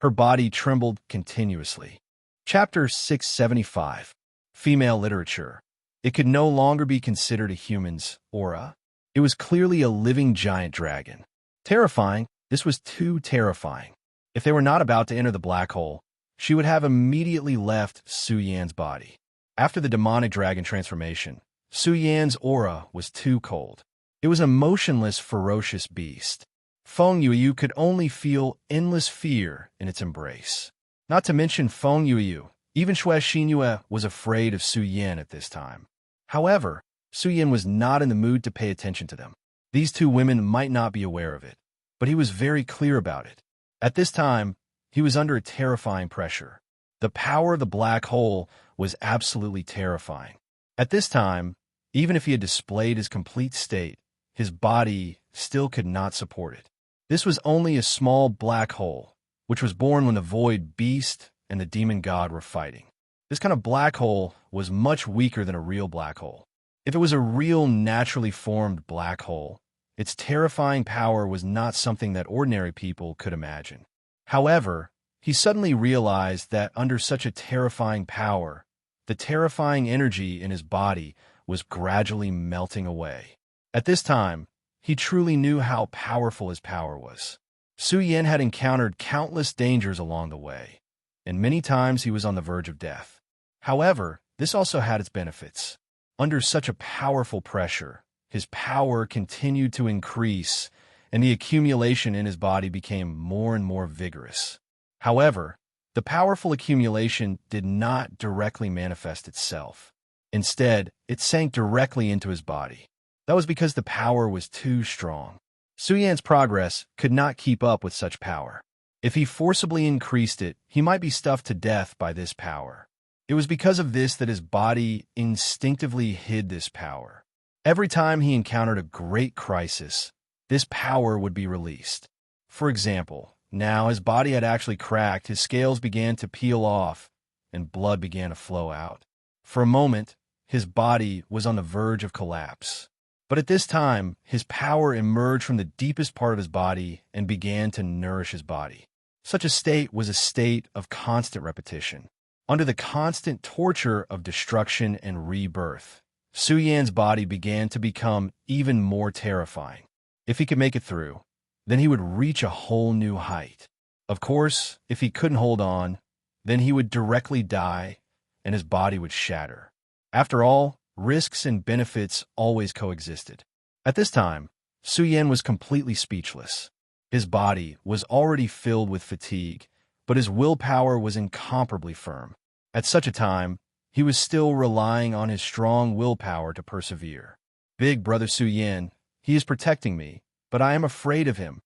Her body trembled continuously. Chapter 675. Female Literature. It could no longer be considered a human's aura. It was clearly a living giant dragon. Terrifying, this was too terrifying. If they were not about to enter the black hole, she would have immediately left Su Yan's body. After the demonic dragon transformation, Su Yan's aura was too cold. It was a motionless, ferocious beast. Feng Yue could only feel endless fear in its embrace. Not to mention Feng Yue, even Xue Xinyue was afraid of Su Yin at this time. However, Su Yin was not in the mood to pay attention to them. These two women might not be aware of it, but he was very clear about it. At this time, he was under a terrifying pressure. The power of the black hole was absolutely terrifying. At this time, even if he had displayed his complete state, his body still could not support it. This was only a small black hole, which was born when the void beast and the demon god were fighting. This kind of black hole was much weaker than a real black hole. If it was a real naturally formed black hole, its terrifying power was not something that ordinary people could imagine. However, he suddenly realized that under such a terrifying power, the terrifying energy in his body was gradually melting away. At this time, he truly knew how powerful his power was. Su Yin had encountered countless dangers along the way, and many times he was on the verge of death. However, this also had its benefits. Under such a powerful pressure, his power continued to increase, and the accumulation in his body became more and more vigorous. However, the powerful accumulation did not directly manifest itself. Instead, it sank directly into his body. That was because the power was too strong. Su Yan's progress could not keep up with such power. If he forcibly increased it, he might be stuffed to death by this power. It was because of this that his body instinctively hid this power. Every time he encountered a great crisis, this power would be released. For example, now his body had actually cracked, his scales began to peel off, and blood began to flow out. For a moment, his body was on the verge of collapse. But at this time, his power emerged from the deepest part of his body and began to nourish his body. Such a state was a state of constant repetition. Under the constant torture of destruction and rebirth, Su Yan's body began to become even more terrifying. If he could make it through, then he would reach a whole new height. Of course, if he couldn't hold on, then he would directly die and his body would shatter. After all, risks and benefits always coexisted. At this time, Su Yan was completely speechless. His body was already filled with fatigue, but his willpower was incomparably firm. At such a time, he was still relying on his strong willpower to persevere. Big brother Su Yan, he is protecting me, but I am afraid of him.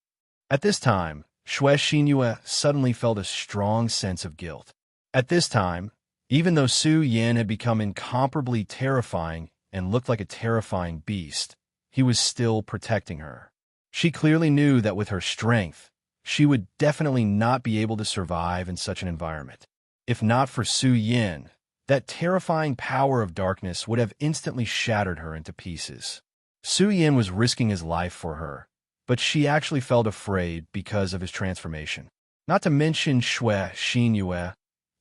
At this time, Xue Xinyue suddenly felt a strong sense of guilt. At this time, even though Su Yan had become incomparably terrifying and looked like a terrifying beast, he was still protecting her. She clearly knew that with her strength, she would definitely not be able to survive in such an environment. If not for Su Yan, that terrifying power of darkness would have instantly shattered her into pieces. Su Yan was risking his life for her, but she actually felt afraid because of his transformation. Not to mention Xue Xinyue,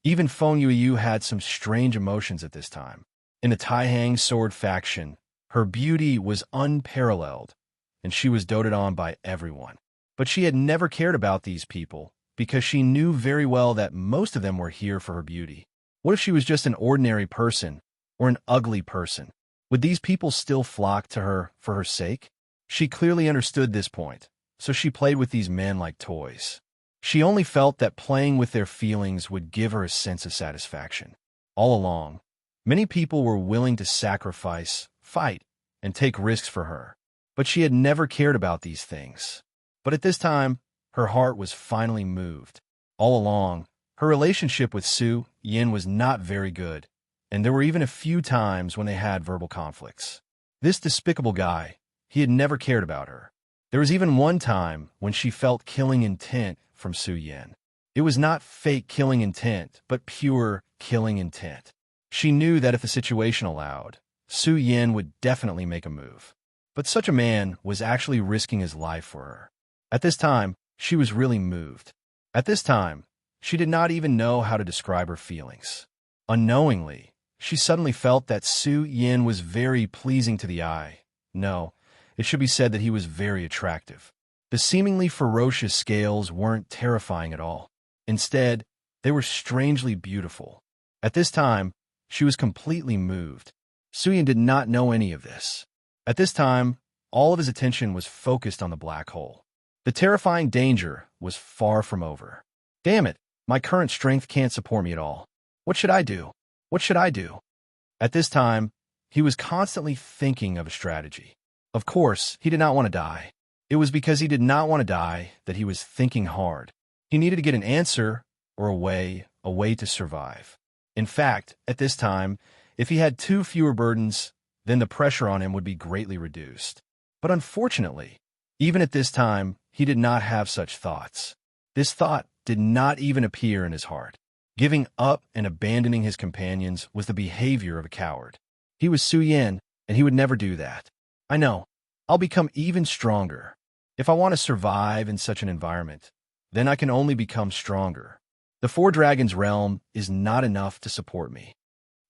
even Feng Yuyu had some strange emotions at this time. In the Taihang sword faction, her beauty was unparalleled, and she was doted on by everyone. But she had never cared about these people, because she knew very well that most of them were here for her beauty. What if she was just an ordinary person, or an ugly person? Would these people still flock to her for her sake? She clearly understood this point, so she played with these men like toys. She only felt that playing with their feelings would give her a sense of satisfaction. All along, many people were willing to sacrifice, fight, and take risks for her, but she had never cared about these things. But at this time, her heart was finally moved. All along, her relationship with Su Yan was not very good, and there were even a few times when they had verbal conflicts. This despicable guy, he had never cared about her. There was even one time when she felt killing intent from Su Yan. It was not fake killing intent, but pure killing intent. She knew that if the situation allowed, Su Yan would definitely make a move. But such a man was actually risking his life for her. At this time, she was really moved. At this time, she did not even know how to describe her feelings. Unknowingly, she suddenly felt that Su Yan was very pleasing to the eye. No, it should be said that he was very attractive. The seemingly ferocious scales weren't terrifying at all. Instead, they were strangely beautiful. At this time, she was completely moved. Su Yan did not know any of this. At this time, all of his attention was focused on the black hole. The terrifying danger was far from over. Damn it, my current strength can't support me at all. What should I do? What should I do? At this time, he was constantly thinking of a strategy. Of course, he did not want to die. It was because he did not want to die that he was thinking hard. He needed to get an answer, or a way, a way to survive. In fact, at this time, if he had two fewer burdens, then the pressure on him would be greatly reduced. But unfortunately, even at this time, he did not have such thoughts. This thought did not even appear in his heart. Giving up and abandoning his companions was the behavior of a coward. He was Su Yin, and he would never do that. I know. I'll become even stronger. If I want to survive in such an environment, then I can only become stronger. The Four Dragons realm is not enough to support me.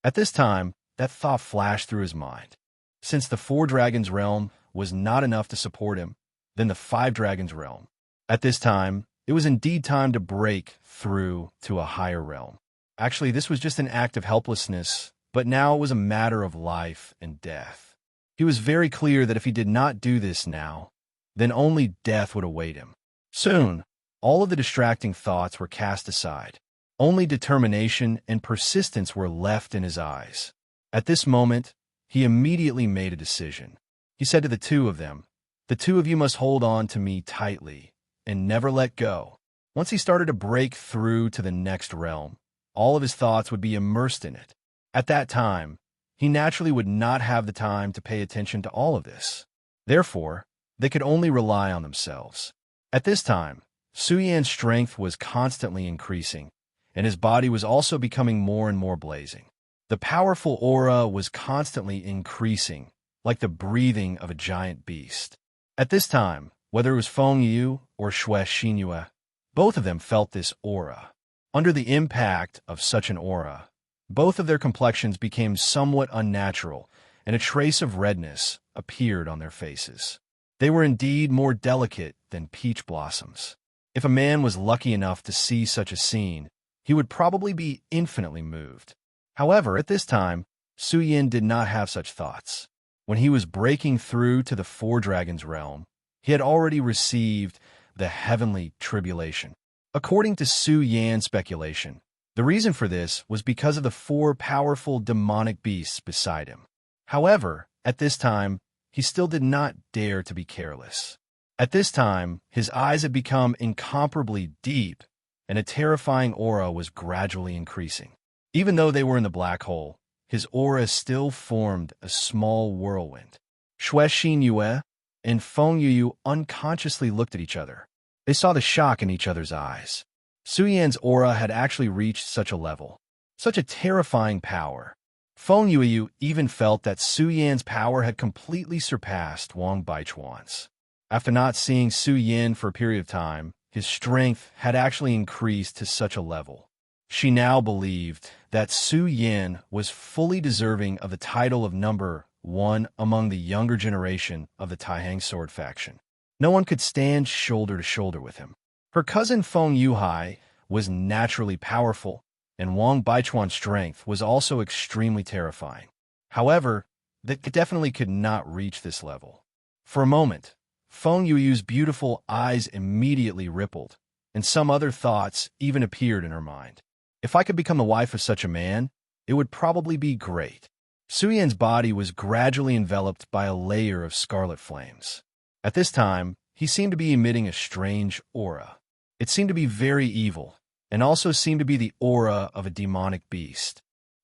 At this time, that thought flashed through his mind. Since the Four Dragons realm was not enough to support him, then the Five Dragons realm. At this time, it was indeed time to break through to a higher realm. Actually, this was just an act of helplessness, but now it was a matter of life and death. He was very clear that if he did not do this now, then only death would await him. Soon, all of the distracting thoughts were cast aside. Only determination and persistence were left in his eyes. At this moment, he immediately made a decision. He said to the two of them, "The two of you must hold on to me tightly and never let go." Once he started to break through to the next realm, all of his thoughts would be immersed in it. At that time, he naturally would not have the time to pay attention to all of this. Therefore, they could only rely on themselves. At this time, Su Yan's strength was constantly increasing, and his body was also becoming more and more blazing. The powerful aura was constantly increasing, like the breathing of a giant beast. At this time, whether it was Feng Yu or Xue Xinyue, both of them felt this aura. Under the impact of such an aura, both of their complexions became somewhat unnatural, and a trace of redness appeared on their faces. They were indeed more delicate than peach blossoms. If a man was lucky enough to see such a scene, he would probably be infinitely moved. However, at this time, Su Yin did not have such thoughts. When he was breaking through to the Four Dragons realm, he had already received the heavenly tribulation. According to Su Yan's speculation, the reason for this was because of the four powerful demonic beasts beside him. However, at this time, he still did not dare to be careless. At this time, his eyes had become incomparably deep, and a terrifying aura was gradually increasing. Even though they were in the black hole, his aura still formed a small whirlwind. Xue Xinyue and Feng Yu unconsciously looked at each other. They saw the shock in each other's eyes. Su Yan's aura had actually reached such a level, such a terrifying power. Feng Yu even felt that Su Yan's power had completely surpassed Wang Baichuan's. After not seeing Su Yin for a period of time, his strength had actually increased to such a level. She now believed that Su Yin was fully deserving of the title of number one among the younger generation of the Taihang sword faction. No one could stand shoulder to shoulder with him. Her cousin Feng Yuhai was naturally powerful, and Wang Baichuan's strength was also extremely terrifying. However, they definitely could not reach this level. For a moment, Feng Yu's beautiful eyes immediately rippled, and some other thoughts even appeared in her mind. If I could become the wife of such a man, it would probably be great. Su Yan's body was gradually enveloped by a layer of scarlet flames. At this time, he seemed to be emitting a strange aura. It seemed to be very evil, and also seemed to be the aura of a demonic beast.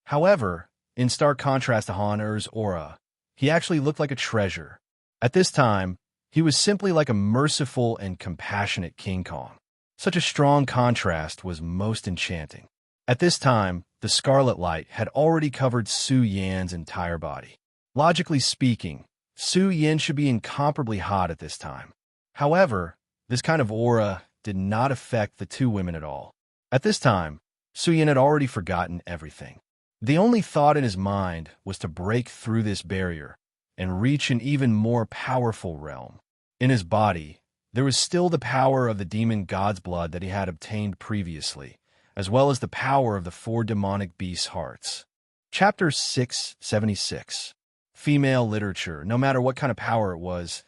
However, in stark contrast to Han Er's aura, he actually looked like a treasure. At this time, he was simply like a merciful and compassionate King Kong. Such a strong contrast was most enchanting. At this time, the scarlet light had already covered Su Yan's entire body. Logically speaking, Su Yin should be incomparably hot at this time. However, this kind of aura did not affect the two women at all. At this time, Su Yin had already forgotten everything. The only thought in his mind was to break through this barrier and reach an even more powerful realm. In his body, there was still the power of the demon god's blood that he had obtained previously, as well as the power of the four demonic beasts' hearts. Chapter 676. Female literature, no matter what kind of power it was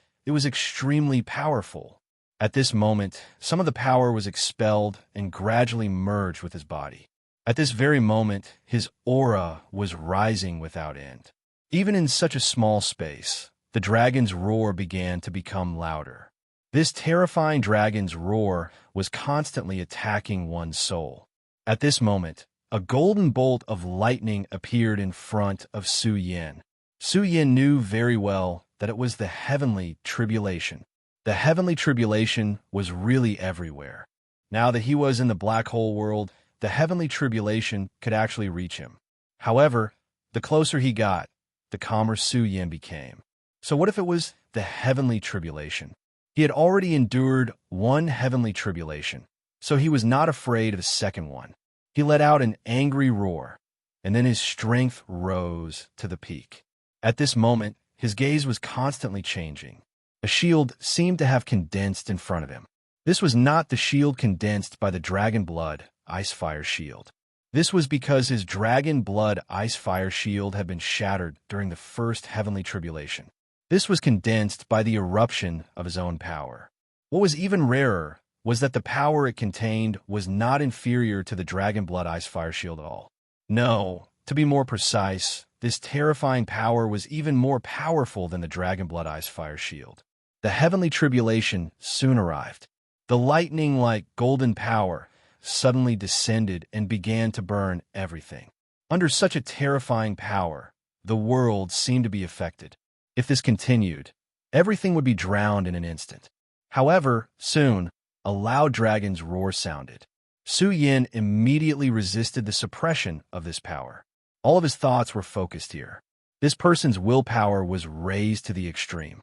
extremely powerful. At this moment, some of the power was expelled and gradually merged with his body. At this very moment, his aura was rising without end. Even in such a small space, the dragon's roar began to become louder. This terrifying dragon's roar was constantly attacking one's soul. At this moment, a golden bolt of lightning appeared in front of Su Yin. Su Yin knew very well that it was the heavenly tribulation. The heavenly tribulation was really everywhere. Now that he was in the black hole world, the heavenly tribulation could actually reach him. However, the closer he got, the calmer Su Yin became. So what if it was the heavenly tribulation? He had already endured one heavenly tribulation, so he was not afraid of a second one. He let out an angry roar, and then his strength rose to the peak. At this moment, his gaze was constantly changing. A shield seemed to have condensed in front of him. This was not the shield condensed by the dragon blood ice fire shield. This was because his dragon blood ice fire shield had been shattered during the first heavenly tribulation. This was condensed by the eruption of his own power. What was even rarer was that the power it contained was not inferior to the dragon blood ice fire shield at all. No, to be more precise, this terrifying power was even more powerful than the dragon blood ice fire shield. The heavenly tribulation soon arrived. The lightning-like golden power suddenly descended and began to burn everything. Under such a terrifying power, the world seemed to be affected. If this continued, everything would be drowned in an instant. However, soon, a loud dragon's roar sounded. Su Yin immediately resisted the suppression of this power. All of his thoughts were focused here. This person's willpower was raised to the extreme.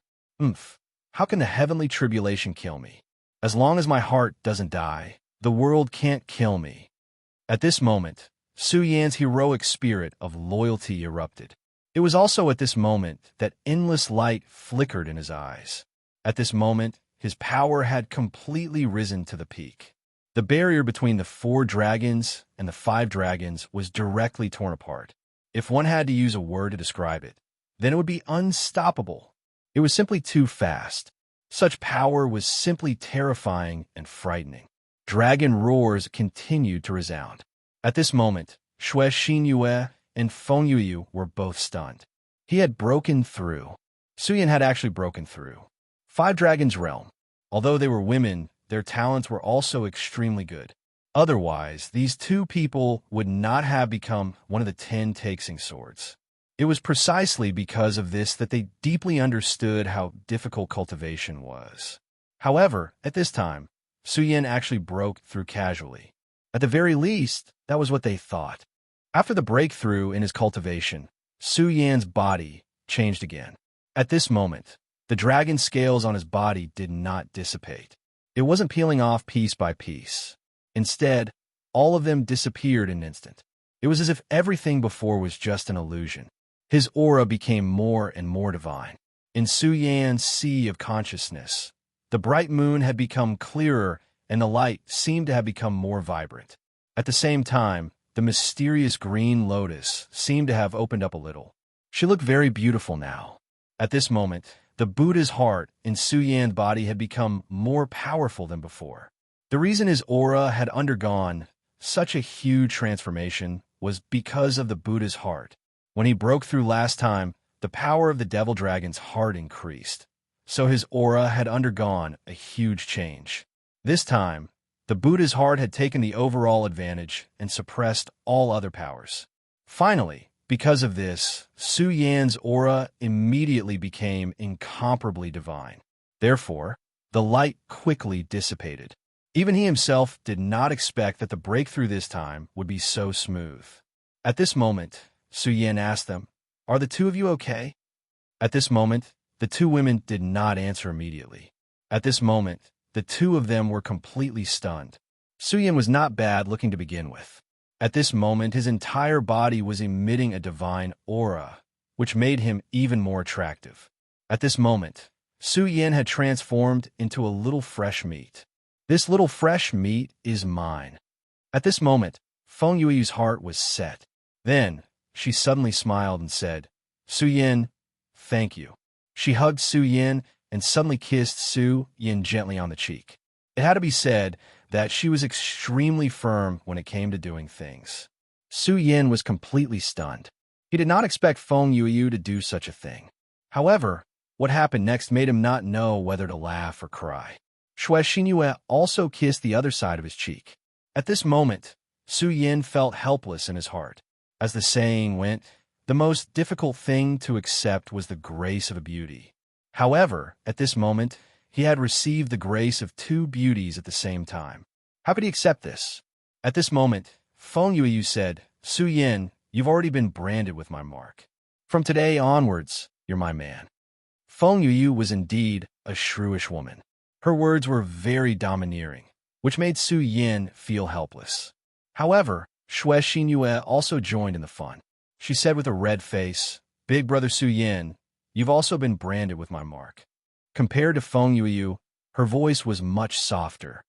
How can the heavenly tribulation kill me? As long as my heart doesn't die, the world can't kill me. At this moment, Su Yin's heroic spirit of loyalty erupted. It was also at this moment that endless light flickered in his eyes. At this moment, his power had completely risen to the peak. The barrier between the 4 dragons and the 5 dragons was directly torn apart. If one had to use a word to describe it, then it would be unstoppable. It was simply too fast. Such power was simply terrifying and frightening. Dragon roars continued to resound. At this moment, Xue Xinyue and Feng Yuyu were both stunned. He had broken through. Su Yin had actually broken through. 5 Dragons' realm. Although they were women, their talents were also extremely good. Otherwise, these 2 people would not have become one of the 10 Taxing Swords. It was precisely because of this that they deeply understood how difficult cultivation was. However, at this time, Su Yin actually broke through casually. At the very least, that was what they thought. After the breakthrough in his cultivation, Su Yin's body changed again. At this moment, the dragon scales on his body did not dissipate. It wasn't peeling off piece by piece. Instead, all of them disappeared in an instant. It was as if everything before was just an illusion. His aura became more and more divine. In Su Yin's sea of consciousness, the bright moon had become clearer and the light seemed to have become more vibrant. At the same time, the mysterious green lotus seemed to have opened up a little. She looked very beautiful now. At this moment, the Buddha's heart in Su Yin's body had become more powerful than before. The reason his aura had undergone such a huge transformation was because of the Buddha's heart. When he broke through last time, the power of the devil dragon's heart increased, so his aura had undergone a huge change. This time, the Buddha's heart had taken the overall advantage and suppressed all other powers. Finally, because of this, Su Yin's aura immediately became incomparably divine. Therefore, the light quickly dissipated. Even he himself did not expect that the breakthrough this time would be so smooth. At this moment, Su Yin asked them, "Are the 2 of you okay?" At this moment, the 2 women did not answer immediately. At this moment, the 2 of them were completely stunned. Su Yin was not bad looking to begin with. At this moment, his entire body was emitting a divine aura, which made him even more attractive. At this moment, Su Yin had transformed into a little fresh meat. This little fresh meat is mine. At this moment, Feng Yui's heart was set. Then, she suddenly smiled and said, "Su Yin, thank you." She hugged Su Yin and suddenly kissed Su Yin gently on the cheek. It had to be said that she was extremely firm when it came to doing things. Su Yin was completely stunned. He did not expect Feng Yuyu to do such a thing. However, what happened next made him not know whether to laugh or cry. Xue Xinyue also kissed the other side of his cheek. At this moment, Su Yin felt helpless in his heart. As the saying went, the most difficult thing to accept was the grace of a beauty. However, at this moment, he had received the grace of two beauties at the same time. How could he accept this? At this moment, Feng Yuyu said, Su Yin, you've already been branded with my mark. From today onwards, you're my man. Feng Yuyu was indeed a shrewish woman. Her words were very domineering, which made Su Yin feel helpless. However, Xue Xinyue also joined in the fun. She said with a red face, Big brother Su Yin, you've also been branded with my mark. Compared to Feng Yuyu, her voice was much softer.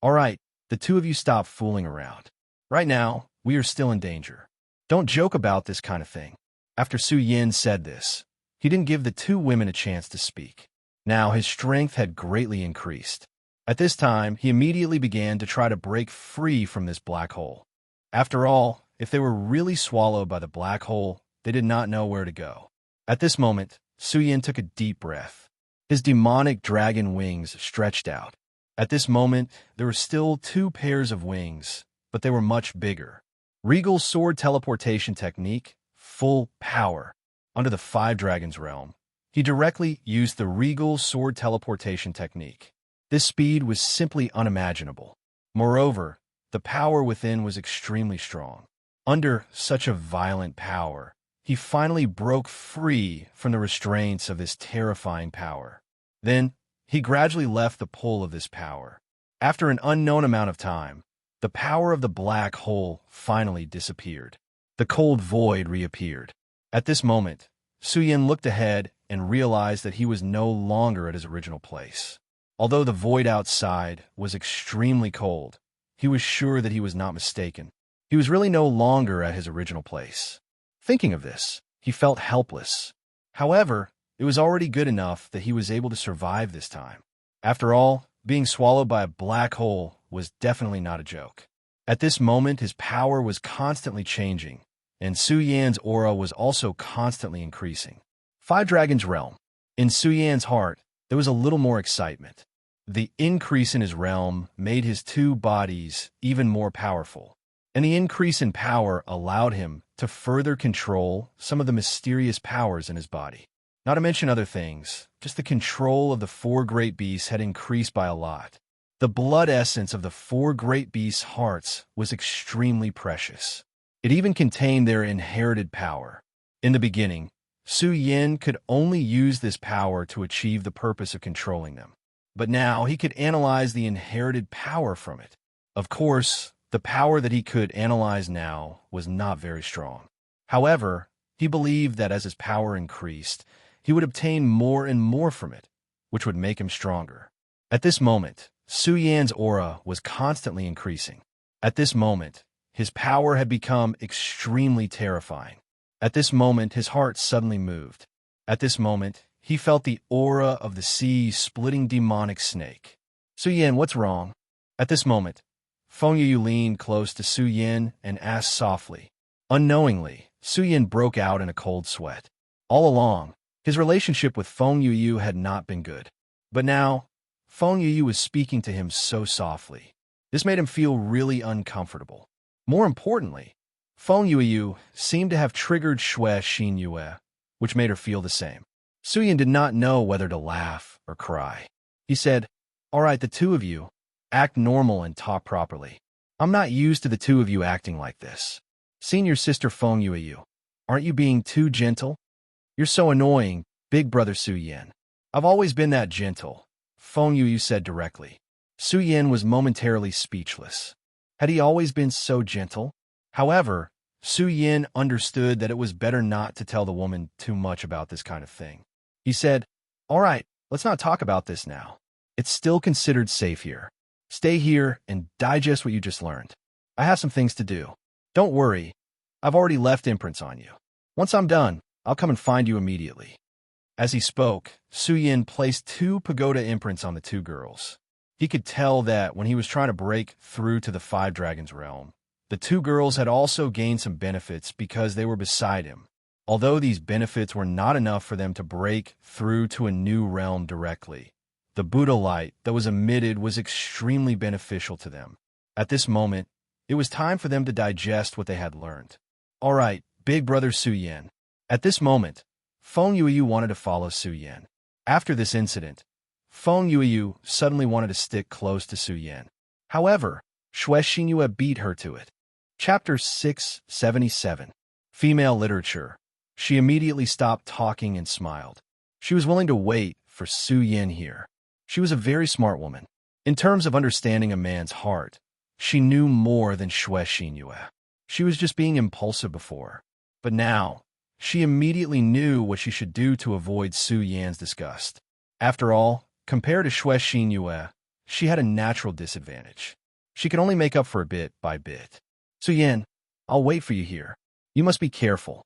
All right, the two of you stop fooling around. Right now, we are still in danger. Don't joke about this kind of thing. After Su Yin said this, he didn't give the two women a chance to speak. Now his strength had greatly increased. At this time, he immediately began to try to break free from this black hole. After all, if they were really swallowed by the black hole, they did not know where to go. At this moment, Su Yin took a deep breath. His demonic dragon wings stretched out. At this moment, there were still two pairs of wings, but they were much bigger. Regal sword teleportation technique, full power. Under the Five Dragons realm, he directly used the Regal sword teleportation technique. This speed was simply unimaginable. Moreover, the power within was extremely strong. Under such a violent power, he finally broke free from the restraints of this terrifying power. Then, he gradually left the pull of this power. After an unknown amount of time, the power of the black hole finally disappeared. The cold void reappeared. At this moment, Su Yin looked ahead and realized that he was no longer at his original place. Although the void outside was extremely cold, he was sure that he was not mistaken. He was really no longer at his original place. Thinking of this, he felt helpless. However, it was already good enough that he was able to survive this time. After all, being swallowed by a black hole was definitely not a joke. At this moment, his power was constantly changing, and Su Yan's aura was also constantly increasing. Five Dragons Realm. In Su Yan's heart, there was a little more excitement. The increase in his realm made his two bodies even more powerful, and the increase in power allowed him to further control some of the mysterious powers in his body. Not to mention other things, just the control of the four great beasts had increased by a lot. The blood essence of the four great beasts' hearts was extremely precious. It even contained their inherited power. In the beginning, Su Yin could only use this power to achieve the purpose of controlling them. But now he could analyze the inherited power from it. Of course, the power that he could analyze now was not very strong. However, he believed that as his power increased, he would obtain more and more from it, which would make him stronger. At this moment, Su Yan's aura was constantly increasing. At this moment, his power had become extremely terrifying. At this moment, his heart suddenly moved. At this moment, he felt the aura of the sea-splitting demonic snake. Su Yin, what's wrong? At this moment, Feng Yuyu leaned close to Su Yin and asked softly. Unknowingly, Su Yin broke out in a cold sweat. All along, his relationship with Feng Yuyu had not been good. But now, Feng Yuyu was speaking to him so softly. This made him feel really uncomfortable. More importantly, Feng Yuyu seemed to have triggered Xue Xinyue, which made her feel the same. Su Yin did not know whether to laugh or cry. He said, All right, the two of you, act normal and talk properly. I'm not used to the two of you acting like this. Senior sister Feng Yuyu, aren't you being too gentle? You're so annoying, big brother Su Yin. I've always been that gentle, Feng Yuyu said directly. Su Yin was momentarily speechless. Had he always been so gentle? However, Su Yin understood that it was better not to tell the woman too much about this kind of thing. He said, All right, let's not talk about this now. It's still considered safe here. Stay here and digest what you just learned. I have some things to do. Don't worry, I've already left imprints on you. Once I'm done, I'll come and find you immediately. As he spoke, Su Yin placed 2 pagoda imprints on the 2 girls. He could tell that when he was trying to break through to the Five Dragons realm, the 2 girls had also gained some benefits because they were beside him. Although these benefits were not enough for them to break through to a new realm directly, the Buddha light that was emitted was extremely beneficial to them. At this moment, It was time for them to digest what they had learned. All right, big brother Su Yan. At this moment, Feng Yueyu wanted to follow Su Yan. After this incident, Feng Yueyu suddenly wanted to stick close to Su Yan. However, Xue Xinyue beat her to it. Chapter 677. Female Literature. She immediately stopped talking and smiled. She was willing to wait for Su Yan here. She was a very smart woman. In terms of understanding a man's heart, she knew more than Xue Xinyue. She was just being impulsive before. But now, she immediately knew what she should do to avoid Su Yan's disgust. After all, compared to Xue Xinyue, she had a natural disadvantage. She could only make up for it bit by bit. Su Yan, I'll wait for you here. You must be careful,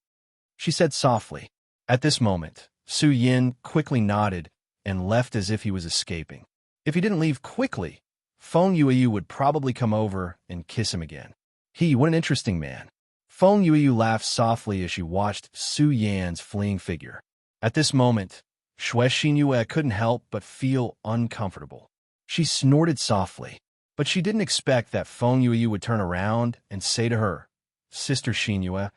she said softly. At this moment, Su Yan quickly nodded and left as if he was escaping. If he didn't leave quickly, Feng Yueyu would probably come over and kiss him again. What an interesting man. Feng Yueyu laughed softly as she watched Su Yan's fleeing figure. At this moment, Xue Xinyue couldn't help but feel uncomfortable. She snorted softly, but she didn't expect that Feng Yueyu would turn around and say to her, Sister Xinyue,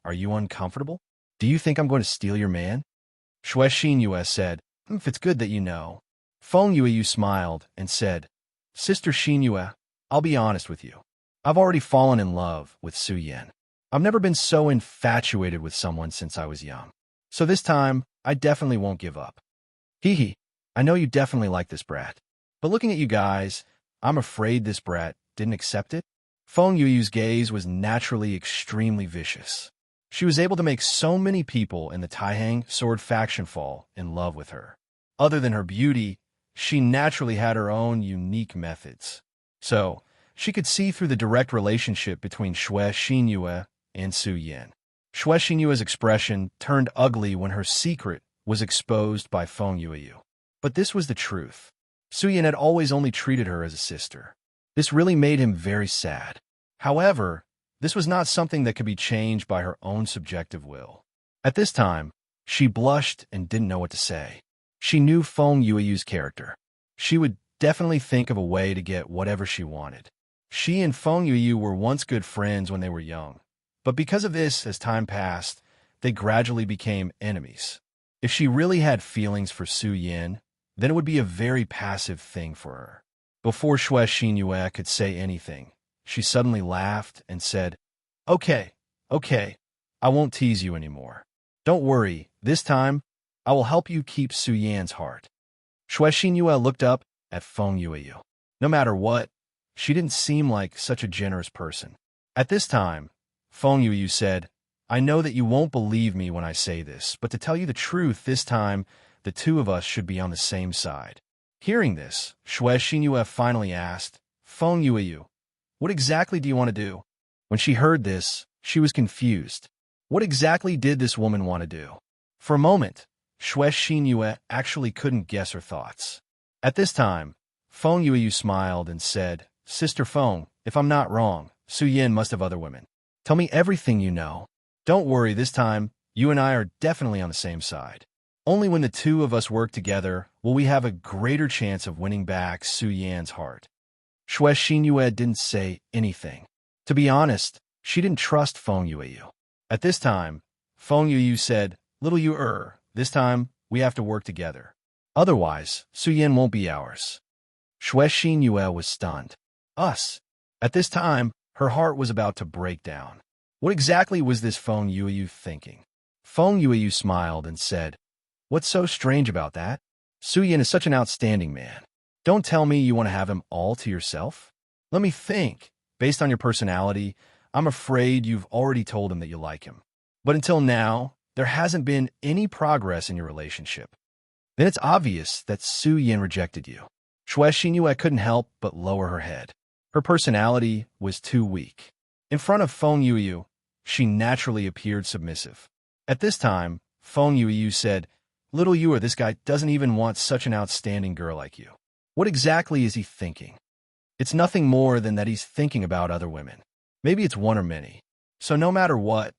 are you uncomfortable? Do you think I'm going to steal your man? Xue Xinyue said, If it's good that you know. Feng Yueyu smiled and said, Sister Xinyue, I'll be honest with you. I've already fallen in love with Su Yan. I've never been so infatuated with someone since I was young. So this time, I definitely won't give up. I know you definitely like this brat. But looking at you guys, I'm afraid this brat didn't accept it. Feng Yueyu's gaze was naturally extremely vicious. She was able to make so many people in the Taihang sword faction fall in love with her. Other than her beauty, she naturally had her own unique methods. So, she could see through the direct relationship between Xue Xinyue and Su Yan. Xue Xinyue's expression turned ugly when her secret was exposed by Feng Yueyu. But this was the truth. Su Yan had always only treated her as a sister. This really made him very sad. However, this was not something that could be changed by her own subjective will. At this time, she blushed and didn't know what to say. She knew Feng Yueyu's character. She would definitely think of a way to get whatever she wanted. She and Feng Yueyu were once good friends when they were young, but because of this, as time passed, they gradually became enemies. If she really had feelings for Su Yan, then it would be a very passive thing for her. Before Xue Xinyue could say anything, she suddenly laughed and said, Okay, I won't tease you anymore. Don't worry, this time, I will help you keep Su Yan's heart. Xue Xinyue looked up at Feng Yueyu. No matter what, she didn't seem like such a generous person. At this time, Feng Yueyu said, I know that you won't believe me when I say this, but to tell you the truth, this time, the two of us should be on the same side. Hearing this, Xue Xinyue finally asked, Feng Yueyu, what exactly do you want to do? When she heard this, she was confused. What exactly did this woman want to do? For a moment, Xue Xinyue actually couldn't guess her thoughts. At this time, Feng Yueyu smiled and said, Sister Feng, if I'm not wrong, Su Yan must have other women. Tell me everything you know. Don't worry, this time, you and I are definitely on the same side. Only when the two of us work together will we have a greater chance of winning back Su Yan's heart. Xue Xinyue didn't say anything. To be honest, she didn't trust Feng Yueyu. At this time, Feng Yueyu said, Little you this time we have to work together. Otherwise, Su Yan won't be ours. Xue Xinyue was stunned. Us. At this time, her heart was about to break down. What exactly was this Feng Yueyu thinking? Feng Yueyu smiled and said, What's so strange about that? Su Yan is such an outstanding man. Don't tell me you want to have him all to yourself. Let me think. Based on your personality, I'm afraid you've already told him that you like him. But until now, there hasn't been any progress in your relationship. Then it's obvious that Su Yan rejected you. Xue Xinyue couldn't help but lower her head. Her personality was too weak. In front of Feng Yueyu, she naturally appeared submissive. At this time, Feng Yueyu said, Little you this guy doesn't even want such an outstanding girl like you. What exactly is he thinking? It's nothing more than that he's thinking about other women. Maybe it's one or many. So no matter what,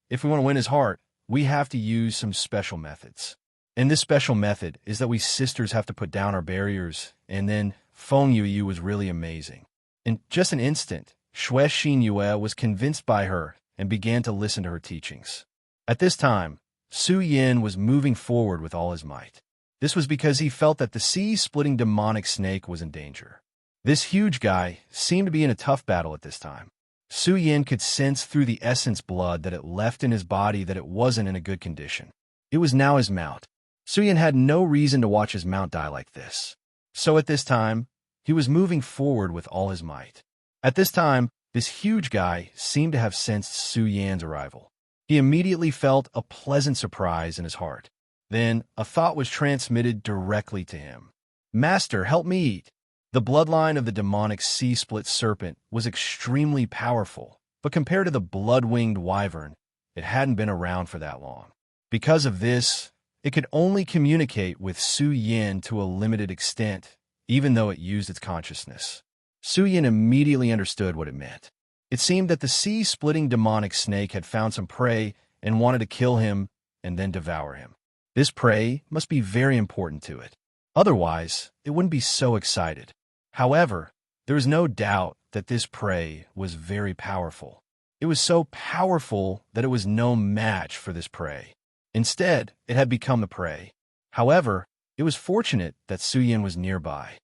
if we want to win his heart, we have to use some special methods. And this special method is that we sisters have to put down our barriers, and then Feng Yueyu was really amazing. In just an instant, Xue Xinyue was convinced by her and began to listen to her teachings. At this time, Su Yin was moving forward with all his might. This was because he felt that the sea-splitting demonic snake was in danger. This huge guy seemed to be in a tough battle at this time. Su Yin could sense through the essence blood that it left in his body that it wasn't in a good condition. It was now his mount. Su Yin had no reason to watch his mount die like this. So at this time, he was moving forward with all his might. At this time, this huge guy seemed to have sensed Su Yan's arrival. He immediately felt a pleasant surprise in his heart. Then, a thought was transmitted directly to him. "Master, help me eat." The bloodline of the demonic sea-split serpent was extremely powerful, but compared to the blood-winged wyvern, it hadn't been around for that long. Because of this, it could only communicate with Su Yin to a limited extent, even though it used its consciousness. Su Yin immediately understood what it meant. It seemed that the sea-splitting demonic snake had found some prey and wanted to kill him and then devour him. This prey must be very important to it. Otherwise, it wouldn't be so excited. However, there is no doubt that this prey was very powerful. It was so powerful that it was no match for this prey. Instead, it had become the prey. However, it was fortunate that Su Yin was nearby.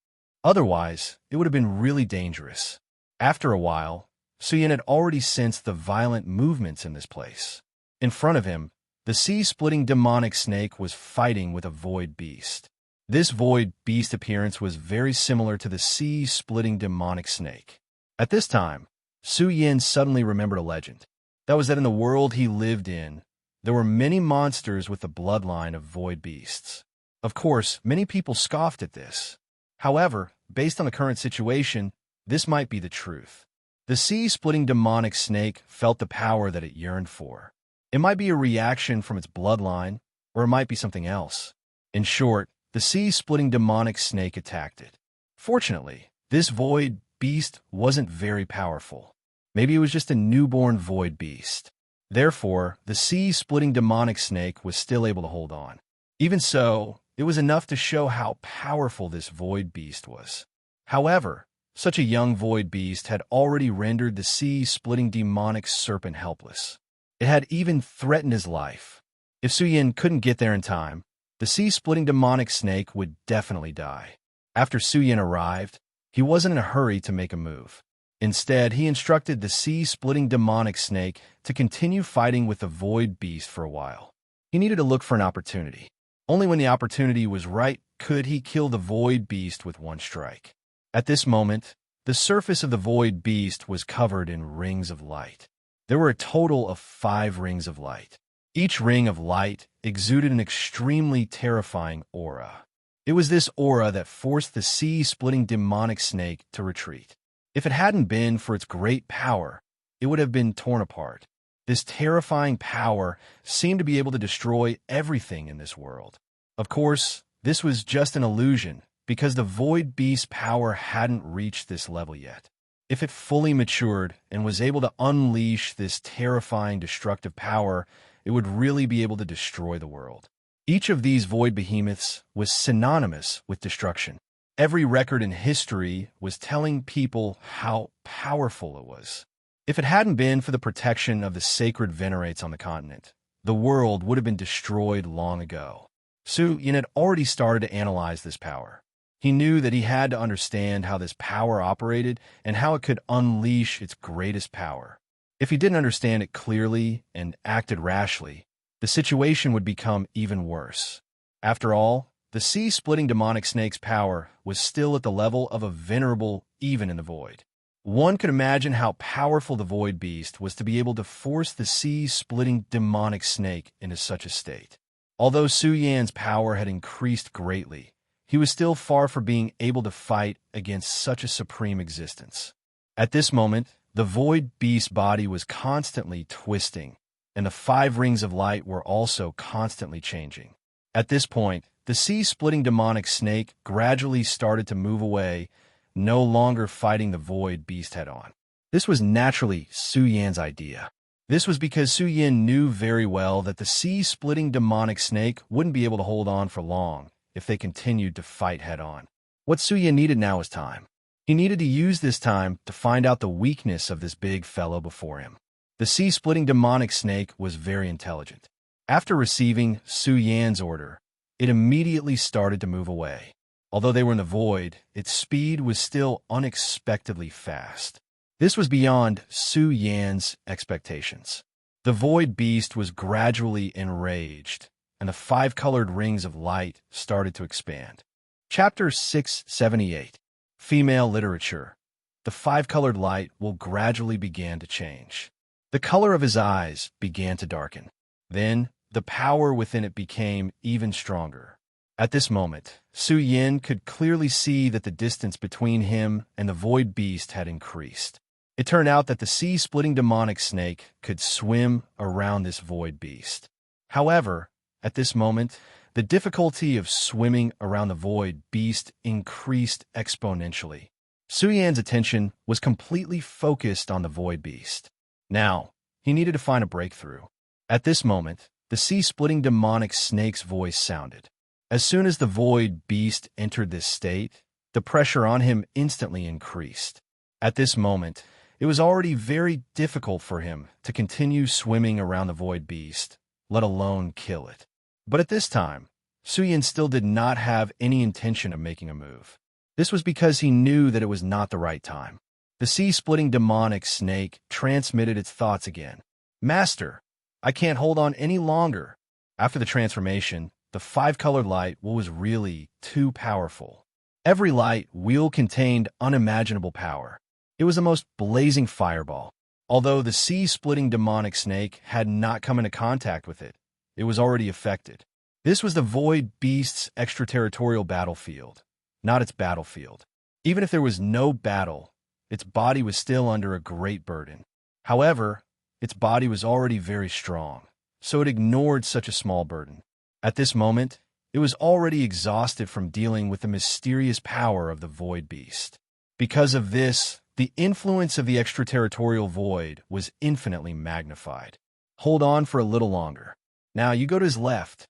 Otherwise, it would have been really dangerous. After a while, Su Yin had already sensed the violent movements in this place. In front of him, the sea-splitting demonic snake was fighting with a void beast. This void beast appearance was very similar to the sea-splitting demonic snake. At this time, Su Yin suddenly remembered a legend. That was that in the world he lived in, there were many monsters with the bloodline of void beasts. Of course, many people scoffed at this. However, based on the current situation, this might be the truth. The sea-splitting demonic snake felt the power that it yearned for. It might be a reaction from its bloodline, or it might be something else. In short, the sea-splitting demonic snake attacked it. Fortunately, this void beast wasn't very powerful. Maybe it was just a newborn void beast. Therefore, the sea-splitting demonic snake was still able to hold on. Even so, it was enough to show how powerful this void beast was. However, such a young void beast had already rendered the sea-splitting demonic serpent helpless. It had even threatened his life. If Su Yin couldn't get there in time, the sea-splitting demonic snake would definitely die. After Su Yin arrived, he wasn't in a hurry to make a move. Instead, he instructed the sea-splitting demonic snake to continue fighting with the void beast for a while. He needed to look for an opportunity. Only when the opportunity was right could he kill the void beast with one strike. At this moment, the surface of the void beast was covered in rings of light. There were a total of 5 rings of light. Each ring of light exuded an extremely terrifying aura. It was this aura that forced the sea-splitting demonic snake to retreat. If it hadn't been for its great power, it would have been torn apart. This terrifying power seemed to be able to destroy everything in this world. Of course, this was just an illusion, because the void beast's power hadn't reached this level yet. If it fully matured and was able to unleash this terrifying destructive power, it would really be able to destroy the world. Each of these void behemoths was synonymous with destruction. Every record in history was telling people how powerful it was. If it hadn't been for the protection of the sacred venerates on the continent, the world would have been destroyed long ago. Su Yin had already started to analyze this power. He knew that he had to understand how this power operated and how it could unleash its greatest power. If he didn't understand it clearly and acted rashly, the situation would become even worse. After all, the sea-splitting demonic snake's power was still at the level of a venerable even in the void. One could imagine how powerful the void beast was to be able to force the sea-splitting demonic snake into such a state. Although Su Yan's power had increased greatly, he was still far from being able to fight against such a supreme existence. At this moment, the void beast's body was constantly twisting, and the 5 rings of light were also constantly changing. At this point, the sea-splitting demonic snake gradually started to move away, no longer fighting the void beast head-on. This was naturally Su Yan's idea. This was because Su Yin knew very well that the sea-splitting demonic snake wouldn't be able to hold on for long if they continued to fight head-on. What Su Yin needed now was time. He needed to use this time to find out the weakness of this big fellow before him. The sea-splitting demonic snake was very intelligent. After receiving Su Yan's order, it immediately started to move away. Although they were in the void, its speed was still unexpectedly fast. This was beyond Su Yan's expectations. The void beast was gradually enraged, and the 5-colored rings of light started to expand. Chapter 678. Female Literature. The 5-colored light will gradually begin to change. The color of his eyes began to darken. Then, the power within it became even stronger. At this moment, Su Yan could clearly see that the distance between him and the void beast had increased. It turned out that the sea-splitting demonic snake could swim around this void beast. However, at this moment, the difficulty of swimming around the void beast increased exponentially. Su Yan's attention was completely focused on the void beast. Now, he needed to find a breakthrough. At this moment, the sea-splitting demonic snake's voice sounded. As soon as the void beast entered this state, the pressure on him instantly increased. At this moment, it was already very difficult for him to continue swimming around the void beast, let alone kill it. But at this time, Su Yan still did not have any intention of making a move. This was because he knew that it was not the right time. The sea-splitting demonic snake transmitted its thoughts again. "Master, I can't hold on any longer." After the transformation, the 5-colored light was really too powerful. Every light wheel contained unimaginable power. It was the most blazing fireball. Although the sea-splitting demonic snake had not come into contact with it, it was already affected. This was the void beast's extraterritorial battlefield, not its battlefield. Even if there was no battle, its body was still under a great burden. However, its body was already very strong, so it ignored such a small burden. At this moment, it was already exhausted from dealing with the mysterious power of the void beast. Because of this, the influence of the extraterritorial void was infinitely magnified. "Hold on for a little longer. Now you go to his left."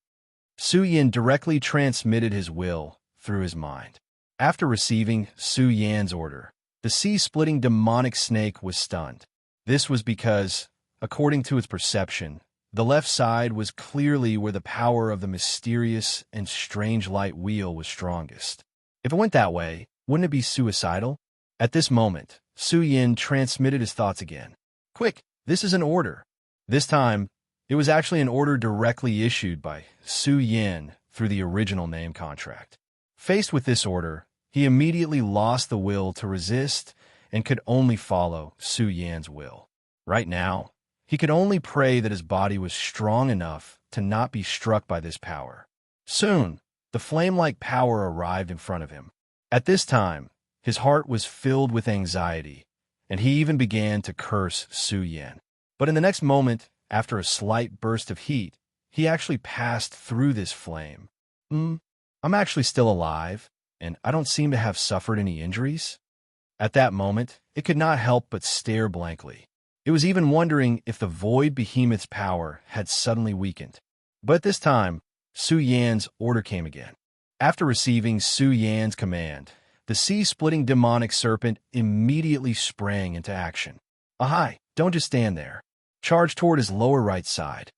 Su Yan directly transmitted his will through his mind. After receiving Su Yan's order, the sea-splitting demonic snake was stunned. This was because, according to its perception, the left side was clearly where the power of the mysterious and strange light wheel was strongest. If it went that way, wouldn't it be suicidal? At this moment, Su Yan transmitted his thoughts again. "Quick, this is an order." This time, it was actually an order directly issued by Su Yan through the original name contract. Faced with this order, he immediately lost the will to resist and could only follow Su Yan's will. Right now, he could only pray that his body was strong enough to not be struck by this power. Soon, the flame-like power arrived in front of him. At this time, his heart was filled with anxiety, and he even began to curse Su Yan. But in the next moment, after a slight burst of heat, he actually passed through this flame. I'm actually still alive, and I don't seem to have suffered any injuries." At that moment, it could not help but stare blankly. It was even wondering if the void behemoth's power had suddenly weakened. But at this time, Su Yan's order came again. After receiving Su Yan's command, the sea-splitting demonic serpent immediately sprang into action. "Ahai, don't just stand there. Charge toward his lower right side."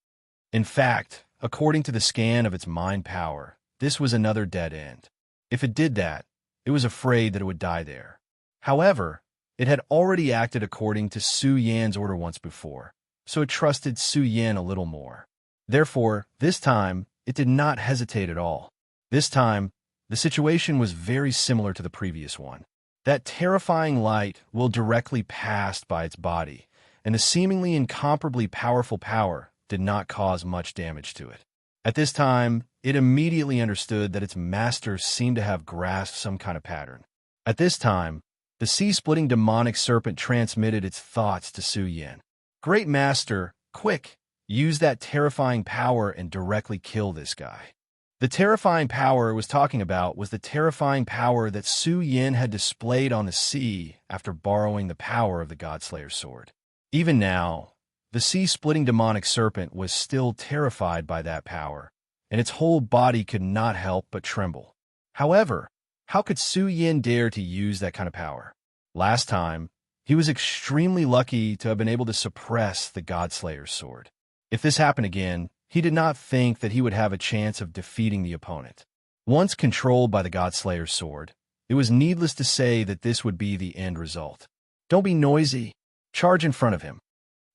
In fact, according to the scan of its mind power, this was another dead end. If it did that, it was afraid that it would die there. However, it had already acted according to Su Yan's order once before, so it trusted Su Yan a little more. Therefore, this time, it did not hesitate at all. This time, the situation was very similar to the previous one. That terrifying light will directly passed by its body, and the seemingly incomparably powerful power did not cause much damage to it. At this time, it immediately understood that its master seemed to have grasped some kind of pattern. At this time, the sea-splitting demonic serpent transmitted its thoughts to Su Yan. "Great master, quick, use that terrifying power and directly kill this guy." The terrifying power it was talking about was the terrifying power that Su Yan had displayed on the sea after borrowing the power of the Godslayer's sword. Even now, the sea-splitting demonic serpent was still terrified by that power, and its whole body could not help but tremble. However, How could Su Yin dare to use that kind of power? Last time, he was extremely lucky to have been able to suppress the Godslayer's sword. If this happened again, he did not think that he would have a chance of defeating the opponent. Once controlled by the Godslayer's sword, it was needless to say that this would be the end result. Don't be noisy. Charge in front of him.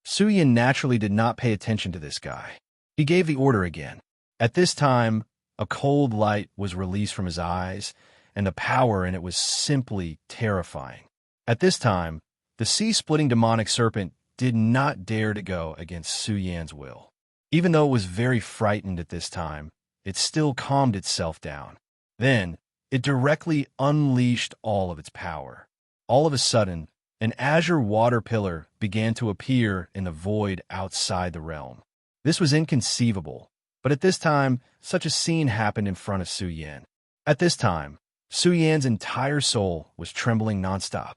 Su Yin naturally did not pay attention to this guy. He gave the order again. At this time, a cold light was released from his eyes, and the power in it was simply terrifying. At this time, the sea-splitting demonic serpent did not dare to go against Su Yan's will. Even though it was very frightened at this time, it still calmed itself down. Then, it directly unleashed all of its power. All of a sudden, an azure water pillar began to appear in the void outside the realm. This was inconceivable, but at this time, such a scene happened in front of Su Yan. At this time, Su Yan's entire soul was trembling nonstop.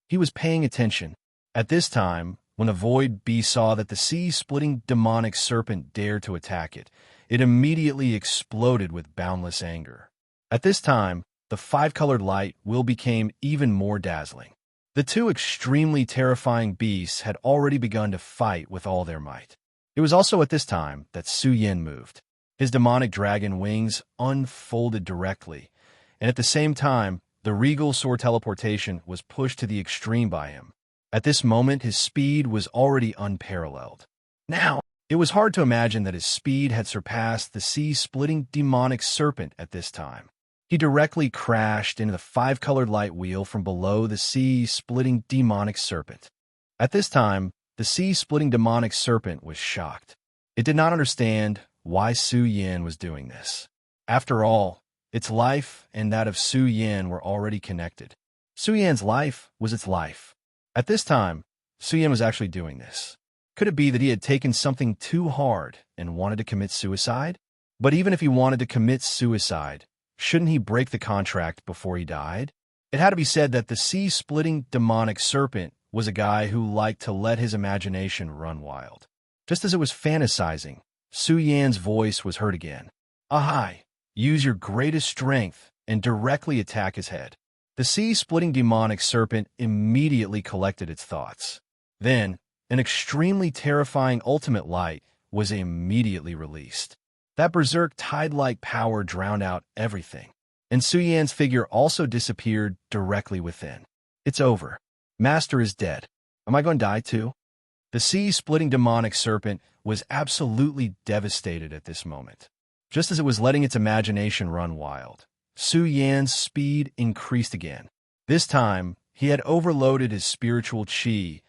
He was paying attention. At this time, when the void beast saw that the sea-splitting demonic serpent dared to attack it, it immediately exploded with boundless anger. At this time, the five-colored light will became even more dazzling. The two extremely terrifying beasts had already begun to fight with all their might. It was also at this time that Su Yin moved. His demonic dragon wings unfolded directly, and at the same time, the regal sword teleportation was pushed to the extreme by him. At this moment, his speed was already unparalleled. Now, it was hard to imagine that his speed had surpassed the sea-splitting demonic serpent at this time. He directly crashed into the five-colored light wheel from below the sea-splitting demonic serpent. At this time, the sea-splitting demonic serpent was shocked. It did not understand why Su Yin was doing this. After all, its life and that of Su Yin were already connected. Su Yan's life was its life. At this time, Su Yin was actually doing this. Could it be that he had taken something too hard and wanted to commit suicide? But even if he wanted to commit suicide, shouldn't he break the contract before he died? It had to be said that the sea-splitting demonic serpent was a guy who liked to let his imagination run wild. Just as it was fantasizing, Su Yan's voice was heard again. Ahai! Use your greatest strength and directly attack his head. The sea-splitting demonic serpent immediately collected its thoughts. Then, an extremely terrifying ultimate light was immediately released. That berserk tide-like power drowned out everything, and Su Yan's figure also disappeared directly within. It's over. Master is dead. Am I going to die too? The sea-splitting demonic serpent was absolutely devastated at this moment. Just as it was letting its imagination run wild, Su Yan's speed increased again. This time, he had overloaded his spiritual qi,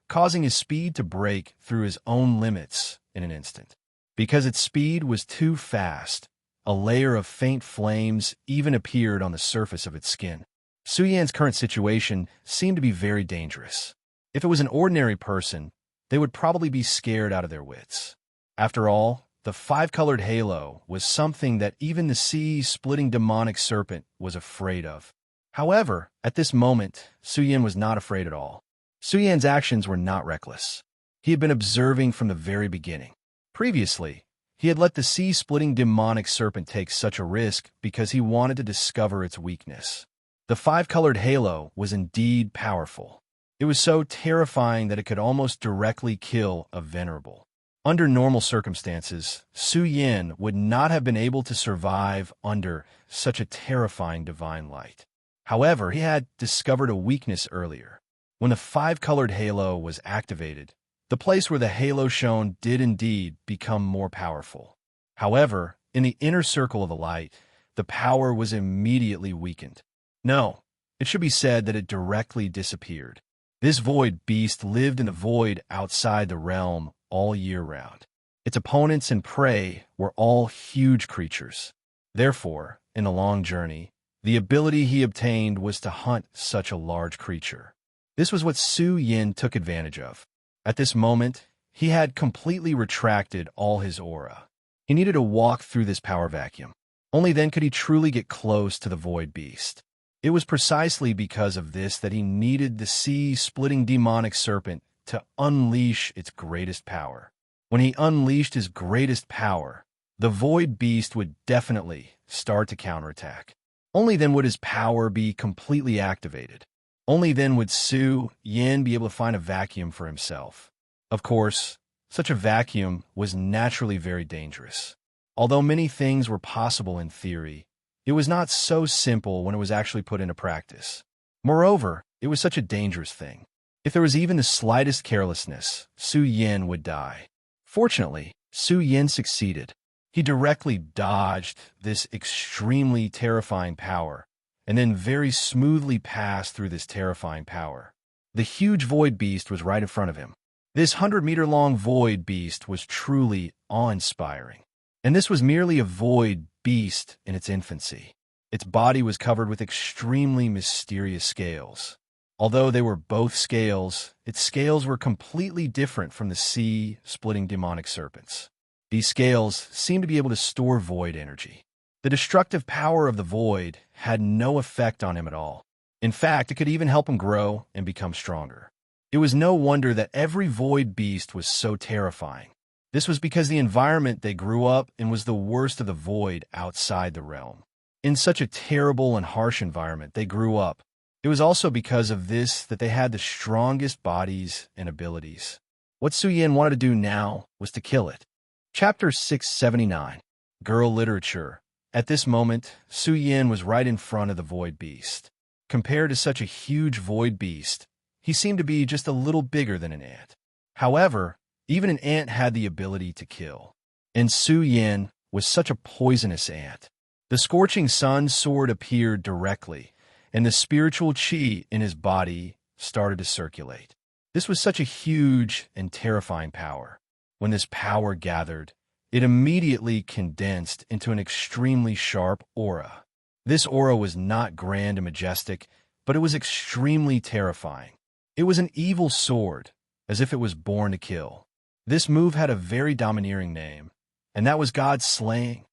causing his speed to break through his own limits in an instant. Because its speed was too fast, a layer of faint flames even appeared on the surface of its skin. Su Yan's current situation seemed to be very dangerous. If it was an ordinary person, they would probably be scared out of their wits. After all, the five-colored halo was something that even the sea-splitting demonic serpent was afraid of. However, at this moment, Su Yan was not afraid at all. Su Yan's actions were not reckless. He had been observing from the very beginning. Previously, he had let the sea-splitting demonic serpent take such a risk because he wanted to discover its weakness. The five-colored halo was indeed powerful. It was so terrifying that it could almost directly kill a venerable. Under normal circumstances, Su Yin would not have been able to survive under such a terrifying divine light. However, he had discovered a weakness earlier. When the five-colored halo was activated, the place where the halo shone did indeed become more powerful. However, in the inner circle of the light, the power was immediately weakened. No, it should be said that it directly disappeared. This void beast lived in the void outside the realm all year round. Its opponents and prey were all huge creatures. Therefore, in the long journey, the ability he obtained was to hunt such a large creature. This was what Su Yin took advantage of. At this moment, he had completely retracted all his aura. He needed to walk through this power vacuum. Only then could he truly get close to the void beast. It was precisely because of this that he needed the sea-splitting demonic serpent to unleash its greatest power. When he unleashed his greatest power, the void beast would definitely start to counterattack. Only then would his power be completely activated. Only then would Su Yin be able to find a vacuum for himself. Of course, such a vacuum was naturally very dangerous. Although many things were possible in theory, it was not so simple when it was actually put into practice. Moreover, it was such a dangerous thing. If there was even the slightest carelessness, Su Yin would die. Fortunately, Su Yin succeeded. He directly dodged this extremely terrifying power, and then very smoothly passed through this terrifying power. The huge void beast was right in front of him. This 100-meter-long void beast was truly awe-inspiring. And this was merely a void beast in its infancy. Its body was covered with extremely mysterious scales. Although they were both scales, its scales were completely different from the sea-splitting demonic serpents. These scales seemed to be able to store void energy. The destructive power of the void had no effect on him at all. In fact, it could even help him grow and become stronger. It was no wonder that every void beast was so terrifying. This was because the environment they grew up in was the worst of the void outside the realm. In such a terrible and harsh environment they grew up, it was also because of this that they had the strongest bodies and abilities. What Su Yin wanted to do now was to kill it. Chapter 679, Girl Literature. At this moment, Su Yin was right in front of the void beast. Compared to such a huge void beast, he seemed to be just a little bigger than an ant. However, even an ant had the ability to kill. And Su Yin was such a poisonous ant. The scorching sun sword appeared directly, and the spiritual qi in his body started to circulate. This was such a huge and terrifying power. When this power gathered, it immediately condensed into an extremely sharp aura. This aura was not grand and majestic, but it was extremely terrifying. It was an evil sword, as if it was born to kill. This move had a very domineering name, and that was God's Slaying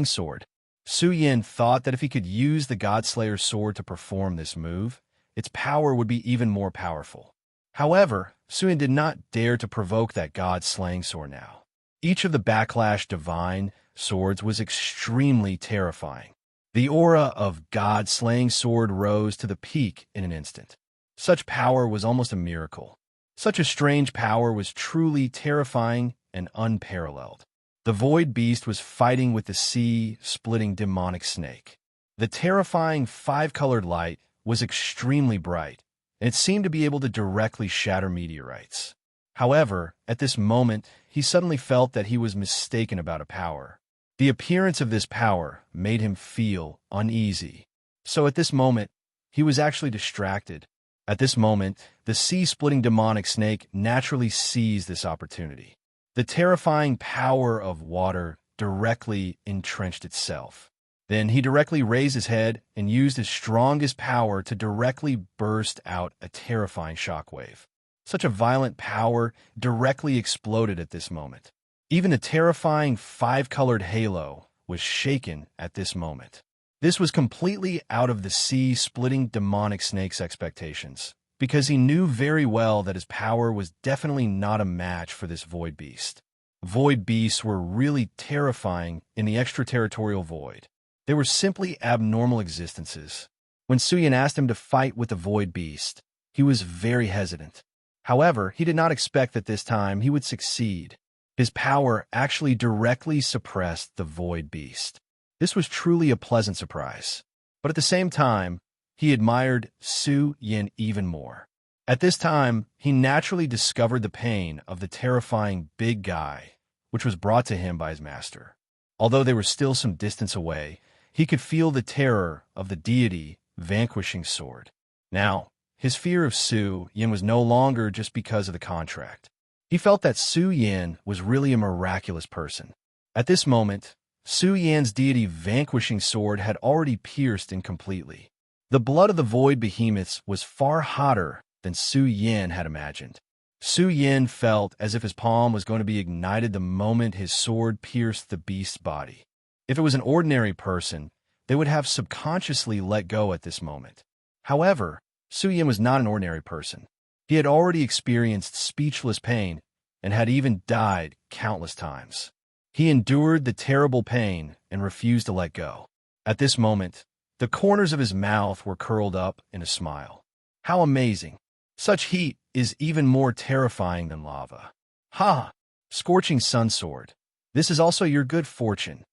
Sword. Su Yin thought that if he could use the God-Slayer sword to perform this move, its power would be even more powerful. However, Su Yin did not dare to provoke that God-Slaying sword now. Each of the Backlash Divine swords was extremely terrifying. The aura of God-Slaying sword rose to the peak in an instant. Such power was almost a miracle. Such a strange power was truly terrifying and unparalleled. The void beast was fighting with the sea-splitting demonic snake. The terrifying five-colored light was extremely bright, and it seemed to be able to directly shatter meteorites. However, at this moment, he suddenly felt that he was mistaken about a power. The appearance of this power made him feel uneasy. So at this moment, he was actually distracted. At this moment, the sea-splitting demonic snake naturally seized this opportunity. The terrifying power of water directly entrenched itself. Then he directly raised his head and used his strongest power to directly burst out a terrifying shockwave. Such a violent power directly exploded at this moment. Even the terrifying five-colored halo was shaken at this moment. This was completely out of the sea-splitting demonic snake's expectations, because he knew very well that his power was definitely not a match for this void beast. Void beasts were really terrifying in the extraterritorial void. They were simply abnormal existences. When Su Yin asked him to fight with the void beast, he was very hesitant. However, he did not expect that this time he would succeed. His power actually directly suppressed the void beast. This was truly a pleasant surprise. But at the same time, he admired Su Yin even more. At this time, he naturally discovered the pain of the terrifying big guy, which was brought to him by his master. Although they were still some distance away, he could feel the terror of the deity vanquishing sword. Now, his fear of Su Yin was no longer just because of the contract. He felt that Su Yin was really a miraculous person. At this moment, Su Yin's deity vanquishing sword had already pierced him completely. The blood of the void behemoths was far hotter than Su Yin had imagined. Su Yin felt as if his palm was going to be ignited the moment his sword pierced the beast's body. If it was an ordinary person, they would have subconsciously let go at this moment. However, Su Yin was not an ordinary person. He had already experienced speechless pain and had even died countless times. He endured the terrible pain and refused to let go. At this moment, The corners of his mouth were curled up in a smile. How amazing! Such heat is even more terrifying than lava. Ha! Scorching sun sword. This is also your good fortune.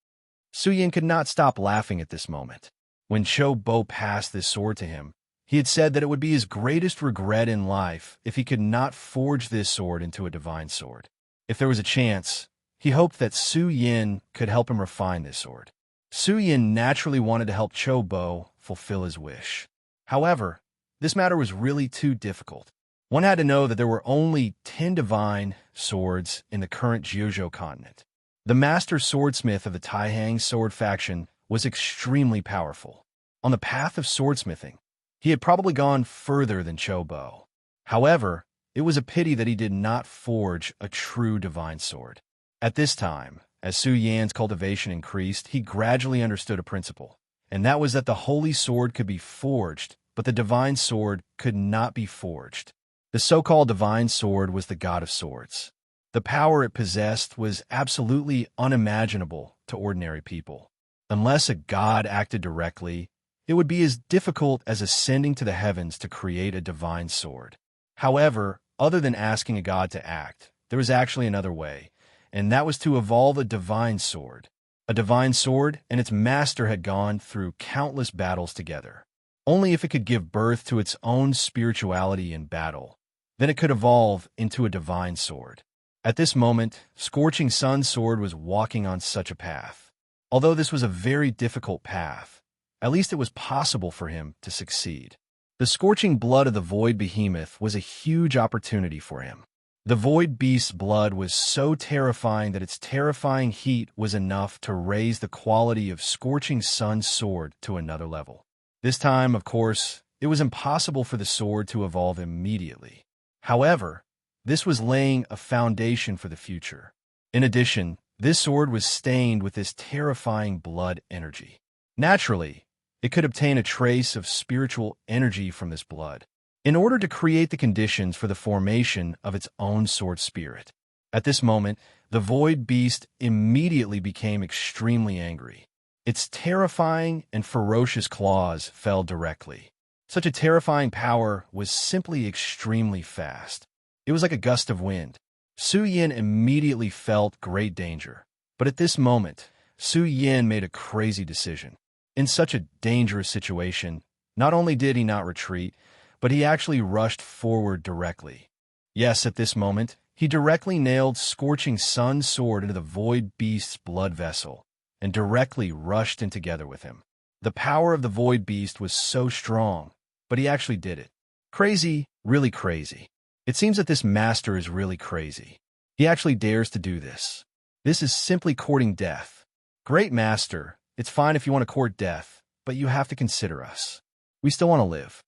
Suyin could not stop laughing at this moment. When Cho Bo passed this sword to him, he had said that it would be his greatest regret in life if he could not forge this sword into a divine sword. If there was a chance, he hoped that Su Yin could help him refine this sword. Su Yin naturally wanted to help Cho Bo fulfill his wish. However, this matter was really too difficult. One had to know that there were only 10 divine swords in the current Jiuzhou continent. The master swordsmith of the Taihang sword faction was extremely powerful. On the path of swordsmithing, he had probably gone further than Cho Bo. However, it was a pity that he did not forge a true divine sword. At this time, as Su Yan's cultivation increased, he gradually understood a principle, and that was that the holy sword could be forged, but the divine sword could not be forged. The so-called divine sword was the god of swords. The power it possessed was absolutely unimaginable to ordinary people. Unless a god acted directly, it would be as difficult as ascending to the heavens to create a divine sword. However, other than asking a god to act, there was actually another way, and that was to evolve a divine sword. A divine sword and its master had gone through countless battles together. Only if it could give birth to its own spirituality in battle, then it could evolve into a divine sword. At this moment, Scorching Sun's sword was walking on such a path. Although this was a very difficult path, at least it was possible for him to succeed. The scorching blood of the Void Behemoth was a huge opportunity for him. The Void Beast's blood was so terrifying that its terrifying heat was enough to raise the quality of Scorching Sun's sword to another level. This time, of course, it was impossible for the sword to evolve immediately. However, this was laying a foundation for the future. In addition, this sword was stained with this terrifying blood energy. Naturally, it could obtain a trace of spiritual energy from this blood, in order to create the conditions for the formation of its own sword spirit. At this moment, the Void Beast immediately became extremely angry. Its terrifying and ferocious claws fell directly. Such a terrifying power was simply extremely fast. It was like a gust of wind. Su Yin immediately felt great danger. But at this moment, Su Yin made a crazy decision. In such a dangerous situation, not only did he not retreat, but he actually rushed forward directly. Yes, at this moment, he directly nailed Scorching Sun's sword into the Void Beast's blood vessel, and directly rushed in together with him. The power of the Void Beast was so strong, but he actually did it. Crazy, really crazy. It seems that this master is really crazy. He actually dares to do this. This is simply courting death. Great master, it's fine if you want to court death, but you have to consider us. We still want to live.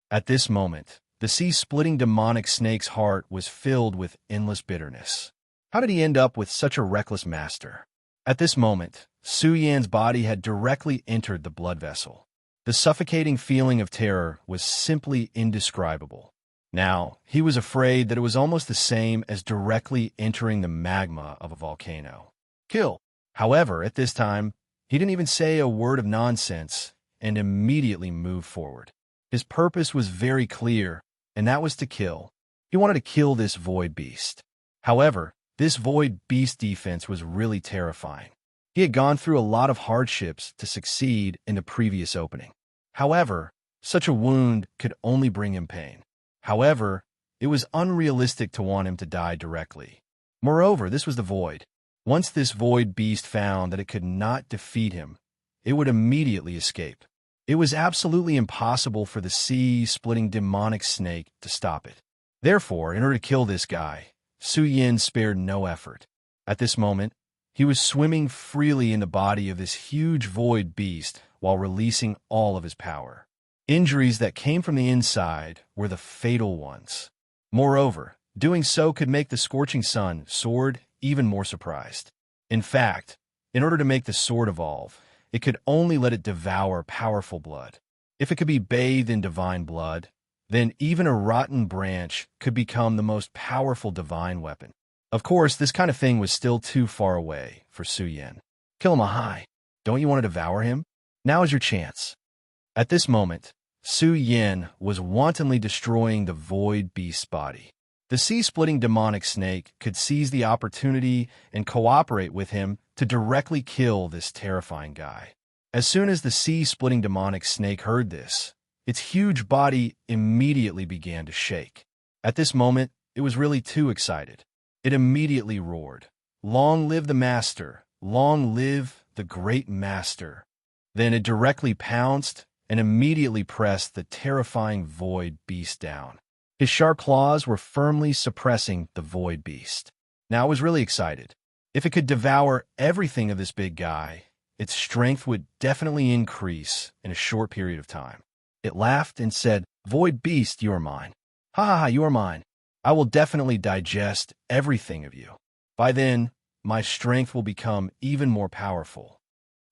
At this moment, the sea-splitting demonic snake's heart was filled with endless bitterness. How did he end up with such a reckless master? At this moment, Su Yan's body had directly entered the blood vessel. The suffocating feeling of terror was simply indescribable. Now, he was afraid that it was almost the same as directly entering the magma of a volcano. Kill! However, at this time, he didn't even say a word of nonsense and immediately moved forward. His purpose was very clear, and that was to kill. He wanted to kill this Void Beast. However, this Void Beast defense was really terrifying. He had gone through a lot of hardships to succeed in the previous opening. However, such a wound could only bring him pain. However, it was unrealistic to want him to die directly. Moreover, this was the Void. Once this Void Beast found that it could not defeat him, it would immediately escape. It was absolutely impossible for the sea-splitting demonic snake to stop it. Therefore, in order to kill this guy, Su Yin spared no effort. At this moment, he was swimming freely in the body of this huge Void Beast while releasing all of his power. Injuries that came from the inside were the fatal ones. Moreover, doing so could make the Scorching Sun sword even more surprised. In fact, in order to make the sword evolve, it could only let it devour powerful blood. If it could be bathed in divine blood, then even a rotten branch could become the most powerful divine weapon. Of course, this kind of thing was still too far away for Su Yin. Kill him a high. Don't you want to devour him? Now is your chance. At this moment, Su Yin was wantonly destroying the void beast's body. The sea-splitting demonic snake could seize the opportunity and cooperate with him to directly kill this terrifying guy. As soon as the sea-splitting demonic snake heard this, its huge body immediately began to shake. At this moment, it was really too excited. It immediately roared, "Long live the master! Long live the great master!" Then it directly pounced and immediately pressed the terrifying void beast down. His sharp claws were firmly suppressing the void beast. Now it was really excited. If it could devour everything of this big guy, its strength would definitely increase in a short period of time. It laughed and said, "Void beast, you are mine. Ha ha ha, you are mine. I will definitely digest everything of you. By then, my strength will become even more powerful."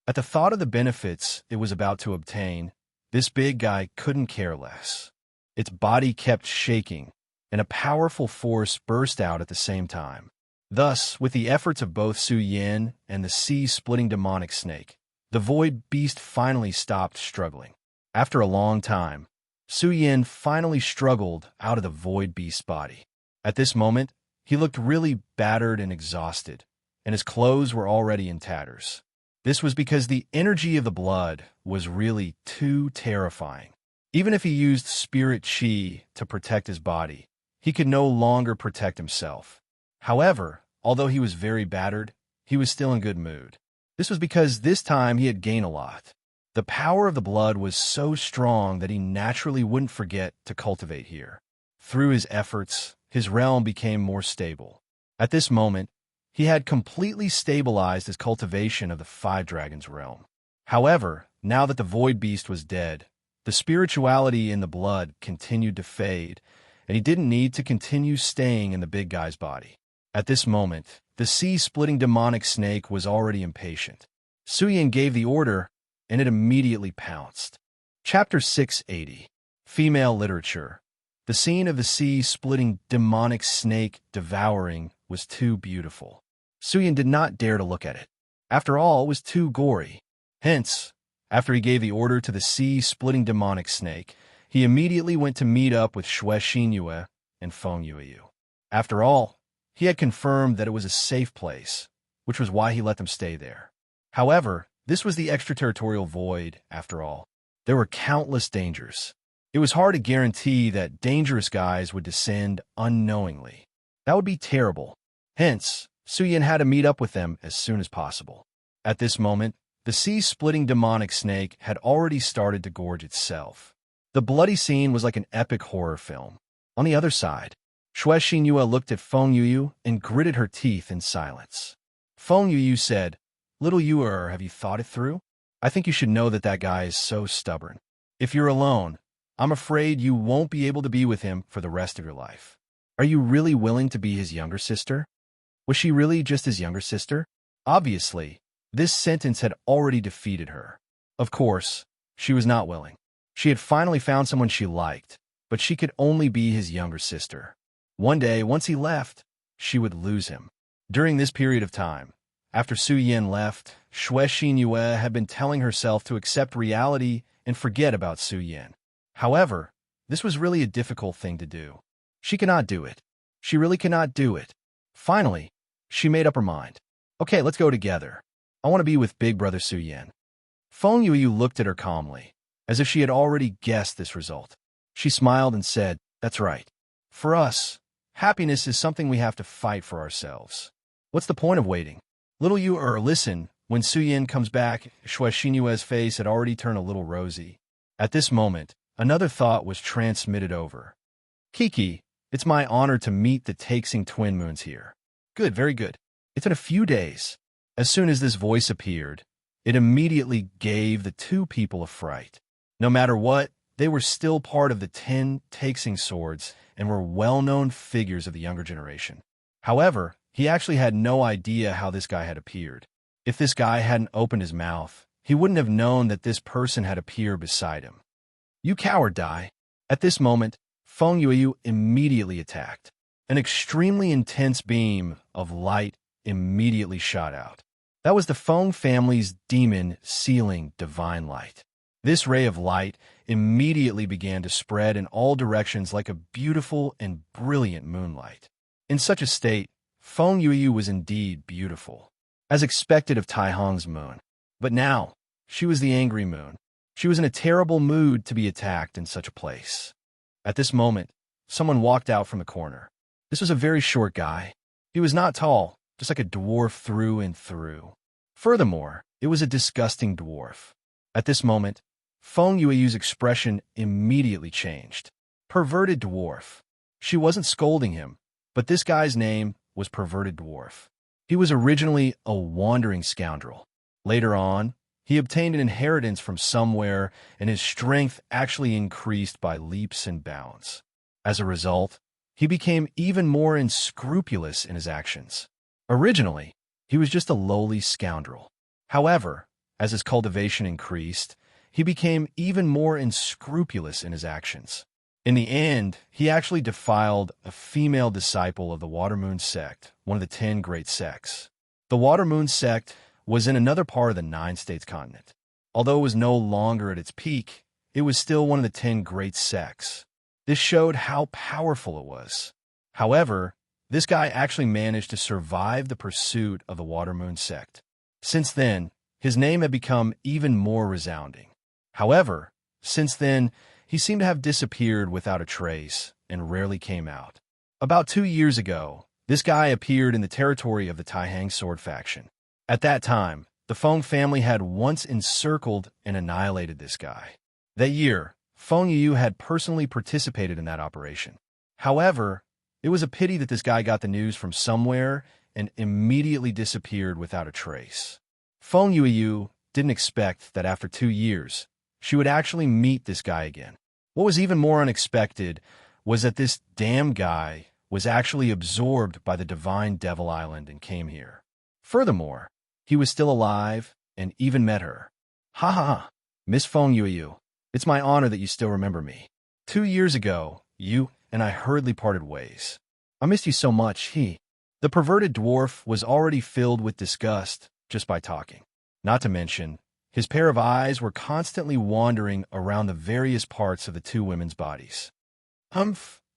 At the thought of the benefits it was about to obtain, this big guy couldn't care less. Its body kept shaking, and a powerful force burst out at the same time. Thus, with the efforts of both Su Yin and the sea-splitting demonic snake, the void beast finally stopped struggling. After a long time, Su Yin finally struggled out of the void beast's body. At this moment, he looked really battered and exhausted, and his clothes were already in tatters. This was because the energy of the blood was really too terrifying. Even if he used spirit chi to protect his body, he could no longer protect himself. However, although he was very battered, he was still in good mood. This was because this time he had gained a lot. The power of the blood was so strong that he naturally wouldn't forget to cultivate here. Through his efforts, his realm became more stable. At this moment, he had completely stabilized his cultivation of the Five Dragons realm. However, now that the void beast was dead, the spirituality in the blood continued to fade, and he didn't need to continue staying in the big guy's body. At this moment, the sea-splitting demonic snake was already impatient. Su Yin gave the order, and it immediately pounced. Chapter 680. Female Literature. The scene of the sea-splitting demonic snake devouring was too beautiful. Su Yin did not dare to look at it. After all, it was too gory. Hence, after he gave the order to the sea-splitting demonic snake, he immediately went to meet up with Xue Xinyue and Feng Yueyu. After all, he had confirmed that it was a safe place, which was why he let them stay there. However, this was the extraterritorial void, after all. There were countless dangers. It was hard to guarantee that dangerous guys would descend unknowingly. That would be terrible. Hence, Su Yin had to meet up with them as soon as possible. At this moment, the sea-splitting demonic snake had already started to gorge itself. The bloody scene was like an epic horror film. On the other side, Xue Xinyue looked at Feng Yueyu and gritted her teeth in silence. Feng Yueyu said, "Little Yuer, have you thought it through? I think you should know that that guy is so stubborn. If you're alone, I'm afraid you won't be able to be with him for the rest of your life. Are you really willing to be his younger sister?" Was she really just his younger sister? Obviously, this sentence had already defeated her. Of course, she was not willing. She had finally found someone she liked, but she could only be his younger sister. One day, once he left, she would lose him. During this period of time, after Su Yin left, Xue Xinyue had been telling herself to accept reality and forget about Su Yin. However, this was really a difficult thing to do. She cannot do it. She really cannot do it. Finally, she made up her mind. "Okay, let's go together. I want to be with Big Brother Su Yin." Feng Yueyu looked at her calmly, as if she had already guessed this result. She smiled and said, "That's right. For us, happiness is something we have to fight for ourselves. What's the point of waiting? Little listen." When Su Yin comes back, Xue Xinyue's face had already turned a little rosy. At this moment, another thought was transmitted over. "Kiki, it's my honor to meet the Taixing twin moons here." "Good, very good. It's in a few days." As soon as this voice appeared, it immediately gave the two people a fright. No matter what, they were still part of the 10 Taixing swords and were well-known figures of the younger generation. However, he actually had no idea how this guy had appeared. If this guy hadn't opened his mouth, he wouldn't have known that this person had appeared beside him. "You coward, Dai." At this moment, Feng Yueyu immediately attacked. An extremely intense beam of light immediately shot out. That was the Feng family's demon sealing divine light. This ray of light immediately began to spread in all directions like a beautiful and brilliant moonlight. In such a state, Feng Yuyu was indeed beautiful, as expected of Tai Hong's moon. But now, she was the angry moon. She was in a terrible mood to be attacked in such a place. At this moment, someone walked out from the corner. This was a very short guy. He was not tall, just like a dwarf through and through. Furthermore, it was a disgusting dwarf. At this moment, Feng Yueyu's expression immediately changed. Perverted dwarf. She wasn't scolding him, but this guy's name was Perverted Dwarf. He was originally a wandering scoundrel. Later on, he obtained an inheritance from somewhere, and his strength actually increased by leaps and bounds. As a result, he became even more unscrupulous in his actions. Originally, he was just a lowly scoundrel. However, as his cultivation increased, he became even more unscrupulous in his actions. In the end, he actually defiled a female disciple of the Watermoon sect, one of the 10 great sects. The Watermoon sect was in another part of the 9-states continent. Although it was no longer at its peak, it was still one of the 10 great sects. This showed how powerful it was. However, this guy actually managed to survive the pursuit of the Watermoon sect. Since then, his name had become even more resounding. However, since then, he seemed to have disappeared without a trace and rarely came out. About 2 years ago, this guy appeared in the territory of the Taihang sword faction. At that time, the Feng family had once encircled and annihilated this guy. That year, Feng Yu had personally participated in that operation. However, it was a pity that this guy got the news from somewhere and immediately disappeared without a trace. Feng Yu didn't expect that after 2 years, she would actually meet this guy again. What was even more unexpected was that this damn guy was actually absorbed by the divine Devil Island and came here. Furthermore, he was still alive and even met her. Ha ha ha, Miss Feng Yu, it's my honor that you still remember me. 2 years ago, you and I hurriedly parted ways. I missed you so much, The perverted dwarf was already filled with disgust just by talking. Not to mention, his pair of eyes were constantly wandering around the various parts of the two women's bodies.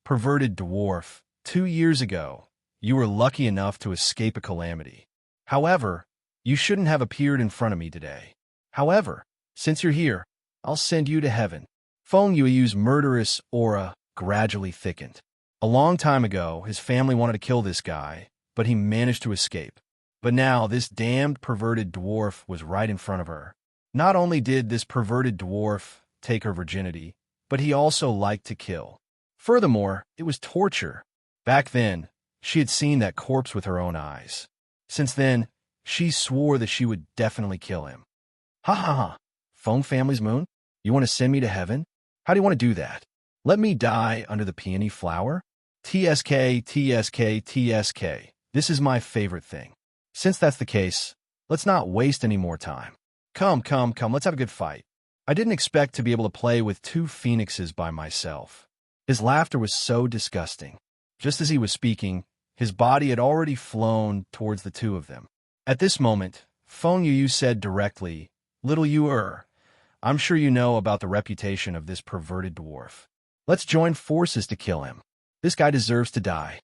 Perverted dwarf, 2 years ago, you were lucky enough to escape a calamity. However, you shouldn't have appeared in front of me today. However, since you're here, I'll send you to heaven. Feng Yueyu's murderous aura gradually thickened. A long time ago, his family wanted to kill this guy, but he managed to escape. But now, this damned perverted dwarf was right in front of her. Not only did this perverted dwarf take her virginity, but he also liked to kill. Furthermore, it was torture. Back then, she had seen that corpse with her own eyes. Since then, she swore that she would definitely kill him. Ha ha ha, Feng family's moon? You want to send me to heaven? How do you want to do that? Let me die under the peony flower? TSK, TSK, TSK. This is my favorite thing. Since that's the case, let's not waste any more time. Come, let's have a good fight. I didn't expect to be able to play with 2 phoenixes by myself. His laughter was so disgusting. Just as he was speaking, his body had already flown towards the 2 of them. At this moment, Feng Yu said directly, "Little Yu, I'm sure you know about the reputation of this perverted dwarf. Let's join forces to kill him. This guy deserves to die."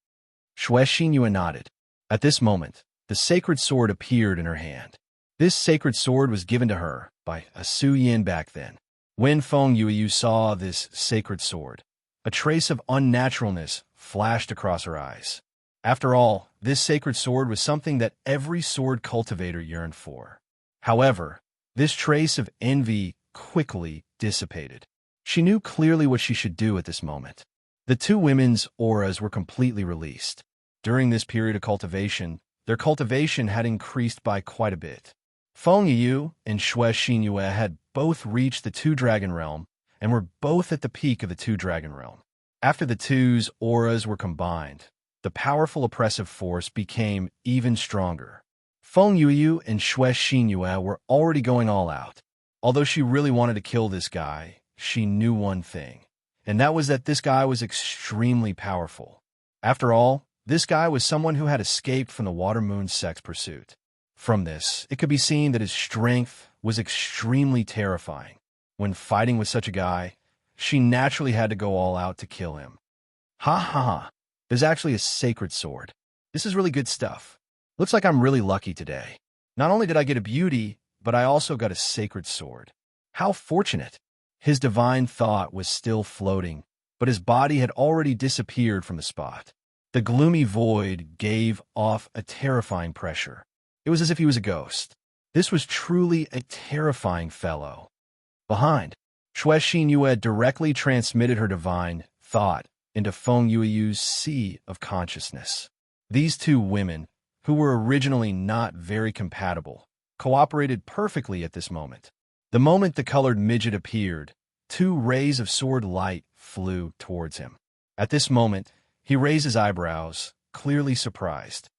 Shui Xinyue nodded. At this moment, the sacred sword appeared in her hand. This sacred sword was given to her by a Su Yin back then. When Feng Yu saw this sacred sword, a trace of unnaturalness flashed across her eyes. After all, this sacred sword was something that every sword cultivator yearned for. However, this trace of envy quickly dissipated. She knew clearly what she should do at this moment. The 2 women's auras were completely released. During this period of cultivation, their cultivation had increased by quite a bit. Feng Yu and Shui Xinyue had both reached the 2-dragon realm and were both at the peak of the 2-dragon realm. After the 2's auras were combined, the powerful oppressive force became even stronger. Feng Yu and Shui Xinyue were already going all out. Although she really wanted to kill this guy, she knew one thing, and that was that this guy was extremely powerful. After all, this guy was someone who had escaped from the Watermoon sect's pursuit. From this, it could be seen that his strength was extremely terrifying. when fighting with such a guy, she naturally had to go all out to kill him. Ha ha ha. There's actually a sacred sword. This is really good stuff. Looks like I'm really lucky today. Not only did I get a beauty, but I also got a sacred sword. How fortunate. His divine thought was still floating, but his body had already disappeared from the spot. The gloomy void gave off a terrifying pressure. It was as if he was a ghost. This was truly a terrifying fellow. Behind, Shui Xinyue directly transmitted her divine thought into Feng Yueyu's sea of consciousness. These two women, who were originally not very compatible, cooperated perfectly at this moment. The moment the colored midget appeared, two rays of sword light flew towards him. At this moment, he raised his eyebrows, clearly surprised.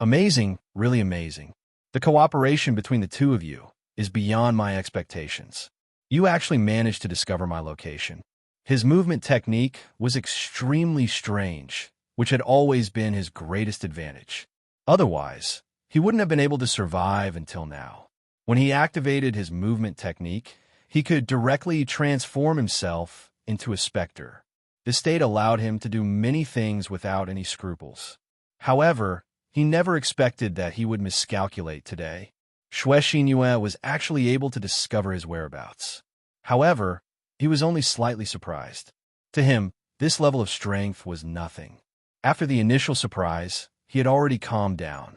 Amazing, really amazing. The cooperation between the two of you is beyond my expectations. You actually managed to discover my location. His movement technique was extremely strange, which had always been his greatest advantage. Otherwise, he wouldn't have been able to survive until now. When he activated his movement technique, he could directly transform himself into a specter. This state allowed him to do many things without any scruples. However, he never expected that he would miscalculate today. Shui Xinyue was actually able to discover his whereabouts. However, he was only slightly surprised. To him, this level of strength was nothing. After the initial surprise, he had already calmed down.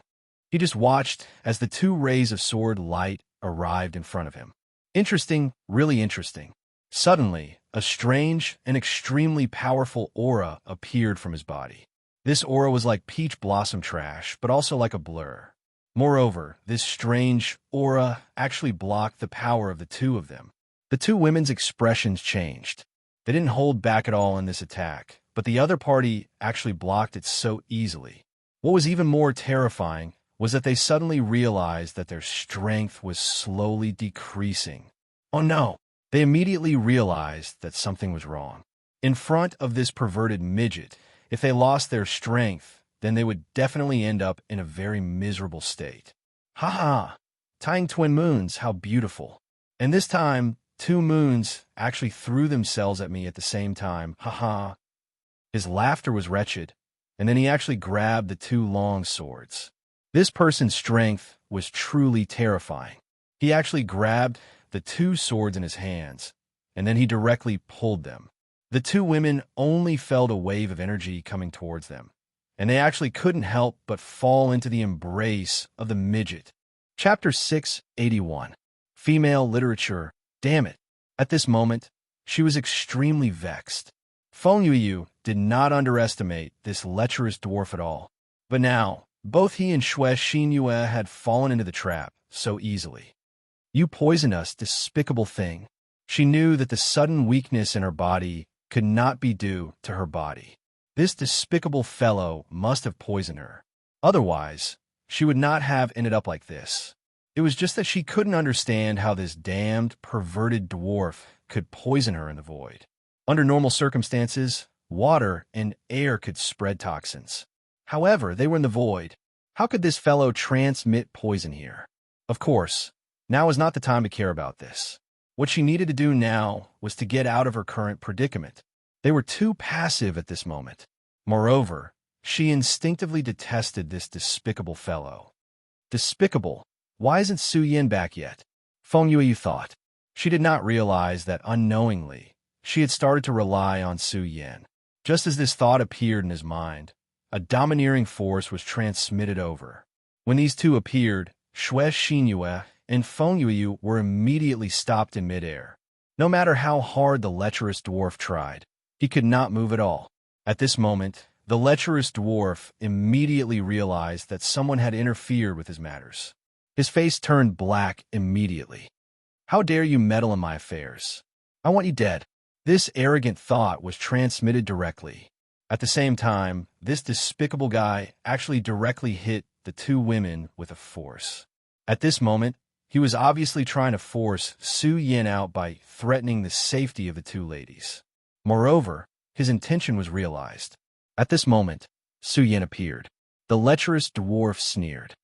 He just watched as the two rays of sword light arrived in front of him. Interesting, really interesting. Suddenly, a strange and extremely powerful aura appeared from his body. This aura was like peach blossom trash, but also like a blur. Moreover, this strange aura actually blocked the power of the two of them. The two women's expressions changed. They didn't hold back at all in this attack, but the other party actually blocked it so easily. What was even more terrifying was that they suddenly realized that their strength was slowly decreasing. Oh no! They immediately realized that something was wrong. In front of this perverted midget, if they lost their strength, then they would definitely end up in a very miserable state. Ha ha! Tying twin moons, how beautiful. And this time, two moons actually threw themselves at me at the same time. Ha ha! His laughter was wretched, and then he actually grabbed the two long swords. This person's strength was truly terrifying. He actually grabbed the two swords in his hands, and then he directly pulled them. The two women only felt a wave of energy coming towards them, and they actually couldn't help but fall into the embrace of the midget. Chapter 681. Female Literature. Damn it. At this moment, she was extremely vexed. Feng Yueyu did not underestimate this lecherous dwarf at all. But now, both he and Shui Xinyue had fallen into the trap so easily. You poisoned us, despicable thing. She knew that the sudden weakness in her body could not be due to her body. This despicable fellow must have poisoned her. Otherwise, she would not have ended up like this. It was just that she couldn't understand how this damned, perverted dwarf could poison her in the void. Under normal circumstances, water and air could spread toxins. However, they were in the void. How could this fellow transmit poison here? Of course, now was not the time to care about this. What she needed to do now was to get out of her current predicament. They were too passive at this moment. Moreover, she instinctively detested this despicable fellow. Despicable? Why isn't Su Yin back yet? Feng Yueyu thought. She did not realize that unknowingly, she had started to rely on Su Yin. Just as this thought appeared in his mind, a domineering force was transmitted over. When these two appeared, Shui Xinyue and Feng Yueyu were immediately stopped in midair. No matter how hard the lecherous dwarf tried, he could not move at all. At this moment, the lecherous dwarf immediately realized that someone had interfered with his matters. His face turned black immediately. How dare you meddle in my affairs? I want you dead. This arrogant thought was transmitted directly. At the same time, this despicable guy actually directly hit the two women with a force. At this moment, he was obviously trying to force Su Yin out by threatening the safety of the two ladies. Moreover, his intention was realized. At this moment, Su Yin appeared. The lecherous dwarf sneered.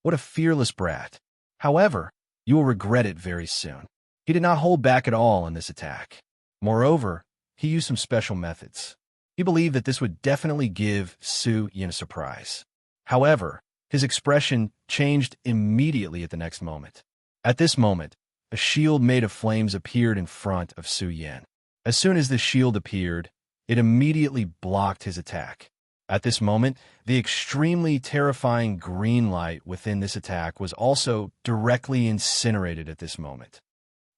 What a fearless brat. However, you will regret it very soon. He did not hold back at all in this attack. Moreover, he used some special methods. He believed that this would definitely give Su Yin a surprise. However, his expression changed immediately at the next moment. At this moment, a shield made of flames appeared in front of Su Yin. As soon as the shield appeared, it immediately blocked his attack. At this moment, the extremely terrifying green light within this attack was also directly incinerated at this moment.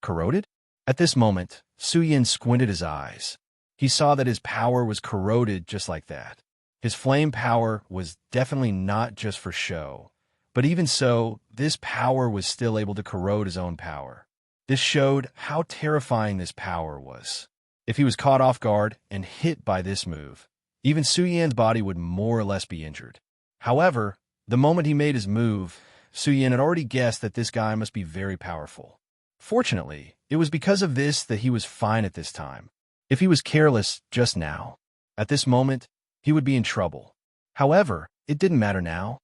Corroded? At this moment, Su Yin squinted his eyes. He saw that his power was corroded just like that. His flame power was definitely not just for show, but even so, this power was still able to corrode his own power. This showed how terrifying this power was. If he was caught off guard and hit by this move, even Su Yan's body would more or less be injured. However, the moment he made his move, Su Yan had already guessed that this guy must be very powerful. Fortunately, it was because of this that he was fine at this time. If he was careless just now, at this moment, he would be in trouble. However, it didn't matter now.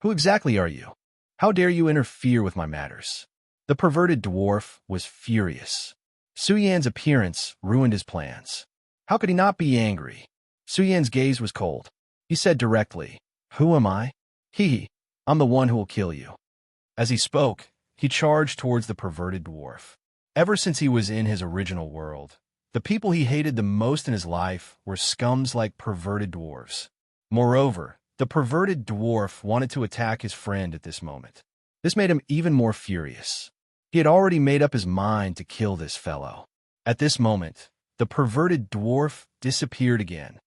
Who exactly are you? How dare you interfere with my matters? The perverted dwarf was furious. Su Yan's appearance ruined his plans. How could he not be angry? Su Yan's gaze was cold. He said directly, "Who am I? I'm the one who will kill you." As he spoke, he charged towards the perverted dwarf. Ever since he was in his original world, the people he hated the most in his life were scums like perverted dwarves. Moreover, the perverted dwarf wanted to attack his friend at this moment. This made him even more furious. He had already made up his mind to kill this fellow. At this moment, the perverted dwarf disappeared again.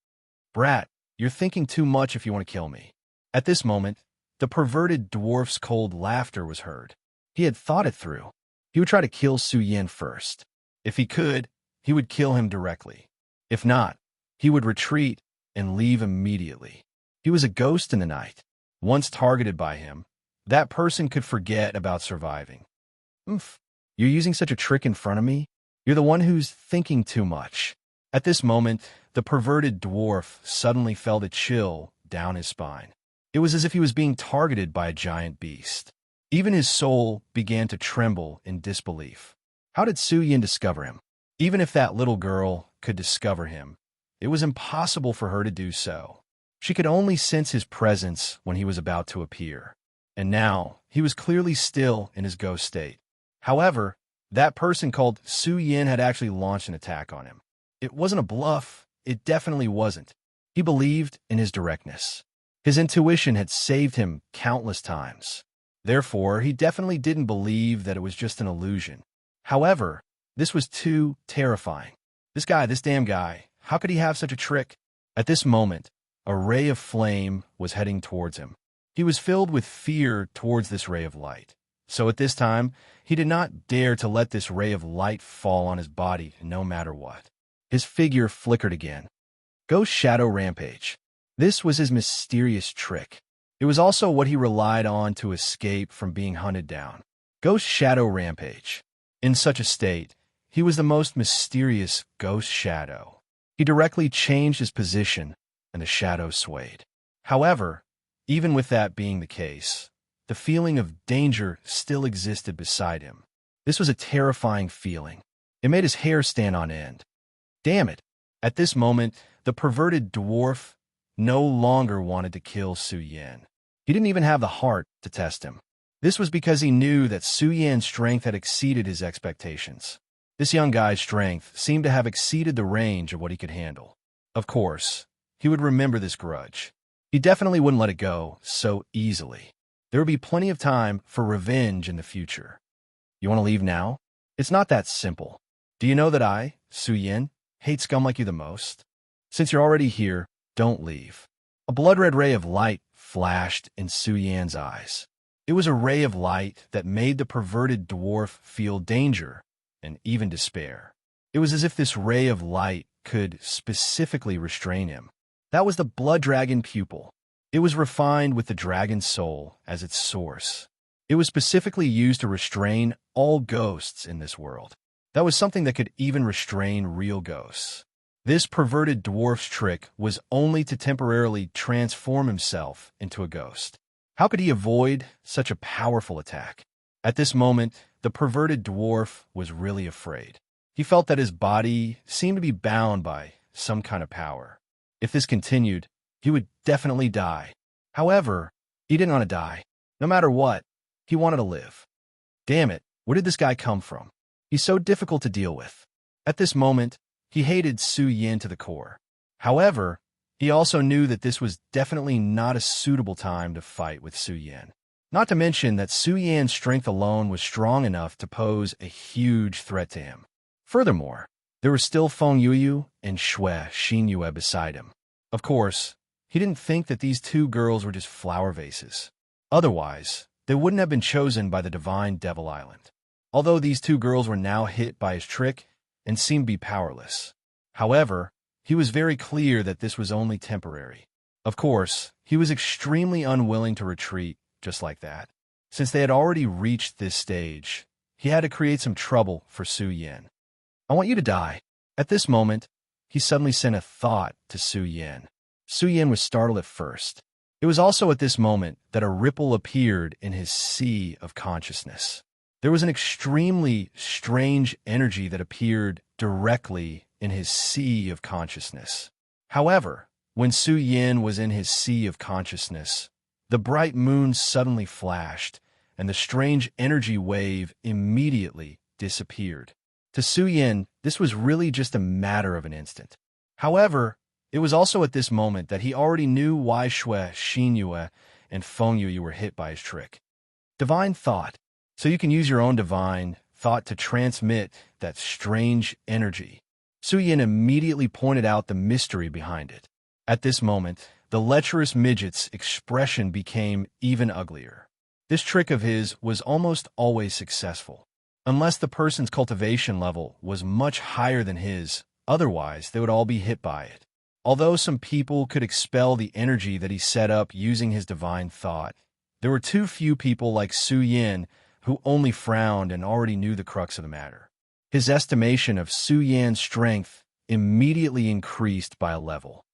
"Brat, you're thinking too much if you want to kill me." At this moment, the perverted dwarf's cold laughter was heard. He had thought it through. He would try to kill Su Yin first. If he could, he would kill him directly. If not, he would retreat and leave immediately. He was a ghost in the night. Once targeted by him, that person could forget about surviving. "Oof, you're using such a trick in front of me? You're the one who's thinking too much." At this moment, the perverted dwarf suddenly felt a chill down his spine. It was as if he was being targeted by a giant beast. Even his soul began to tremble in disbelief. How did Su Yin discover him? Even if that little girl could discover him, it was impossible for her to do so. She could only sense his presence when he was about to appear. And now, he was clearly still in his ghost state. However, that person called Su Yin had actually launched an attack on him. It wasn't a bluff. It definitely wasn't. He believed in his directness. His intuition had saved him countless times. Therefore, he definitely didn't believe that it was just an illusion. However, this was too terrifying. This damn guy, how could he have such a trick? At this moment, a ray of flame was heading towards him. He was filled with fear towards this ray of light. So at this time, he did not dare to let this ray of light fall on his body no matter what. His figure flickered again. Ghost Shadow Rampage. This was his mysterious trick. It was also what he relied on to escape from being hunted down. Ghost Shadow Rampage. In such a state, he was the most mysterious ghost shadow. He directly changed his position, and the shadow swayed. However, even with that being the case, the feeling of danger still existed beside him. This was a terrifying feeling. It made his hair stand on end. Damn it! At this moment, the perverted dwarf no longer wanted to kill Su Yin. He didn't even have the heart to test him. This was because he knew that Su Yan's strength had exceeded his expectations. This young guy's strength seemed to have exceeded the range of what he could handle. Of course, he would remember this grudge. He definitely wouldn't let it go so easily. There would be plenty of time for revenge in the future. You want to leave now? It's not that simple. Do you know that I, Su Yin, hate scum like you the most? Since you're already here, don't leave. A blood-red ray of light flashed in Su Yan's eyes. It was a ray of light that made the perverted dwarf feel danger and even despair. It was as if this ray of light could specifically restrain him. That was the blood dragon pupil. It was refined with the dragon's soul as its source. It was specifically used to restrain all ghosts in this world. That was something that could even restrain real ghosts. This perverted dwarf's trick was only to temporarily transform himself into a ghost. How could he avoid such a powerful attack? At this moment, the perverted dwarf was really afraid. He felt that his body seemed to be bound by some kind of power. If this continued, he would definitely die. However, he didn't want to die. No matter what, he wanted to live. Damn it, where did this guy come from? He's so difficult to deal with. At this moment, he hated Su Yin to the core. However, he also knew that this was definitely not a suitable time to fight with Su Yin. Not to mention that Su Yan's strength alone was strong enough to pose a huge threat to him. Furthermore, there were still Feng Yuyu and Xue Xinyue beside him. Of course, he didn't think that these two girls were just flower vases. Otherwise, they wouldn't have been chosen by the divine Devil Island. Although these two girls were now hit by his trick and seemed to be powerless. However, he was very clear that this was only temporary. Of course, he was extremely unwilling to retreat just like that. Since they had already reached this stage, he had to create some trouble for Su Yin. I want you to die. At this moment, he suddenly sent a thought to Su Yin. Su Yin was startled at first. It was also at this moment that a ripple appeared in his sea of consciousness. There was an extremely strange energy that appeared directly in his sea of consciousness. However, when Su Yin was in his sea of consciousness, the bright moon suddenly flashed, and the strange energy wave immediately disappeared. To Su Yin, this was really just a matter of an instant. However, it was also at this moment that he already knew why Xue Xinyue and Feng Yuyu were hit by his trick. Divine thought. So you can use your own divine thought to transmit that strange energy. Su Yin immediately pointed out the mystery behind it. At this moment, the lecherous midget's expression became even uglier. This trick of his was almost always successful, unless the person's cultivation level was much higher than his, otherwise they would all be hit by it. Although some people could expel the energy that he set up using his divine thought, there were too few people like Su Yin who only frowned and already knew the crux of the matter. His estimation of Su Yan's strength immediately increased by a level.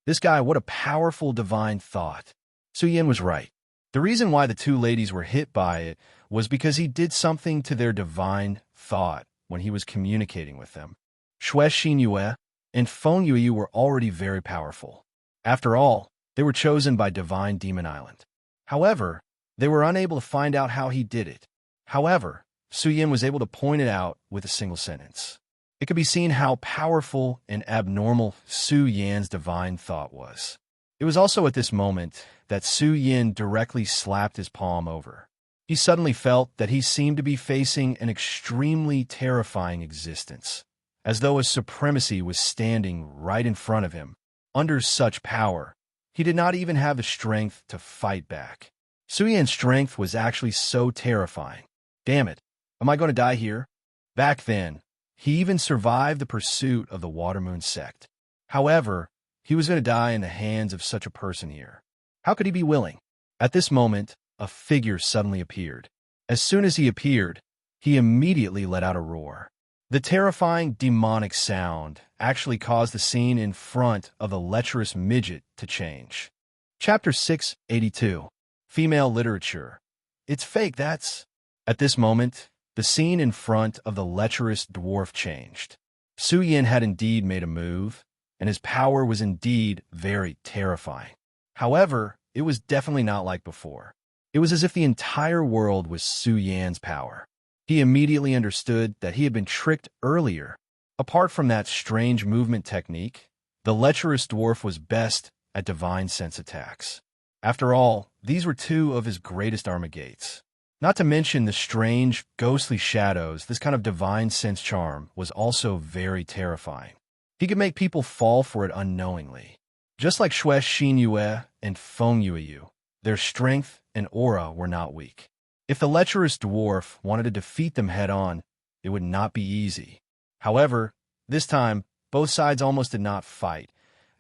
This guy, what a powerful divine thought. Su Yin was right. The reason why the two ladies were hit by it was because he did something to their divine thought when he was communicating with them. Xue Xinyue and Feng Yuyu were already very powerful. After all, they were chosen by Divine Demon Island. However, they were unable to find out how he did it. However, Su Yin was able to point it out with a single sentence. It could be seen how powerful and abnormal Su Yan's divine thought was. It was also at this moment that Su Yin directly slapped his palm over. He suddenly felt that he seemed to be facing an extremely terrifying existence, as though a supremacy was standing right in front of him. Under such power, he did not even have the strength to fight back. Su Yan's strength was actually so terrifying. Damn it, am I going to die here? Back then, he even survived the pursuit of the Watermoon sect. However, he was going to die in the hands of such a person here. How could he be willing? At this moment, a figure suddenly appeared. As soon as he appeared, he immediately let out a roar. The terrifying demonic sound actually caused the scene in front of the lecherous midget to change. Chapter 682. Female Literature. It's fake, that's... At this moment, the scene in front of the lecherous dwarf changed. Su Yin had indeed made a move, and his power was indeed very terrifying. However, it was definitely not like before. It was as if the entire world was Su Yan's power. He immediately understood that he had been tricked earlier. Apart from that strange movement technique, the lecherous dwarf was best at divine sense attacks. After all, these were two of his greatest armagates. Not to mention the strange, ghostly shadows, this kind of divine sense charm was also very terrifying. He could make people fall for it unknowingly. Just like Xue Xinyue and Feng Yuyu, their strength and aura were not weak. If the lecherous dwarf wanted to defeat them head-on, it would not be easy. However, this time, both sides almost did not fight,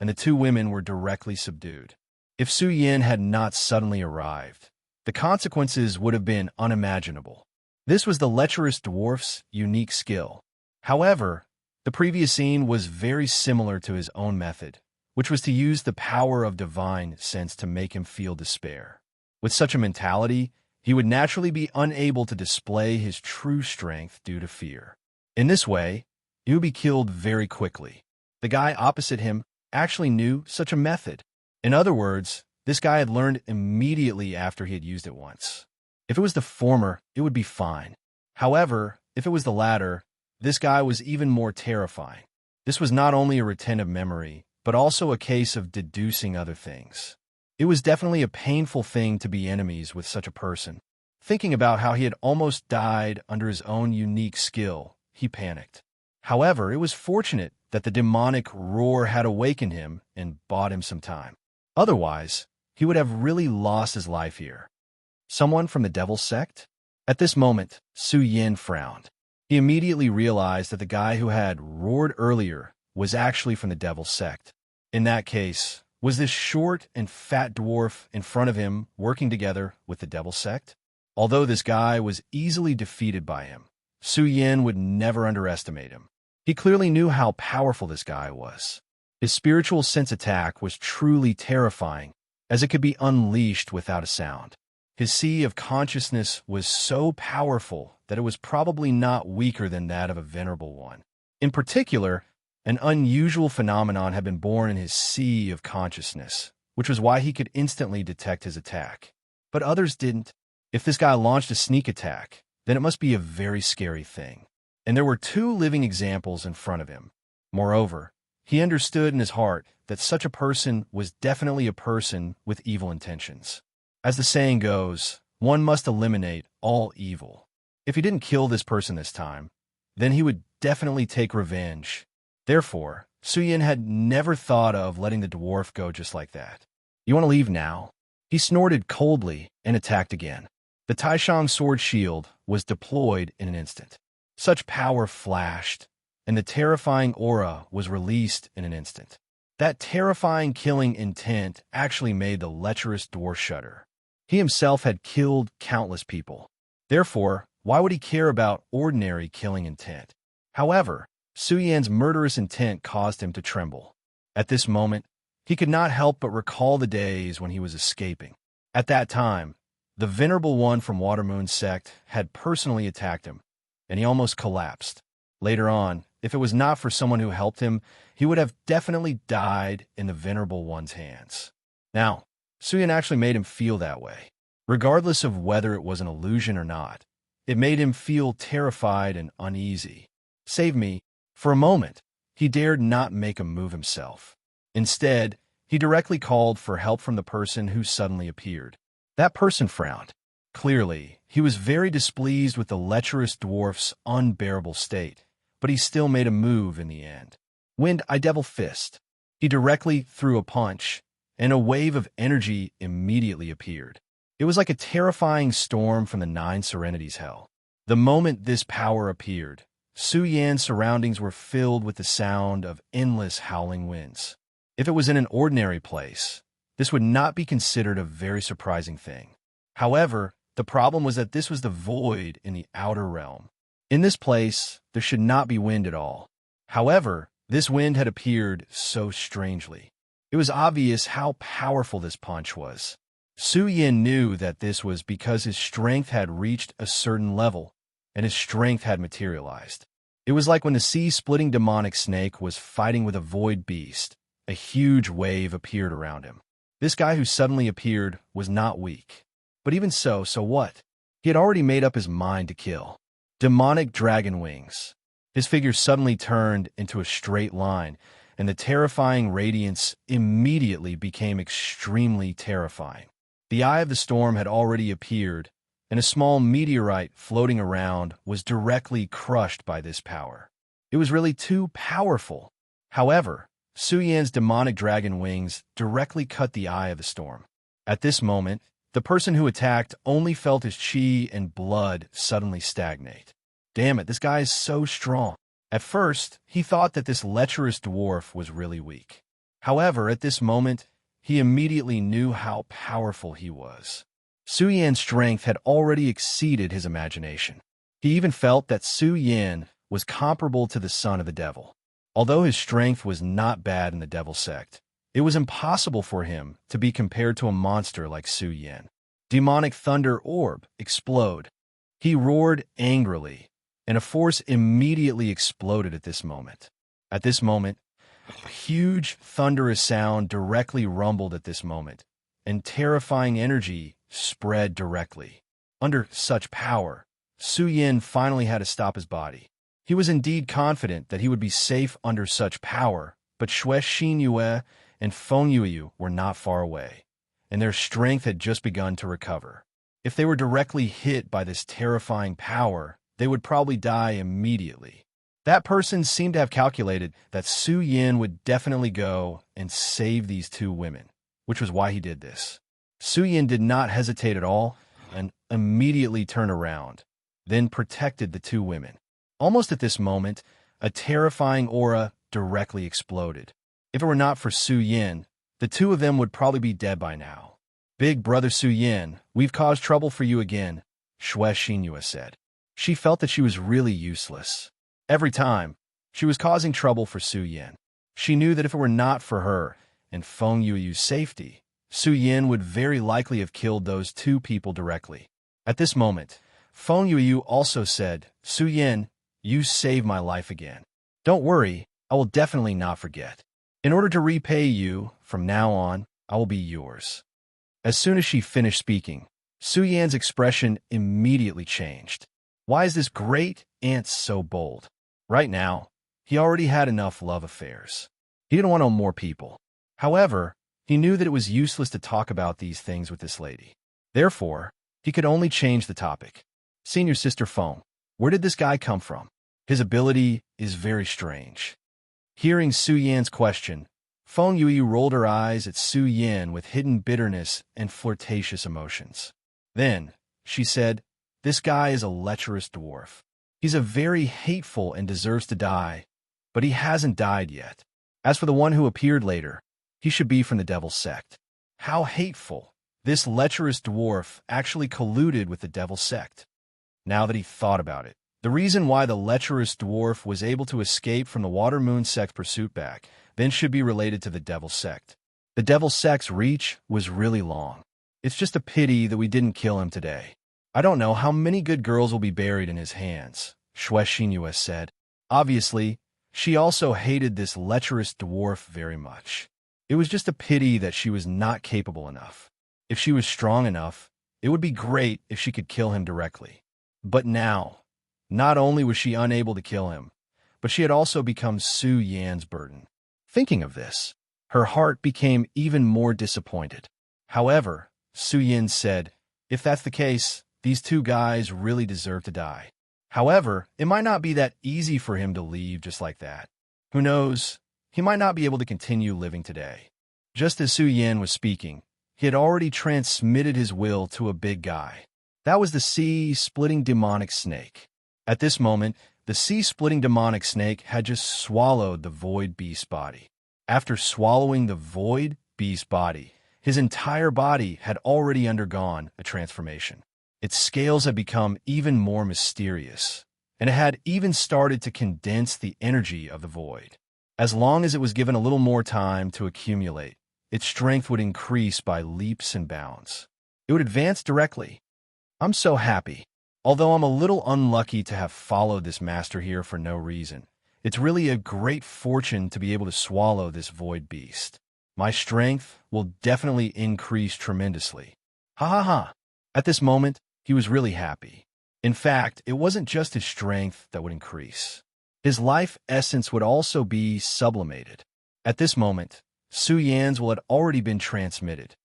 and the two women were directly subdued. If Su Yin had not suddenly arrived, the consequences would have been unimaginable. This was the lecherous dwarf's unique skill. However, the previous scene was very similar to his own method, which was to use the power of divine sense to make him feel despair. With such a mentality, he would naturally be unable to display his true strength due to fear. In this way, he would be killed very quickly. The guy opposite him actually knew such a method. In other words, this guy had learned immediately after he had used it once. If it was the former, it would be fine. However, if it was the latter, this guy was even more terrifying. This was not only a retentive memory, but also a case of deducing other things. It was definitely a painful thing to be enemies with such a person. Thinking about how he had almost died under his own unique skill, he panicked. However, it was fortunate that the demonic roar had awakened him and bought him some time. Otherwise, he would have really lost his life here. Someone from the Devil's Sect? At this moment, Su Yin frowned. He immediately realized that the guy who had roared earlier was actually from the Devil's Sect. In that case, was this short and fat dwarf in front of him working together with the Devil's Sect? Although this guy was easily defeated by him, Su Yin would never underestimate him. He clearly knew how powerful this guy was. His spiritual sense attack was truly terrifying, as it could be unleashed without a sound. His sea of consciousness was so powerful that it was probably not weaker than that of a venerable one. In particular, an unusual phenomenon had been born in his sea of consciousness, which was why he could instantly detect his attack. But others didn't. If this guy launched a sneak attack, then it must be a very scary thing. And there were two living examples in front of him. Moreover, he understood in his heart that such a person was definitely a person with evil intentions. As the saying goes, one must eliminate all evil. If he didn't kill this person this time, then he would definitely take revenge. Therefore, Su Yin had never thought of letting the dwarf go just like that. You want to leave now? He snorted coldly and attacked again. The Taishang sword shield was deployed in an instant. Such power flashed, and the terrifying aura was released in an instant. That terrifying killing intent actually made the lecherous dwarf shudder. He himself had killed countless people. Therefore, why would he care about ordinary killing intent? However, Su Yan's murderous intent caused him to tremble. At this moment, he could not help but recall the days when he was escaping. At that time, the Venerable One from Watermoon Sect had personally attacked him, and he almost collapsed. Later on, if it was not for someone who helped him, he would have definitely died in the Venerable One's hands. Now, Su Yan actually made him feel that way. Regardless of whether it was an illusion or not, it made him feel terrified and uneasy. Save me. For a moment, he dared not make a move himself. Instead, he directly called for help from the person who suddenly appeared. That person frowned. Clearly, he was very displeased with the lecherous dwarf's unbearable state, but he still made a move in the end. Wind I Devil Fist. He directly threw a punch, and a wave of energy immediately appeared. It was like a terrifying storm from the Nine Serenities Hell. The moment this power appeared, Su Yan's surroundings were filled with the sound of endless howling winds. If it was in an ordinary place, this would not be considered a very surprising thing. However, the problem was that this was the void in the outer realm. In this place, there should not be wind at all. However, this wind had appeared so strangely. It was obvious how powerful this punch was. Su Yin knew that this was because his strength had reached a certain level, and his strength had materialized. It was like when the sea-splitting demonic snake was fighting with a void beast. A huge wave appeared around him. This guy who suddenly appeared was not weak. But even so what? He had already made up his mind to kill. Demonic dragon wings. His figure suddenly turned into a straight line, and the terrifying radiance immediately became extremely terrifying. The Eye of the Storm had already appeared, and a small meteorite floating around was directly crushed by this power. It was really too powerful. However, Su Yan's demonic dragon wings directly cut the Eye of the Storm. At this moment, the person who attacked only felt his chi and blood suddenly stagnate. Damn it, this guy is so strong. At first, he thought that this lecherous dwarf was really weak. However, at this moment, he immediately knew how powerful he was. Su Yan's strength had already exceeded his imagination. He even felt that Su Yan was comparable to the son of the devil. Although his strength was not bad in the Devil Sect, it was impossible for him to be compared to a monster like Su Yan. demonic thunder orb explode. He roared angrily, and a force immediately exploded at this moment. At this moment, a huge thunderous sound directly rumbled at this moment, and terrifying energy spread directly. Under such power, Su Yin finally had to stop his body. He was indeed confident that he would be safe under such power, but Xue Xinyue and Feng Yuyu were not far away, and their strength had just begun to recover. If they were directly hit by this terrifying power, they would probably die immediately. That person seemed to have calculated that Su Yin would definitely go and save these two women, which was why he did this. Su Yin did not hesitate at all and immediately turned around, then protected the two women. Almost at this moment, a terrifying aura directly exploded. If it were not for Su Yin, the two of them would probably be dead by now. "Big brother Su Yin, we've caused trouble for you again," Xue Xinyue said. She felt that she was really useless. Every time, she was causing trouble for Su Yin. She knew that if it were not for her and Feng Yuyu's safety, Su Yin would very likely have killed those two people directly. At this moment, Feng Yuyu also said, "Su Yin, you saved my life again. Don't worry, I will definitely not forget. In order to repay you, from now on, I will be yours." As soon as she finished speaking, Su Yan's expression immediately changed. Why is this great aunt so bold? Right now, he already had enough love affairs. He didn't want no more people. However, he knew that it was useless to talk about these things with this lady. Therefore, he could only change the topic. "Senior Sister Feng, where did this guy come from? His ability is very strange." Hearing Su Yan's question, Feng Yuyu rolled her eyes at Su Yin with hidden bitterness and flirtatious emotions. Then, she said, "This guy is a lecherous dwarf. He's a very hateful and deserves to die, but he hasn't died yet. As for the one who appeared later, he should be from the devil's sect." How hateful! This lecherous dwarf actually colluded with the devil's sect. Now that he thought about it, the reason why the lecherous dwarf was able to escape from the Water Moon sect's pursuit back then should be related to the devil's sect. The devil's sect's reach was really long. It's just a pity that we didn't kill him today. "I don't know how many good girls will be buried in his hands," Xue Xinyue said. Obviously, she also hated this lecherous dwarf very much. It was just a pity that she was not capable enough. If she was strong enough, it would be great if she could kill him directly. But now, not only was she unable to kill him, but she had also become Su Yan's burden. Thinking of this, her heart became even more disappointed. However, Su Yin said, "If that's the case, these two guys really deserve to die. However, it might not be that easy for him to leave just like that. Who knows, he might not be able to continue living today." Just as Su Yin was speaking, he had already transmitted his will to a big guy. That was the sea-splitting demonic snake. At this moment, the sea-splitting demonic snake had just swallowed the void beast body. After swallowing the void beast body, his entire body had already undergone a transformation. Its scales had become even more mysterious, and it had even started to condense the energy of the void. As long as it was given a little more time to accumulate, its strength would increase by leaps and bounds. It would advance directly. I'm so happy. Although I'm a little unlucky to have followed this master here for no reason, it's really a great fortune to be able to swallow this void beast. My strength will definitely increase tremendously. Ha ha ha. At this moment, he was really happy. In fact, it wasn't just his strength that would increase. His life essence would also be sublimated. At this moment, Su Yan's will had already been transmitted.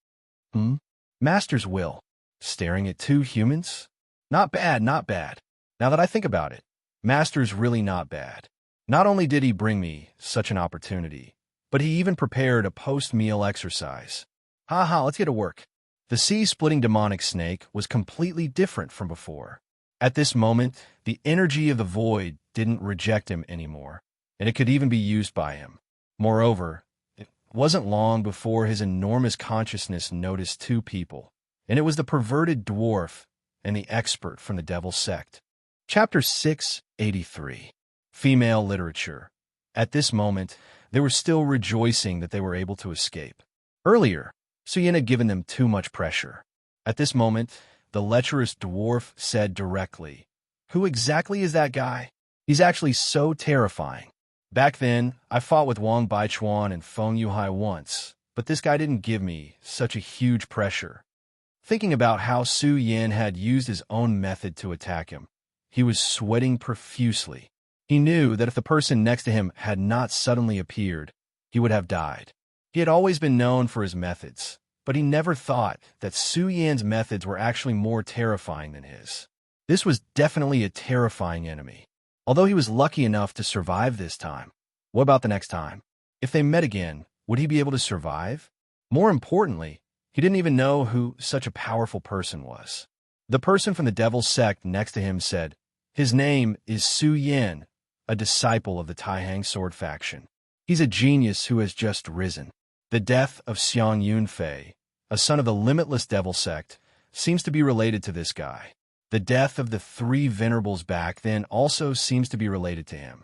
Master's will. Staring at two humans? Not bad, not bad. Now that I think about it, Master's really not bad. Not only did he bring me such an opportunity, but he even prepared a post-meal exercise. Haha, let's get to work. The sea-splitting demonic snake was completely different from before. At this moment, the energy of the void didn't reject him anymore, and it could even be used by him. Moreover, it wasn't long before his enormous consciousness noticed two people, and it was the perverted dwarf and the expert from the devil's sect. Chapter 683. Female Literature. At this moment, they were still rejoicing that they were able to escape. Earlier, Su Yin had given them too much pressure. At this moment, the lecherous dwarf said directly, "Who exactly is that guy? He's actually so terrifying. Back then, I fought with Wang Baichuan and Feng Yuhai once, but this guy didn't give me such a huge pressure." Thinking about how Su Yin had used his own method to attack him, he was sweating profusely. He knew that if the person next to him had not suddenly appeared, he would have died. He had always been known for his methods, but he never thought that Su Yan's methods were actually more terrifying than his. This was definitely a terrifying enemy. Although he was lucky enough to survive this time, what about the next time? If they met again, would he be able to survive? More importantly, he didn't even know who such a powerful person was. The person from the devil's sect next to him said, "His name is Su Yin, a disciple of the Taihang sword faction. He's a genius who has just risen." The death of Xiang Yunfei, a son of the limitless devil sect, seems to be related to this guy. The death of the three venerables back then also seems to be related to him.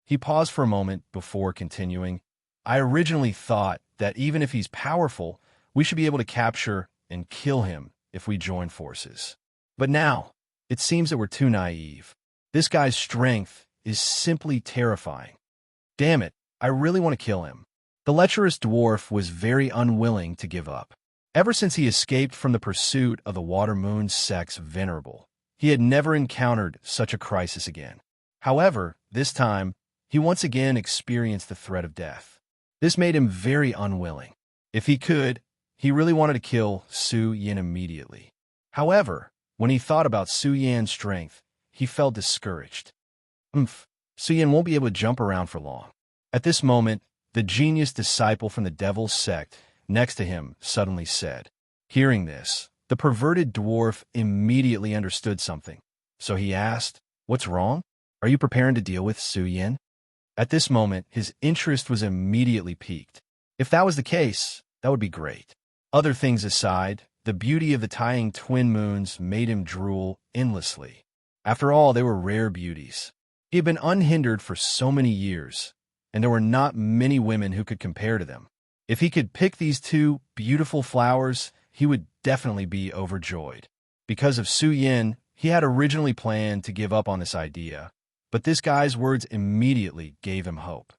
He paused for a moment before continuing. "I originally thought that even if he's powerful, we should be able to capture and kill him if we join forces. But now, it seems that we're too naive. This guy's strength is simply terrifying. Damn it, I really want to kill him." The lecherous dwarf was very unwilling to give up. Ever since he escaped from the pursuit of the Water Moon sect's venerable, he had never encountered such a crisis again. However, this time, he once again experienced the threat of death. This made him very unwilling. If he could, he really wanted to kill Su Yin immediately. However, when he thought about Su Yan's strength, he felt discouraged. Su Yin won't be able to jump around for long. At this moment, the genius disciple from the devil's sect next to him suddenly said. Hearing this, the perverted dwarf immediately understood something. So he asked, "What's wrong? Are you preparing to deal with Su Yin?" At this moment, his interest was immediately piqued. If that was the case, that would be great. Other things aside, the beauty of the Taiying twin moons made him drool endlessly. After all, they were rare beauties. He had been unhindered for so many years, and there were not many women who could compare to them. If he could pick these two beautiful flowers, he would definitely be overjoyed. Because of Su Yin, he had originally planned to give up on this idea, but this guy's words immediately gave him hope.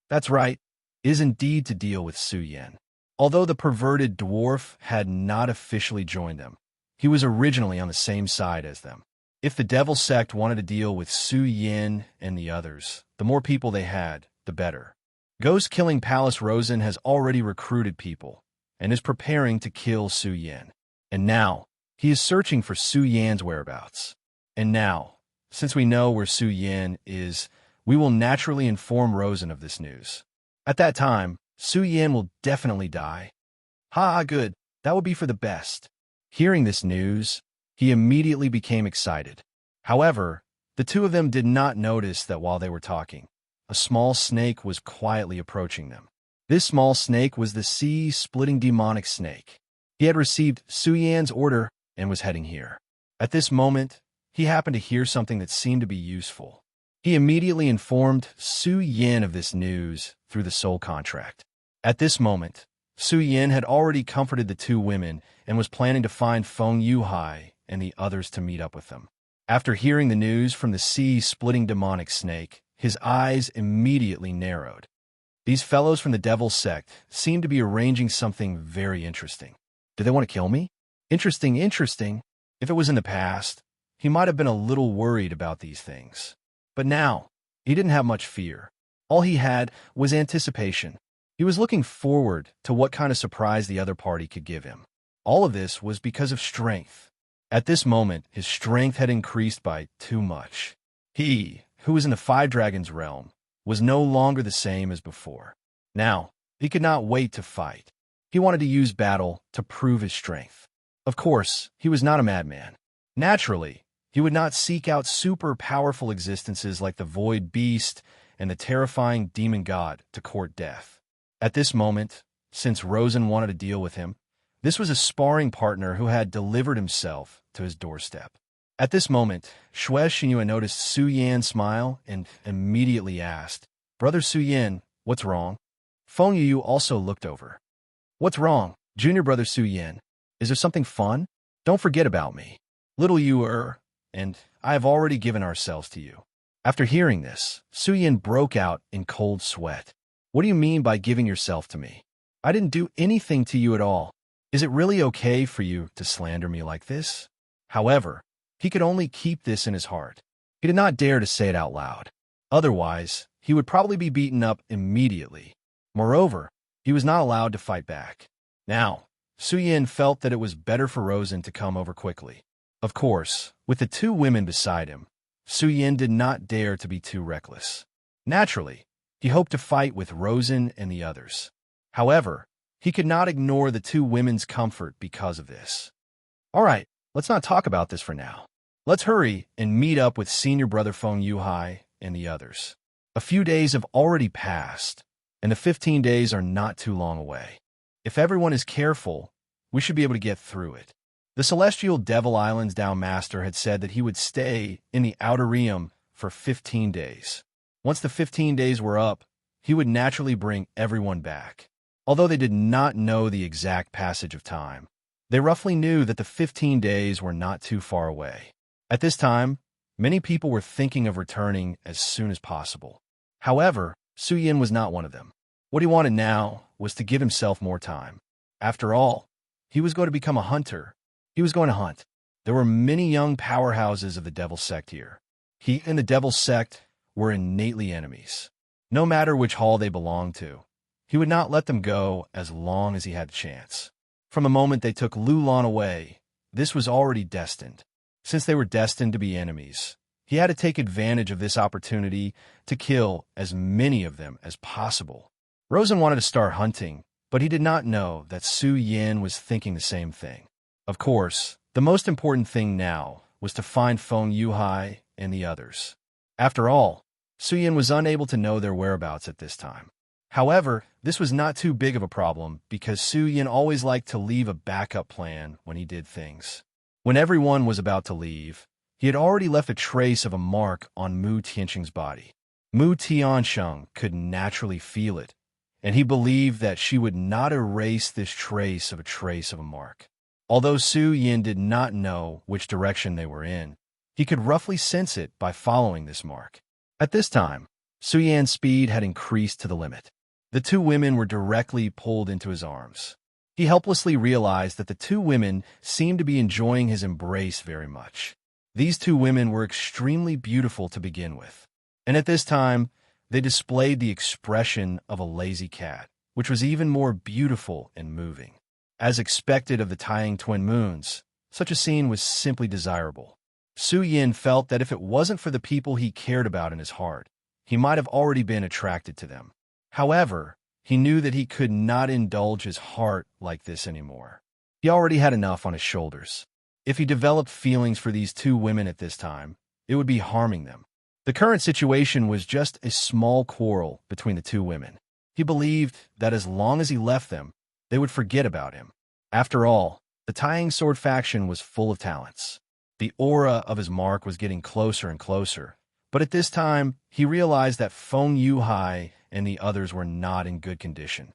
That's right, it is indeed to deal with Su Yin. Although the perverted dwarf had not officially joined them, he was originally on the same side as them. If the devil sect wanted to deal with Su Yin and the others, the more people they had, the better. Ghost-killing Palace Rosen has already recruited people and is preparing to kill Su Yin. And now, he is searching for Su Yan's whereabouts. And now, since we know where Su Yin is, we will naturally inform Rosen of this news. At that time, Su Yin will definitely die. Ha, good, that would be for the best. Hearing this news, he immediately became excited. However, the two of them did not notice that while they were talking, a small snake was quietly approaching them. This small snake was the sea-splitting demonic snake. He had received Su Yan's order and was heading here. At this moment, he happened to hear something that seemed to be useful. He immediately informed Su Yin of this news through the soul contract. At this moment, Su Yin had already comforted the two women and was planning to find Feng Yuhai and the others to meet up with them. After hearing the news from the sea-splitting demonic snake, his eyes immediately narrowed. These fellows from the devil's sect seemed to be arranging something very interesting. Do they want to kill me? Interesting. If it was in the past, he might have been a little worried about these things. But now, he didn't have much fear. All he had was anticipation. He was looking forward to what kind of surprise the other party could give him. All of this was because of strength. At this moment, his strength had increased by too much. He, who was in the Five Dragons realm, was no longer the same as before. Now, he could not wait to fight. He wanted to use battle to prove his strength. Of course, he was not a madman. Naturally, he would not seek out super powerful existences like the Void Beast and the terrifying Demon God to court death. At this moment, since Rosen wanted to deal with him, this was a sparring partner who had delivered himself to his doorstep. At this moment, Xue Xinyue noticed Su Yan smile and immediately asked, "Brother Su Yin, what's wrong?" Feng Yu also looked over. "What's wrong, junior brother Su Yin? Is there something fun?" Don't forget about me. Little you and I have already given ourselves to you." After hearing this, Suyin broke out in cold sweat. "What do you mean by giving yourself to me? I didn't do anything to you at all. Is it really okay for you to slander me like this?" However, he could only keep this in his heart. He did not dare to say it out loud. Otherwise, he would probably be beaten up immediately. Moreover, he was not allowed to fight back. Now, Suyin felt that it was better for Rosen to come over quickly. Of course, with the two women beside him, Suyin did not dare to be too reckless. Naturally, he hoped to fight with Rosen and the others. However, he could not ignore the two women's comfort because of this. "All right, let's not talk about this for now. Let's hurry and meet up with senior brother Feng Yuhai and the others. A few days have already passed, and the 15 days are not too long away. If everyone is careful, we should be able to get through it." The Celestial Devil Island's Dao Master had said that he would stay in the Outer Realm for 15 days. Once the 15 days were up, he would naturally bring everyone back. Although they did not know the exact passage of time, they roughly knew that the 15 days were not too far away. At this time, many people were thinking of returning as soon as possible. However, Suyin was not one of them. What he wanted now was to give himself more time. After all, he was going to become a hunter. He was going to hunt. There were many young powerhouses of the Devil Sect here. He and the Devil Sect were innately enemies. No matter which hall they belonged to, he would not let them go as long as he had the chance. From the moment they took Lulan away, this was already destined. Since they were destined to be enemies, he had to take advantage of this opportunity to kill as many of them as possible. Rosen wanted to start hunting, but he did not know that Su Yin was thinking the same thing. Of course, the most important thing now was to find Feng Yuhai and the others. After all, Su Yin was unable to know their whereabouts at this time. However, this was not too big of a problem because Su Yin always liked to leave a backup plan when he did things. When everyone was about to leave, he had already left a trace of a mark on Mu Tianxing's body. Mu Tianxing could naturally feel it, and he believed that she would not erase this trace of a mark. Although Su Yin did not know which direction they were in, he could roughly sense it by following this mark. At this time, Su Yin's speed had increased to the limit. The two women were directly pulled into his arms. He helplessly realized that the two women seemed to be enjoying his embrace very much. These two women were extremely beautiful to begin with, and at this time, they displayed the expression of a lazy cat, which was even more beautiful and moving. As expected of the Taiying twin moons, such a scene was simply desirable. Su Yin felt that if it wasn't for the people he cared about in his heart, he might have already been attracted to them. However, he knew that he could not indulge his heart like this anymore. He already had enough on his shoulders. If he developed feelings for these two women at this time, it would be harming them. The current situation was just a small quarrel between the two women. He believed that as long as he left them, they would forget about him. After all, the Taiying Sword faction was full of talents. The aura of his mark was getting closer and closer, but at this time, he realized that Feng Yuhai and the others were not in good condition.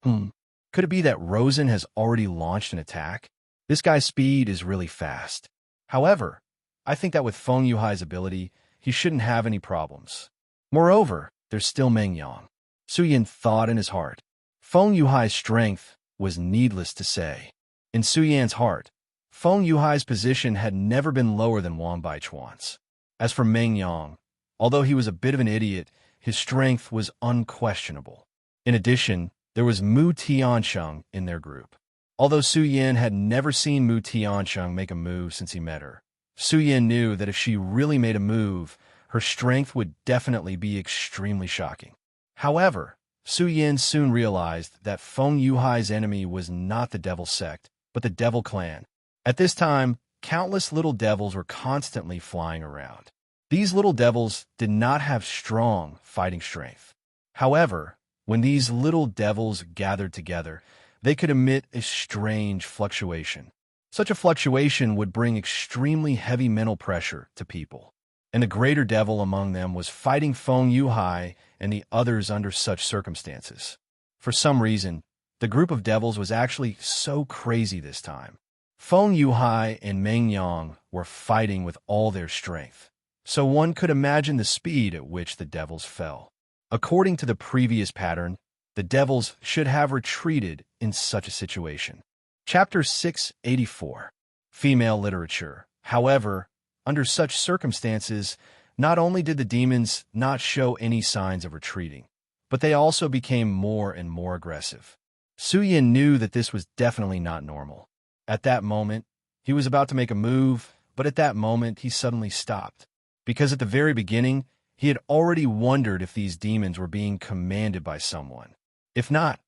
Could it be that Rosen has already launched an attack? This guy's speed is really fast. However, I think that with Feng Yuhai's ability, he shouldn't have any problems. Moreover, there's still Meng Yang. Su Yin thought in his heart. Feng Yuhai's strength was needless to say. In Su Yan's heart, Feng Yuhai's position had never been lower than Wang Baichuan's. As for Meng Yang, although he was a bit of an idiot, his strength was unquestionable. In addition, there was Mu Tianxing in their group. Although Su Yin had never seen Mu Tianxing make a move since he met her, Su Yin knew that if she really made a move, her strength would definitely be extremely shocking. However, Su Yin soon realized that Feng Yuhai's enemy was not the Devil Sect, but the Devil Clan. At this time, countless little devils were constantly flying around. These little devils did not have strong fighting strength. However, when these little devils gathered together, they could emit a strange fluctuation. Such a fluctuation would bring extremely heavy mental pressure to people. And the greater devil among them was fighting Feng Yuhai and the others under such circumstances. For some reason, the group of devils was actually so crazy this time. Feng Yuhai and Meng Yang were fighting with all their strength, so one could imagine the speed at which the devils fell. According to the previous pattern, the devils should have retreated in such a situation. Chapter 684. Female Literature. However, under such circumstances, not only did the demons not show any signs of retreating, but they also became more and more aggressive. Su Yin knew that this was definitely not normal. At that moment, he was about to make a move, but at that moment he suddenly stopped, because at the very beginning, he had already wondered if these demons were being commanded by someone. If not,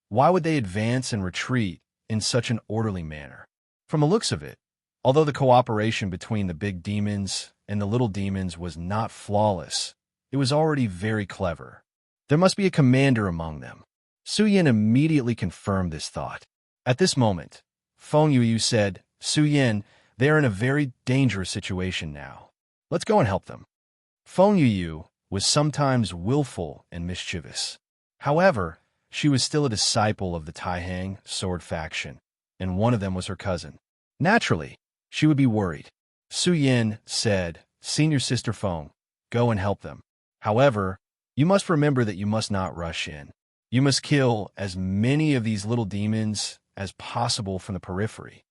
why would they advance and retreat in such an orderly manner? From the looks of it, although the cooperation between the big demons and the little demons was not flawless, it was already very clever. There must be a commander among them. Su Yin immediately confirmed this thought. At this moment, Feng Yuyu said, "Su Yin, they are in a very dangerous situation now. Let's go and help them." Feng Yuyu was sometimes willful and mischievous. However, she was still a disciple of the Taihang sword faction, and one of them was her cousin. Naturally, she would be worried. Su Yin said, "Senior Sister Feng, go and help them. However, you must remember that you must not rush in. You must kill as many of these little demons as possible from the periphery."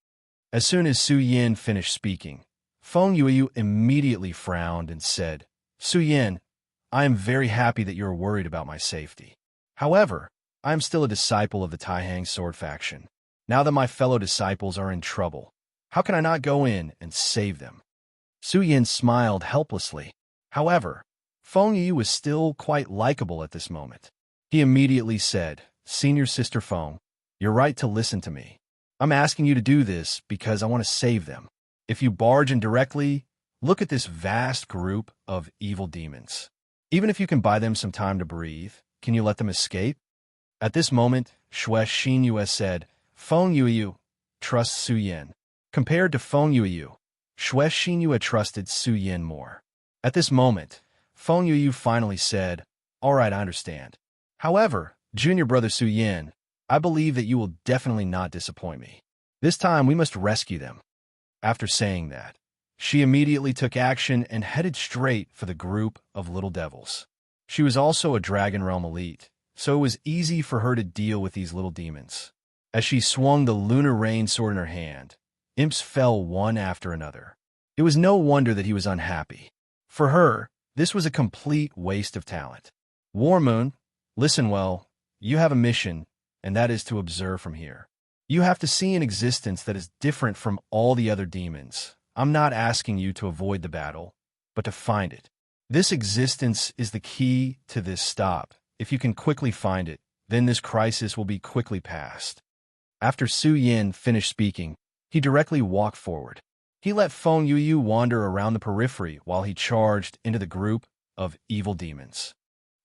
As soon as Su Yin finished speaking, Feng Yuyu immediately frowned and said, "Su Yin, I am very happy that you are worried about my safety. However, I am still a disciple of the Taihang sword faction. Now that my fellow disciples are in trouble, how can I not go in and save them?" Su Yin smiled helplessly. However, Feng Yuyu was still quite likable at this moment. He immediately said, "Senior Sister Feng, you're right to listen to me. I'm asking you to do this because I want to save them. If you barge in directly, look at this vast group of evil demons. Even if you can buy them some time to breathe, can you let them escape?" At this moment, Xue Xinyue said, "Feng Yuyu, trust Su Yin." Compared to Feng Yuyu, Xue Xinyue trusted Su Yin more. At this moment, Feng Yuyu finally said, "All right, I understand. However, junior brother Su Yin, I believe that you will definitely not disappoint me. This time we must rescue them." After saying that, she immediately took action and headed straight for the group of little devils. She was also a Dragon Realm elite, so it was easy for her to deal with these little demons. As she swung the lunar rain sword in her hand, imps fell one after another. It was no wonder that he was unhappy. For her, this was a complete waste of talent. War Moon, listen well, you have a mission, and that is to observe from here. You have to see an existence that is different from all the other demons. I'm not asking you to avoid the battle, but to find it. This existence is the key to this stop. If you can quickly find it, then this crisis will be quickly passed. After Su Yin finished speaking, he directly walked forward. He let Feng Yuyu wander around the periphery while he charged into the group of evil demons.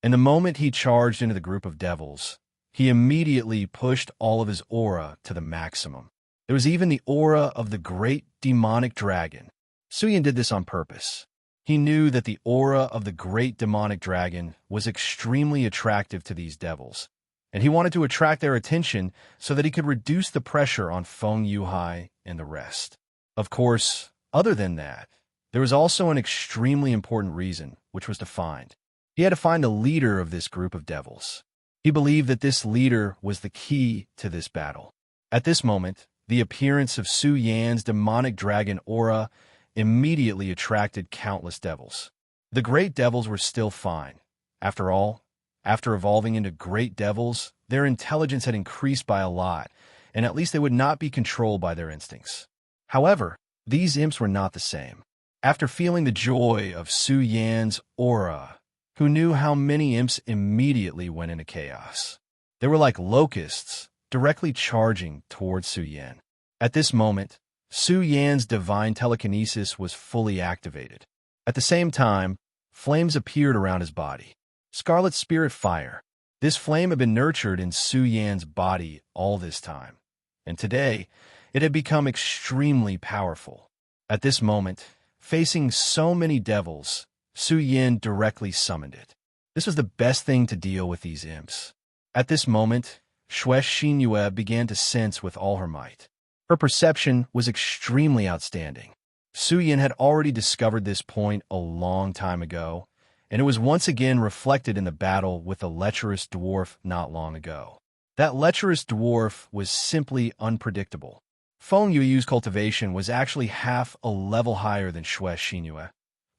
And the moment he charged into the group of devils, he immediately pushed all of his aura to the maximum. There was even the aura of the great demonic dragon. Su Yin did this on purpose. He knew that the aura of the great demonic dragon was extremely attractive to these devils, and he wanted to attract their attention so that he could reduce the pressure on Feng Yuhai and the rest. Of course, other than that, there was also an extremely important reason, which was to find. He had to find the leader of this group of devils. He believed that this leader was the key to this battle. At this moment, the appearance of Su Yan's demonic dragon aura immediately attracted countless devils. The great devils were still fine. After all, after evolving into great devils, their intelligence had increased by a lot, and at least they would not be controlled by their instincts. However, these imps were not the same. After feeling the joy of Su Yan's aura, who knew how many imps immediately went into chaos? They were like locusts, directly charging towards Su Yan. At this moment, Su Yan's divine telekinesis was fully activated. At the same time, flames appeared around his body. Scarlet Spirit Fire. This flame had been nurtured in Su Yan's body all this time, and today, it had become extremely powerful. At this moment, facing so many devils, Su Yin directly summoned it. This was the best thing to deal with these imps. At this moment, Xue Xinyue began to sense with all her might. Her perception was extremely outstanding. Su Yin had already discovered this point a long time ago, and it was once again reflected in the battle with the lecherous dwarf not long ago. That lecherous dwarf was simply unpredictable. Feng Yueyu's cultivation was actually half a level higher than Xue Xinyue,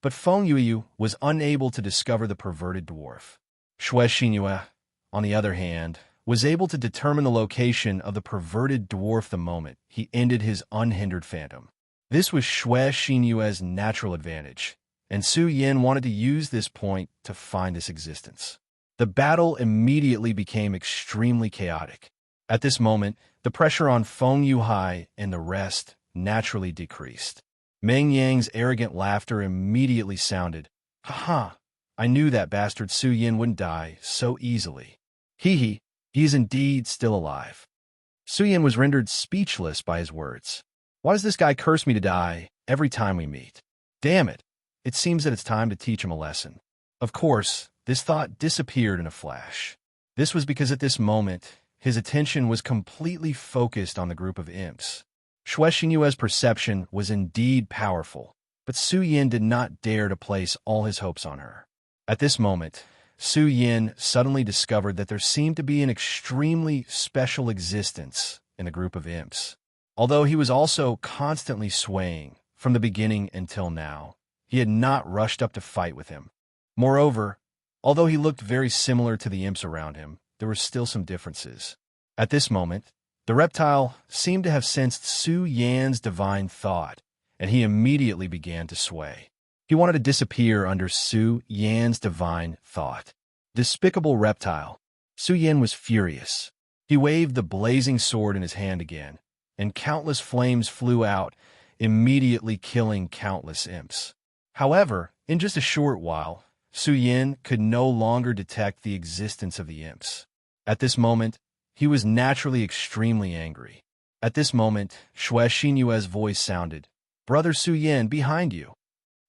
but Feng Yueyu was unable to discover the perverted dwarf. Xue Xinyue, on the other hand, was able to determine the location of the perverted dwarf the moment he ended his unhindered phantom. This was Xue Xinyue's natural advantage, and Su Yin wanted to use this point to find its existence. The battle immediately became extremely chaotic. At this moment, the pressure on Feng Yuhai and the rest naturally decreased. Meng Yang's arrogant laughter immediately sounded. "Ha-ha, I knew that bastard Su Yin wouldn't die so easily. He is indeed still alive." Su Yin was rendered speechless by his words. Why does this guy curse me to die every time we meet? Damn it, it seems that it's time to teach him a lesson. Of course, this thought disappeared in a flash. This was because at this moment, his attention was completely focused on the group of imps. Xue Xinyue's perception was indeed powerful, but Su Yin did not dare to place all his hopes on her. At this moment, Su Yin suddenly discovered that there seemed to be an extremely special existence in the group of imps. Although he was also constantly swaying from the beginning until now, he had not rushed up to fight with him. Moreover, although he looked very similar to the imps around him, there were still some differences. At this moment, the reptile seemed to have sensed Su Yan's divine thought, and he immediately began to sway. He wanted to disappear under Su Yan's divine thought. Despicable reptile. Su Yan was furious. He waved the blazing sword in his hand again, and countless flames flew out, immediately killing countless imps. However, in just a short while, Su Yin could no longer detect the existence of the imps. At this moment, he was naturally extremely angry. At this moment, Xue Xinyue's voice sounded, "Brother Su Yin, behind you."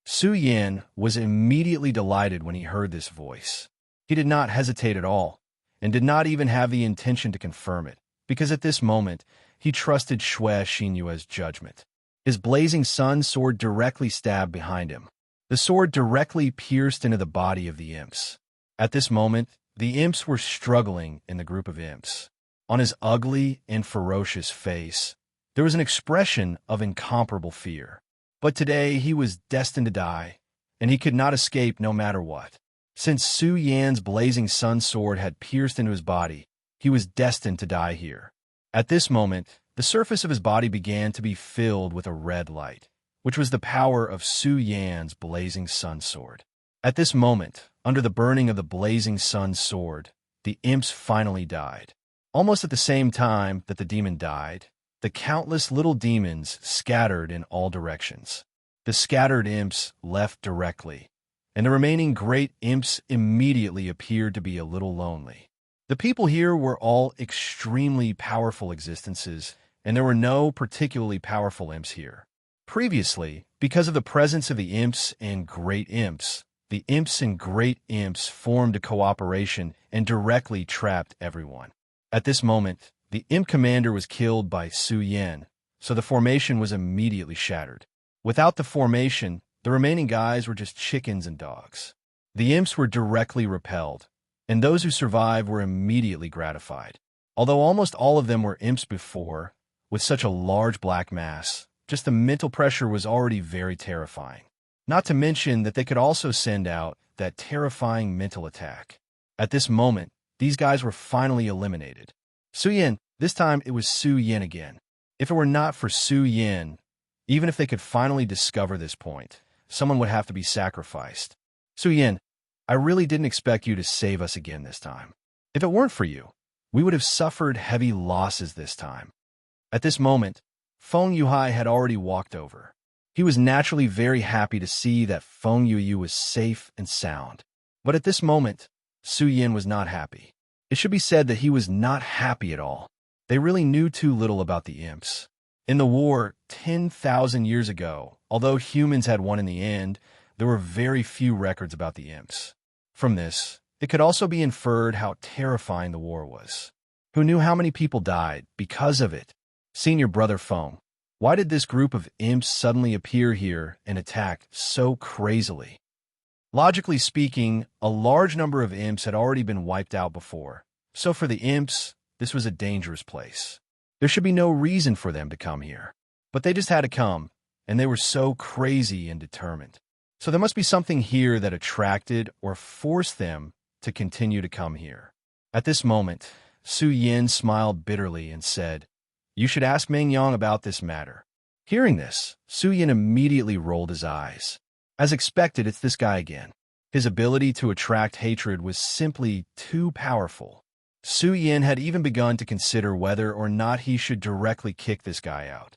Su Yin was immediately delighted when he heard this voice. He did not hesitate at all, and did not even have the intention to confirm it, because at this moment, he trusted Xue Xinyue's judgment. His blazing sun sword directly stabbed behind him. The sword directly pierced into the body of the imps. At this moment, the imps were struggling in the group of imps. On his ugly and ferocious face, there was an expression of incomparable fear. But today he was destined to die, and he could not escape no matter what. Since Su Yan's blazing sun sword had pierced into his body, he was destined to die here. At this moment, the surface of his body began to be filled with a red light, which was the power of Su Yan's blazing sun sword. At this moment, under the burning of the blazing sun sword, the imps finally died. Almost at the same time that the demon died, the countless little demons scattered in all directions. The scattered imps left directly, and the remaining great imps immediately appeared to be a little lonely. The people here were all extremely powerful existences, and there were no particularly powerful imps here. Previously, because of the presence of the imps and great imps, the imps and great imps formed a cooperation and directly trapped everyone. At this moment, the imp commander was killed by Su Yin, so the formation was immediately shattered. Without the formation, the remaining guys were just chickens and dogs. The imps were directly repelled, and those who survived were immediately gratified. Although almost all of them were imps before, with such a large black mass, just the mental pressure was already very terrifying. Not to mention that they could also send out that terrifying mental attack. At this moment, these guys were finally eliminated. Su Yin, this time it was Su Yin again. If it were not for Su Yin, even if they could finally discover this point, someone would have to be sacrificed. Su Yin, I really didn't expect you to save us again this time. If it weren't for you, we would have suffered heavy losses this time. At this moment, Feng Yuhai had already walked over. He was naturally very happy to see that Feng Yuyu was safe and sound. But at this moment, Su Yin was not happy. It should be said that he was not happy at all. They really knew too little about the imps. In the war 10,000 years ago, although humans had won in the end, there were very few records about the imps. From this, it could also be inferred how terrifying the war was. Who knew how many people died because of it? Senior Brother Foam, why did this group of imps suddenly appear here and attack so crazily? Logically speaking, a large number of imps had already been wiped out before, so for the imps, this was a dangerous place. There should be no reason for them to come here. But they just had to come, and they were so crazy and determined. So there must be something here that attracted or forced them to continue to come here. At this moment, Su Yin smiled bitterly and said, "You should ask Meng Yang about this matter." Hearing this, Su Yin immediately rolled his eyes. As expected, it's this guy again. His ability to attract hatred was simply too powerful. Su Yin had even begun to consider whether or not he should directly kick this guy out.